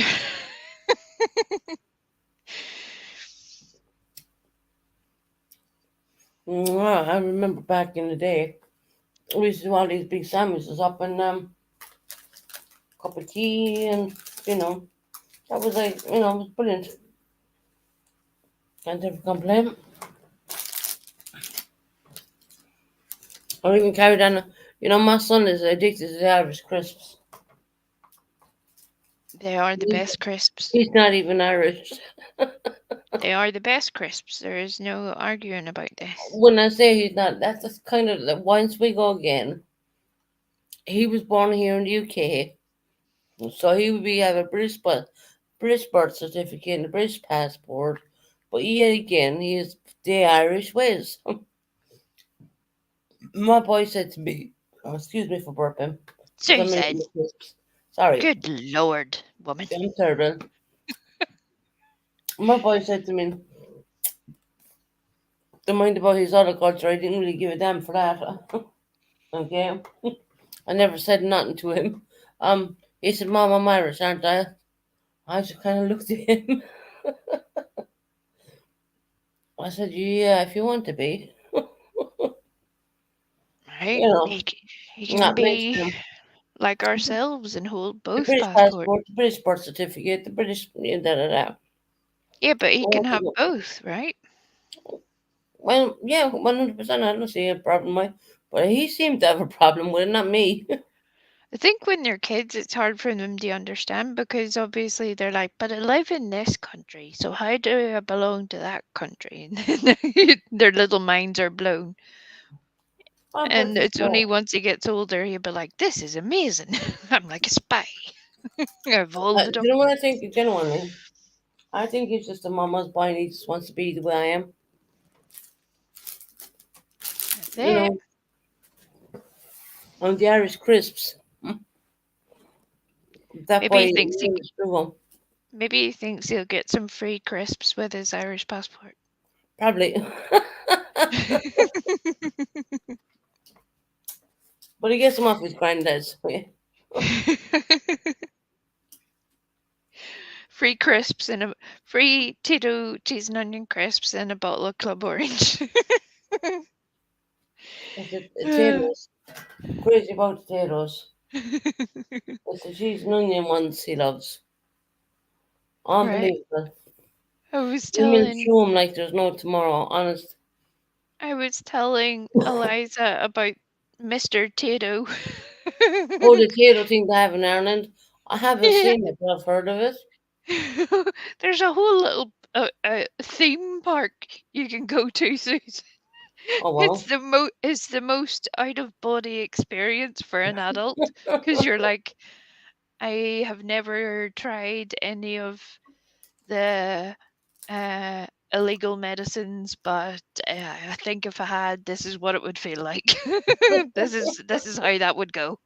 I remember back in the day, we used to do all these big sandwiches up and cup of tea and you know that was like it was brilliant. Can't ever complain. Or even carried on. My son is addicted to the Irish crisps. They are the He- best crisps. He's not even Irish. They are the best crisps. There is no arguing about this. When I say he's not, that's just kind of like once we go again. He was born here in the UK, so he would be have a British birth certificate and a British passport. But yet again, he is the Irish ways. My boy said to me, excuse me for burping, So because you I'm eating said, the crisps. Sorry, good lord, woman. I'm terrible. My boy said to me, don't mind about his other culture, I didn't really give a damn for that. Okay? I never said nothing to him. He said, Mom, I'm Irish, aren't I? I just kind of looked at him. I said, yeah, if you want to be. Right? You know, He can not be mention him. like ourselves and hold The both British passports. passport, the British birth certificate, the British da da da. Yeah, but he can have Well, both, right? yeah, 100%. I don't see a problem with it. But he seemed to have a problem with it, not me. I think when they're kids, it's hard for them to understand because obviously they're like, but I live in this country, so how do I belong to that country? And their little minds are blown. But And it's only once he gets older he'll be like, this is amazing. I'm like a spy. I have all the do you know what I documents. think genuinely? I think he's just a mama's boy and he just wants to be the way I am. That's You it. know, on the Irish crisps. That Maybe he boy thinks he really struggle. maybe he thinks he'll get some free crisps with his Irish passport. Probably. But he gets them off his granddad's. Yeah. Free crisps and a free Tito cheese and onion crisps and a bottle of Club Orange. It's the potatoes. Crazy about potatoes. It's the cheese and onion ones he loves. Right. Unbelievable. I was You will telling chew him like there's no tomorrow, honest. I was telling Eliza about Mr. Tato. Oh, the potato thing they have in Ireland. I haven't Yeah. seen it, but I've heard of it. There's a whole little theme park you can go to, Susan. Oh, wow. It's the most out of body experience for an adult because you're like, I have never tried any of the illegal medicines, but I think if I had, this is what it would feel like. This is how that would go.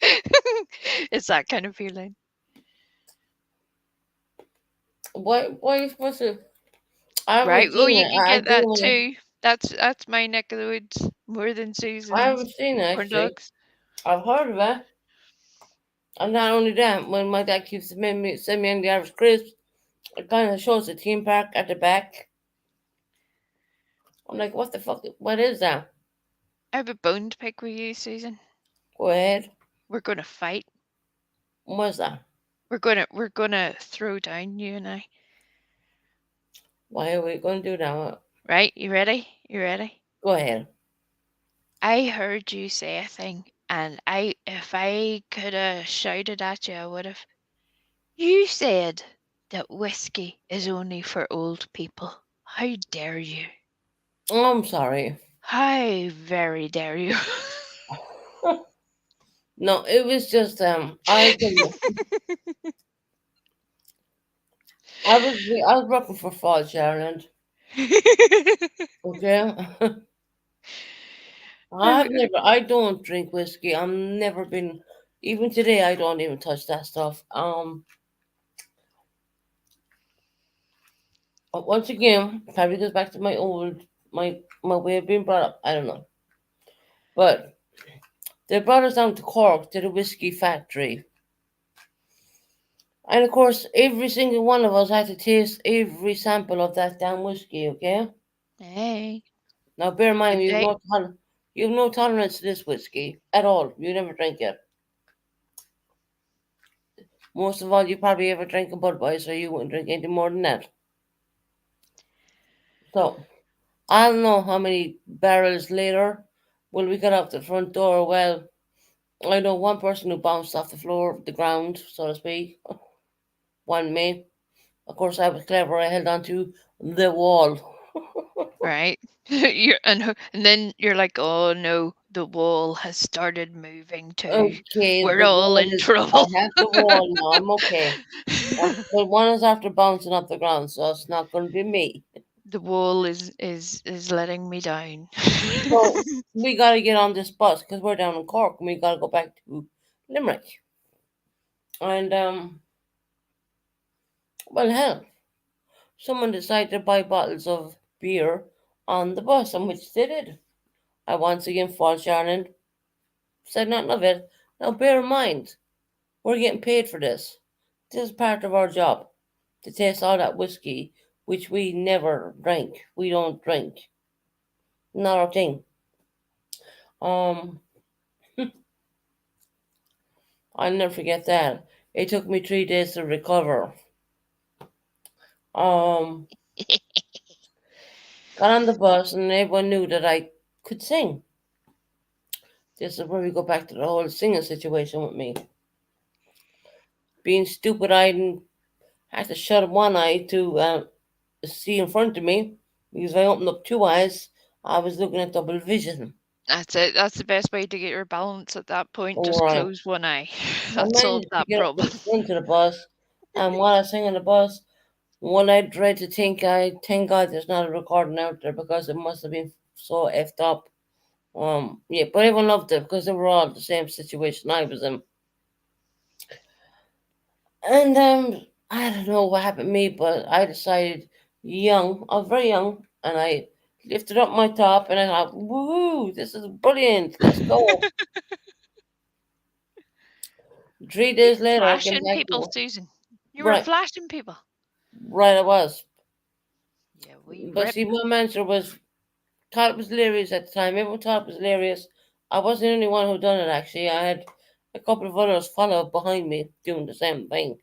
It's that kind of feeling. Why are you supposed to? I Right. haven't Oh, seen you it. can I get do that want to. too. That's my neck of the woods more than I Susan's. haven't seen it Corn actually. dogs. I've heard of it. And not only that, when my dad keeps send me on the Irish crisps, it kind of shows the theme park at the back. I'm like, what the fuck? What is that? I have a bone to pick with you, Susan. Go ahead. We're gonna fight. What's that? We're gonna throw down, you and I. Why are we going to do that? Right? You ready? You ready? Go ahead. I heard you say a thing, and if I could have shouted at you, I would have. You said that whiskey is only for old people. How dare you? Oh, I'm sorry. How very dare you? No, it was just I was working for Falls Ireland. Okay. I don't drink whiskey. I've never been, even today, I don't even touch that stuff. Once again, probably goes back to my way of being brought up. I don't know, but they brought us down to Cork to the whiskey factory, and of course, every single one of us had to taste every sample of that damn whiskey. Okay, Hey, now bear in mind did they? you have no tolerance to this whiskey at all. You never drink it. Most of all, you probably ever drink a Budweiser. You wouldn't drink any more than that. So I don't know how many barrels later when we got out the front door. Well, I know one person who bounced off the floor, the ground, so to speak. One me. Of course, I was clever. I held on to the wall. Right? And then you're like, oh no, the wall has started moving too. Okay, We're the all wall in is. I trouble. have the wall now. I'm okay. But one is after bouncing off the ground, so it's not going to be me. The wall is letting me down. So we got to get on this bus because we're down in Cork and we got to go back to Limerick. And well, hell, someone decided to buy bottles of beer on the bus, and which they did. I once again fault Shannon, said nothing of it. Now bear in mind, we're getting paid for this. This is part of our job to taste all that whiskey, which we never drink. We don't drink. Not our thing. Um, I'll never forget that. It took me 3 days to recover. Um, got on the bus and everyone knew that I could sing. This is where we go back to the whole singing situation with me. Being stupid eyed and had to shut one eye to see in front of me because if I opened up two eyes, I was looking at double vision. That's it. That's the best way to get your balance at that point. All Just right. close one eye. I That solves managed to that get up to problem. the front of the bus, and while I sing on the bus, one I dread to think, I thank God there's not a recording out there because it must have been so effed up. Yeah, but everyone loved it because they were all the same situation I was in. And I don't know what happened to me, but I decided I was very young, and I lifted up my top and I thought, woohoo, this is brilliant, let's go. 3 days later, I came Flashing back people, to, Susan. You were right, flashing people. right, I was. Yeah, we But rip. see, my manager thought it was hilarious at the time. Everyone thought it was hilarious. I wasn't the only one who done it, actually. I had a couple of others follow up behind me doing the same thing,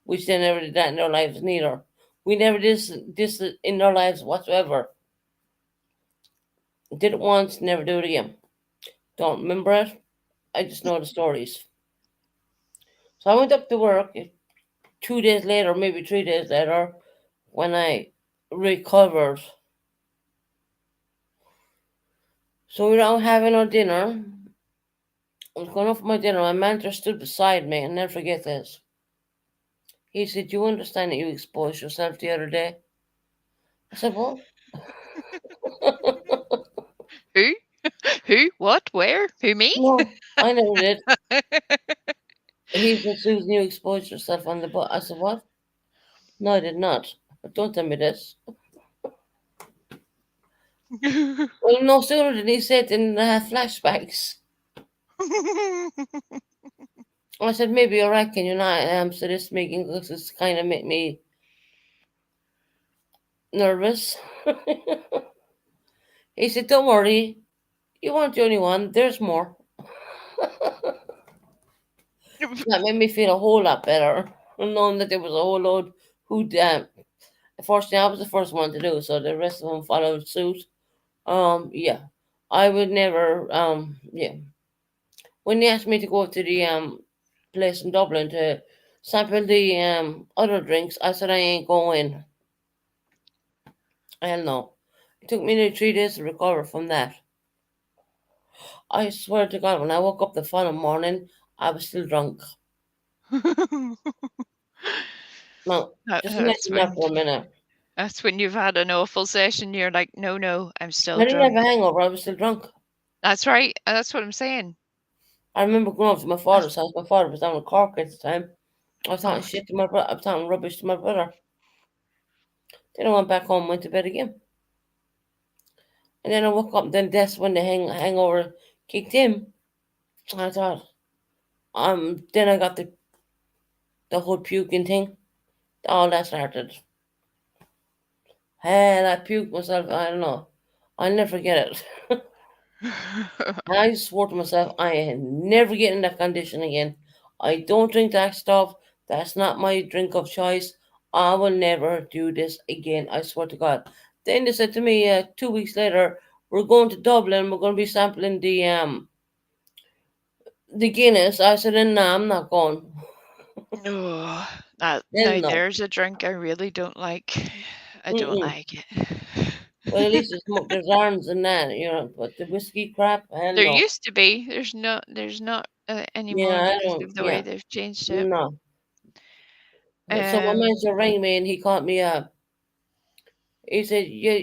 which they never did that in their lives neither. We never did this in our lives whatsoever. Did it once, never do it again. Don't remember it. I just know the stories. So I went up to work 2 days later, maybe 3 days later, when I recovered. So we were out having our dinner. I was going off for my dinner. My manager stood beside me, and never forget this. He said, "You understand that you exposed yourself the other day?" I said, what? Who? Who? What? Where? Who? Me? No, I never did. He said, Susan, you exposed yourself on the butt. I said, what? No, I did not. Don't tell me this. Well, no sooner did he say it in flashbacks. I said, maybe you're right, can you not? So this making this kind of make me nervous. He said, don't worry, you weren't the only one. There's more. That made me feel a whole lot better, knowing that there was a whole load who. Unfortunately, I was the first one to do, so the rest of them followed suit. Yeah, I would never. Yeah, when they asked me to go to the place in Dublin to sample the other drinks, I said I ain't going. Hell no. It took me nearly 3 days to recover from that. I swear to God, when I woke up the following morning, I was still drunk. Now, just That's imagine that when for a minute. you've had an awful session. You're like, no, no, I'm still I didn't have drunk. a hangover, I was still drunk. That's right. That's what I'm saying. I remember going up to my father's house. My father was down in Cork at the time. I was talking Oh, shit to my brother. I was talking rubbish to my brother. Then I went back home, went to bed again. And then I woke up. Then that's when the hangover kicked in. I thought, Then I got the whole puking thing. All that started. Hell, I puked myself. I don't know. I'll never forget it. I swore to myself, I am never getting in that condition again. I don't drink that stuff. That's not my drink of choice. I will never do this again. I swear to God. Then they said to me 2 weeks later, we're going to Dublin. We're going to be sampling the Guinness. I said, no, I'm not going. oh, that Hell now no. there's a drink I really don't like. I don't Mm-mm. like it. Well, at least there's arms and that, but the whiskey crap, hell There no. used to be. There's not anymore Yeah, I because don't. of the way Yeah, they've changed it. no. So my Um, manager rang me and he called me up. He said, "Yeah."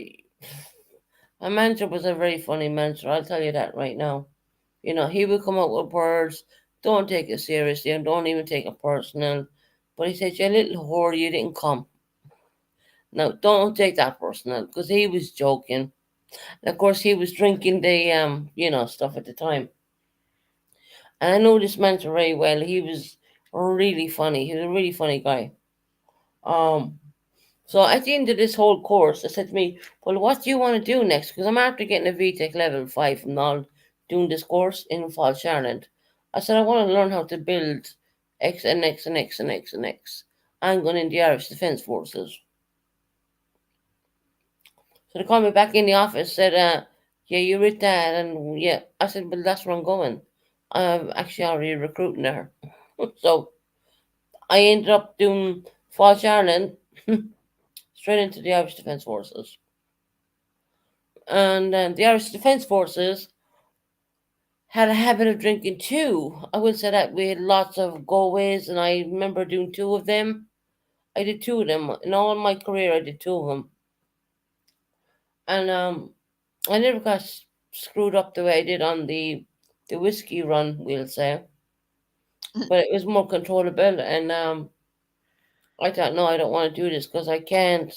My manager was a very funny manager. I'll tell you that right now. He would come up with words. Don't take it seriously and don't even take it personal. But he said, "You little whore, you didn't come." No, don't take that personal because he was joking. And of course, he was drinking the stuff at the time. And I know this manager very well. He was really funny. He was a really funny guy. Um, So at the end of this whole course, they said to me, well, what do you want to do next? Because I'm after getting a VTech level 5 from all doing this course in Falls Ireland. I said, I want to learn how to build X and X and X and X and X. I'm going in the Irish Defence Forces. So they called me back in the office, said, yeah, you read that. And yeah, I said, well, that's where I'm going. I'm actually already recruiting there. So I ended up doing Falls Ireland straight into the Irish Defence Forces. And the Irish Defence Forces had a habit of drinking too. I will say that we had lots of go-aways, and I remember doing two of them. I did two of them in all my career. I did two of them, and I never got screwed up the way I did on the whiskey run. We'll say, but it was more controllable, and I thought, no, I don't want to do this because I can't.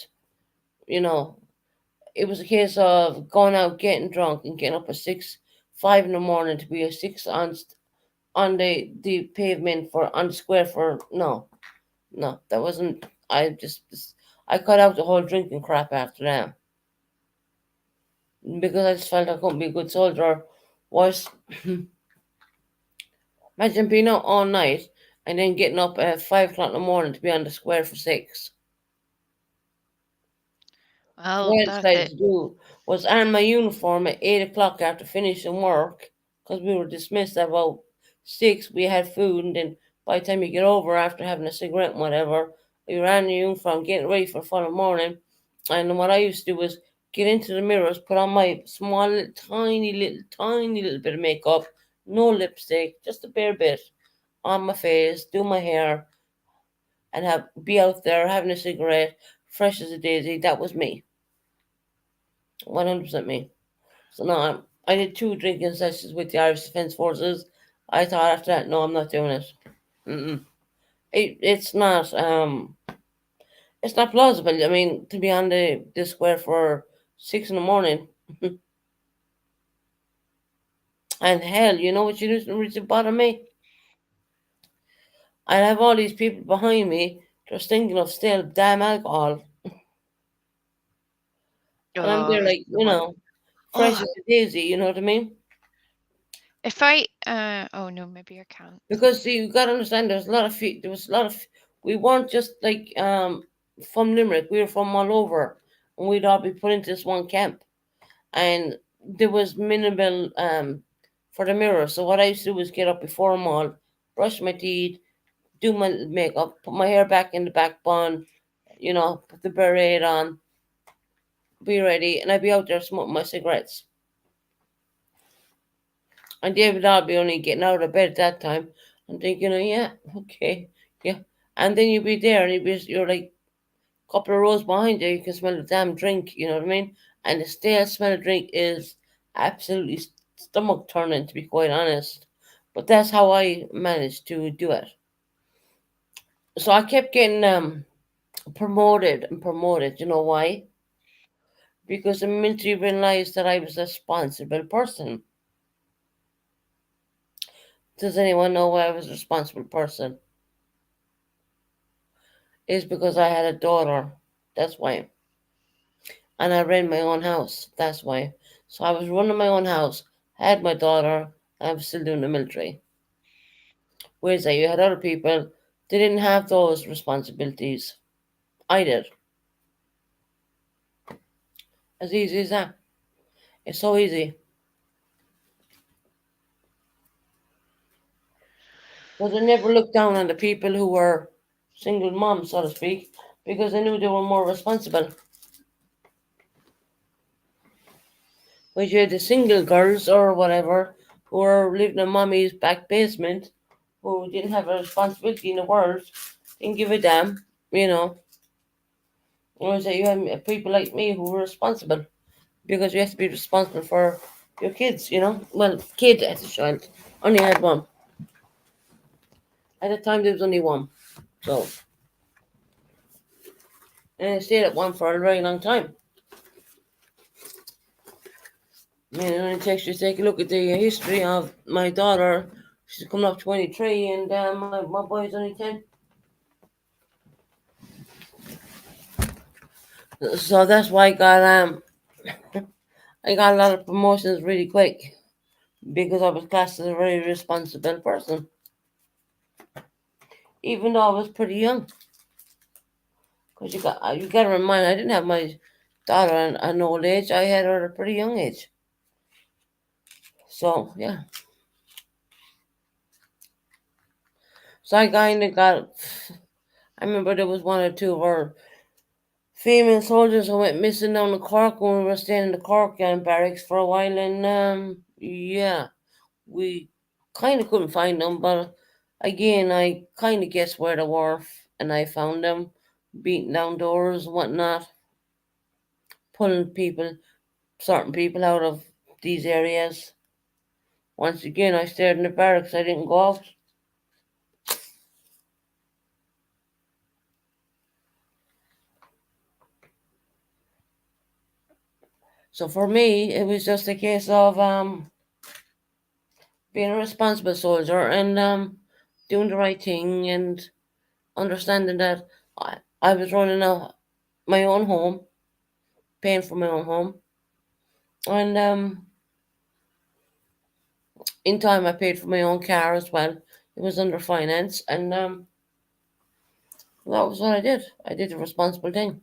You know, it was a case of going out, getting drunk, and getting up at 5 in the morning to be a six on the pavement for on the square for no, that wasn't. I cut out the whole drinking crap after that because I just felt I couldn't be a good soldier. Was imagine being out all night and then getting up at 5 o'clock in the morning to be on the square for 6. So well, what I that's decided it. to do was iron my uniform at 8 o'clock after finishing work because we were dismissed at about 6. We had food, and then by the time you get over after having a cigarette and whatever, you ran your uniform, getting ready for the following morning. And what I used to do was get into the mirrors, put on my small, tiny little bit of makeup, no lipstick, just a bare bit on my face, do my hair, and be out there having a cigarette, fresh as a daisy. That was me. 100% me. So no, I did 2 drinking sessions with the Irish Defence Forces. I thought after that, no, I'm not doing it. Mm-mm. It's not plausible. I mean, to be on the square for 6 in the morning, and hell, you know what you used to bother me? I'd have all these people behind me just thinking of still damn alcohol, and I'm Oh, there like, the one. fresh Oh, as a daisy. You know what I mean? if I oh no, maybe I can't. Because see, you got to understand, there was a lot of, we weren't just like from Limerick. We were from all over, and we'd all be put into this one camp, and there was minimal for the mirror. So what I used to do was get up before them all, brush my teeth, do my makeup, put my hair back in the back bun, put the beret on, be ready, and I'd be out there smoking my cigarettes. And David, I'd be only getting out of bed at that time. I'm thinking, oh, yeah, okay, yeah. And then you'd be there, and you're like a couple of rows behind you. You can smell the damn drink. You know what I mean? And the stale smell of drink is absolutely stomach turning, to be quite honest. But that's how I managed to do it. So I kept getting promoted and promoted. You know why? Because the military realized that I was a responsible person. Does anyone know why I was a responsible person? It's because I had a daughter. That's why. And I ran my own house. That's why. So I was running my own house, had my daughter, and I was still doing the military. Whereas you had other people, they didn't have those responsibilities. I did. As easy as that. It's so easy. Because I never looked down on the people who were single moms, so to speak, because I knew they were more responsible. But you had the single girls or whatever who were living in mommy's back basement, who didn't have a responsibility in the world, didn't give a damn, you know. Whereas you had people like me who were responsible because you have to be responsible for your kids, you know. Well, kid as a child, only had one. At the time, there was only one, so and I stayed at one for a very long time. I mean, it only takes you to take a look at the history of my daughter. She's coming up 23, and my boy's only 10. So that's why I got a lot of promotions really quick because I was classed as a very responsible person, even though I was pretty young. Because you got to remind, I didn't have my daughter at an old age. I had her at a pretty young age. So yeah, so I kind of got. I remember there was one or two of our female soldiers who went missing down in Cork when we were staying in the Cork barracks for a while, and yeah, we kind of couldn't find them, but again, I kind of guessed where they were, and I found them, beating down doors and whatnot, pulling certain people out of these areas. Once again, I stayed in the barracks. I didn't go out. So for me, it was just a case of being a responsible soldier and doing the right thing and understanding that I was running my own home, paying for my own home, and in time I paid for my own car as well. It was under finance, and that was what I did. I did the responsible thing.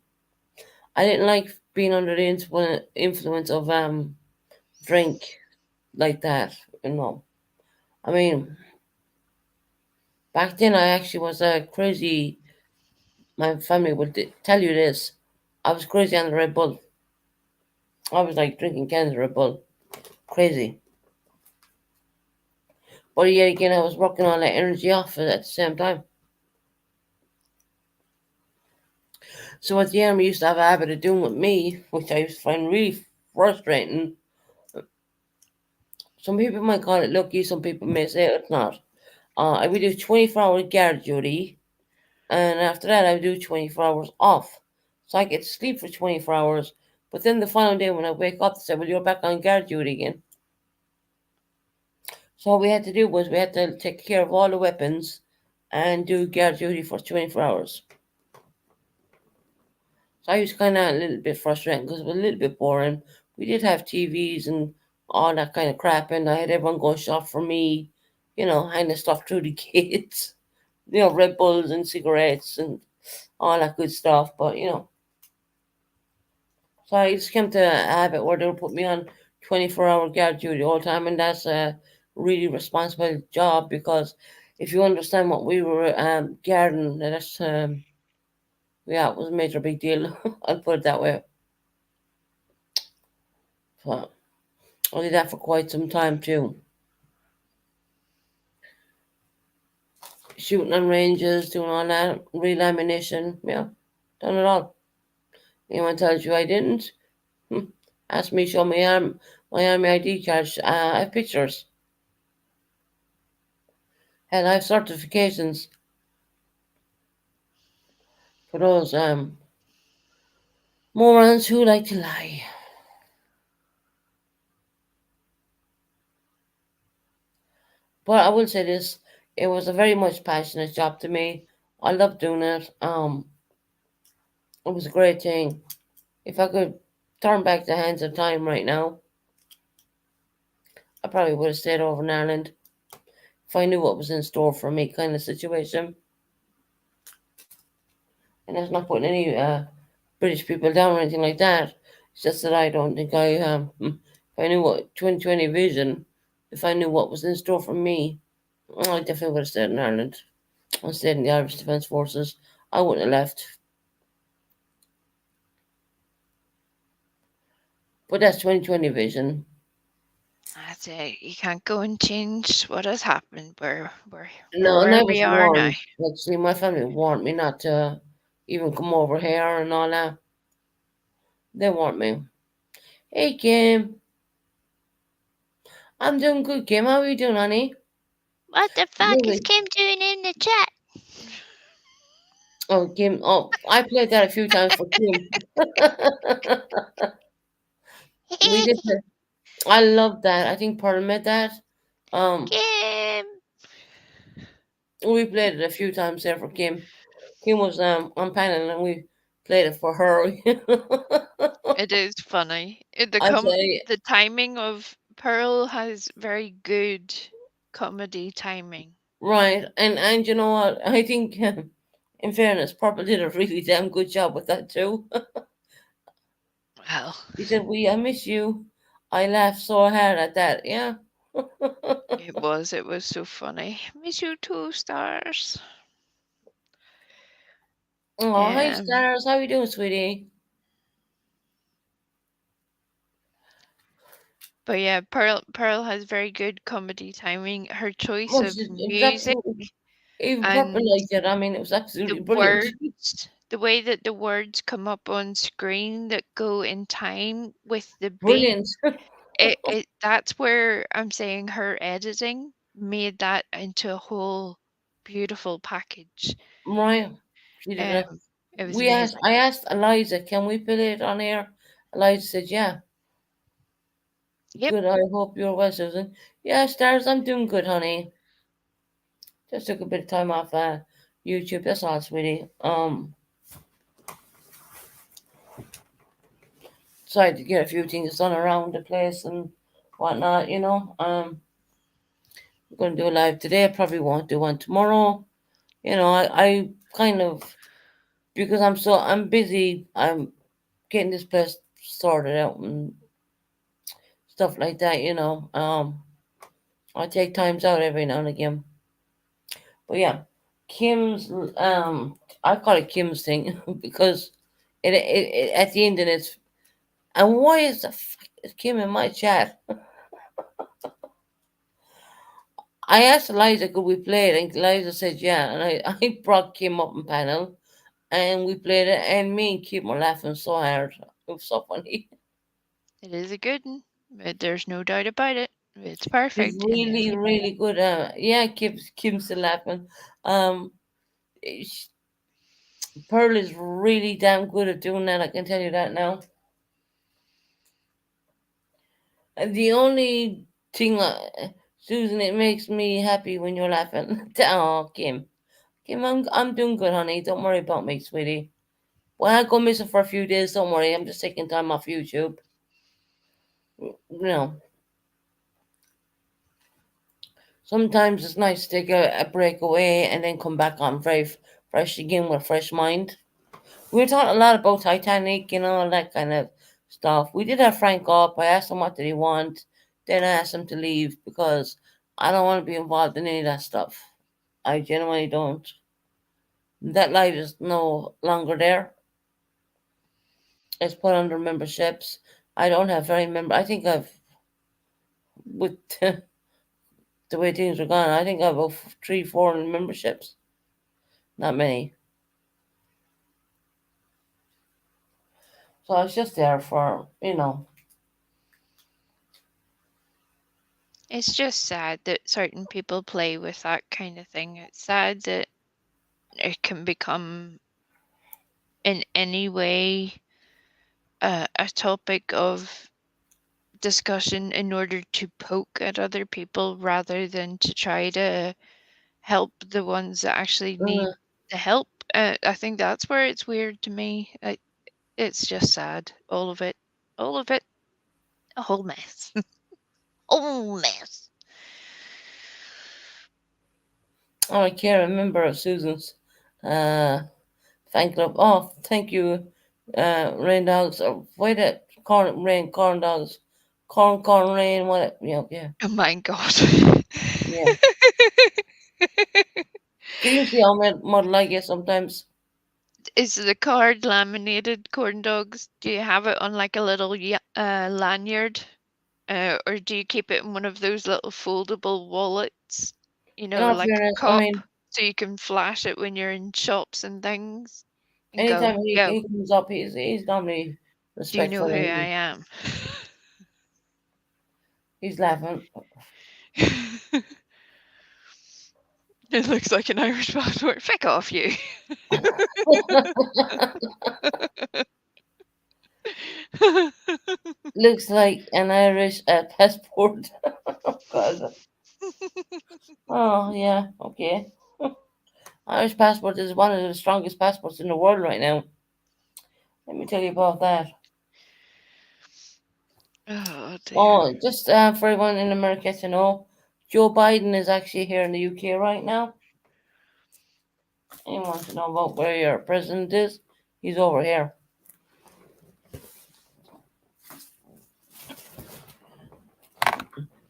I didn't like being under the influence of drink like that. You know, I mean, back then I actually was a crazy. My family would tell you this. I was crazy on the Red Bull. I was like drinking cans of Red Bull. Crazy. But yet again, I was working all that energy off it at the same time. So what the army used to have a habit of doing with me, which I used to find really frustrating. Some people might call it lucky, some people may say it's not. I would do 24-hour guard duty, and after that, I would do 24 hours off. So I get to sleep for 24 hours, but then the following day when I wake up, they say, well, you're back on guard duty again. So what we had to do was we had to take care of all the weapons and do guard duty for 24 hours. So I was kind of a little bit frustrated because it was a little bit boring. We did have TVs and all that kind of crap, and I had everyone go shop for me, handing stuff through the kids, Red Bulls and cigarettes and all that good stuff. But so I just came to a habit where they would put me on 24-hour guard duty all the time, and that's a really responsible job because if you understand what we were guarding, that's yeah, it was a major big deal. I'll put it that way. So I did that for quite some time too. Shooting on ranges, doing all that, real ammunition, yeah, done it all. Anyone tells you I didn't, ask me, show me my army ID card. I have pictures. Hell, I have certifications for those morons who like to lie. But I will say this: it was a very much passionate job to me. I loved doing it. It was a great thing. If I could turn back the hands of time right now, I probably would have stayed over in Ireland if I knew what was in store for me, kind of situation. And that's not putting any British people down or anything like that. It's just that I don't think if I knew what 2020 vision, if I knew what was in store for me, I definitely would have stayed in Ireland. I stayed in the Irish Defence Forces. I wouldn't have left. But that's 2020 vision. That's it. You can't go and change what has happened. We're No, and where I we was are now. warned. Actually, my family warned me not to even come over here and all that. They warned me. Hey, Kim. I'm doing good, Kim. How are you doing, honey? What the fuck is Really? Kim doing in the chat? Oh, Kim. Oh, I played that a few times for Kim. We did that. I love that. I think Pearl made that. Um, Kim! we played it a few times there for Kim. Kim was on panel and we played it for her. It is funny. I say The timing of Pearl has very good comedy timing. right, and you know what? I think, in fairness, Purple did a really damn good job with that too. Well, He said, "We, I miss you." I laughed so hard at that. Yeah. it was so funny. Miss you too, stars. Oh, hi, Stars. How you doing, sweetie? But yeah, Pearl has very good comedy timing. Her choice Well, of it was music absolutely, even Purple and liked it. I mean, it was the absolutely brilliant. words, the way that the words come up on screen that go in time with the beat, Brilliant. it that's where I'm saying her editing made that into a whole beautiful package. Right. She did it. Um, it was amazing. I asked Eliza, can we put it on air? Eliza said, yeah. Yep, Good. I hope you're well, Susan. Yeah, Stars, I'm doing good, honey. Just took a bit of time off YouTube. That's all, sweetie. Decided to get a few things done around the place and whatnot. I'm gonna do a live today. I probably won't do one tomorrow. I kind of, because I'm busy, I'm getting this place sorted out and stuff like that. I take times out every now and again. But yeah, Kim's I call it Kim's thing because it at the end, and it's, and why is the fuck is Kim in my chat? I asked Eliza, could we play it, and Eliza said yeah, and I brought Kim up in panel and we played it, and me and Kim were laughing so hard. It was so funny. It is a good one. There's no doubt about it. It's He's perfect. And if really, you really good. Yeah, Kim's still laughing. Um, sh- Pearl is really damn good at doing that. I can tell you that now. And the only thing, Susan, it makes me happy when you're laughing. Oh, Kim. Kim, I'm doing good, honey. Don't worry about me, sweetie. When I go missing for a few days, don't worry. I'm just taking time off YouTube. You know, sometimes it's nice to take a break away and then come back on fresh again with a fresh mind. We were talking a lot about Titanic and all that kind of stuff. We did have Frank up. I asked him what did he want. Then I asked him to leave because I don't want to be involved in any of that stuff. I genuinely don't. That life is no longer there. It's put under memberships. I don't have very member. I think I've with the way things are gone. I think I've about three, four memberships. Not many. So I was just there for It's just sad that certain people play with that kind of thing. It's sad that it can become in any way a topic of discussion in order to poke at other people rather than to try to help the ones that actually need Mm, the help. I think that's where it's weird to me. It's just sad. All of it. All of it. A whole mess. Whole mess. oh, I can't remember Susan's uh, fan club. Oh, thank you, Rain Dogs. Why that corn dogs, corn rain. What? Yeah, yeah, Oh my god. yeah. Can you see how model I get sometimes? Is the card laminated corn dogs? Do you have it on like a little lanyard? Or do you keep it in one of those little foldable wallets? In all Like a fairness, I cup, mean, so you can flash it when you're in shops and things and go, anytime yo, he comes up, he's normally do you know respectful who and I am? he's laughing. It looks like an Irish passport. Feck off, you. Looks like an Irish passport. Oh, God. Oh yeah, okay. Irish passport is one of the strongest passports in the world right now. Let me tell you about that. Oh dear. Oh, just for everyone in America to know, Joe Biden is actually here in the UK right now. Anyone want to know about where your president is? He's over here.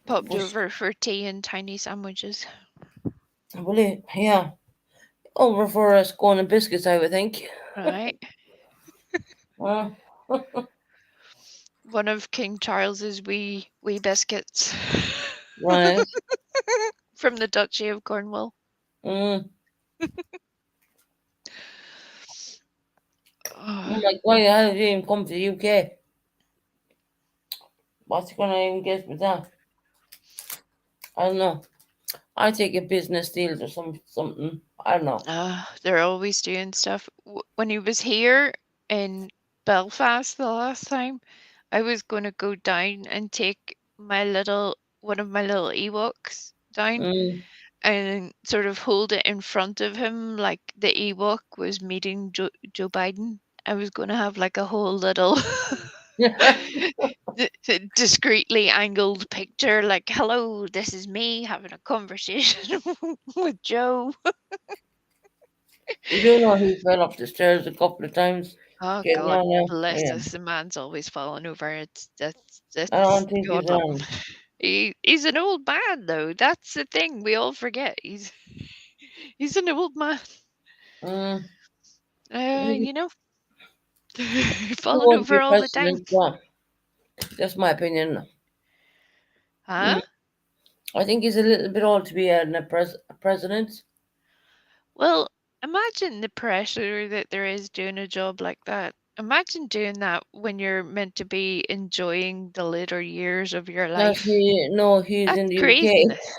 Popped Bush, over for tea and tiny sandwiches. yeah, over for a scone and biscuits, I would think. Right. Uh, One of King Charles's wee biscuits. right. From the Duchy of Cornwall. Mm. Oh, I'm like, why how did you even come to the UK? What's he gonna even get with that? I don't know. I take a business deal or something. I don't know. they're always doing stuff. When he was here in Belfast the last time, I was going to go down and take one of my little Ewoks down Mm. and sort of hold it in front of him like the Ewok was meeting Joe Biden. I was going to have like a whole little discreetly angled picture like, hello, this is me having a conversation with Joe. You do know he fell off the stairs a couple of times. Oh Getting God on there. bless Yeah. us, the man's always falling over. I That's don't think he's God love him. on. He's an old man though. That's the thing we all forget. He's an old man. Mm. He You know, falling won't be over all the time. president, but that's my opinion. Huh? Mm. I think he's a little bit old to be a president. Well, imagine the pressure that there is doing a job like that. Imagine doing that when you're meant to be enjoying the later years of your Does life. he? No, he's That's in the UK. craziness.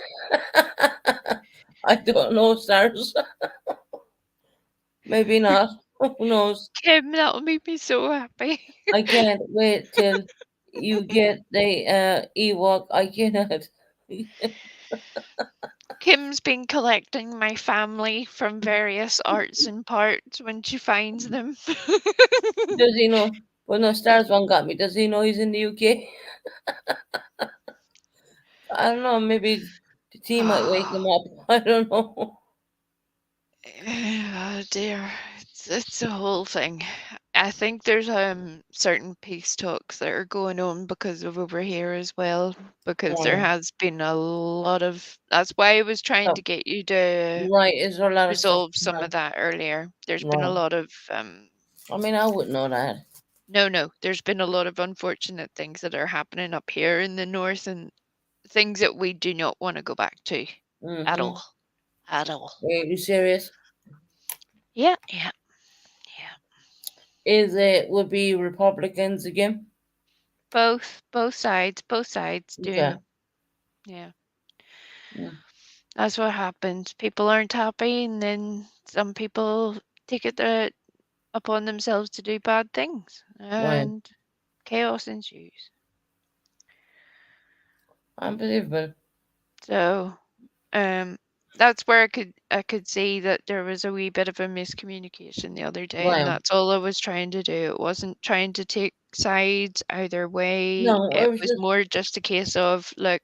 I don't know, stars. Maybe not. Who knows? Kim, that'll make me so happy. I can't wait till you get the Ewok. I cannot. Kim's been collecting my family from various arts and parts when she finds them. Does he know? Well, no, stars one got me. Does he know he's in the UK? I don't know. Maybe the team might wake him up. I don't know. Oh dear, it's a whole thing. I think there's certain peace talks that are going on because of over here as well, because there Right. has been a lot of. That's why I was trying So, to get you to right. Is there a lot of stuff resolve going some of on? that earlier. There's been a Right. lot of I mean, I wouldn't know that. no, there's been a lot of unfortunate things that are happening up here in the north and things that we do not want to go back to at Mm-hmm. all. At all. Are you serious? Yeah, yeah, yeah. Is it would be Republicans again? Both sides Okay. doing, yeah. Mm, That's what happens. People aren't happy, and then some people take it upon themselves to do bad things, right. and chaos ensues. Unbelievable. So, um, that's where I could see that there was a wee bit of a miscommunication the other day, and Right. that's all I was trying to do. It wasn't trying to take sides either way. No, it It was was just more just a case of, look,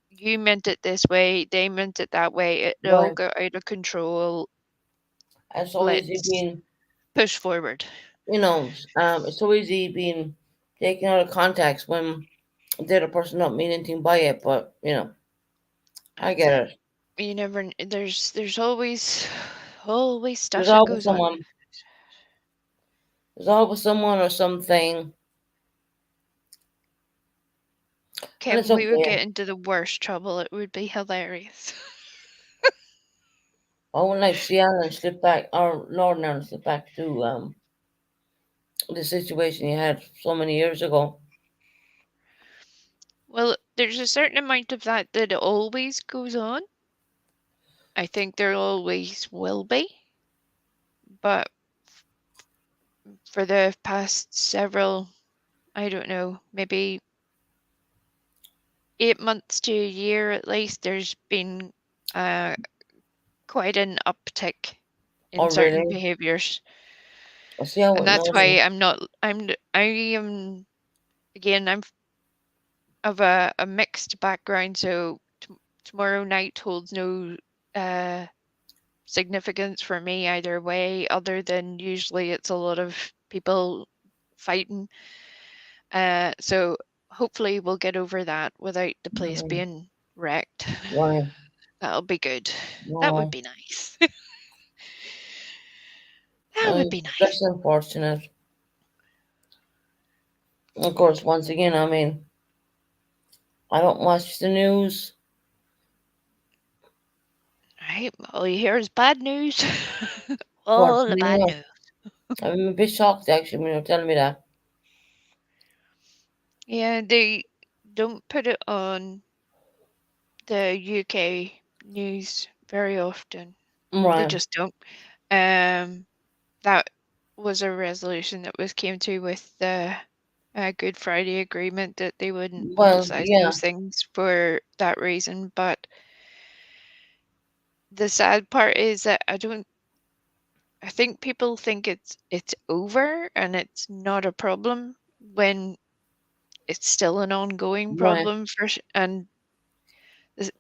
you meant it this way, they meant it that way. It all right. got out of control. It's so easy Let's being, push forward. it's so easy being taken out of context when the other person don't mean anything by it. But I That's get it. it. You never. There's always There's stuff that always goes on. someone. There's always someone or something, and it's Kim, we would okay. get into the worst trouble. It would be hilarious. I wouldn't like to see Alan slip back, or Northern Ireland slip back to the situation you had so many years ago. Well, there's a certain amount of that that always goes on. I think there always will be. But for the past several, I don't know, maybe 8 months to a year at least, there's been uh, quite an uptick Oh, in certain really? behaviors. I see. I And wouldn't that's know why then. I am, again, I'm of a mixed background, so tomorrow night holds no uh, significance for me either way, other than usually it's a lot of people fighting. So hopefully we'll get over that without the place Mhm. being wrecked. Right. That'll be good. That would No, be nice. That would be that's nice. unfortunate. Of course, once again, I mean, I don't watch the news. Right. All you hear is bad news. All the Fortunately bad enough, news. I'm a bit shocked actually when you're telling me that. Yeah, they don't put it on the UK news very often. They Right. just don't. Um, that was a resolution that was came to with the Good Friday Agreement that they wouldn't Well, publicize yeah. those things for that reason. But the sad part is that I think people think it's over and it's not a problem when it's still an ongoing Right. problem and the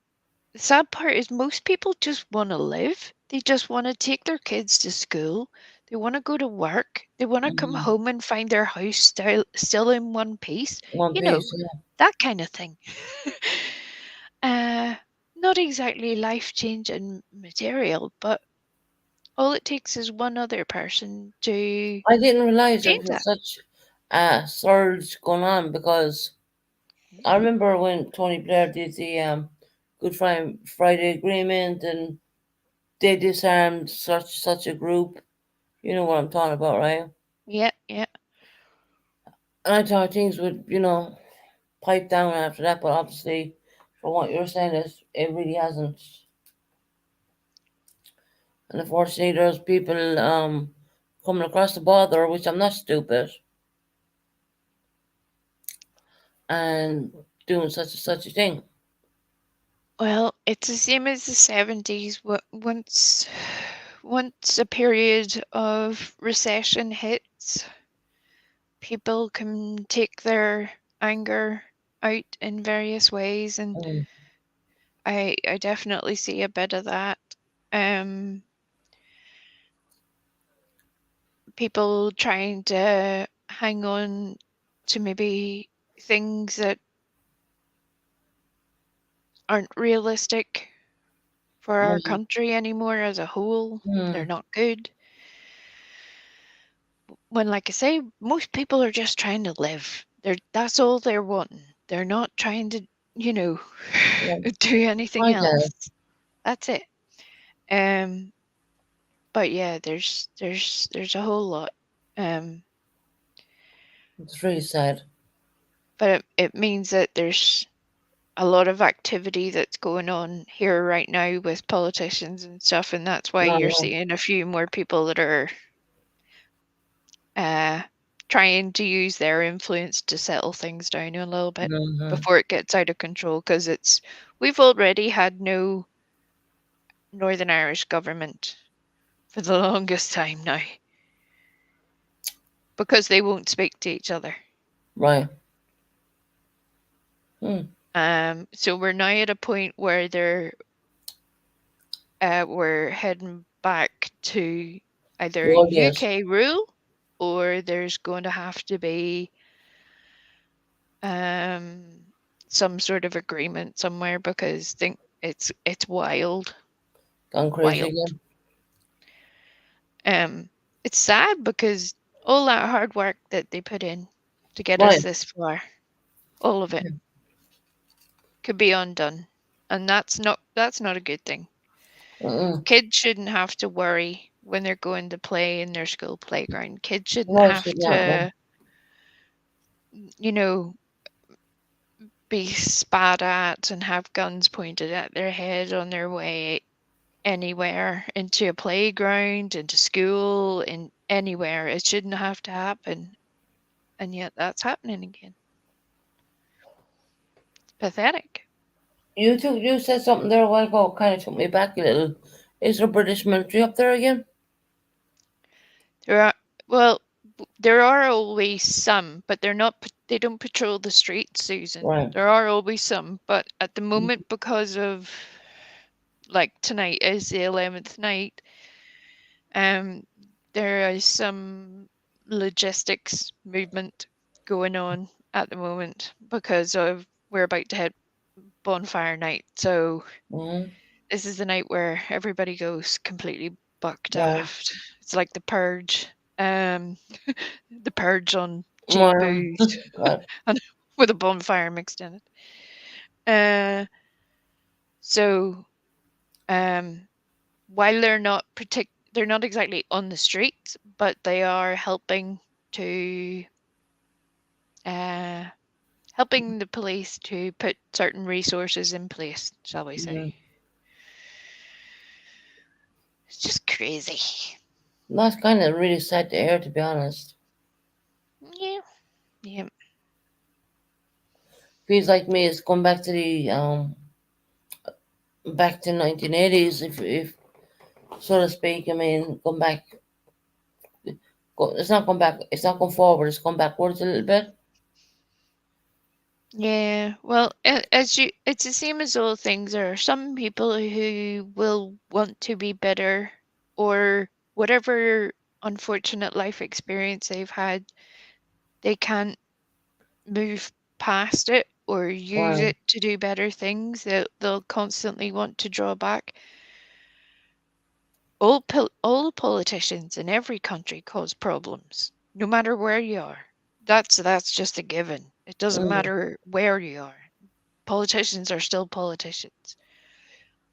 sad part is most people just want to live. They just want to take their kids to school. They want to go to work. They want to come Mhm. home and find their house still in one piece. One You know, piece. Yeah. that kind of thing. uh, Not exactly life changing material, but all it takes is one other person to I didn't realize there change was that. such a surge going on because I remember when Tony Blair did the Good Friday Agreement and they disarmed such a group. You know what I'm talking about, right? Yeah, yeah. And I thought things would, pipe down after that, but obviously, from what you're saying, it really hasn't. And unfortunately, there's people coming across the border, which I'm not stupid, and doing such a thing. Well, it's the same as the 70s. Once a period of recession hits, people can take their anger out in various ways, and Mm, I definitely see a bit of that. Um, People trying to hang on to maybe things that aren't realistic for our mm, country anymore as a whole. They're mm, not good. When, like I say, most people are just trying to live. That's all they're wanting. They're not trying to, you know, yeah, do anything I guess. else. That's it. Um, but yeah, there's a whole lot. Um, It's really sad. but it means that there's a lot of activity that's going on here right now with politicians and stuff, and that's why I you're know. seeing a few more people that are uh, trying to use their influence to settle things down a little bit Hmm. before it gets out of control. Because we've already had no Northern Irish government for the longest time now because they won't speak to each other. Right. Hmm. So we're now at a point where we're heading back to either Oh, yes. UK rule or there's going to have to be um, some sort of agreement somewhere because it's wild, Gone crazy wild. again. Um, it's sad because all that hard work that they put in to get us Right. this far, all of it could be undone, and that's not a good thing. Mm-mm. Kids shouldn't have to worry when they're going to play in their school playground. Kids shouldn't No, have should not. No. to, you know, be spat at and have guns pointed at their head on their way anywhere, into a playground, into school, in anywhere. It shouldn't have to happen. And yet that's happening again. Pathetic. You said something there a while ago, kind of took me back a little. Is there British military up there again? There are, well, there are always some, but they don't patrol the streets, Susan. Right. There are always some, but at the moment, because of, like, tonight is the 11th night, um, there is some logistics movement going on at the moment because of we're about to hit bonfire night. So Mm-hmm. this is the night where everybody goes completely bucked Right. aft. It's like the purge. Um, the purge on cheap Well, booze God. and with a bonfire mixed in it. Uh, so um, while they're not exactly on the streets, but they are to uh, helping the police to put certain resources in place, shall we say. Mm-hmm. It's just crazy. That's kind of really sad to hear, to be honest. Yeah, yeah. Feels like me, it's going back to the back to 1980s, if so to speak. I mean, going back. It's not going back. It's not going forward. It's going backwards a little bit. Yeah, well, it's the same as all things. There are some people who will want to be better or whatever unfortunate life experience they've had, they can't move past it or use Right. it to do better things. They'll constantly want to draw back. All politicians in every country cause problems, no matter where you are. That's just a given. It doesn't Mm, matter where you are. Politicians are still politicians.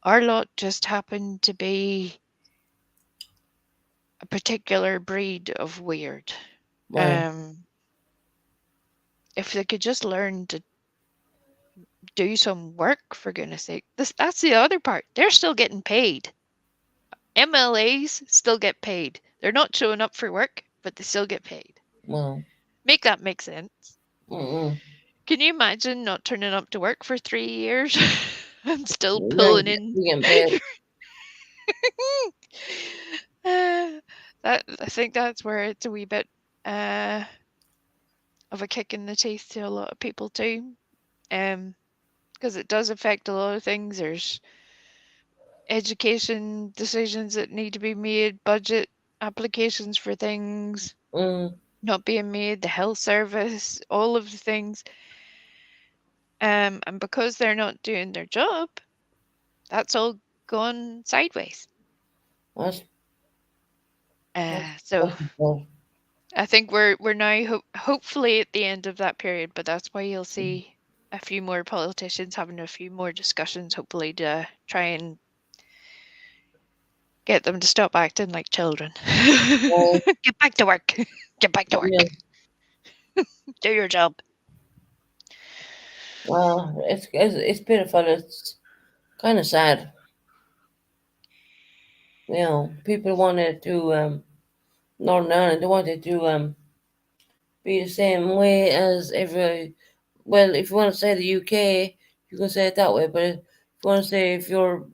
Our lot just happened to be a particular breed of weird. right. Um, if they could just learn to do some work, for goodness sake. That's the other part. They're still getting paid. MLAs still get paid. They're not showing up for work, but they still get paid. Well, Make that make sense. mm-mm. Can you imagine not turning up to work for 3 years and still Then pulling in? you getting paid. That I think that's where it's a wee bit of a kick in the teeth to a lot of people too. Because it does affect a lot of things. There's education decisions that need to be made, budget applications for things Mm. not being made, the health service, all of the things. And because they're not doing their job, that's all gone sideways. That's, So well, I think we're now hopefully at the end of that period, but that's why you'll see a few more politicians having a few more discussions, hopefully to try and get them to stop acting like children. well, Get back to work. Get back to work. yeah. Do your job. Well, it's pitiful. It's kind of sad. You know, people wanted to Northern Ireland. They wanted to be the same way as every. Well, if you want to say the UK, you can say it that way. But if you want to say if you're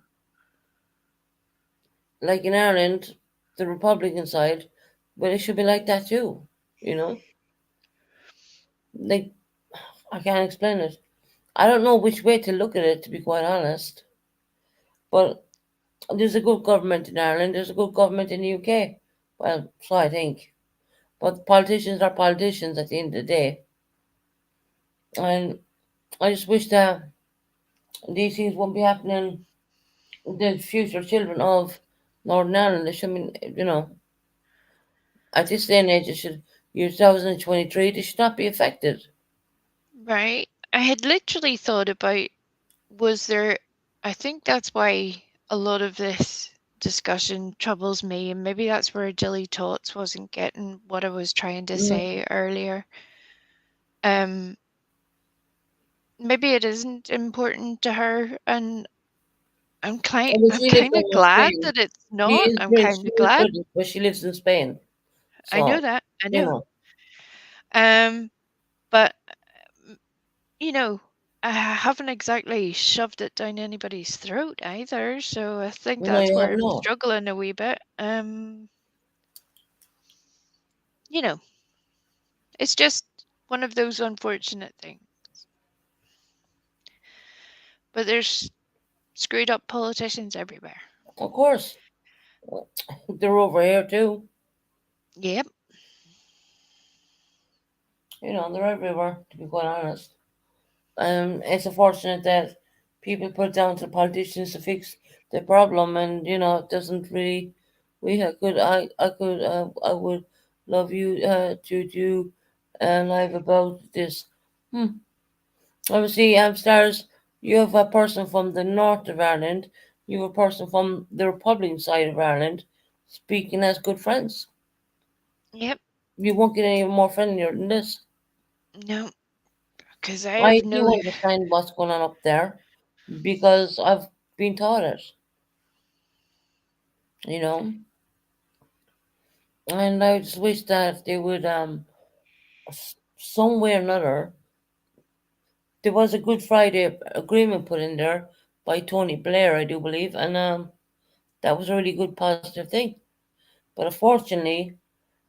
like in Ireland, the Republican side, well, it should be like that too. You know, like I can't explain it. I don't know which way to look at it, to be quite honest. But there's a good government in Ireland. There's a good government in the UK. Well, so I think. But politicians are politicians at the end of the day. And I just wish that these things won't be happening the future children of Northern Ireland. They should be, at this day and age, it should, year 2023, they should not be affected. Right. I had literally thought about was there, I think that's why a lot of this discussion troubles me, and maybe that's where Jilly Tots wasn't getting what I was trying to Mm. say earlier. Maybe it isn't important to her, and I'm kind Well, I'm she lives kind of over in glad Spain. that it's She not. is I'm British, kind she of is glad. British, but she lives in Spain. I know So, that. I you know. know, But you know, I haven't exactly shoved it down anybody's throat either, so I think no, that's you have where I'm not. struggling a wee bit. You know, it's just one of those unfortunate things. But there's screwed up politicians everywhere. Of course. They're over here too. Yep. They're everywhere, to be quite honest. It's unfortunate that people put it down to politicians to fix the problem, and it doesn't really. I would love you to do live about this. Hmm. Obviously, stars. You have a person from the north of Ireland. You have a person from the Republican side of Ireland, speaking as good friends. Yep. You won't get any more friendlier than this. No, because I I have do no. understand what's going on up there because I've been taught it, you know. And I just wish that they would, some way or another, there was a Good Friday agreement put in there by Tony Blair, I do believe, and that was a really good positive thing. But unfortunately,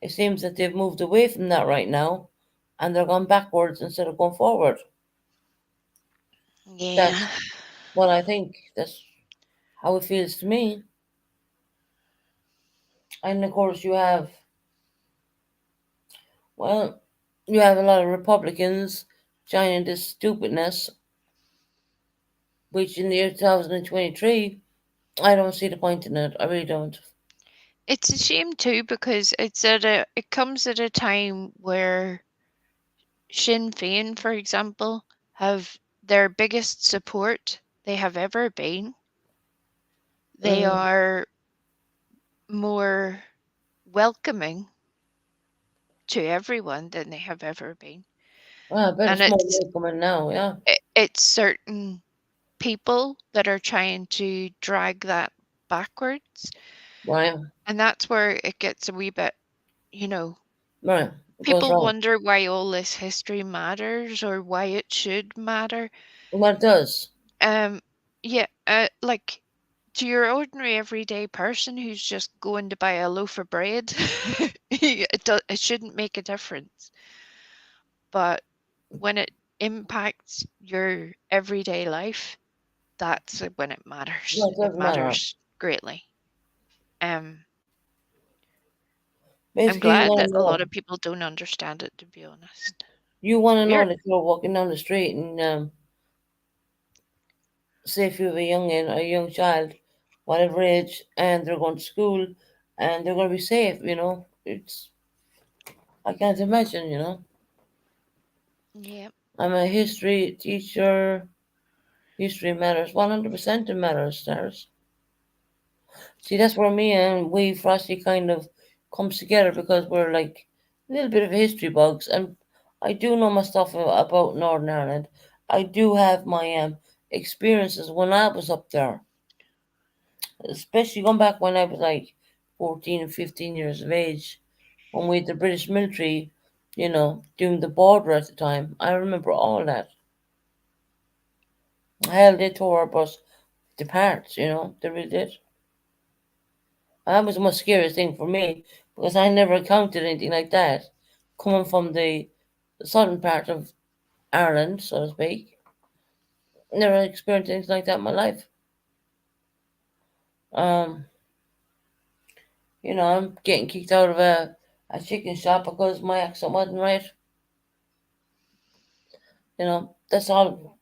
it seems that they've moved away from that right now, and they're going backwards instead of going forward. Yeah. That's what I think. That's how it feels to me. And of course, well, you have a lot of Republicans joining this stupidness, which in the year 2023, I don't see the point in it. I really don't. It's a shame too because it comes at a time where Sinn Féin, for example, have their biggest support they have ever been. They Mm, are more welcoming to everyone than they have ever been. Well, I bet And it's more money coming now, yeah. it's certain people that are trying to drag that backwards. Right, And that's where it gets a wee bit, you know, right. It goes people wrong. wonder why all this history matters or why it should matter. Well, it does. Um, yeah, like to your ordinary everyday person who's just going to buy a loaf of bread, it shouldn't make a difference. But when it impacts your everyday life, that's when it No, matters. it It doesn't matter. matters greatly. Um, I'm Basically, glad that a lot of people don't understand it, to be honest. you want to know Weird. that you're walking down the street and say if you have a young child, whatever age, and they're going to school and they're going to be safe, it's, I can't imagine, Yeah. I'm a history teacher. History matters. 100% it matters, stars. See, that's where me and we Frosty kind of comes together because we're like a little bit of history bugs, and I do know my stuff about Northern Ireland. I do have my experiences when I was up there, especially going back when I was like 14 and 15 years of age, when we had the British military, doing the border at the time. I remember all that. Hell, they tore our bus to parts, they really did. That was the most scariest thing for me because I never encountered anything like that coming from the southern part of Ireland, so to speak. Never experienced anything like that in my life. Um, I'm getting kicked out of a chicken shop because my accent wasn't right. That's all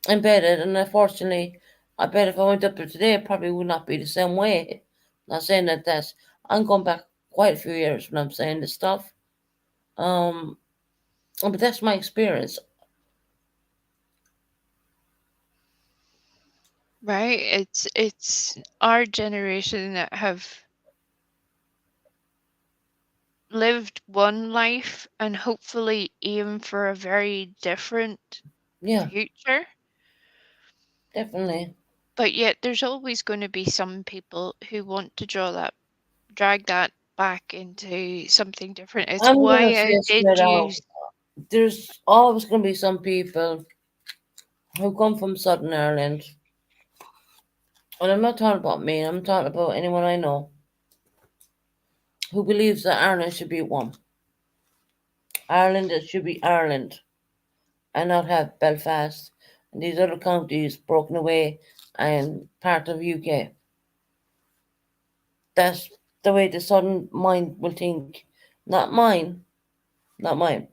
embedded, and unfortunately, I bet if I went up there today, it probably would not be the same way. Not saying that's. I'm going back quite a few years when I'm saying this stuff. Um, but that's my experience. Right. It's our generation that have lived one life and hopefully aim for a very different Yeah, future. definitely. But yet there's always going to be some people who want to drag that back into something different. It's I'm why gonna say I it did straight out. use There's always gonna be some people who come from Southern Ireland, and I'm not talking about me. I'm talking about anyone I know who believes that Ireland should be one. Ireland, it should be Ireland, and not have Belfast and these other counties broken away and part of UK. That's the way the Southern mind will think. Not mine, not mine.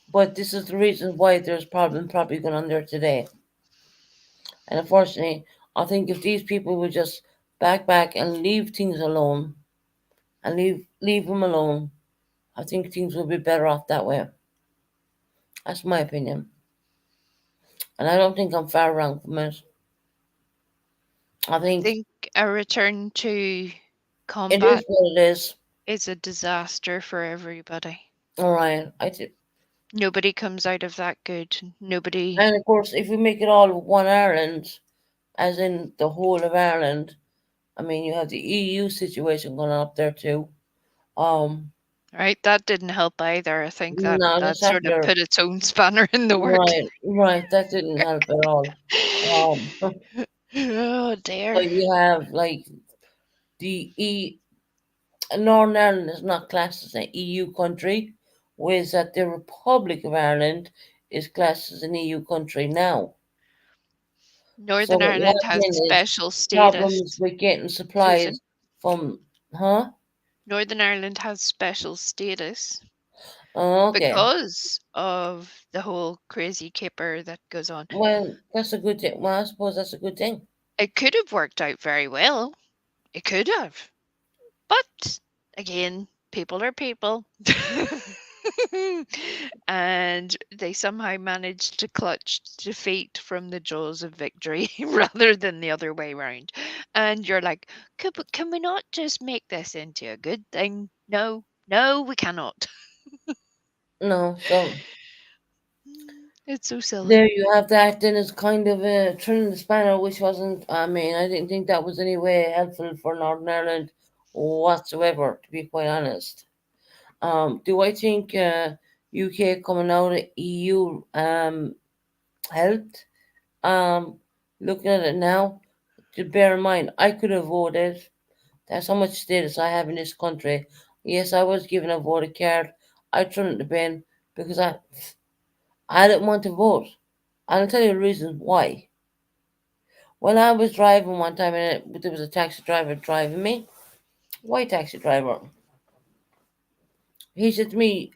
But this is the reason why there's problem probably going on there today. And unfortunately, I think if these people would just back and leave things alone and leave them alone, I think things will be better off that way. That's my opinion. And I don't think I'm far wrong from it. I I think think a return to it is combat what it is. is a disaster for everybody. All right. Nobody comes out of that good. Nobody. And of course, if we make it all one Ireland, as in the whole of Ireland, I mean, you have the EU situation going on up there too. Um, Right, that didn't help either. I think no, that that's sort of after. put its own spanner in the works. Right. That didn't help at all. Um, Oh so dear. you have like the Northern Ireland is not classed as an EU country, whereas that the Republic of Ireland is classed as an EU country now. So Northern what you Ireland have has then is special status, problems with getting Susan. supplies from, huh? Northern Ireland has special status Oh, okay. because of the whole crazy caper that goes on. Well, that's a good thing. Well, I suppose that's a good thing. It could have worked out very well. It could have. But again, people are people. And they somehow managed to clutch defeat from the jaws of victory rather than the other way round. And you're like, can we not just make this into a good thing? No, no, we cannot. No, so It's so silly. there you have that. Then it's kind of a Trin the Spanner, which wasn't. I mean, I didn't think that was any way helpful for Northern Ireland whatsoever, to be quite honest. Do I think UK coming out of EU helped? Um, Looking at it now, to bear in mind, I could have voted. That's how much status I have in this country. Yes, I was given a voter card. I threw it in the bin because I didn't want to vote. I'll tell you the reason why. When I was driving one time and there was a taxi driver driving me, white taxi driver. He said to me,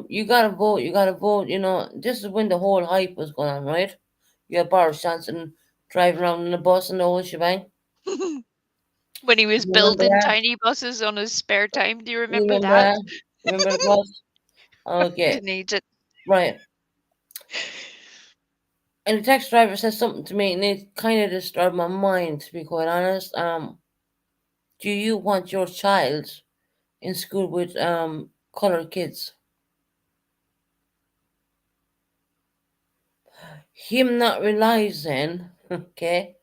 you gotta vote, you gotta vote. You know, this is when the whole hype was going on, right? You had Boris Johnson driving around in the bus and the whole shebang. When he was You remember building that? tiny buses on his spare time. Do you You remember remember that? that? Remember the bus? Okay, Didn't need it. right. And the taxi driver said something to me, and it kind of disturbed my mind, to be quite honest. Do you want your child in school with colored kids? Him not realizing, okay,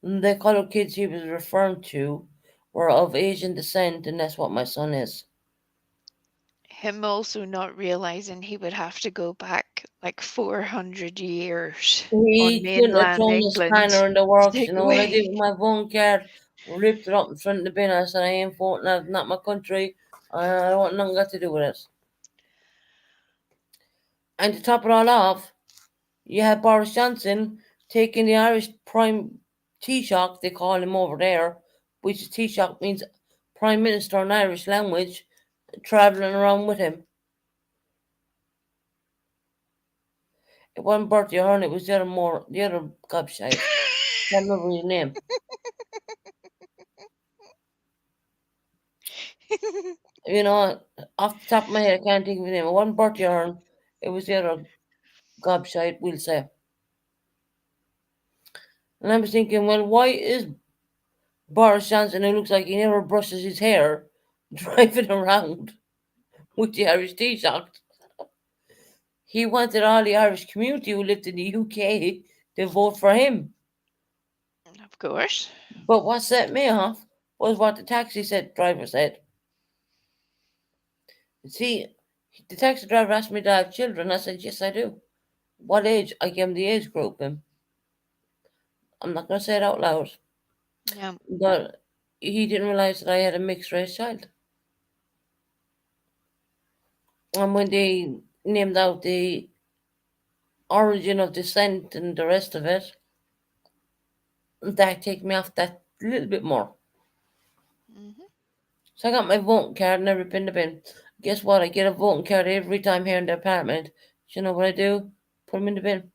the colored kids he was referring to were of Asian descent, and that's what my son is. Him also not realizing he would have to go back like 400 years on He couldn't have mainland thrown a spanner England. in the It's works, like, you know what I did wait. with my phone card? Ripped it up in front of the bin. I said, I ain't voting, that's not my country. I don't want nothing got to do with it. And to top it all off, you had Boris Johnson taking the Irish Prime Taoiseach, they call him over there, which is Taoiseach means Prime Minister in Irish language, travelling around with him. It wasn't Bertie Ahern, it was the other gobshite. Can't remember his name. You know, off the top of my head, I can't think of his name. It wasn't Bertie Ahern, it was the other gobshite, we'll say. And I was thinking, well, why is Boris Johnson, who looks like he never brushes his hair, driving around with the Irish Taoiseach? He wanted all the Irish community who lived in the UK to vote for him. Of course. But what set me off was what the taxi driver said. See, the taxi driver asked me, do I have children? I said, yes, I do. What age? I gave him the age group. And I'm not going to say it out loud. Yeah. But he didn't realize that I had a mixed race child. And when they named out the origin of descent and the rest of it, that take me off that little bit more. Hmm. So I got my voting card and every pin the bin. Guess what? I get a voting card every time here in the apartment. Do you know what I do? Put them in the bin.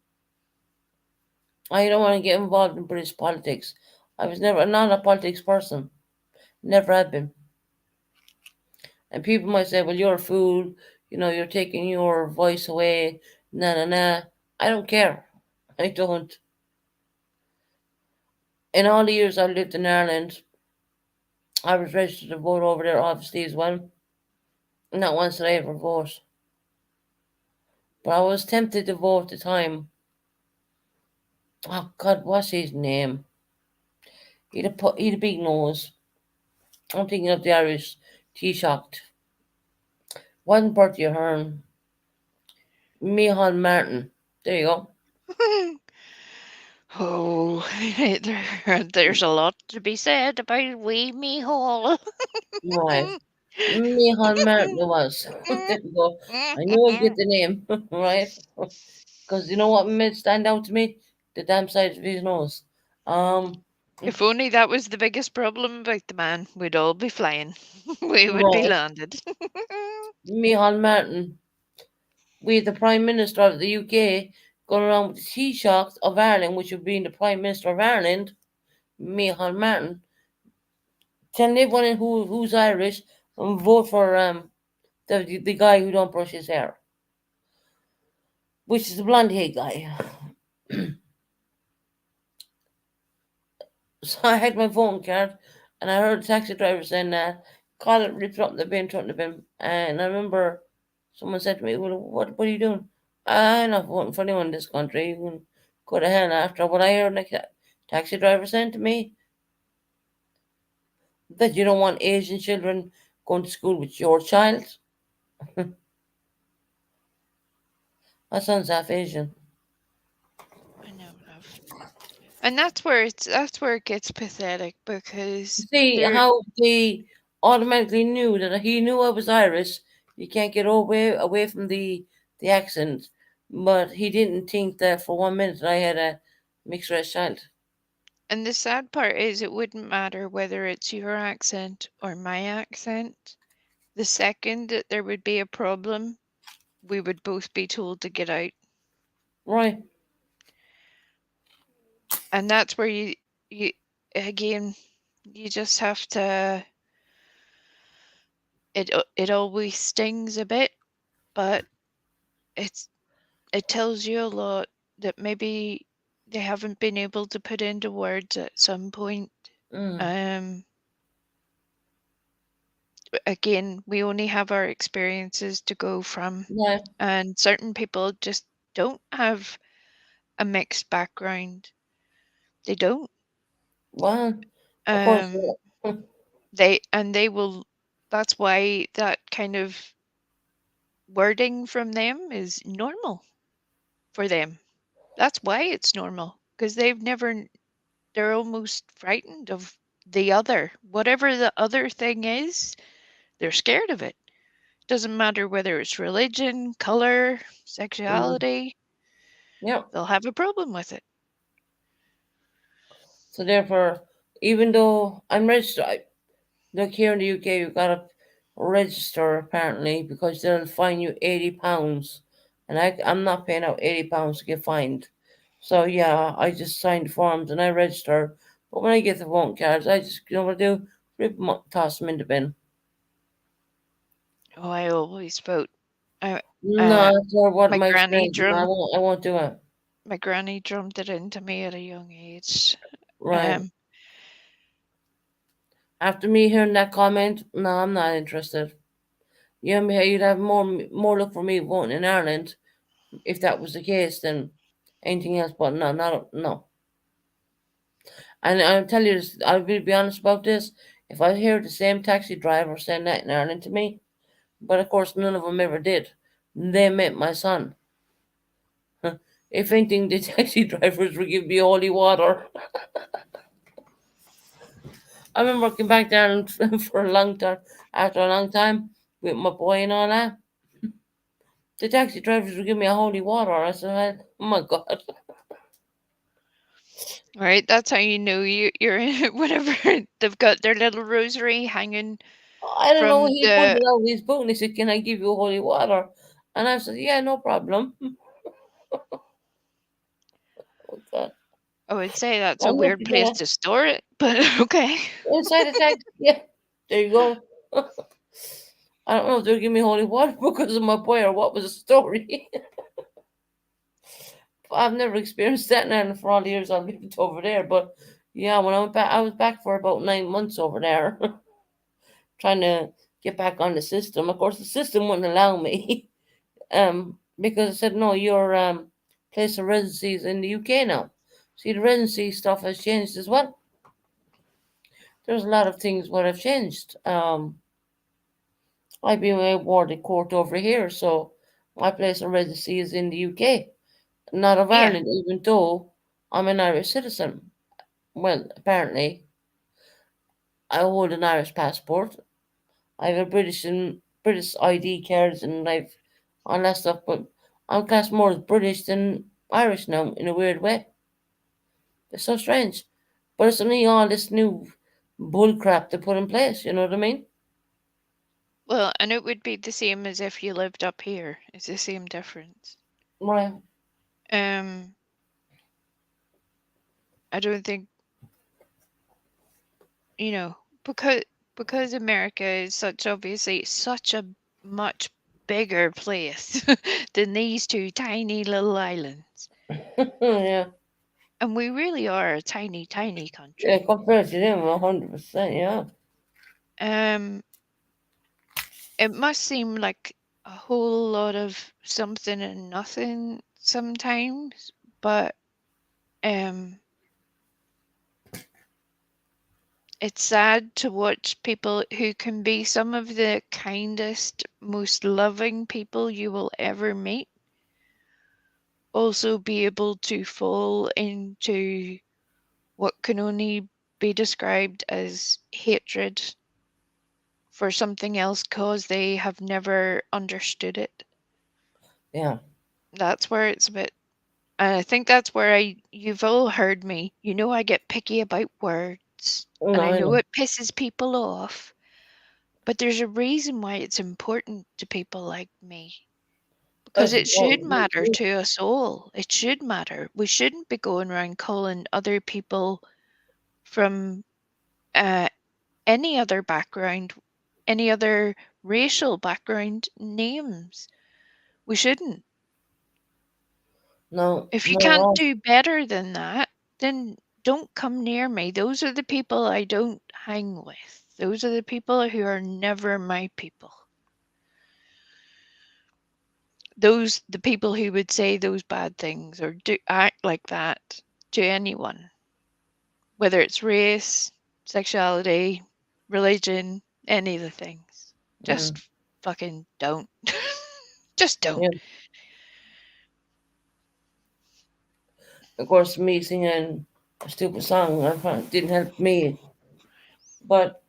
I don't want to get involved in British politics. I was never not a politics person. Never have been. And people might say, well, you're a fool. You know, you're taking your voice away. Nah, nah, nah. I don't care. I don't. In all the years I lived in Ireland, I was registered to vote over there, obviously, as well. Not once did I ever vote. But I was tempted to vote at the time. Oh, God, what's his name? He'd a big nose. I'm thinking of the Irish Taoiseach. Wasn't Bertie Ahern. Micheál Martin. There you go. Oh, there's a lot to be said about wee me hole. Right. Micheál Martin it was. There you go. I knew I'd get the name, right? Because you know what made it stand out to me? The damn size of his nose. Um, If only that was the biggest problem about the man, we'd all be flying. We would be right. landed. Micheál Martin. We, the Prime Minister of the UK, going around with the Taoiseach of Ireland, which would be the Prime Minister of Ireland, Micheál Martin, telling everyone who's Irish and vote for the guy who don't brush his hair, which is the blonde hair guy. So I had my phone card, and I heard the taxi driver saying that, call it, ripped up the bin, throw it in the bin. And I remember Someone said to me, "Well, what are you doing?" I'm not voting for anyone in this country. You can go to hell after what I heard a taxi driver saying to me that you don't want Asian children going to school with your child. My son's half Asian. I know, love. And that's where it gets pathetic because See there how they automatically knew that he knew I was Irish. You can't get away from the accent, but he didn't think that for 1 minute I had a mixed race child. and the sad part is it wouldn't matter whether it's your accent or my accent. The second that there would be a problem, we would both be told to get out. Right. And that's where you again, you just have to it always stings a bit, but it's it tells you a lot that maybe they haven't been able to put into words at some point. Mm. Again, we only have our experiences to go from, Yeah. and certain people just don't have a mixed background. They don't. Well, of course. Um, Yeah. they will. That's why that kind of wording from them is normal for them. That's why it's normal because they've never. They're almost frightened of the other, whatever the other thing is. They're scared of it. Doesn't matter whether it's religion, color, Mm. sexuality, Yeah. they'll have a problem with it. So therefore, even though I'm registered, look here in the UK, you've got to register apparently because they'll fine you £80, and I'm not paying out £80 to get fined. So yeah, I just signed forms and I register. But when I get the voting cards, I just you know what I do? Rip them up, toss them in the bin. Oh, I always vote. I, No, that's what my my granny experience. I drum, won't. I won't do it. my granny drummed it into me at a young age. Right. Um, After me hearing that comment, no, I'm not interested. You'd have more look for me voting in Ireland if that was the case than anything else. But no, not no. And I'll tell you this, I'll be honest about this. If I hear the same taxi driver saying that in Ireland to me, but of course none of them ever did, they met my son. If anything, the taxi drivers would give me holy water. I remember working back there for a long time, after a long time, with my boy and all that. The taxi drivers would give me a holy water. I said, oh my God. right, that's how you know you're in whenever they've got their little rosary hanging I don't know. from He pulled the. it out of his boot and he said, can I give you holy water? And I said, yeah, no problem. Oh, God. I would say that's I'll a never weird forget place it. to store it, but okay. Inside the taxi. Yeah, there you go. I don't know if they'll give me holy water because of my boy or what was the story. I've never experienced that in Ireland for all the years I've lived over there. But yeah, when I went back, I was back for about 9 months over there, trying to get back on the system. Of course, the system wouldn't allow me, because it said no, your place of residency is in the UK now. See, the residency stuff has changed as well. There's a lot of things what have changed. I've been awarded court over here, so my place of residency is in the UK, not of Yeah. Ireland, even though I'm an Irish citizen. Well, apparently, I hold an Irish passport. I have a British ID cards, and I've all that stuff. But I'm classed more as British than Irish now, in a weird way. It's so strange, but it's only all this new bull crap to put in place. You know what I mean? Well, and it would be the same as if you lived up here. It's the same difference. Right. Um, I don't think, you know, because America is such obviously such a much bigger place than these two tiny little islands. Yeah. And we really are a tiny, tiny Yeah. country. Compared to them, 100%. Yeah. Um, it must seem like a whole lot of something and nothing sometimes, but um it's sad to watch people who can be some of the kindest, most loving people you will ever meet also be able to fall into what can only be described as hatred for something else because they have never understood it. Yeah. That's where it's a bit. And I think that's where you've all heard me. You know, I get picky about words, No, and I I know know. it pisses people off, but there's a reason why it's important to people like me. Because It's it should important. matter to us all. It should matter. We shouldn't be going around calling other people from uh, any other background, any other racial background names. We shouldn't. No, If you not at can't all. do better than that, then don't come near me. Those are the people I don't hang with. Those are the people who are never my people. The people who would say those bad things or do act like that to anyone, whether it's race, sexuality, religion, any of the things. Mm. Just fucking don't. Just don't. Yeah. Of course, me singing a stupid song didn't help me. But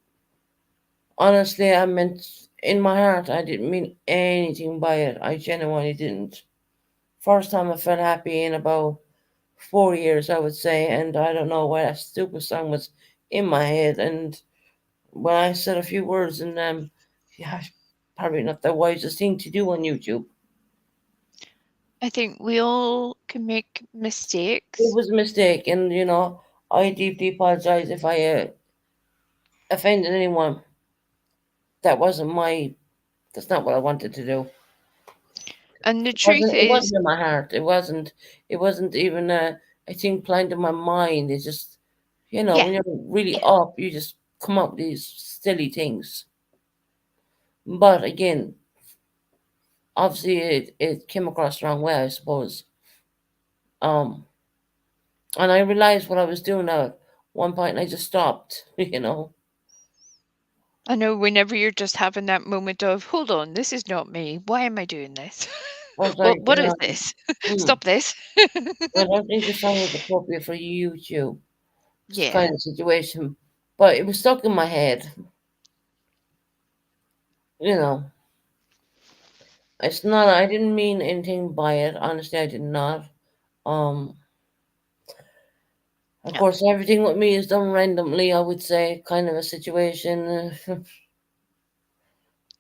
honestly, I meant in my heart, I didn't mean anything by it. I genuinely didn't. First time I felt happy in about 4 years, I would say, and I don't know why that stupid song was in my head. And when I said a few words, and yeah, probably not the wisest thing to do on YouTube. I think we all can make It mistakes. was a mistake, and I deeply apologize if I offended anyone. That wasn't my. That's not what I wanted to do. And the It truth wasn't. It is, wasn't in my heart. It wasn't. It wasn't even a thing planned in my mind. It's just, yeah, when you're really yeah, up, you just come up with these silly things. But again, obviously, it came across the wrong way, I suppose. Um, and I realized what I was doing at one point, and I just stopped. I know whenever you're just having that moment of, hold on, this is not me. Why am I doing this? I was like, What is this? hmm, Stop this. I don't think the song is appropriate for YouTube Yeah. kind of situation. But it was stuck in my head. You know, it's not. I didn't mean anything by it. Honestly, I did not. Um, of No. course, everything with me is done randomly. I would say, kind of a situation,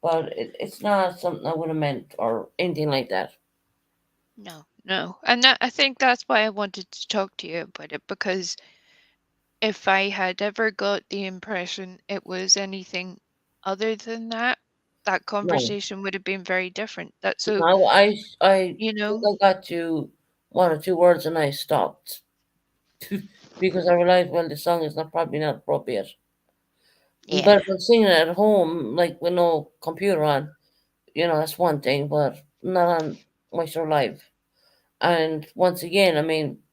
but it's not something I would have meant or anything like that. No, no. And I think that's why I wanted to talk to you about it, because if I had ever got the impression it was anything other than that, that No, conversation would have been very different. That so, no. I you think know, I got to one or two words and I stopped because I realized, well, the song is not probably not appropriate. yeah. But if I'm singing it at home, like with no computer on, that's one thing, but not on my show live. And once again, I mean,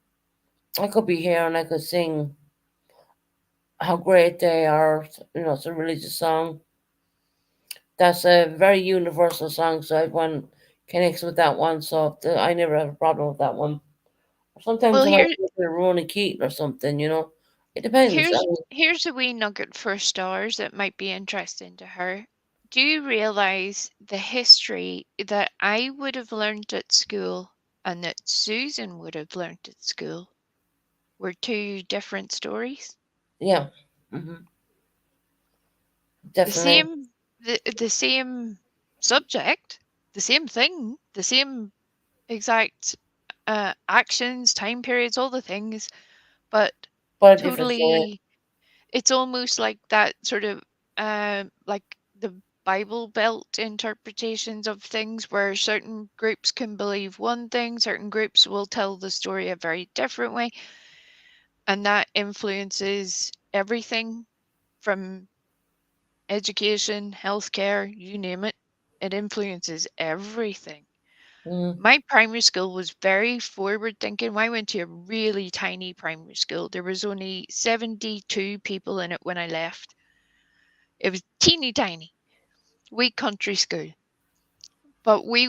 I could be here and I could sing how great they are. It's a religious song. That's a very universal song, so everyone connects with that one. So I never have a problem with that one. Well, Sometimes I might here go to Ronnie Keaton or something. It depends. I mean, here's a wee nugget for stars that might be interesting to her. Do you realize the history that I would have learned at school and that Susan would have learned at school were two different stories? yeah, hmm, The definitely. same the same subject, the same thing, the same exact actions, time periods, all the things, but But a different story. totally. It's almost like that sort of like the Bible Belt interpretations of things where certain groups can believe one thing, certain groups will tell the story a very different way, and that influences everything from education, healthcare, you name it. It influences everything. Mm, My primary school was very forward thinking. I went to a really tiny primary school. There was only 72 people in it when I left. It was teeny tiny, wee country school. But we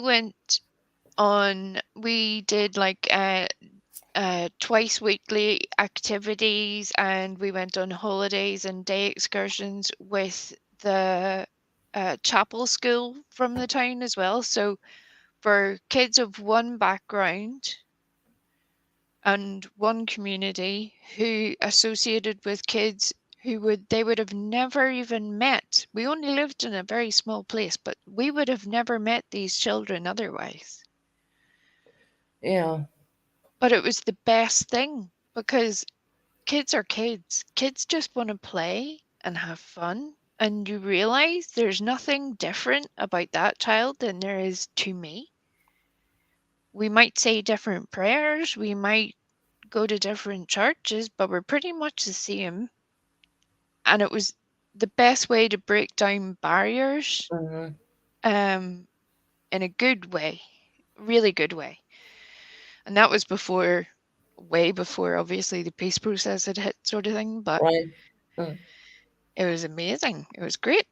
did like twice weekly activities, and we went on holidays and day excursions with the chapel school from the town as well. So for kids of one background and one community who associated with kids who would have never even met. We only lived in a very small place, but we would have never met these children otherwise. yeah. But it was the best thing because kids are kids. Kids just want to play and have fun. And you realize there's nothing different about that child than there is to me. We might say different prayers, we might go to different churches, but we're pretty much the same. And it was the best way to break down barriers Mm-hmm. um, in a good way, really good way. And that was way before, obviously, the peace process had hit, sort of thing. But Right. Mm. it was amazing. It was great.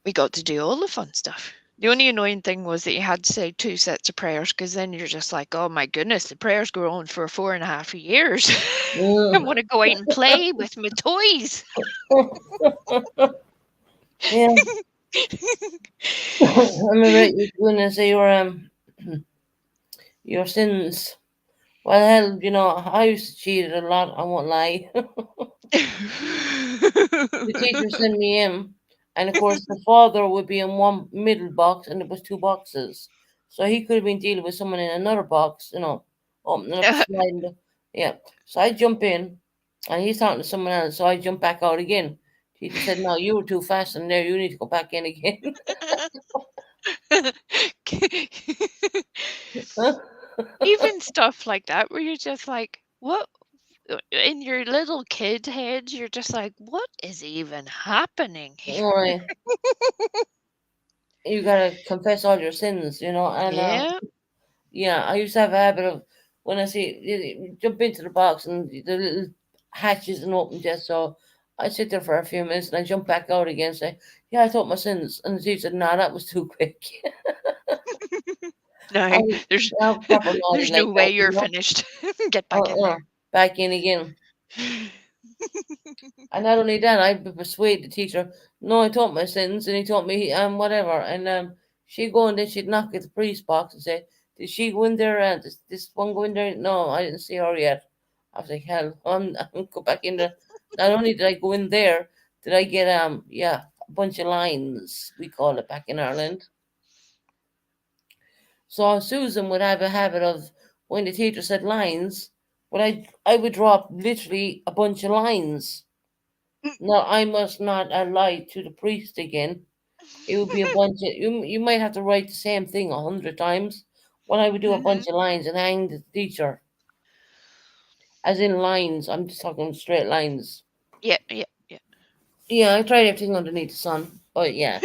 We got to do all the fun stuff. The only annoying thing was that you had to say 2 sets of prayers, because then you're just like, oh my goodness, the prayers go on for 4.5 years. I Mm. want to go out and play with my toys. Yeah. I remember you going to say your sins. Well, hell, I used to cheat a lot. I won't lie. The teacher sent me in, and of course the father would be in one middle box, and it was two boxes, so he could have been dealing with someone in another box, opening up, sliding. Yeah. So I jump in, and he's talking to someone else. So I jump back out again. Teacher said, "No, you were too fast in there. You need to go back in again." Even stuff like that, where you're just like, what? In your little kid head, you're just like, what is even happening here? Right. You gotta confess all your sins, and Yeah. yeah, I used to have a habit of when I see you jump into the box and the little hatch isn't open just so I sit there for a few minutes and I jump back out again and say, yeah, I thought my sins. And the teacher said, no, that was too quick. I No, was there's proper naughty there's like no that, way you're finished. Get back in Uh-uh. there. Back in again. And not only that, I persuade the teacher, no, I taught my sins, and he taught me whatever. And she'd go and then she'd knock at the priest box and say, did she go in there? And this one go in there? No, I didn't see her yet. I was like, hell, I'm go back in there. Not only did I go in there, did I get a bunch of lines, we call it back in Ireland. So Susan would have a habit of when the teacher said lines, but I would drop literally a bunch of lines. No, I must not lie to the priest again. It would be a bunch of you might have to write the same thing 100 times. Well, I would do a Hmm. bunch of lines and hang the teacher. As in lines. I'm just talking straight lines. Yeah, yeah, yeah. Yeah, I tried everything underneath the sun. But yeah.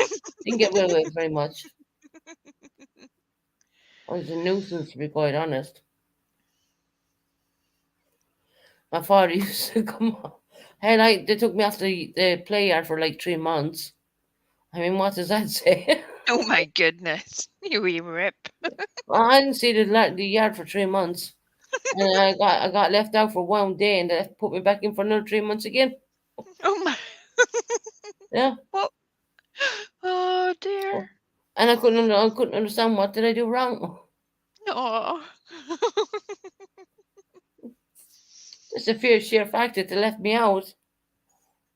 Didn't get away with it very much. I was a nuisance to be quite honest. My father used to come on. And they took me off the play yard for like 3 months. I mean, what does that say? Oh my goodness, you wee rip. Well, I didn't see the yard for 3 months, and I got left out for one day, and they put me back in for another 3 months again. Oh my. Yeah, What? Oh dear. and I couldn't understand what did I do wrong. Oh. Just the sheer fact that they left me out.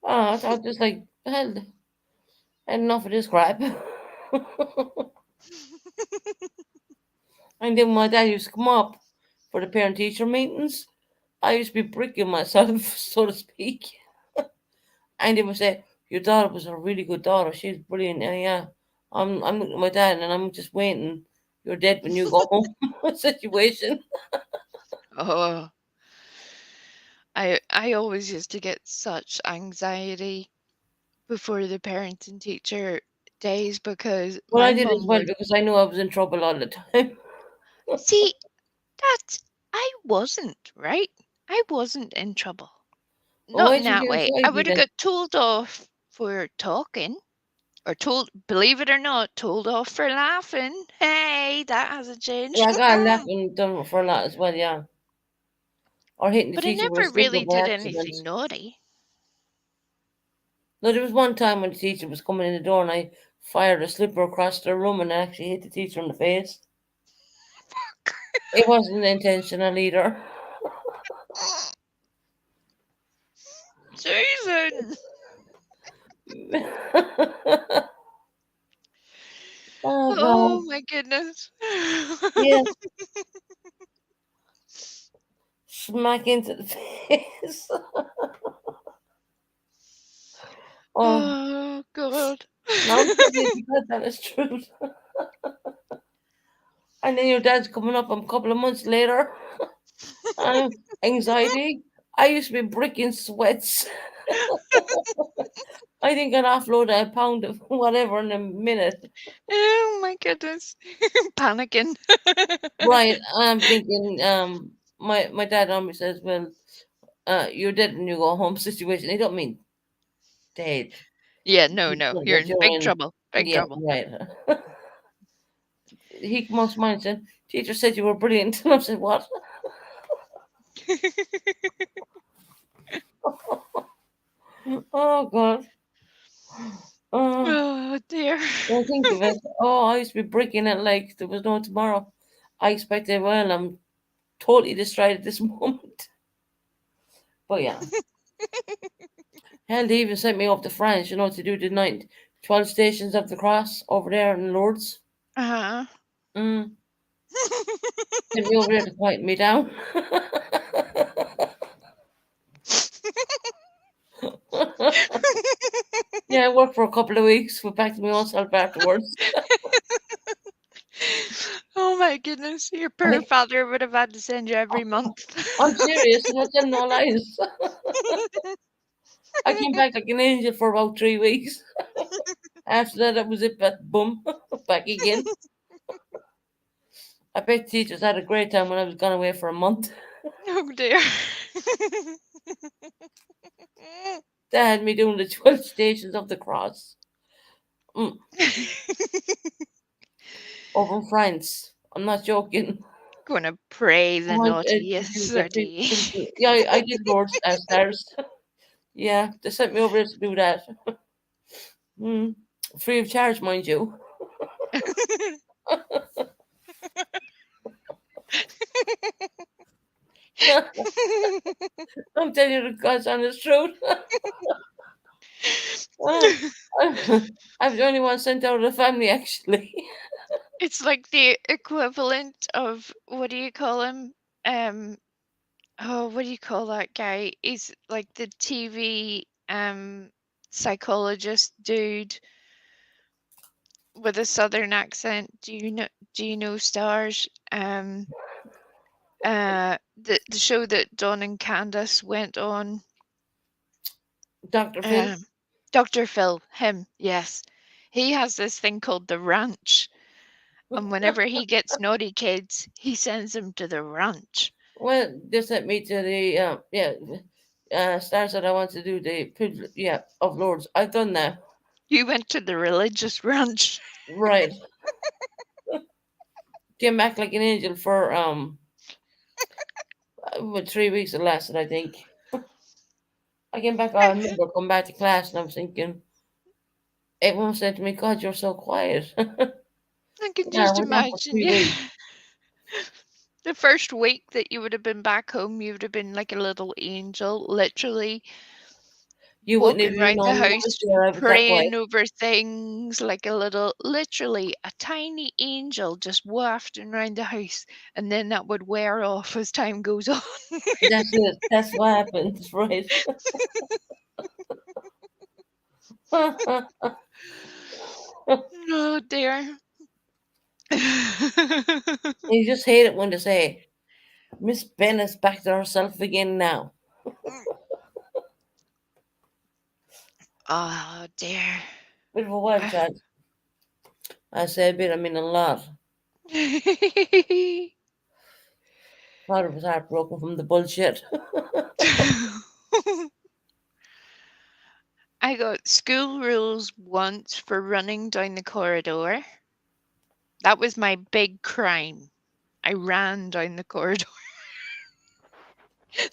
Oh, I thought just like hell, I had enough of this crap. And then my dad used to come up for the parent teacher meetings. I used to be bricking myself, so to speak. And they would say, your daughter was a really good daughter. She's brilliant. Yeah, yeah. I'm looking at my dad and I'm just waiting. You're dead when you go home situation. Oh. I always used to get such anxiety before the parent and teacher days because Well, I my did as mum well would because I knew I was in trouble all the time. see that I wasn't, right? I wasn't in trouble. Well, Not why in did you that get way. I anxiety would have then? got told off for talking or told, believe it or not, told off for laughing. Hey, that hasn't Yeah, changed. I got laughing done for a lot as well, yeah. Or hitting the But I teacher with a never slipper really by did accident. anything naughty. No, there was one time when the teacher was coming in the door and I fired a slipper across the room and I actually hit the teacher in the face. It wasn't intentional either. Susan! Oh Oh God. my goodness. Yes, smack into the face. Oh, Oh God. now I'm telling you because that is true. And then your dad's coming up a couple of months later. Anxiety. I used to be bricking sweats. I think I'd offload a pound of whatever in a minute. Oh my goodness. Panicking. Right. I'm thinking, my dad always says, well, you're dead when you go home situation. He don't mean dead. Yeah, no. You're That in you're big in, trouble. Big yeah, trouble. right. He must mind saying, teacher said you were brilliant. And I said, what? Oh, God. Oh, Oh dear. don't think of it. Oh, I used to be breaking it like there was no tomorrow. I expected, well, I'm totally destroyed at this moment. But yeah. Hell, they even sent me off to France, to do the 12 stations of the cross over there in Lourdes. Uh-huh. Mm. Sent me over there to quieten me down. Yeah, I worked for a couple of weeks, went back to my own self afterwards. Oh my goodness. Your poor I, father would have had to send you every month. I'm serious, I'm not telling no lies. I came back like an angel for about 3 weeks. After that was it, but boom, back again. I bet teachers had a great time when I was gone away for a month. Oh dear. They had me doing the 12 stations of the cross. Mm. Over in France. I'm not joking. Gonna pray I the went to do naughtiest the yeah, I did Lord's stars. Yeah, they sent me over to do that. Mm. Free of charge, mind you. I'm telling you the God's honest truth. Oh, I'm the only one sent out of the family, actually. It's like the equivalent of what do you call him? Um oh, what do you call that guy? He's like the TV psychologist dude with a southern accent. Do you know Stars? The show that Don and Candace went on. Dr. Phil. Um Dr. Phil, him, yes. He has this thing called the ranch. And whenever he gets naughty kids, he sends them to the ranch. Well, they sent me to the, stars that I want to do the, of Lords. I've done that. You went to the religious ranch. Right. Came back like an angel for, 3 weeks it lasted, I think. I came back, I remember coming back to class and I was thinking, everyone said to me, God, you're so quiet. I can Yeah, I just went down for imagine three you. weeks. The first week that you would have been back home, you would have been like a little angel, literally You wouldn't walking even around the know I was house, there. I was that quiet. praying over things like a little, literally a tiny angel just wafting around the house. And then that would wear off as time goes on. That's it. That's what happens, right? Oh dear. You just hate it when they say, Miss Bennett's back to herself again now. Oh dear. Bit of a wild Uh, child. I say a bit, I mean a lot. Father was heartbroken from the bullshit. I got school rules once for running down the corridor. That was my big crime. I ran down the corridor.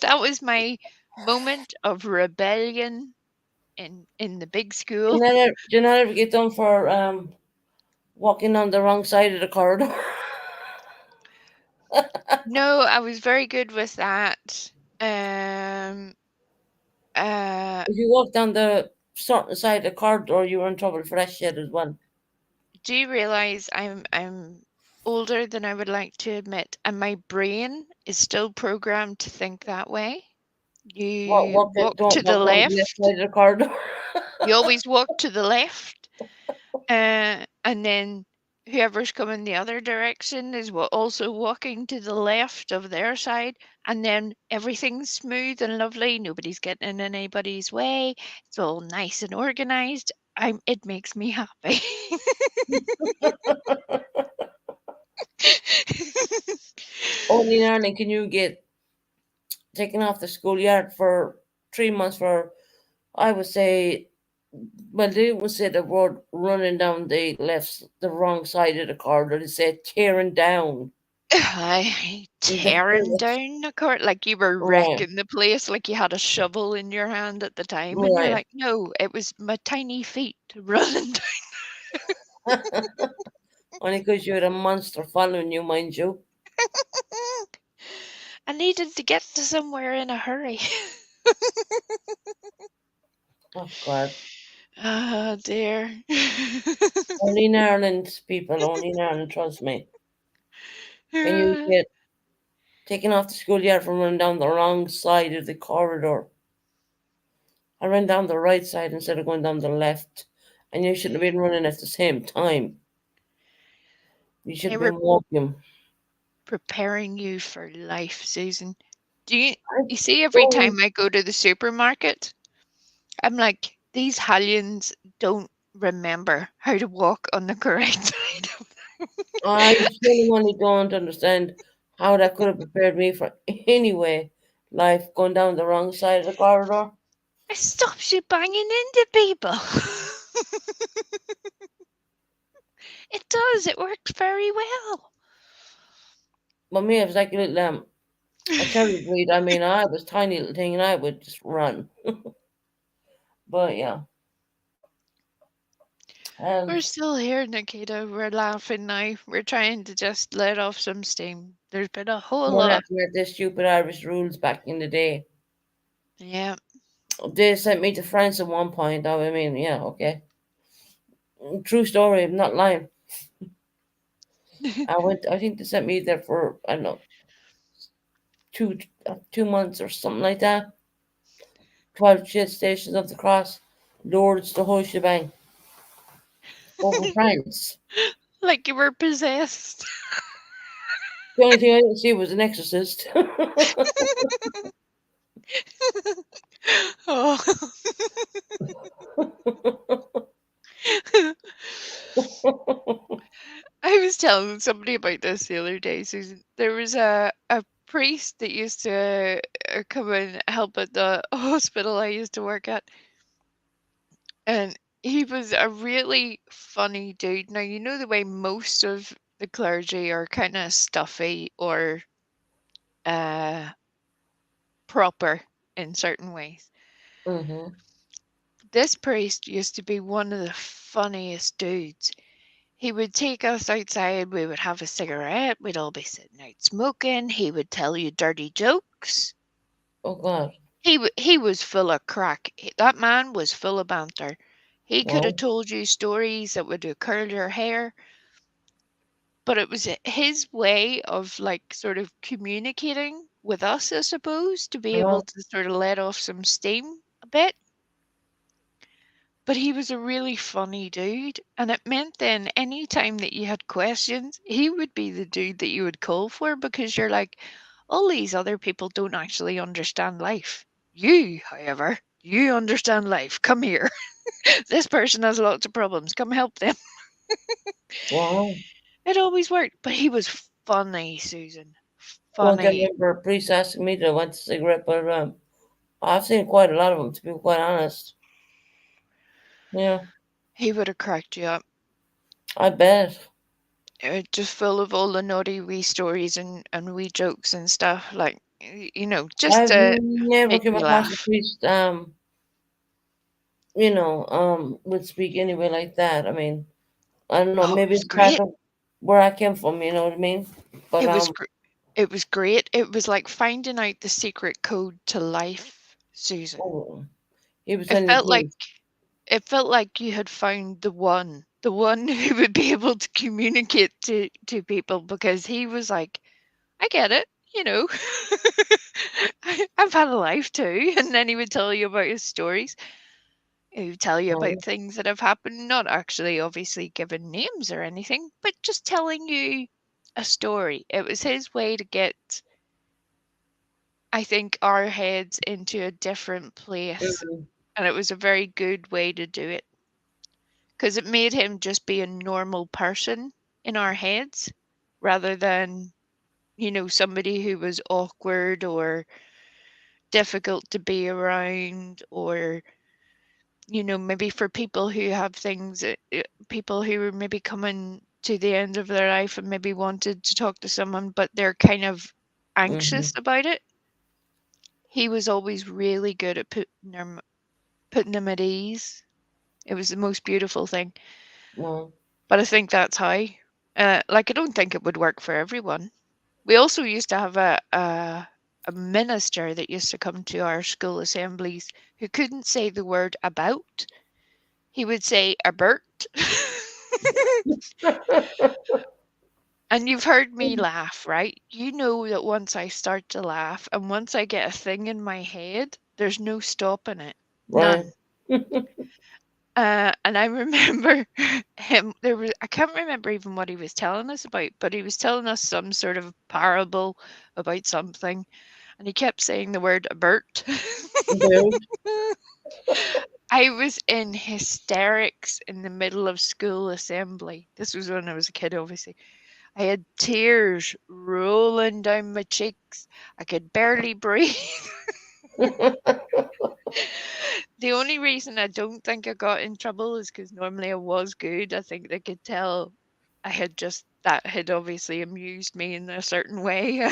That was my moment of rebellion in the big school. Do you not ever get done for walking on the wrong side of the corridor? No, I was very good with that. Um, uh, If you walk down the certain side of the corridor, you were in trouble for that shit as well. do you realize I'm older than I would like to admit, and my brain is still programmed to think that way? You walk to Don't the walk down the left left. side of the corridor. You always walk to the left, and then whoever's coming the other direction is also walking to the left of their side, and then everything's smooth and lovely. Nobody's getting in anybody's way. It's all nice and organized. It makes me happy. Only in Ireland can you get taken off the schoolyard for 3 months for, I would say, well, they would say the word running down the wrong side of the corridor. They say tearing down. I tearing down the court like you were Right, wrecking the place, like you had a shovel in your hand at the time, and you're right. like, no, it was my tiny feet running Only because you had a monster following you, mind you. down. I needed to get to somewhere in a hurry. Oh, God. Oh dear. Only in Ireland, people, only in Ireland, trust me. Can you get taken off the schoolyard for running down the wrong side of the corridor? I ran down the right side instead of going down the left. And you shouldn't have been running at the same time. You should They have were been walking. preparing you for life, Susan. Do you I you see every don't. time I go to the supermarket, I'm like, these hellions don't remember how to walk on the correct side of I genuinely don't understand how that could have prepared me for anyway life going down the wrong side of the corridor. It stops you banging into people. It does. It works very well. But me, I was like a little a terrier breed. I mean, I was tiny little thing and I would just run. But yeah. We're Um, still here, Nikita. We're laughing now. We're trying to just let off some steam. There's been a whole we're lot. laughing at the stupid Irish rules back in the day. Yeah. They sent me to France at one point. I mean, yeah, okay. True story. I'm not lying. I think they sent me there for, I don't know, 2 months or something like that. 12 jet stations of the cross. Lourdes, the whole shebang. Over France. Like you were possessed. The only thing I didn't see was an exorcist. Oh. I was telling somebody about this the other day, Susan. There was a priest that used to come and help at the hospital I used to work at, and he was a really funny dude. Now, you know the way most of the clergy are kind of stuffy or uh, proper in certain ways. hmm This priest used to be one of the funniest dudes. He would take us outside, we would have a cigarette, we'd all be sitting out smoking, he would tell you dirty jokes. Oh, God. He was full of crack. That man was full of banter. He could have Well, told you stories that would have curled your hair, but it was his way of like sort of communicating with us, I suppose, to be uh, able to sort of let off some steam a bit. But he was a really funny dude, and it meant then any time that you had questions, he would be the dude that you would call for because you're like, all these other people don't actually understand life. You, however, you understand life. Come here. This person has lots of problems. Come help them. Wow. It always worked. But he was funny, Susan. Don't I Funny. remember a priest asking me to want a cigarette, but I've seen quite a lot of them, to be quite honest. Yeah, He would have cracked you up. I bet. Just full of all the naughty wee stories and wee jokes and stuff. Like, just I've to never make come you across a laugh. priest, would speak anyway like that. I mean, I don't know, Oh, it maybe was it's part great. of where I came from, you know what I mean? But It was it was great. It was like finding out the secret code to life, Susan. oh, he was It telling the felt like truth. you had found the one who would be able to communicate to people, because he was like, I get it, I've had a life too. And then he would tell you about his stories. He would tell you about Um, things that have happened, not actually obviously giving names or anything, but just telling you a story. It was his way to get, I think, our heads into a different place. mm, And it was a very good way to do it, because it made him just be a normal person in our heads, rather than, somebody who was awkward or difficult to be around, or, maybe for people who have things, people who are maybe coming to the end of their life and maybe wanted to talk to someone, but they're kind of mm-hmm. anxious about it. He was always really good at putting them at ease. It was the most beautiful thing. Well, But I think that's how. Like, I don't think it would work for everyone. We also used to have a minister that used to come to our school assemblies who couldn't say the word about. He would say abert. And you've heard me laugh, right? You know that once I start to laugh and once I get a thing in my head, there's no stopping it. right. None. And I remember him, I can't remember even what he was telling us about, but he was telling us some sort of parable about something, and he kept saying the word abert. Dude. I was in hysterics in the middle of school assembly. This was when I was a kid, obviously. I had tears rolling down my cheeks. I could barely breathe. The only reason I don't think I got in trouble is because normally I was good. I think they could tell that had obviously amused me in a certain way.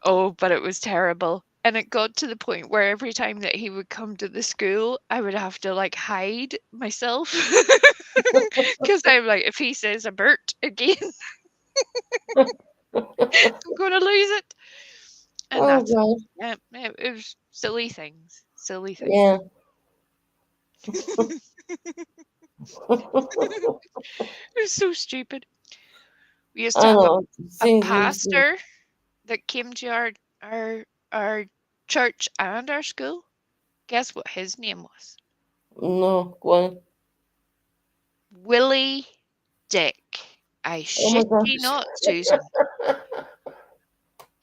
Oh, but it was terrible. And it got to the point where every time that he would come to the school, I would have to like hide myself. Because I'm like, if he says a Bert again, I'm going to lose it. And Oh that's it. God. Yeah, it was silly things. Silly things. Yeah. It was so stupid. We used to I have know. a Things you see. pastor that came to our our church and our school. Guess what his name was? No, well, Willie Dick. I oh my shit you gosh. not, Susan.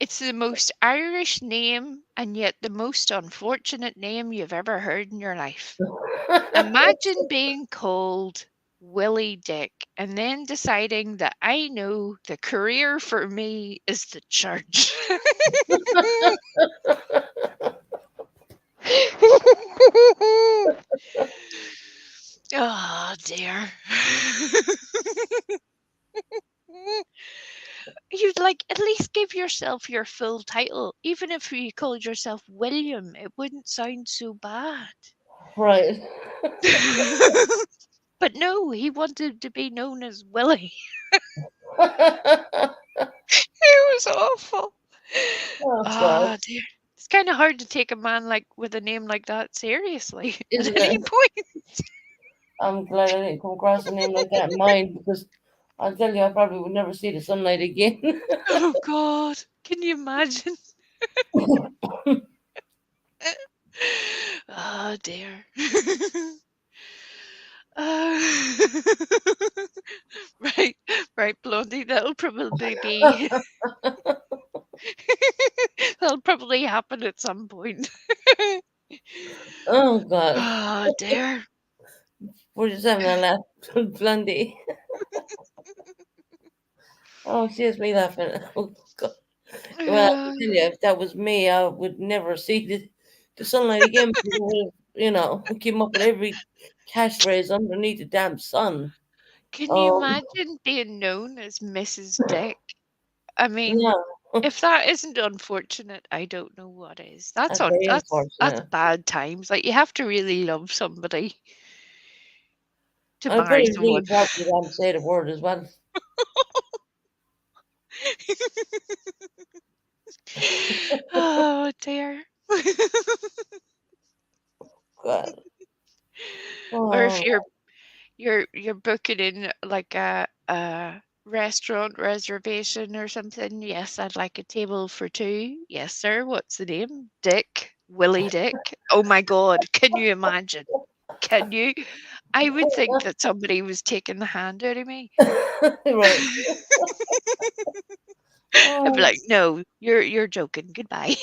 It's the most Irish name and yet the most unfortunate name you've ever heard in your life. Imagine being called Willie Dick and then deciding that I know the career for me is the church. Oh dear. You'd like at least give yourself your full title. Even if you called yourself William, it wouldn't sound so bad. Right. But no, he wanted to be known as Willie. It was awful. Oh God. Ah, dear. It's kind of hard to take a man like with a name like that seriously at Isn't any it? point. I'm glad I didn't come across a name like that in mine because I'll tell you, I probably would never see the sunlight again. Oh God, can you imagine? Oh dear. Uh, right, right, Blondie. That'll probably be. That'll probably happen at some point. Oh God. Oh dear. We're just having a laugh, Blondie. Oh, she has me laughing. Oh, God. Well, I can tell you, if that was me, I would never see the sunlight again. Because I would have, came up with every catchphrase underneath the damn sun. Can you Um, imagine being known as Mrs. Dick? I mean, yeah, if that isn't unfortunate, I don't know what is. That's that's on very that's unfortunate. bad times. Like you have to really love somebody to I marry probably someone. really probably don't say the word as well. Oh dear. God. Or if Oh, you're booking in like a restaurant reservation or something. Yes, I'd like a table for two. Yes, sir. What's the name? Dick. Willie Dick. Oh my God. Can you imagine? Can you? I would think that somebody was taking the hand out of me. right. I'd be Oh, like, no, you're joking. Goodbye.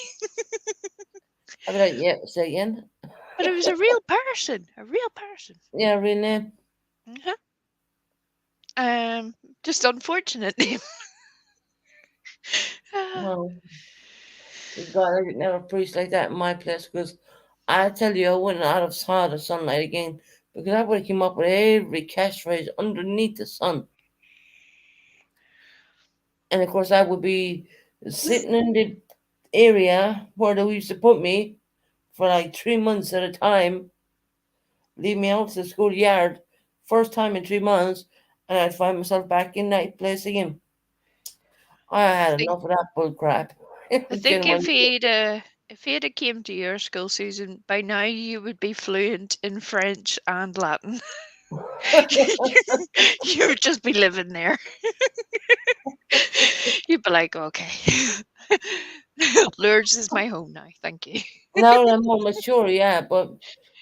I'd be like, yeah, say again. But it was a real person. A real person. Yeah, real name. Uh-huh. Just unfortunate name. Oh, God, I didn't have a priest like that in my place because I tell you, I wouldn't have saw the sunlight again because I would have came up with every catchphrase underneath the sun. And of course, I would be sitting in the area where they used to put me for like 3 months at a time, leave me out to the schoolyard, first time in 3 months, and I'd find myself back in that place again. I had think enough of that bull crap. I think Genuine. if he'd have came to your school, Susan, by now you would be fluent in French and Latin. You would just be living there. You'd be like, okay, Lourdes is my home now. Thank you. Now that I'm more mature, yeah, but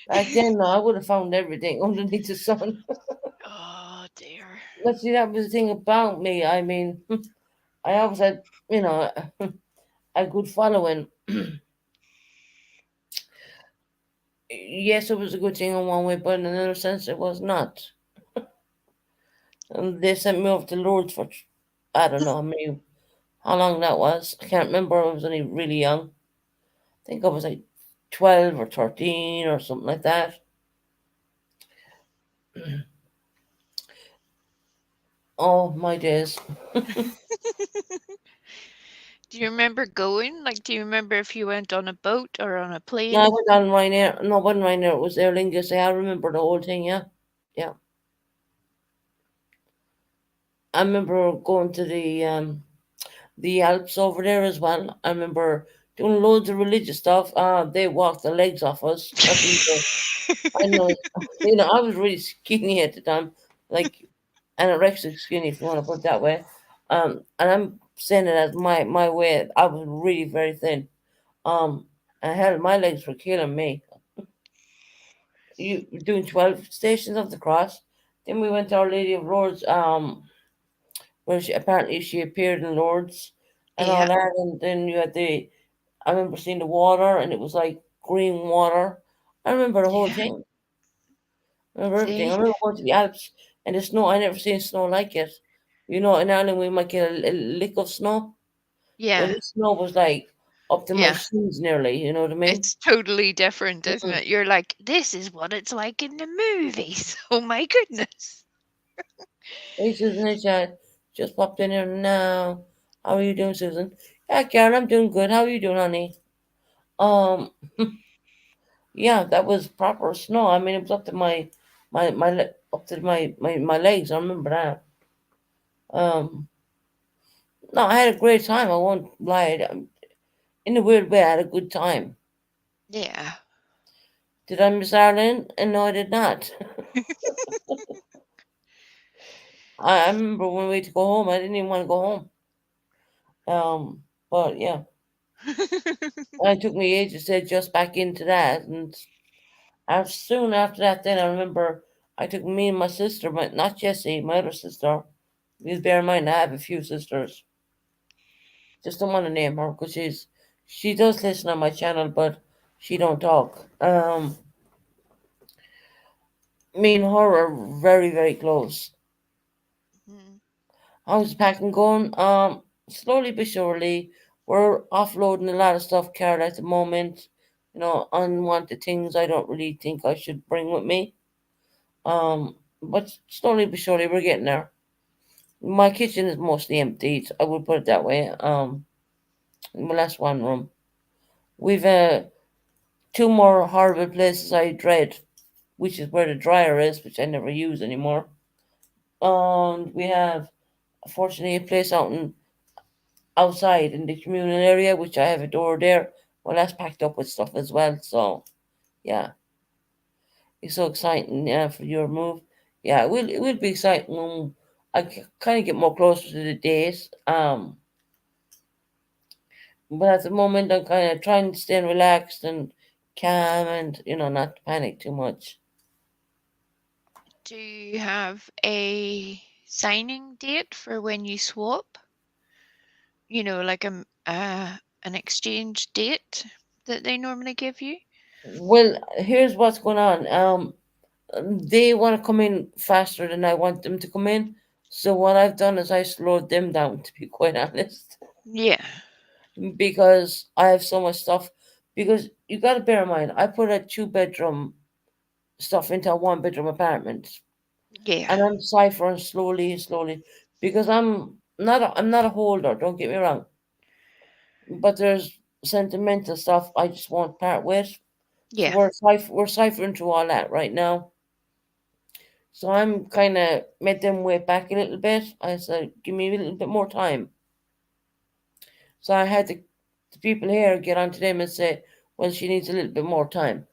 back then, no, I would have found everything underneath the sun. Oh dear. But see, that was the thing about me. I mean, I always had, you know, a good following. Yes, it was a good thing in one way, but in another sense, it was not. And they sent me off to Lourdes for, I don't know how long that was. I can't remember. I was only really young. I think I was like 12 or 13 or something like that. Oh, my days. Do you remember going? Like, do you remember if you went on a boat or on a No, I plane? went on Ryanair. No, it wasn't Ryanair. It was Aer Lingus. Yeah, I remember the whole thing. Yeah, yeah. I remember going to the Alps over there as well. I remember doing loads of religious stuff. They walked the legs off us. I know, I was really skinny at the time, like anorexic skinny, if you want to put it that way. And I'm saying it as my weight. I was really very thin. Um, and hell, my legs were killing me. You doing 12 stations of the cross. Then we went to Our Lady of Lourdes, where apparently she appeared in Lourdes and all Yeah, that. And then you had I remember seeing the water, and it was like green water. I remember the whole yeah. thing. I remember everything. I See? remember going to the Alps and the snow. I never seen snow like it. In Ireland we might get a lick of snow. When Yeah, the snow was like up to my yeah. shins nearly. You know what I mean? It's totally different, isn't Mm. it? You're like, this is what it's like in the movies. Oh my goodness. Hey Susan, hey Chad. Just popped in here now. How are you doing, Susan? Yeah, Karen, I'm doing good. How are you doing, honey? Um, yeah, that was proper snow. I mean, it was up to up to my legs. I remember that. Um, no, I had a great time. I won't lie. In a weird way, I had a good time. Yeah. Did I miss Ireland? And no, I did not. I remember when we had to go home. I didn't even want to go home. But yeah, it took me ages to adjust back into that, and soon after that, then I remember I took me and my sister, but not Jessie, my other sister. Because bear in mind, I have a few sisters. Just don't want to name her because she does listen on my channel, but she don't talk. Me and her are very, very close. Mm. How's the packing going? Slowly but surely, we're offloading a lot of stuff, Carol, at the moment. Unwanted things I don't really think I should bring with me. But slowly but surely, we're getting there. My kitchen is mostly emptied. I would put it that way. Well, that's one room. We've two more horrible places I dread, which is where the dryer is, which I never use anymore. And we have, fortunately, a place outside in the communal area, which I have a door there. Well, that's packed up with stuff as well. So yeah, it's so exciting. Yeah, for your move. Yeah, it will be exciting when I kind of get more closer to the days. But at the moment, I'm kind of trying to stay relaxed and calm, and not to panic too much. Do you have a signing date for when you swap? Like an exchange date that they normally give you? Well, here's what's going on. They want to come in faster than I want them to come in. So what I've done is I slowed them down, to be quite honest, Yeah, because I have so much stuff. Because you got to bear in mind, I put a two-bedroom stuff into a one-bedroom apartment, yeah, and I'm ciphering slowly, slowly, because I'm not a holder. Don't get me wrong, but there's sentimental stuff I just won't part with. So yeah. we're ciphering through all that right now. So I'm kind of made them wait back a little bit. I said, give me a little bit more time. So I had the people here get onto them and say, well, she needs a little bit more time.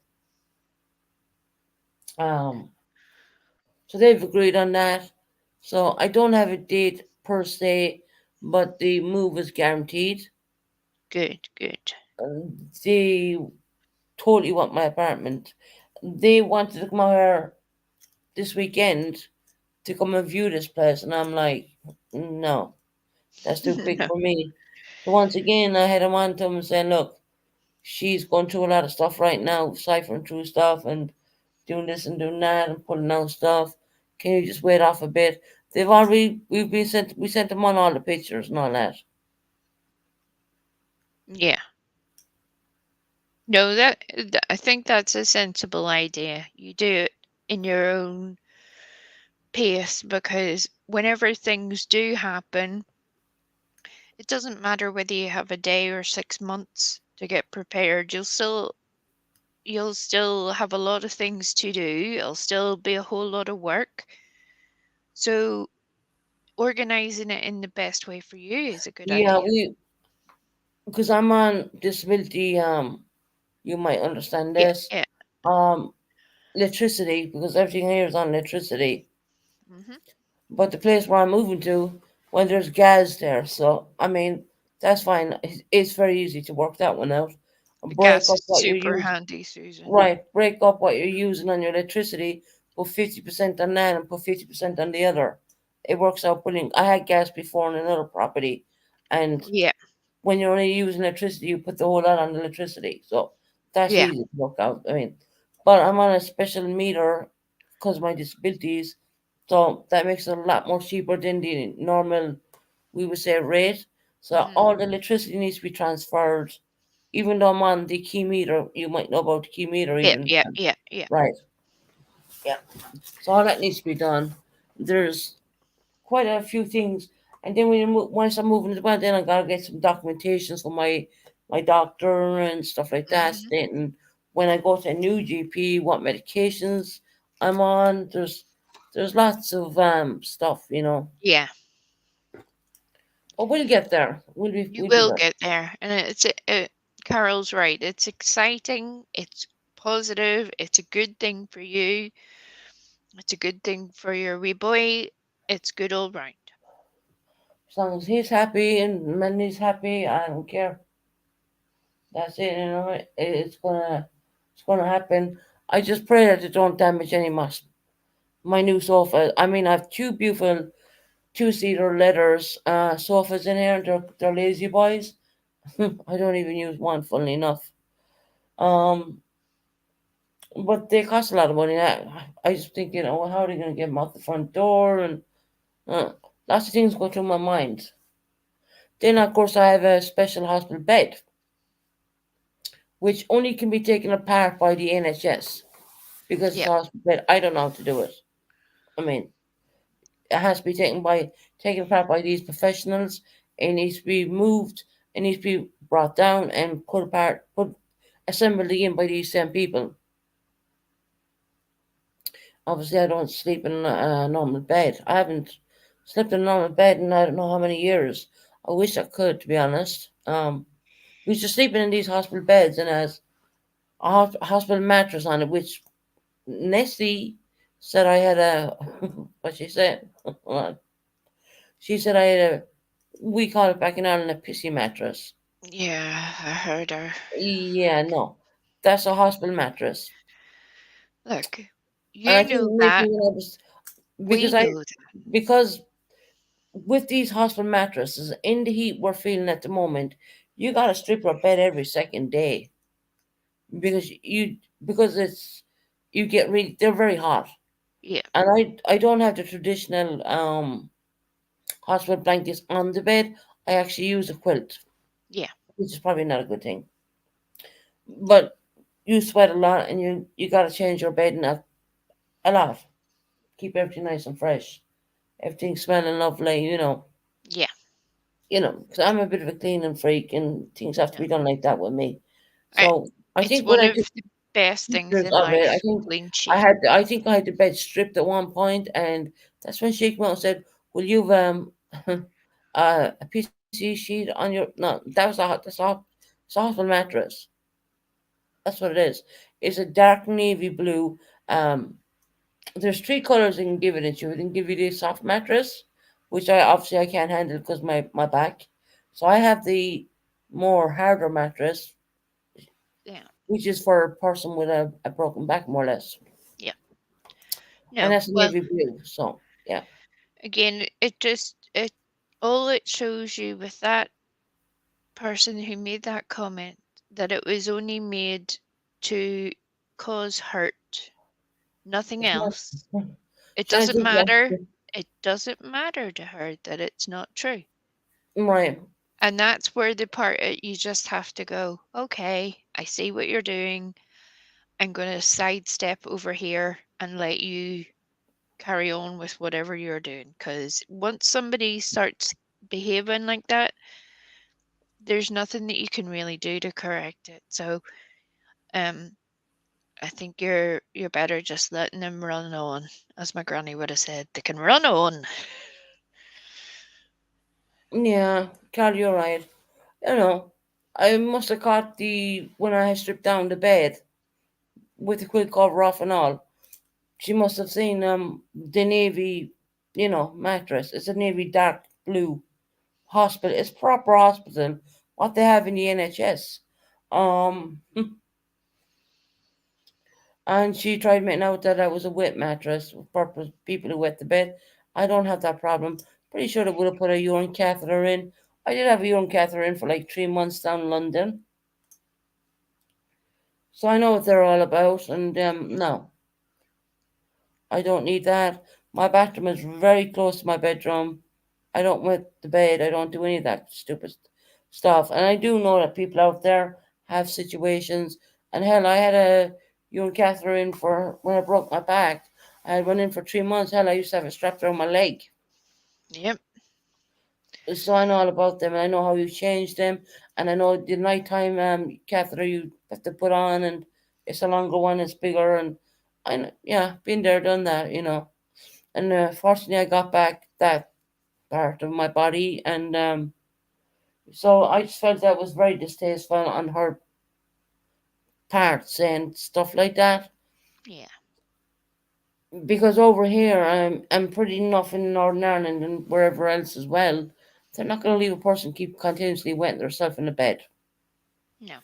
Um, so they've agreed on that. So I don't have a date per se, but the move is guaranteed. Good, good. They totally want my apartment. They wanted to come out here this weekend to come and view this place, and I'm like, no, that's too quick No. for me. So once again, I had him on to him and saying, look, she's going through a lot of stuff right now, ciphering through stuff and doing this and doing that and pulling out stuff. Can you just wait off a bit? We sent them on all the pictures and all that. Yeah. No, I think that's a sensible idea. You do it in your own pace because whenever things do happen, it doesn't matter whether you have a day or 6 months to get prepared. You'll still have a lot of things to do. It'll still be a whole lot of work. So organizing it in the best way for you is a good Yeah, idea. we because I'm on disability. You might understand Yeah, this. yeah. Um, Electricity, because everything here is on electricity. Hmm. But the place where I'm moving to, when there's gas there, so I mean that's fine. It's very easy to work that one out. Break Gas up is what you're super using. handy, Susan. Right, break up what you're using on your electricity. Put 50% on that and put 50% on the other. It works out brilliant. I had gas before on another property, and Yeah, when you're only using electricity, you put the whole lot on electricity. So that's yeah. easy to work out. I mean, but I'm on a special meter because of my disabilities, so that makes it a lot more cheaper than the normal, we would say, rate. So Hmm. all the electricity needs to be transferred. Even though I'm on the key meter, you might know about the key meter, Yeah, even yeah, yeah, yeah. right. Yeah. So all that needs to be done. There's quite a few things. And then once I'm moving as well, then I gotta get some documentations for my doctor and stuff like that. Hmm. Stating when I go to a new GP, what medications I'm on. There's lots of stuff. Yeah, But we'll get there. you We'll be will there. get there. And Carol's right. It's exciting. It's positive. It's a good thing for you. It's a good thing for your wee boy. It's good all round. As long as he's happy and Mandy's happy, I don't care. That's it. It's gonna happen. I just pray that it don't damage any my new sofa. I mean, I have two beautiful two-seater leathers sofas in here. They're lazy boys. I don't even use one, funnily enough. Um, but they cost a lot of money. I just thinking, oh, how are they going to get them out the front door? And uh, lots of things go through my mind. Then, of course, I have a special hospital bed, which only can be taken apart by the NHS because it's Yeah. a hospital bed. I don't know how to do it. I mean, it has to be taken apart by these professionals. It needs to be moved. It needs to be brought down and put apart, assembled again by these same people. Obviously, I don't sleep in a normal bed. I haven't slept in a normal bed in I don't know how many years. I wish I could, to be honest. We used to sleeping in these hospital beds and has a hospital mattress on it, which Nessie said I had a what she said. She said I had a we call it back in Ireland a pissy mattress. Yeah, I heard her. Yeah, no, that's a hospital mattress, Look, and you I think know maybe that. when I was We because I know that. because with these hospital mattresses in the heat we're feeling at the moment, you got to strip your bed every second day because because it's you get really they're very hot, Yeah, and I don't have the traditional hospital blankets on the bed. I actually use a quilt, yeah, which is probably not a good thing, but you sweat a lot and you got to change your bedding a lot, keep everything nice and fresh, everything smelling lovely, yeah. because I'm a bit of a cleaning freak and things have to No, be done like that with me. I, So I it's think when one I of took the best things pictures in of it, life. Clean I think I had the bed stripped at one point, and that's when she came out and said, "Will you a PC sheet on your no? That was it's a hospital mattress. That's what it is. It's a dark navy blue. Um, there's three colors they can give it into. They can give you the soft mattress, which I can't handle because my back. So I have the more harder mattress, Yeah, which is for a person with a broken back, more or less. yeah. And No, that's well, navy blue. So yeah, again, it just it all it shows you with that person who made that comment that it was only made to cause hurt, nothing it's not else. It doesn't scientific. matter. It doesn't matter to her that it's not true. Right. And that's where the part you just have to go, okay, I see what you're doing. I'm going to sidestep over here and let you carry on with whatever you're doing. Because once somebody starts behaving like that, there's nothing that you can really do to correct it. So, um, I think you're better just letting them run on, as my granny would have said. They can run on. Yeah, Carl, you're right. I must have caught the when I had stripped down the bed with the quilt cover off and all. She must have seen the navy, mattress. It's a navy dark blue hospital. It's proper hospital. What they have in the NHS. Um, and she tried making out that I was a wet mattress for people who wet the bed. I don't have that problem. Pretty sure they would have put a urine catheter in. I did have a urine catheter in for like 3 months down in London, so I know what they're all about. And no, I don't need that. My bathroom is very close to my bedroom. I don't wet the bed. I don't do any of that stupid stuff. And I do know that people out there have situations. And hell, I had a urine catheter in for when I broke my back. I had one in for 3 months. Hell, I used to have it strapped around my leg. Yep. So I know all about them. And I know how you change them. And I know the nighttime catheter you have to put on, and it's a longer one, it's bigger. And yeah, been there, done that. And fortunately, I got back that part of my body, and so I just felt that was very distasteful on her part saying stuff like that. Yeah. Because over here, I'm pretty enough in Northern Ireland and wherever else as well. They're not going to leave a person keep continuously wetting themselves in the bed. No.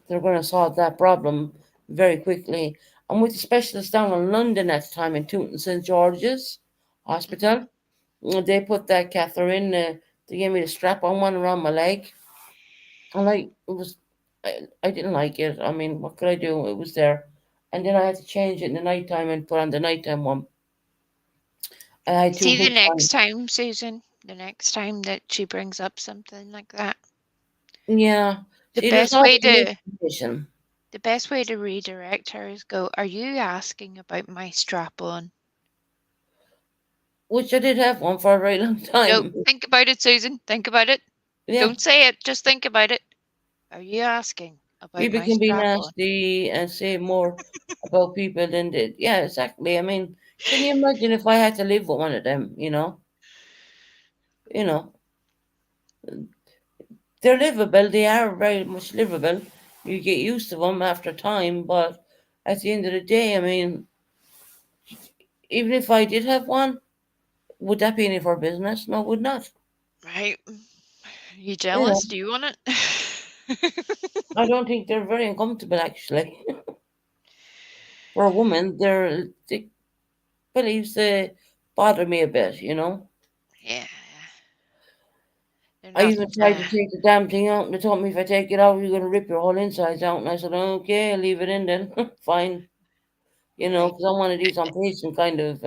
They're going to solve that problem very quickly. And with the specialists down in London at the time in Tooting St George's Hmm. Hospital, they put that catheter in. They gave me the strap on one around my leg. And like it was, I didn't like it. I mean, what could I do? It was there, and then I had to change it in the nighttime and put on the nighttime one. I had two See, the hooks next on. time, Susan, the next time that she brings up something like that, Yeah. the See, there's best not way an to explanation, the best way to redirect her is go, "Are you asking about my strap on?" which I did have one for a very long No, time. think about it, Susan. Think about it. Yeah. Don't say it, just think about it. Are you asking about People my can be strap on? nasty and say more about people than they. Yeah, exactly. I mean, can you imagine if I had to live with one of them? You know, they're livable. They are very much livable. You get used to them after time, but at the end of the day, I mean, even if I did have one, would that be any of our business? No, it would not. Right? You You know, jealous? Do you want it? I don't think they're very uncomfortable actually. For a woman, they beliefs bother me a bit. Yeah, they're I not. even tried to take the damn thing out, and they told me if I take it out, you're going to rip your whole insides out. And I said, okay, I'll leave it in then. Fine. Right. Because I'm one of these impatient kind of.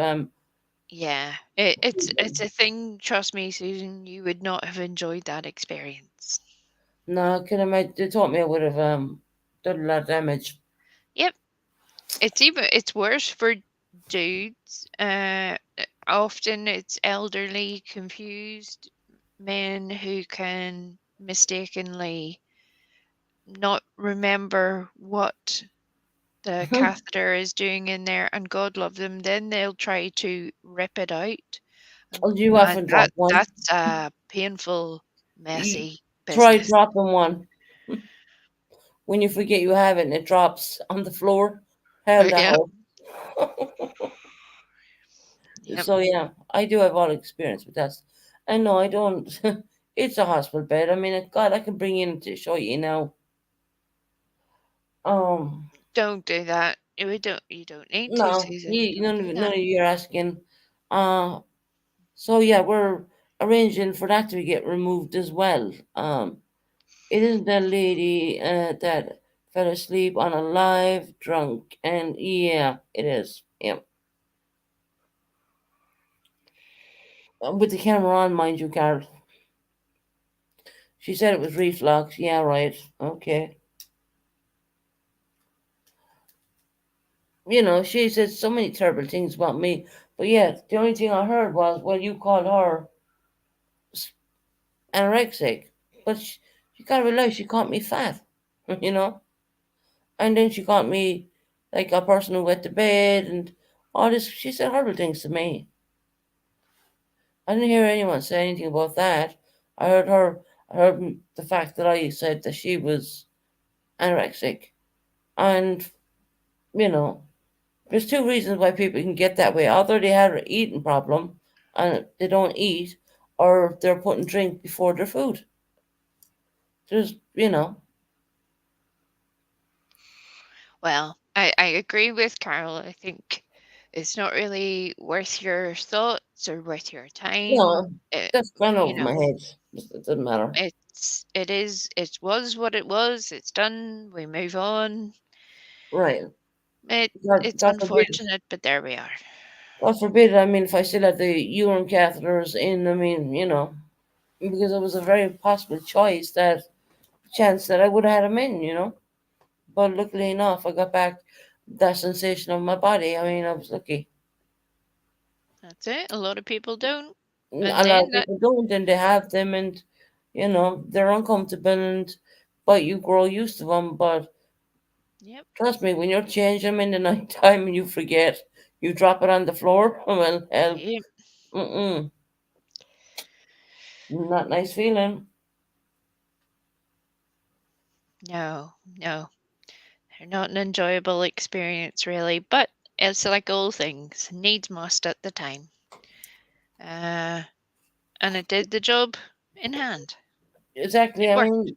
Yeah, it's a thing. Trust me, Susan. You would not have enjoyed that experience. No, I can imagine. They told me I would have done a lot of damage. Yep, it's worse for dudes. Often it's elderly, confused men who can mistakenly not remember what the catheter is doing in there, and God love them, then they'll try to rip it out. Oh, And do you man, often drop one? that's a painful, You messy try business. dropping one when you forget you have it and it drops on the floor. Hell, that Yep, hurt. yep. So yeah, I do have all experience with that. I know I don't. It's a hospital bed. I mean, God, I can bring you in to show you now. Um, Don't do that. You don't need to, no, Susan. Don't do none that. of you are asking. Uh, so yeah, we're arranging for that to get removed as well. It isn't the lady that fell asleep on a live drunk, and yeah, it is. Yeah, with the camera on, mind you, Carol. She said it was reflux. Yeah, right. Okay. She said so many terrible things about me. But yeah, the only thing I heard was, well, you called her anorexic. But she gotta realize she called me fat, you know? And then she called me like a person who went to bed and all this. She said horrible things to me. I didn't hear anyone say anything about that. I heard the fact that I said that she was anorexic. And, you know, there's two reasons why people can get that way. Either they have an eating problem and they don't eat, or they're putting drink before their food. There's. Well, I agree with Carol. I think it's not really worth your thoughts or worth your time. No, that's gone You over my know, head. It doesn't matter. it was what it was. It's done. We move on. Right. It's God forbid. unfortunate, but there we are. God forbid. I mean, if I still had the urine catheters in, I mean, because it was a very possible choice that chance that I would have had them in. But luckily enough, I got back that sensation of my body. I mean, I was lucky. That's it. A lot of people don't. And A lot then of that, people don't, and they have them, and they're uncomfortable, but you grow used to them. But yep, trust me, when you're changing them in the night time and you forget, you drop it on the floor. Well, hell, yep. mm-mm, not nice feeling. No, no. They're not an enjoyable experience, really. But it's like all things, needs must at the time. Uh, and it did the job in hand. Exactly. It I worked. mean,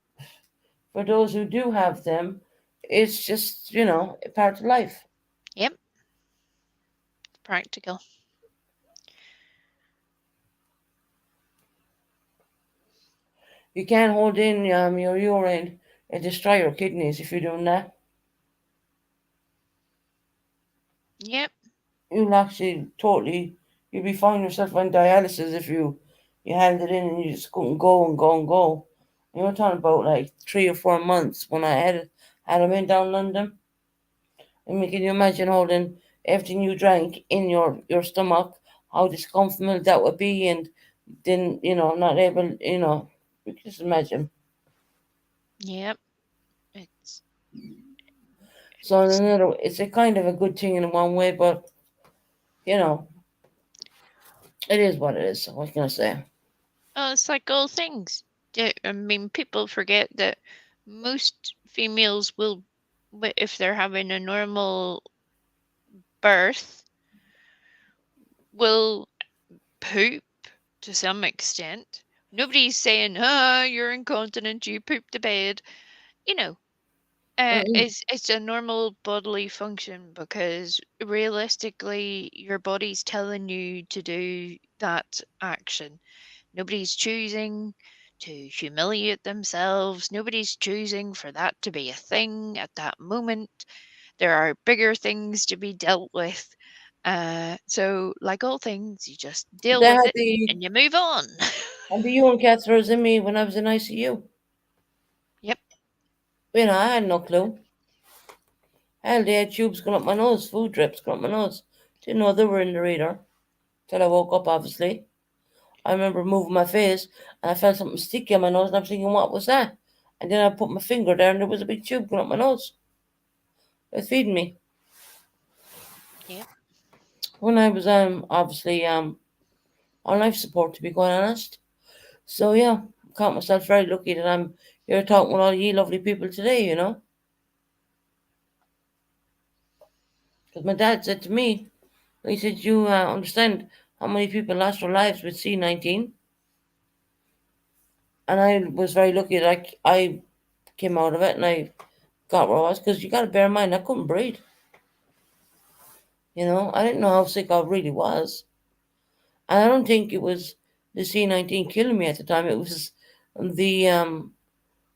for those who do have them, it's just a part of life. Yep, practical. You can't hold in your urine and destroy your kidneys if you're doing that. Yep. You'll actually totally, you'll be finding yourself on dialysis if you held it in and you just couldn't go and go and go. You know, talking about like 3 or 4 months when I had him in down London. I mean, can you imagine holding everything you drank in your stomach? How discomfortable that would be, and then not able. You can just imagine. Yep. It's So it's it's a kind of a good thing in one way, but you know, it is what it is. What can I say? it's like all things. I mean, people forget that most females will, if they're having a normal birth, will poop to some extent. Nobody's saying, you're incontinent, you poop the bed. You know, Mm-mm. it's a normal bodily function because realistically, your body's telling you to do that action. Nobody's choosing to humiliate themselves. Nobody's choosing for that to be a thing at that moment. There are bigger things to be dealt with. So, like all things, you just deal They with had it the and you move on. and the urine catheters in me when I was in ICU. Yep. I had no clue. Hell, they had tubes going up my nose, food drips going up my nose. Didn't know they were in the reader till I woke up. Obviously, I remember moving my face and I felt something sticky on my nose, and I'm thinking, what was that? And then I put my finger there, and there was a big tube going up my nose. It was feeding me. Yep. When I was obviously on life support, to be quite honest. So yeah, count myself very lucky that I'm here talking with all you lovely people today. Because my dad said to me, he said, "You understand how many people lost their lives with C-19?" And I was very lucky that I came out of it and I got where I was. Because you got to bear in mind, I couldn't breathe. I didn't know how sick I really was. And I don't think it was the C-19 killing me at the time. It was the um,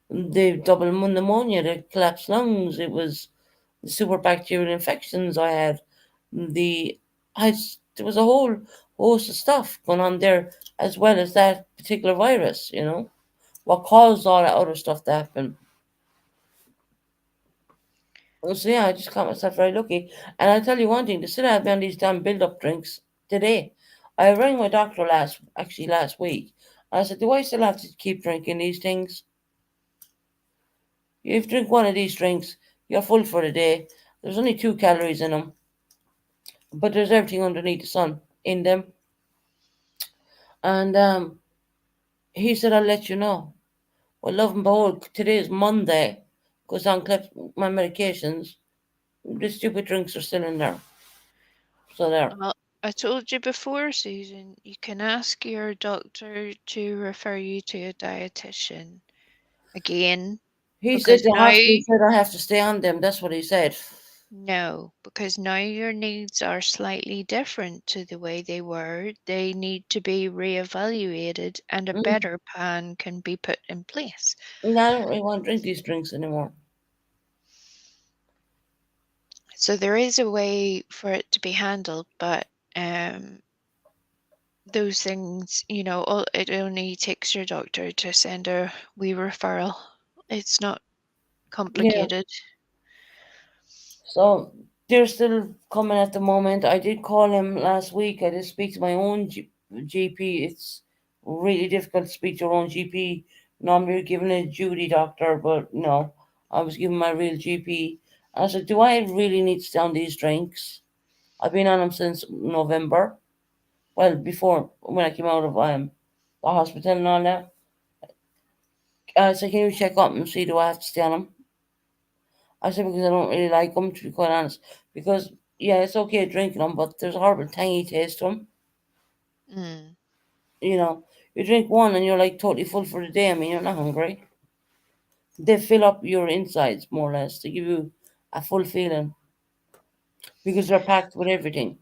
the double pneumonia, the collapsed lungs. It was the superbacterial infections I had. The there was a whole host of stuff going on there, as well as that particular virus. What caused all that other stuff to happen. So yeah, I just count myself very lucky. And I'll tell you one thing: they still have me on these damn build-up drinks today. I rang my doctor last week. I said, "Do I still have to keep drinking these things? If you drink one of these drinks, you're full for the day. There's only 2 calories in them, but there's everything underneath the sun in them." And he said, "I'll let you know." Well, love and behold, today is Monday. Goes on, collect my medications. The stupid drinks are still in there. So there. Well, I told you before, Susan, you can ask your doctor to refer you to a dietitian again He said because the now, hospital said I have to stay on them. That's what he said. no, because now your needs are slightly different to the way they were. They need to be reevaluated and a Mm. better plan can be put in place. And I don't really want to drink these drinks anymore. So there is a way for it to be handled, but um, those things, it only takes your doctor to send a wee referral. It's not Yeah. complicated. So they're still coming at the moment. I did call him last week. I did speak to my own GP. It's really difficult to speak to your own GP. Normally you're given a duty doctor, but no, I was given my real GP. I said, "Do I really need to stay on these drinks? I've been on them since November. Well, before when I came out of the hospital and all that." I said, "Can you check up and see do I have to stay on them?" I said, "Because I don't really like them, to be quite honest. Because, yeah, it's okay drinking them, but there's a horrible tangy taste to them. Mm. You know, you drink one and you're like totally full for the day. I mean, you're not hungry. They fill up your insides, more or less. They give you a full feeling because they're packed with everything.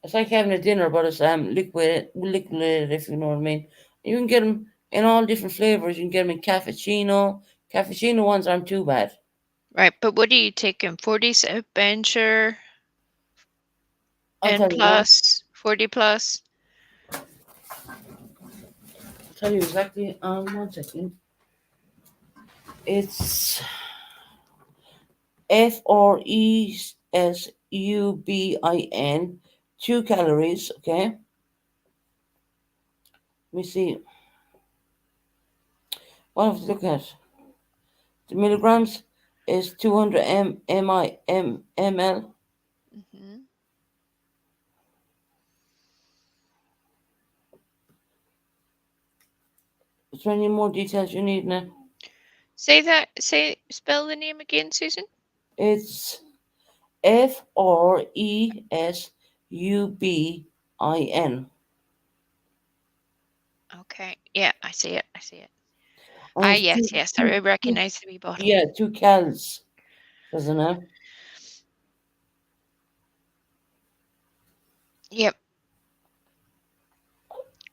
It's like having a dinner, but it's liquid, if you know what I mean. You can get them in all different flavors. You can get them in cappuccino. Cappuccino ones aren't too bad. Right, but what are you taking? 40 bencher I'll N tell you now. plus, 40 plus? I'll tell you exactly. 1 second. It's FRESUBIN, 2 calories. Okay. Let me see. What I have to look at. The milligrams is 200 ml. Hmm. Is there any more details you need now? Spell the name again, Susan. It's FRESUBIN. Okay, yeah, I see it. I see it. And it's Yes, yes, I recognize the wee bottle. yeah, 2 cals, doesn't it? Yep.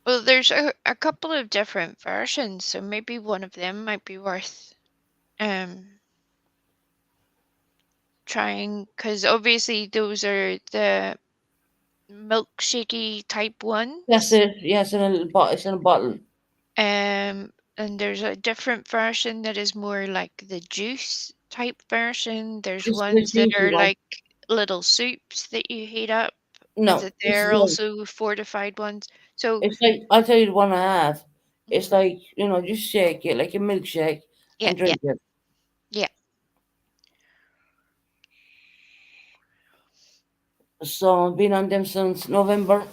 Well, there's a couple of different versions, so maybe one of them might be worth um trying, because obviously those are the milkshakey type That's ones. it. Yeah, it's in a little bottle. It's in a bottle. And there's a different version that is more like the juice type version. There's This is the ones that juicy are one. like little soups that you heat up, No, that this is they're like also fortified ones. So it's like I'll tell you the one I have. It's mhm, like just shake it like a milkshake yeah, and yeah, drink it. yeah. So I've been on them since November.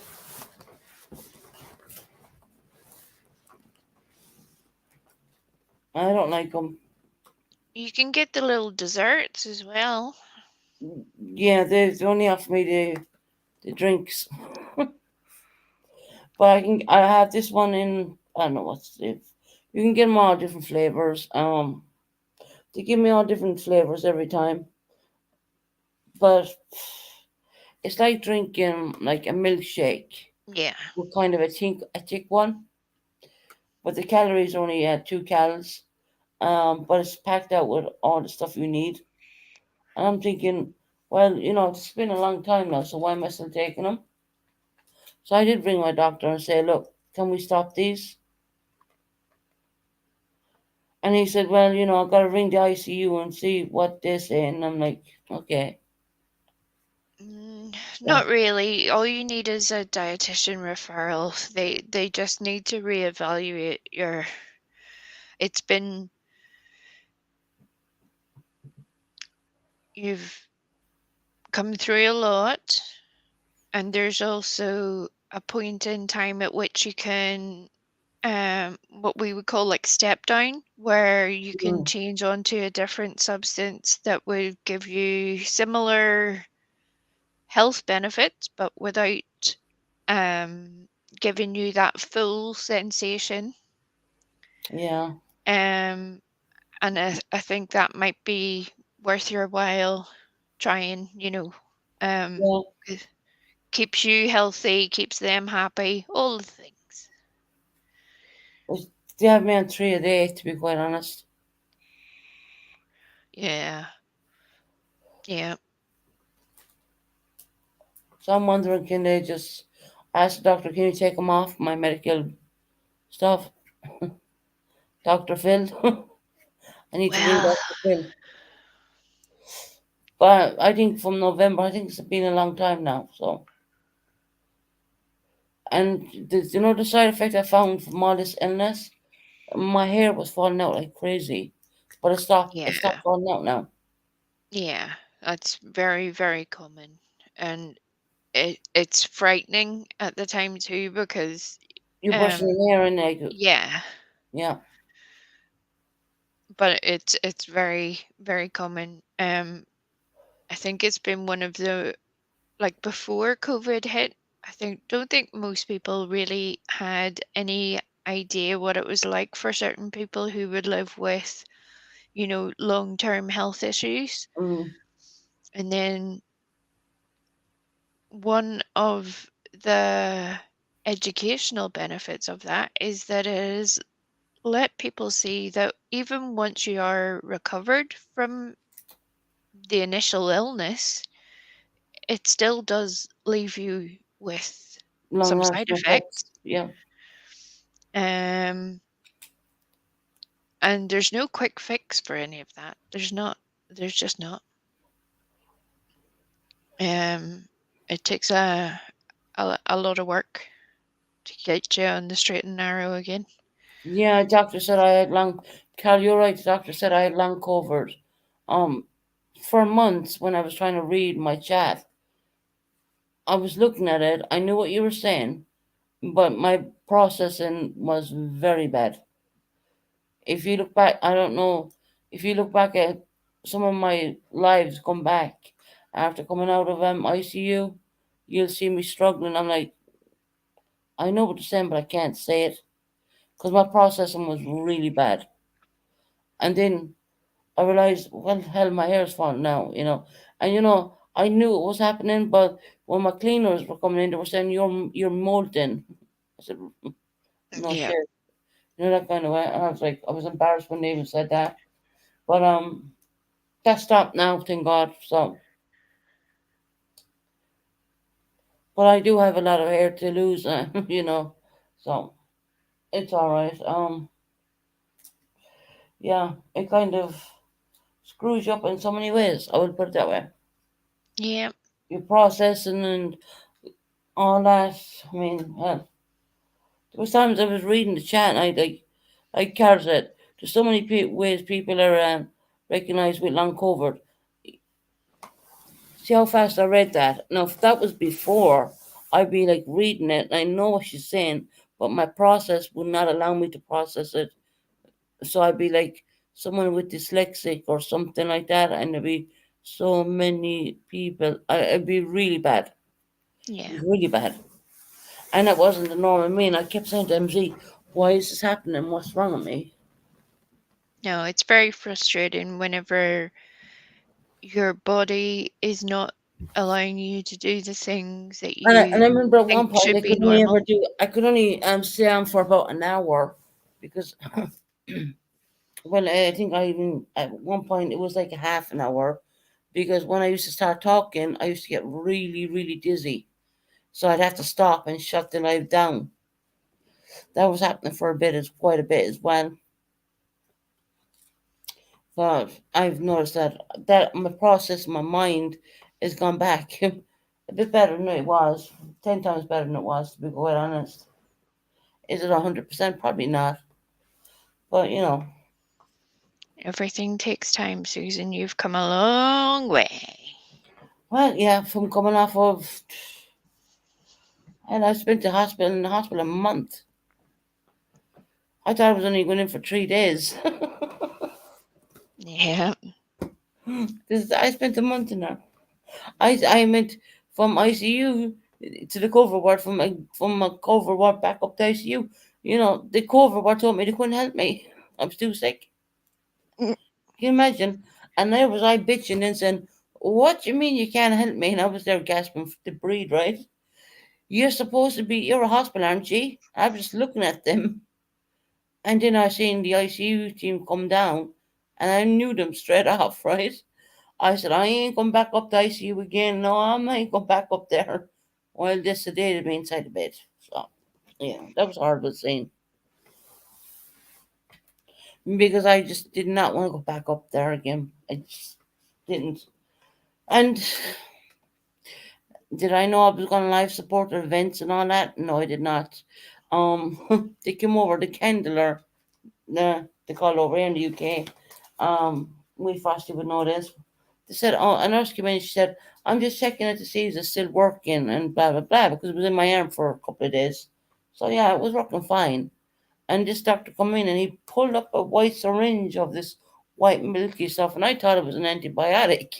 I don't like them. You can get the little desserts as well. Yeah, they only offer me the drinks, but I have this one in I don't know what's it. You can get them all different flavors. They give me all different flavors every time, but it's like drinking like a milkshake Yeah, with kind of a thick one, but the calories only at 2 calories. But it's packed out with all the stuff you need. And I'm thinking, well, it's been a long time now, so why am I still taking them? So I did ring my doctor and say, look, can we stop these? And he said, well, I've got to ring the ICU and see what they say. And I'm like, okay. So, not really. All you need is a dietitian referral. They just need to reevaluate your. It's been you've come through a lot, and there's also a point in time at which you can what we would call like step down, where you can mm, change onto a different substance that would give you similar health benefits, but without um, giving you that full sensation. yeah, Um, and I think that might be worth your while trying, yeah. it keeps you healthy, keeps them happy, all the things. It's, they have me on 3 a day, to be quite honest. Yeah, yeah. So I'm wondering, can they just ask the doctor, can you take them off my medical stuff? Dr. Phil. I need to ring Well, Dr. Phil. But I think from November, I think it's been a long time now. So, and the side effect I found from all this illness, my hair was falling out like crazy, but it stopped. It yeah, stopped falling out now. yeah. That's very, very common. And it's frightening at the time too, because You're brushing um your hair and like, yeah, yeah, but it's very, very common. I think it's been one of the, like, before COVID hit, don't think most people really had any idea what it was like for certain people who would live with, long-term health issues. mm, And then one of the educational benefits of that is that it has let people see that even once you are recovered from the initial illness, it still does leave you with Long some side lasting effects. effects. Yeah. Um, and there's no quick fix for any of that. There's not. There's just not. Um, it takes a lot of work to get you on the straight and narrow again. Yeah, doctor said I had long. Carl, you're right. The doctor said I had long COVID. Um, for months when I was trying to read my chat, I was looking at it. I knew what you were saying, but my processing was very bad. If you look back, I don't know. If you look back at some of my lives, come back after coming out of ICU, you'll see me struggling. I'm like, I know what you're saying, but I can't say it because my processing was really bad. And then I realized, well, hell, my hair's falling now, And I knew it was happening, but when my cleaners were coming in, they were saying you're molting. I said, no Yeah. shit, that kind of way. And I was like, I was embarrassed when they even said that, but that stopped now, thank God. So, but I do have a lot of hair to lose, so it's all right. Yeah, it kind of screws you up in so many ways. I would put it that way. Yeah. Your processing and all that. I mean, hell, there was times I was reading the chat and like Carl said, there's so many ways people are recognized with long COVID. See how fast I read that. Now, if that was before, I'd be like reading it and I know what she's saying, but my process would not allow me to process it. So I'd be like someone with dyslexic or something like that, and there'd be so many people. It'd be really bad, Yeah. really bad. And it wasn't the norm of me. And I kept saying to MZ, why is this happening? What's wrong with me? No, it's very frustrating whenever your body is not allowing you to do the things that And I you remember at think one point should I be could only normal. ever do, I could only stay on for about an hour because, well, I think I even, at one point it was like a half an hour because when I used to start talking, I used to get really, really dizzy. So I'd have to stop and shut the live down. That was happening for a bit, as quite a bit as well. But I've noticed that my process, my mind, has gone back a bit better than it was, 10 times better than it was, to be quite honest. Is it 100%? Probably not. But Everything takes time, Susan. You've come a long way. well, yeah, from coming off of, and I spent in the hospital a month. I thought I was only going in for 3 days. Yeah. I spent a month in there. I meant from ICU to the COVID ward, from a COVID ward back up to ICU. The COVID ward told me they couldn't help me. I was too sick. Mm. Can you imagine? And there was I bitching and saying, "What do you mean you can't help me?" And I was there gasping to breathe. Right? You're a hospital, aren't you? I was just looking at them, and then I seen the ICU team come down, and I knew them straight off. Right? I said, I ain't going back up to ICU again. No, I ain't going back up there. Well, they sedated me inside the bed. So, yeah, that was a horrible scene. Because I just did not want to go back up there again. I just didn't. And did I know I was going to life support events and all that? No, I did not. They came over, the Kendler, they call it over here in the UK. We Frosty would know this. They said, oh, a nurse came in and she said, I'm just checking it to see if it's still working and blah, blah, blah, because it was in my arm for a couple of days. So, yeah, it was working fine. And this doctor come in and he pulled up a white syringe of this white milky stuff, and I thought it was an antibiotic.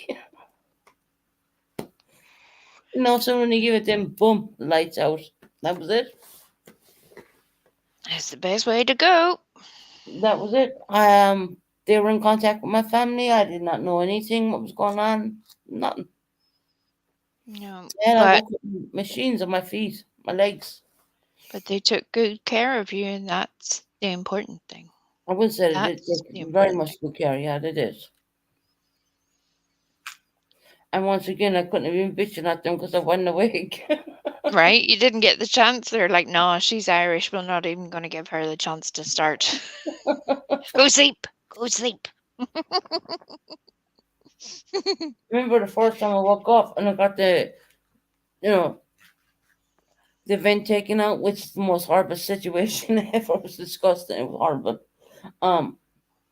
So when you give it, then boom, the lights out. That was it. That's the best way to go. That was it. They were in contact with my family. I did not know anything. What was going on? Nothing. No, And I but woke up with machines on my feet, my legs. they took good care of you, and that's the important thing. I would say they did That's take the very important much thing. good care. Yeah, they did. And once again, I couldn't have been bitching at them because I wasn't awake. Right? You didn't get the chance. They're like, no, she's Irish. We're not even going to give her the chance to start. Go sleep. Go sleep. Remember the first time I woke up and I got you know, the vent taken out, which is the most horrible situation ever. It was disgusting. It was horrible. Um,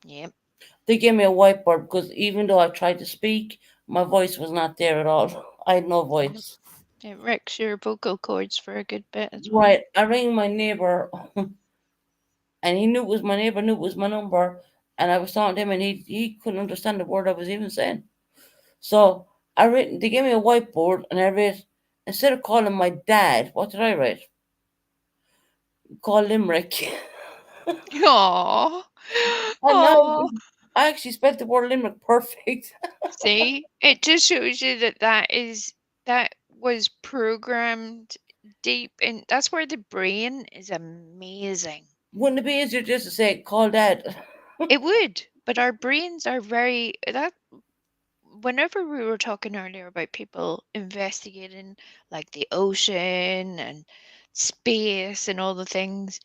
Yep. they gave me a whiteboard because even though I tried to speak, my voice was not there at all. I had no Yep. voice. It wrecks your vocal cords for a good bit as well. Right. I rang my neighbor and he knew it was my neighbor, knew it was my number, and I was talking to him and he couldn't understand the word I was even saying. So they gave me a whiteboard and I wrote, instead of calling my dad, what did I write? Call Limerick. Aww. And now Aww. I actually spelled the word Limerick perfect. See, it just shows you that that was programmed deep, and that's where the brain is amazing. Wouldn't it be easier just to say, call dad? It would, but our brains are very that. Whenever we were talking earlier about people investigating like the ocean and space and all the things,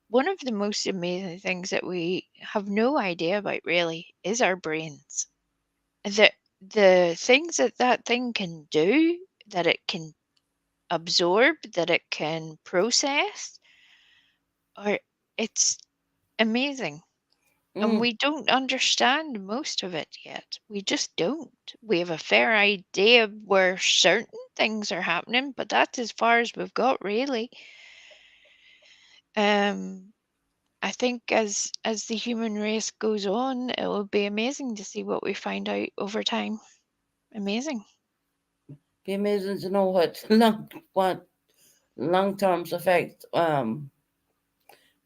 one of the most amazing things that we have no idea about really is our brains. The things that that thing can do, that it can absorb, that it can process, are it's amazing. And Mm, we don't understand most of it yet. We just don't. We have a fair idea of where certain things are happening, but that's as far as we've got really. Um, I think as the human race goes on, it will be amazing to see what we find out over time. Amazing. be amazing to know what long term effect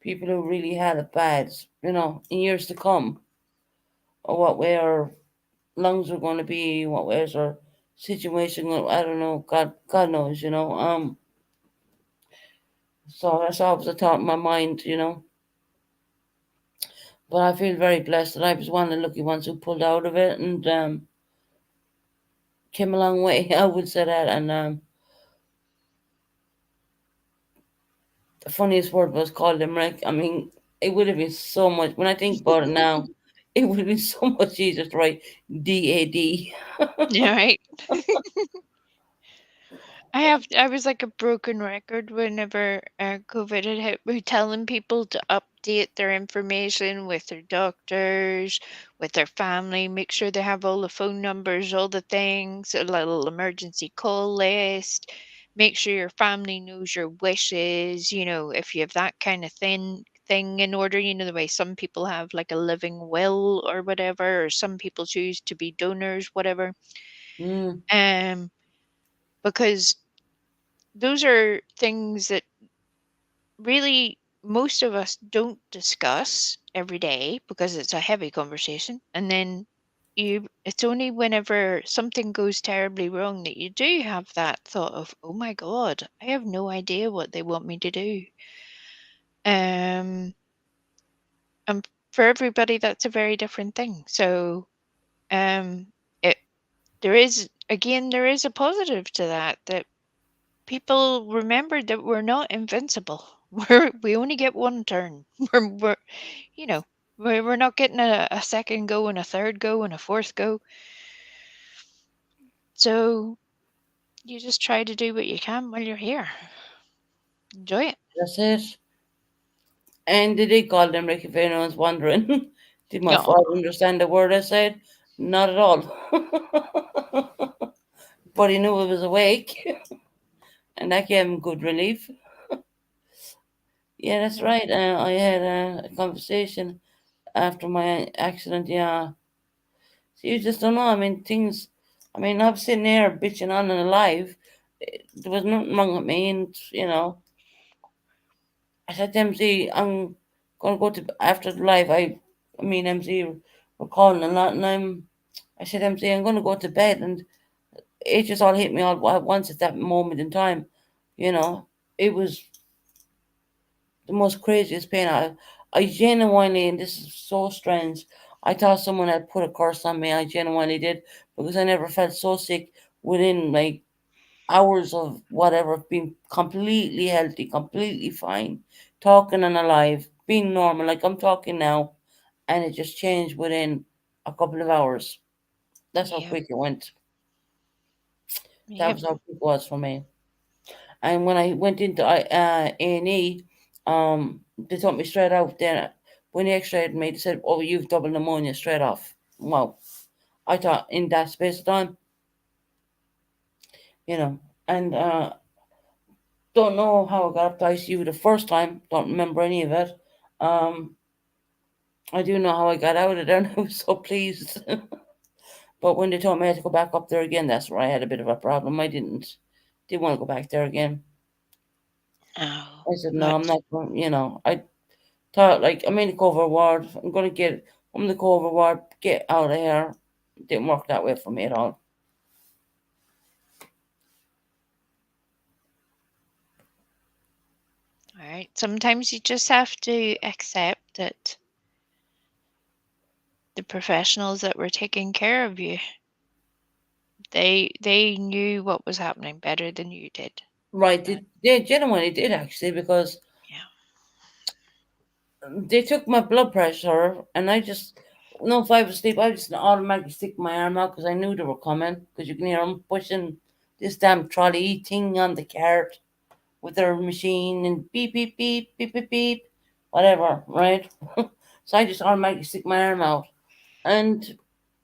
people who really had it bad, in years to come, or what way our lungs are going to be, what way is our situation going. I don't know. God knows. So that's always a thought in my mind. But I feel very blessed that I was one of the lucky ones who pulled out of it and came a long way. I would say that. And the funniest word was called limerick. I mean, it would have been so much. When I think about it now, it would have been so much easier to write DAD. Yeah, right. I was like a broken record whenever COVID had hit. We're telling people to update their information with their doctors, with their family, make sure they have all the phone numbers, all the things, a little emergency call list. Make sure your family knows your wishes. If you have that kind of thing in order. The way some people have like a living will or whatever, or some people choose to be donors, whatever. Mm, Um, because those are things that really most of us don't discuss every day because it's a heavy conversation. And then it's only whenever something goes terribly wrong that you do have that thought of, oh my God, I have no idea what they want me to do. Um, and for everybody, that's a very different thing. So, um, it, there is a positive to that people remembered that we're not invincible. We only get one turn. We're you know we're not getting a second go and a third go and a fourth go. So you just try to do what you can while you're here. Enjoy it. that's it. And did they call limerick if anyone's wondering? Did my Yeah. father understand the word I said? Not at all. But he knew I was awake, and that gave him good relief. Yeah, that's right. I had a conversation after my accident. Yeah, so you just don't know. I mean, things. I mean, I'm sitting there bitching on and alive. There was nothing wrong with me, and I said to MC, I'm gonna go to after the live. Me and MC were calling a lot, and I said, MC, I'm gonna go to bed, and it just all hit me all at once at that moment in time. You know, it was the most craziest pain. I genuinely, and this is so strange, I thought someone had put a curse on me. I genuinely did because I never felt so sick within like hours of whatever, being completely healthy, completely fine, talking and alive, being normal, like I'm talking now, and it just changed within a couple of hours. That's how Yeah. quick it went. That Yeah. was how quick it was for me. And when I went into A&E, they told me straight out then, when they x-rayed me, they said, oh, you've double pneumonia straight off. Wow. I thought in that space of time, you know, and don't know how I got up to ICU the first time. Don't remember any of it. Um, I do know how I got out of there, and I was so pleased. But when they told me I had to go back up there again, that's where I had a bit of a problem. I didn't want to go back there again. Oh, I said, no, I'm but not going. I thought like I'm in the cover ward. I'm in the cover ward. Get out of here. Didn't work that way for me at all. all right. Sometimes you just have to accept that the professionals that were taking care of you, they knew what was happening better than you did. Right? And They genuinely did actually because yeah. they took my blood pressure, and I just, no, if I was asleep, I just automatically stick my arm out because I knew they were coming. Because you can hear them pushing this damn trolley thing on the cart with their machine and beep beep beep beep beep beep, whatever, right? So I just automatically stick my arm out, and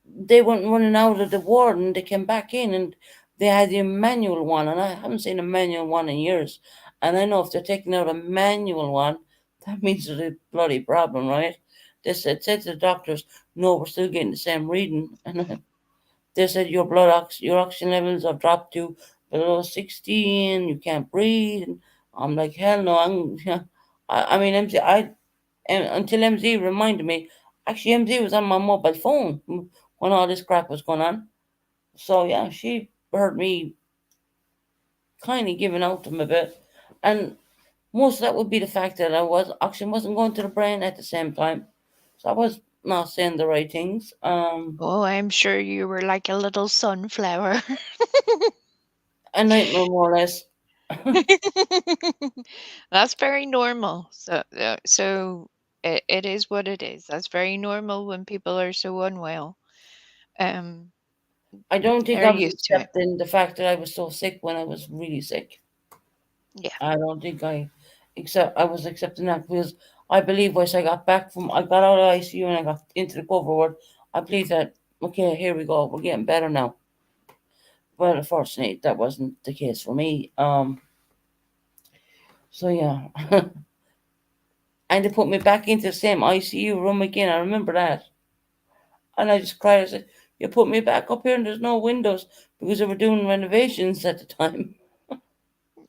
they went running out of the ward, and they came back in, and they had the manual one, and I haven't seen a manual one in years. And I know if they're taking out a manual one, that means there's a bloody problem, right? They said to the doctors, no, we're still getting the same reading. And they said your oxygen levels have dropped to below 16, you can't breathe. And I'm like, hell no, I mean, until MZ reminded me, actually, MZ was on my mobile phone when all this crap was going on. So yeah, she heard me kind of giving out to him a bit, and most of that would be the fact that oxygen wasn't going to the brain at the same time, so I was not saying the right things. Oh, I'm sure you were like a little sunflower. A nightmare more or less. That's very normal. So it is what it is. That's very normal when people are so unwell. Um, I don't think they're I was used to it. accepting the fact that I was so sick when I was really sick. Yeah. I don't think I was accepting that because I believe once I got out of ICU and I got into the cover ward, I believe that okay, here we go, we're getting better now. But unfortunately, that wasn't the case for me. So yeah, and they put me back into the same ICU room again. I remember that, and I just cried. I said, "You put me back up here, and there's no windows because they were doing renovations at the time,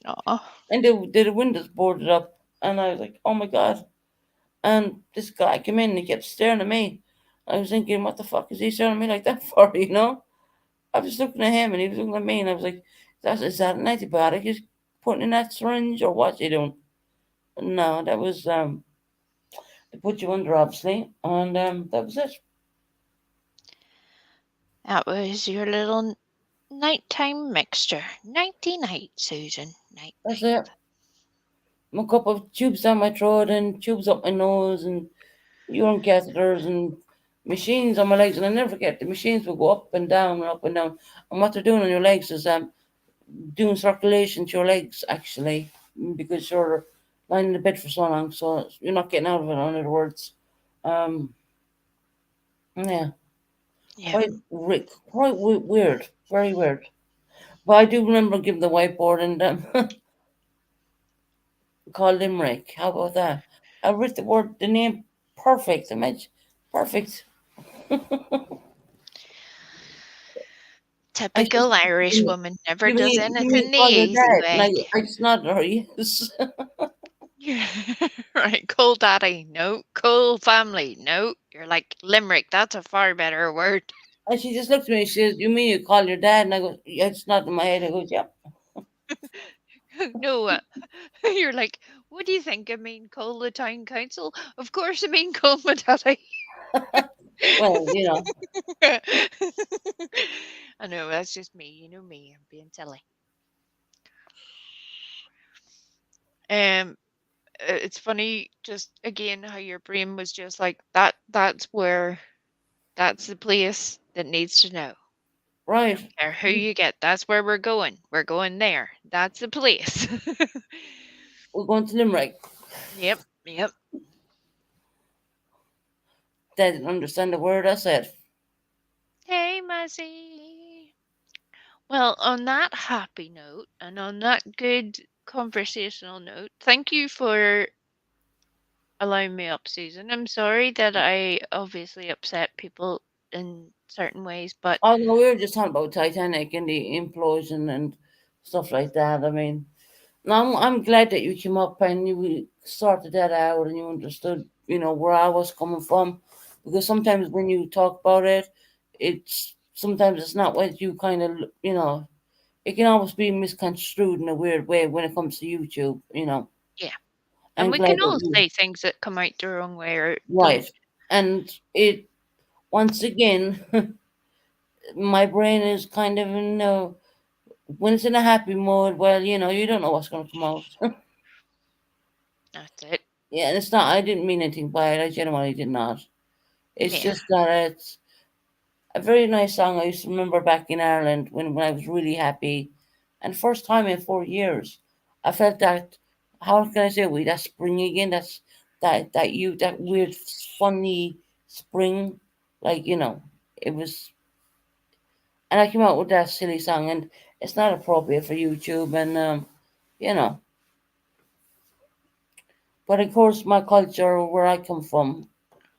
Oh, and they did the windows boarded up." And I was like, "Oh my god!" And this guy came in and he kept staring at me. I was thinking, what the fuck is he staring at me like that for, you know? I was looking at him and he was looking at me and I was like, is that an antibiotic he's putting in that syringe or what's he doing? No, that was to put you under obviously. And that was it. that was your little nighttime mixture. Nighty night, Susan. Night That's night. it. A couple of tubes down my throat and tubes up my nose and urine catheters and machines on my legs. And I never forget the machines will go up and down and up and down. And what they're doing on your legs is doing circulation to your legs actually because you're lying in the bed for so long, so you're not getting out of it. In other words, um, yeah, Yeah. weird, very weird. But I do remember giving the whiteboard and called Limerick. How about that? I wrote the name perfect. Imagine perfect. And she Typical said, Irish woman never does you mean anything the call your easy dad? And way. I just nodded her yes. Right, cool daddy, no. Cool family, no. You're like Limerick, that's a far better word. And she just looked at me and she says, you mean you call your dad? And I go, yeah, it's not in my head. I go, yeah. No, you're like, what do you think? I mean, call the town council? Of course I mean call my daddy. Well, you know, I know that's just me. You know me. I'm being silly. Um, it's funny just again how your brain was just like that. That's the place that needs to know. I don't right. care who you get. That's where we're going. We're going there. That's the place. We're going to Limerick. Yep. Yep. They didn't understand the word I said. Hey, Muzzy. Well, on that happy note and on that good conversational note, thank you for allowing me up, Susan. I'm sorry that I obviously upset people in certain ways, but Oh no, we were just talking about Titanic and the implosion and stuff like that. I mean, no, I'm glad that you came up and you sorted that out and you understood, where I was coming from, because sometimes when you talk about it, sometimes it's not what you kind of, it can almost be misconstrued in a weird way when it comes to YouTube. yeah. And I'm we glad can that all you say things that come out the wrong way or don't. right, and it once again, my brain is kind of in when it's in a happy mode. Well, you don't know what's going to come out. That's it. Yeah, and it's not. I didn't mean anything by it. I genuinely did not. It's Yeah. just that it's a very nice song. I used to remember back in Ireland when I was really happy, and first time in 4 years, I felt that. How can I say we that spring again? That's that weird funny spring, like it was. And I came out with that silly song, and it's not appropriate for YouTube, and you know. But of course, my culture, where I come from,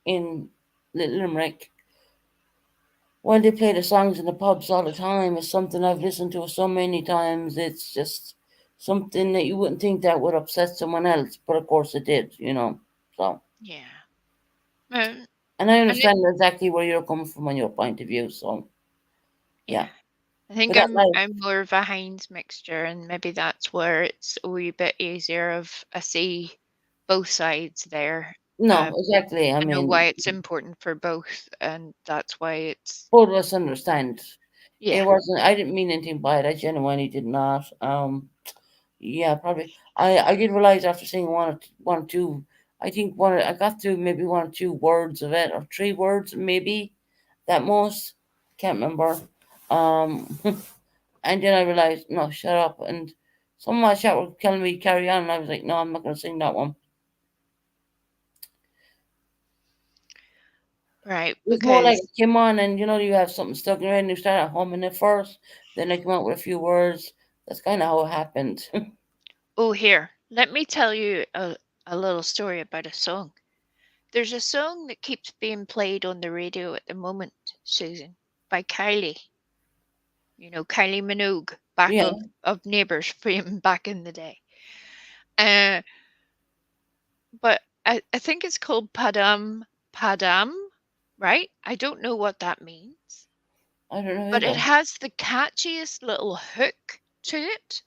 in Little Limerick, when they play the songs in the pubs all the time, it's something I've listened to so many times. It's just something that you wouldn't think that would upset someone else, but of course it did. So, Yeah. Um, and I and it, understand exactly where you're coming from on your point of view. So, yeah. yeah. I think But that I'm life, I'm more of a Heinz mixture, and maybe that's where it's a wee bit easier of I see both sides there. no, Um, exactly. I I know mean, why it's important for both, and that's why it's both of us understand. yeah, It wasn't. I didn't mean anything by it. I genuinely did not. Yeah, probably. I did realize after seeing one or two. I think I got to maybe one or two words of it, or three words maybe, that most. Can't remember. Um, and then I realized, no, shut up. And some of my chat were telling me carry on, and I was like, no, I'm not going to sing that one. right. It's more like Because it came on, and you have something stuck in your head, and you start humming it first, then I come out with a few words. That's kind of how it happened. oh, here, let me tell you a little story about a song. There's a song that keeps being played on the radio at the moment, Susan, by Kylie. You know, Kylie Minogue, back Yeah, of Neighbours fame back in the day. Uh, but I think it's called Padam Padam, right? I don't know what that means, I don't know but it either. has the catchiest little hook to it.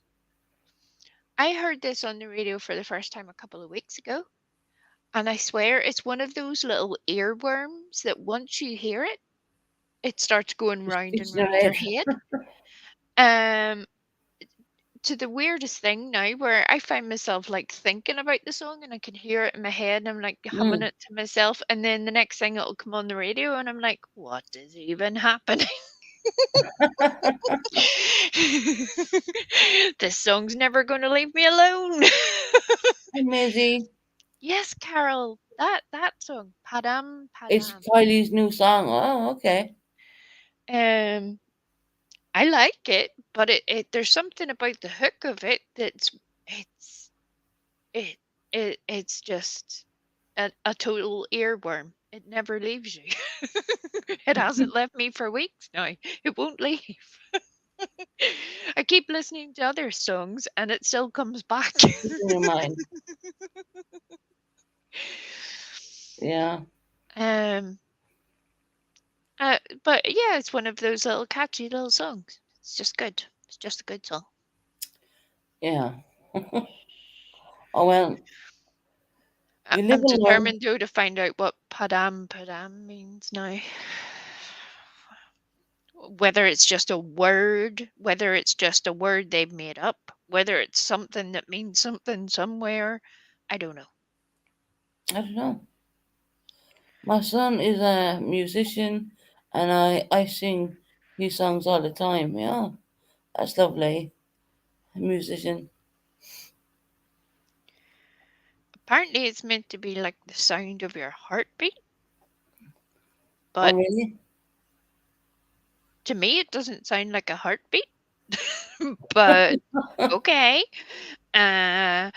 I heard this on the radio for the first time a couple of weeks ago, and I swear it's one of those little earworms that once you hear it, it starts going Just round and fixing your round your head. head. Um, to the weirdest thing now where I find myself like thinking about the song and I can hear it in my head and I'm like humming Mm. it to myself and then the next thing it'll come on the radio and I'm like, what is even happening? This song's never gonna leave me alone. Hi, Maisie. Yes, Carol, that song, Padam It's Padam. Kylie's new song. Oh, okay. Um I like it, but it there's something about the hook of it it's it it's just a total earworm. It never leaves you. It hasn't left me for weeks now. It won't leave. I keep listening to other songs and it still comes back. It's in your mind. Yeah, um but yeah, it's one of those little catchy little songs. It's just good. It's just a good song. yeah. Oh well, You live I'm and learn. determined though to find out what padam means now. Whether it's just a word, whether it's just a word they've made up, whether it's something that means something somewhere, I don't know. I don't know. My son is a musician, and I sing his songs all the time. Yeah, that's lovely. A musician. Apparently, it's meant to be like the sound of your heartbeat, Oh, but really? to me, it doesn't sound like a heartbeat. But okay. Uh,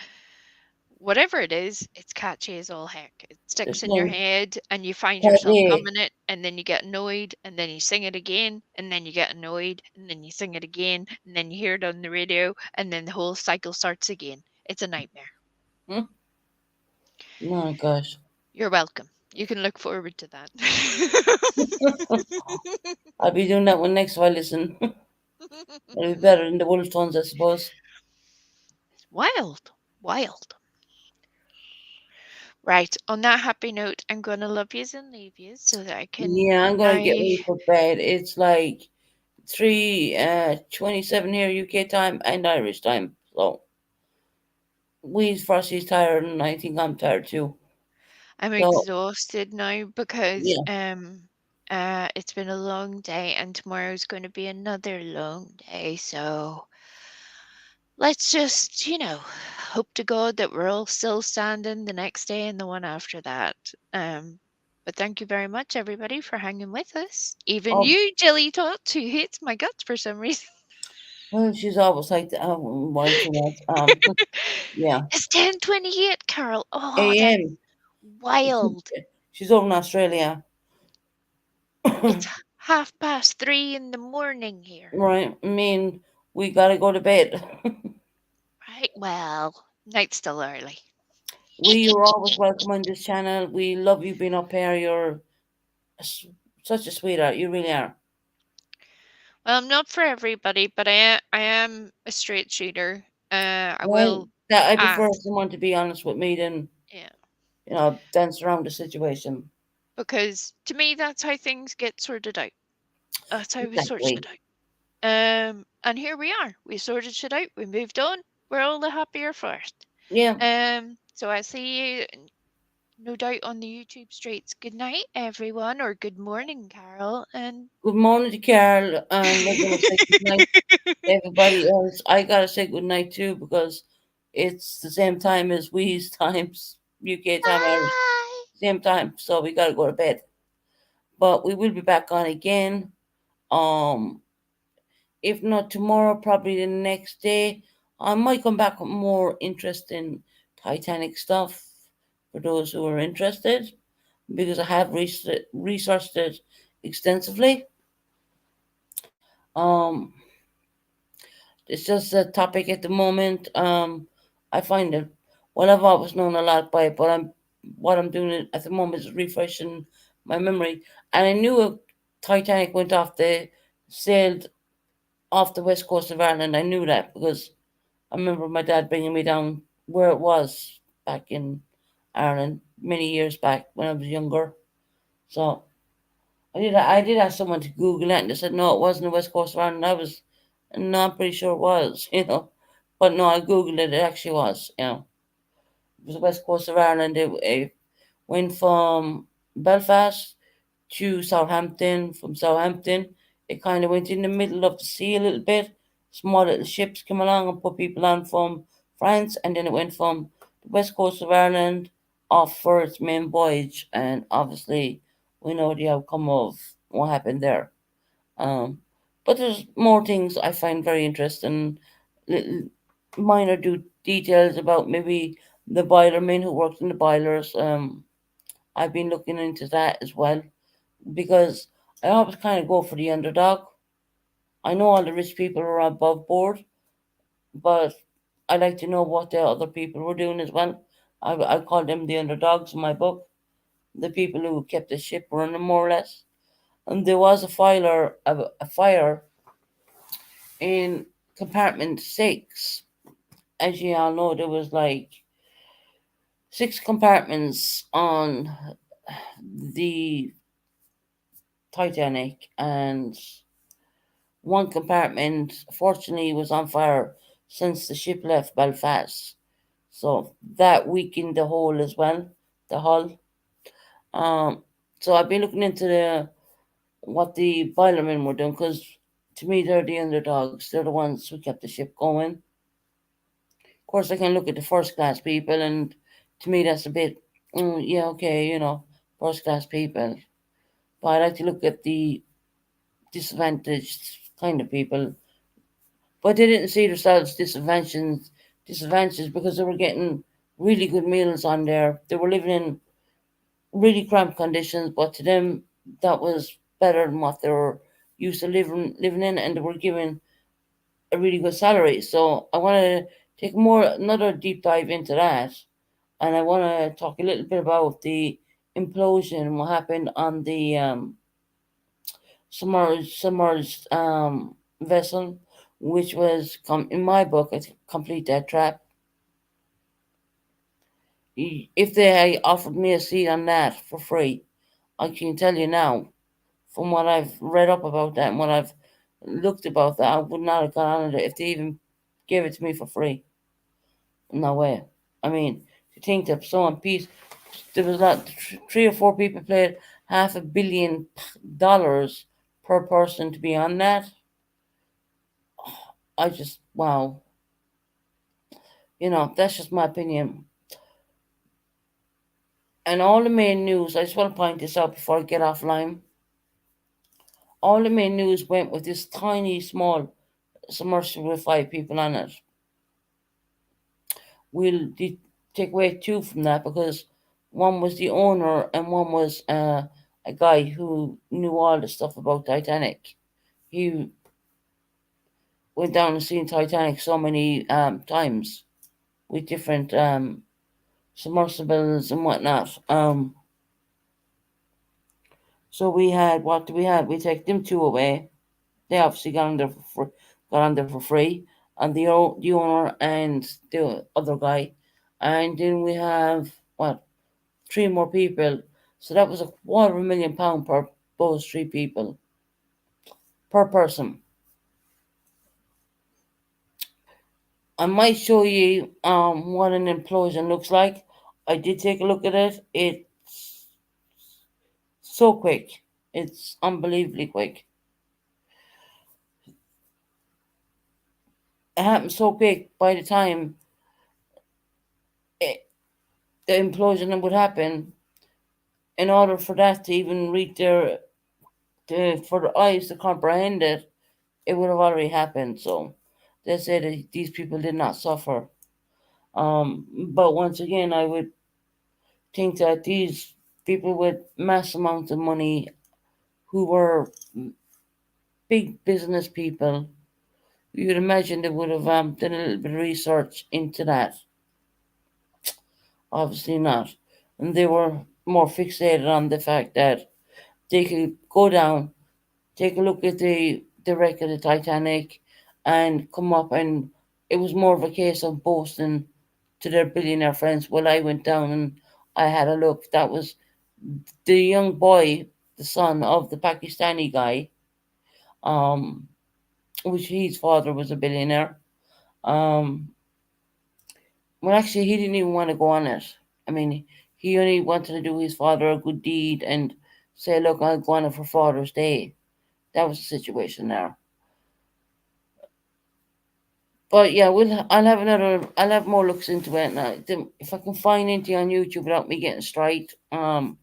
Whatever it is, it's catchy as all heck. It sticks Just in your no. head and you find yourself Hey, humming it and then you get annoyed and then you sing it again and then you get annoyed and then you sing it again and then you hear it on the radio and then the whole cycle starts again. It's a nightmare. hmm? My gosh. You're welcome. You can look forward to that. I'll be doing that one next while I listen. It'll be better than the wolf tones, I suppose. Wild. Wild. Right. On that happy note, I'm going to love yous and leave yous so that I can Yeah, I'm gonna get now. ready for bed. It's like 3:27 here UK time and Irish time. So we Frosty's tired and I think I'm tired too. I'm So exhausted now because yeah. it's been a long day and tomorrow's going to be another long day. So let's just, hope to God that we're all still standing the next day and the one after that. But thank you very much, everybody, for hanging with us. Even Oh you, Jilly Tot, who hates my guts for some reason. well, she's always like that. Why too much? Yeah. It's 10:28, Carol. Oh, that's AM. wild. She's over in Australia. It's 3:30 in the morning here. Right. I mean, we gotta go to bed. Right, well, night's still early. We are always welcome on this channel. We love you being up here. You're s- such a sweetheart. You really are. Well, I'm not for everybody, but I am a straight shooter. I Well, will that I prefer act, someone to be honest with me than yeah, dance around the situation. because to me that's how things get sorted out. That's how we sort shit Exactly. out. And here we are. We sorted shit out. We moved on. We're all the happier for it. Yeah. So I see you no doubt on the YouTube streets. Good night, everyone, or good morning, Carol, and Good morning to Carl, and we're gonna say good night to everybody else. I gotta say good night too because it's the same time as we's times, UK time, Irish Bye. same time. So we gotta go to bed. But we will be back on again. Um, if not tomorrow, probably the next day. I might come back with more interesting Titanic stuff for those who are interested because I have researched it extensively. Um, it's just a topic at the moment. I find it, well, I've always known a lot by it, but what I'm doing at the moment is refreshing my memory. And I knew a Titanic went off sailed off the west coast of Ireland. I knew that because I remember my dad bringing me down where it was back in Ireland many years back when I was younger. So I did ask someone to Google it, and they said no, it wasn't the west coast of Ireland. No, I'm pretty sure it was, but no, I googled it. It actually was. It was the west coast of Ireland. It went from Belfast to Southampton. From Southampton, it kind of went in the middle of the sea a little bit. Small little ships came along and put people on from France, and then it went from the west coast of Ireland off for its main voyage. And obviously, we know the outcome of what happened there. Um, but there's more things I find very interesting, little minor details about maybe the boilermen who worked in the boilers. I've been looking into that as well because I always kind of go for the underdog. I know all the rich people are above board, but I like to know what the other people were doing as well. I call them the underdogs in my book, the people who kept the ship running more or less. And there was a fire in compartment 6. As you all know, there was like 6 compartments on the Titanic, and one compartment, fortunately, was on fire since the ship left Belfast. So that weakened the hull as well, the hull. Um, so I've been looking into what the boilermen were doing, because to me they're the underdogs. They're the ones who kept the ship going. Of course, I can look at the first class people, and to me that's a bit, yeah, okay, first class people. But I like to look at the disadvantaged kind of people. But they didn't see themselves disadvantages because they were getting really good meals on there. They were living in really cramped conditions, but to them that was better than what they were used to living in, and they were given a really good salary. So I want to take another deep dive into that, and I want to talk a little bit about the implosion, what happened on the submerged vessel, which was in my book a complete death trap. If they had offered me a seat on that for free, I can tell you now, from what I've read up about that and what I've looked about that, I would not have gone on it if they even gave it to me for free. No way. I mean, to think that someone piece, there was not 3 or 4 people paid $500 million per person to be on that. I just, wow. That's just my opinion. And all the main news, I just want to point this out before I get offline. All the main news went with this tiny, small submersible with 5 people on it. We'll take away 2 from that, because one was the owner and one was a guy who knew all the stuff about Titanic. He went down and seen Titanic so many times with different submersibles and whatnot. So we had, what do we have? We take them 2 away. They obviously got on there for free, and the owner and the other guy, and then we have what, 3 more people. So that was £250,000 per those 3 people per person. I might show you what an implosion looks like. I did take a look at it. It's so quick. It's unbelievably quick. It happened so quick. By the time it, the implosion would happen, in order for that to even reach for the eyes to comprehend it, it would have already happened. So they say that these people did not suffer. But once again, I would think that these people with mass amounts of money, who were big business people, you would imagine they would have done a little bit of research into that. Obviously not. And they were more fixated on the fact that they could go down, take a look at the wreck of the Titanic, and come up, and it was more of a case of boasting to their billionaire friends. Well, I went down and I had a look. That was the young boy, the son of the Pakistani guy, um, which his father was a billionaire. Um, well, actually, he didn't even want to go on it. I mean, he only wanted to do his father a good deed and say, "Look, I'll go on it for Father's Day." That was the situation there. But yeah, I'll have more looks into it now. If I can find anything on YouTube without me getting straight, I'll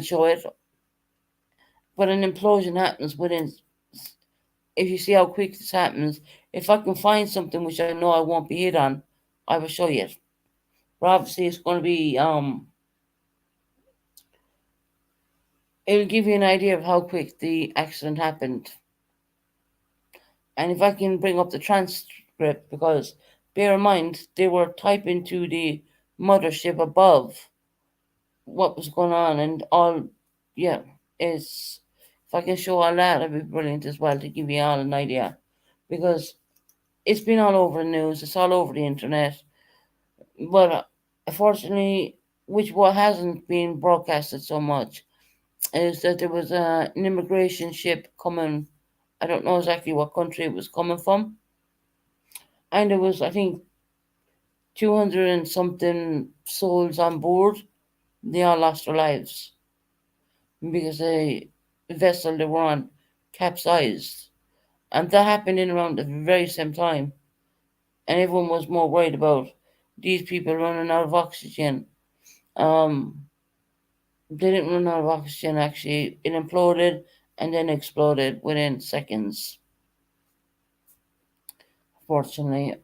show it. But an implosion happens within. If you see how quick this happens, if I can find something which I know I won't be hit on, I will show you it. But obviously, it's going to be it'll give you an idea of how quick the accident happened. And if I can bring up the transcript, because bear in mind they were typing to the mothership above what was going on, and all, yeah, is, if I can show all that, it'd be brilliant as well, to give you all an idea, because it's been all over the news, it's all over the internet. But Unfortunately, which what hasn't been broadcasted so much, is that there was an immigration ship coming. I don't know exactly what country it was coming from, and there was, I think, 200 and something souls on board. They all lost their lives because the vessel they were on capsized, and that happened in around the very same time. And everyone was more worried about these people running out of oxygen. Um, they didn't run out of oxygen. Actually, it imploded and then exploded within seconds. Fortunately,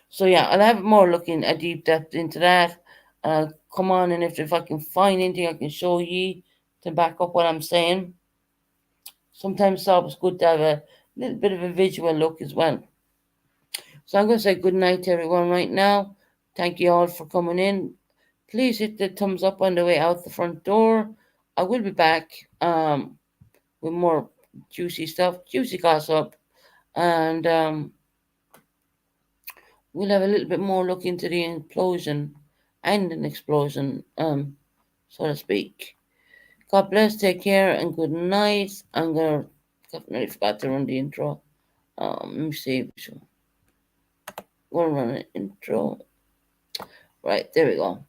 so yeah, I'll have more looking a deep depth into that. Come on, and if I can find anything I can show ye to back up what I'm saying. Sometimes it's always good to have a little bit of a visual look as well. So I'm going to say good night to everyone right now. Thank you all for coming in. Please hit the thumbs up on the way out the front door. I will be back with more juicy stuff, juicy gossip, and we'll have a little bit more look into the implosion and an explosion, so to speak. God bless, take care, and good night. I'm gonna definitely forgot to run the intro. Let me see. We'll run an intro. Right, there we go.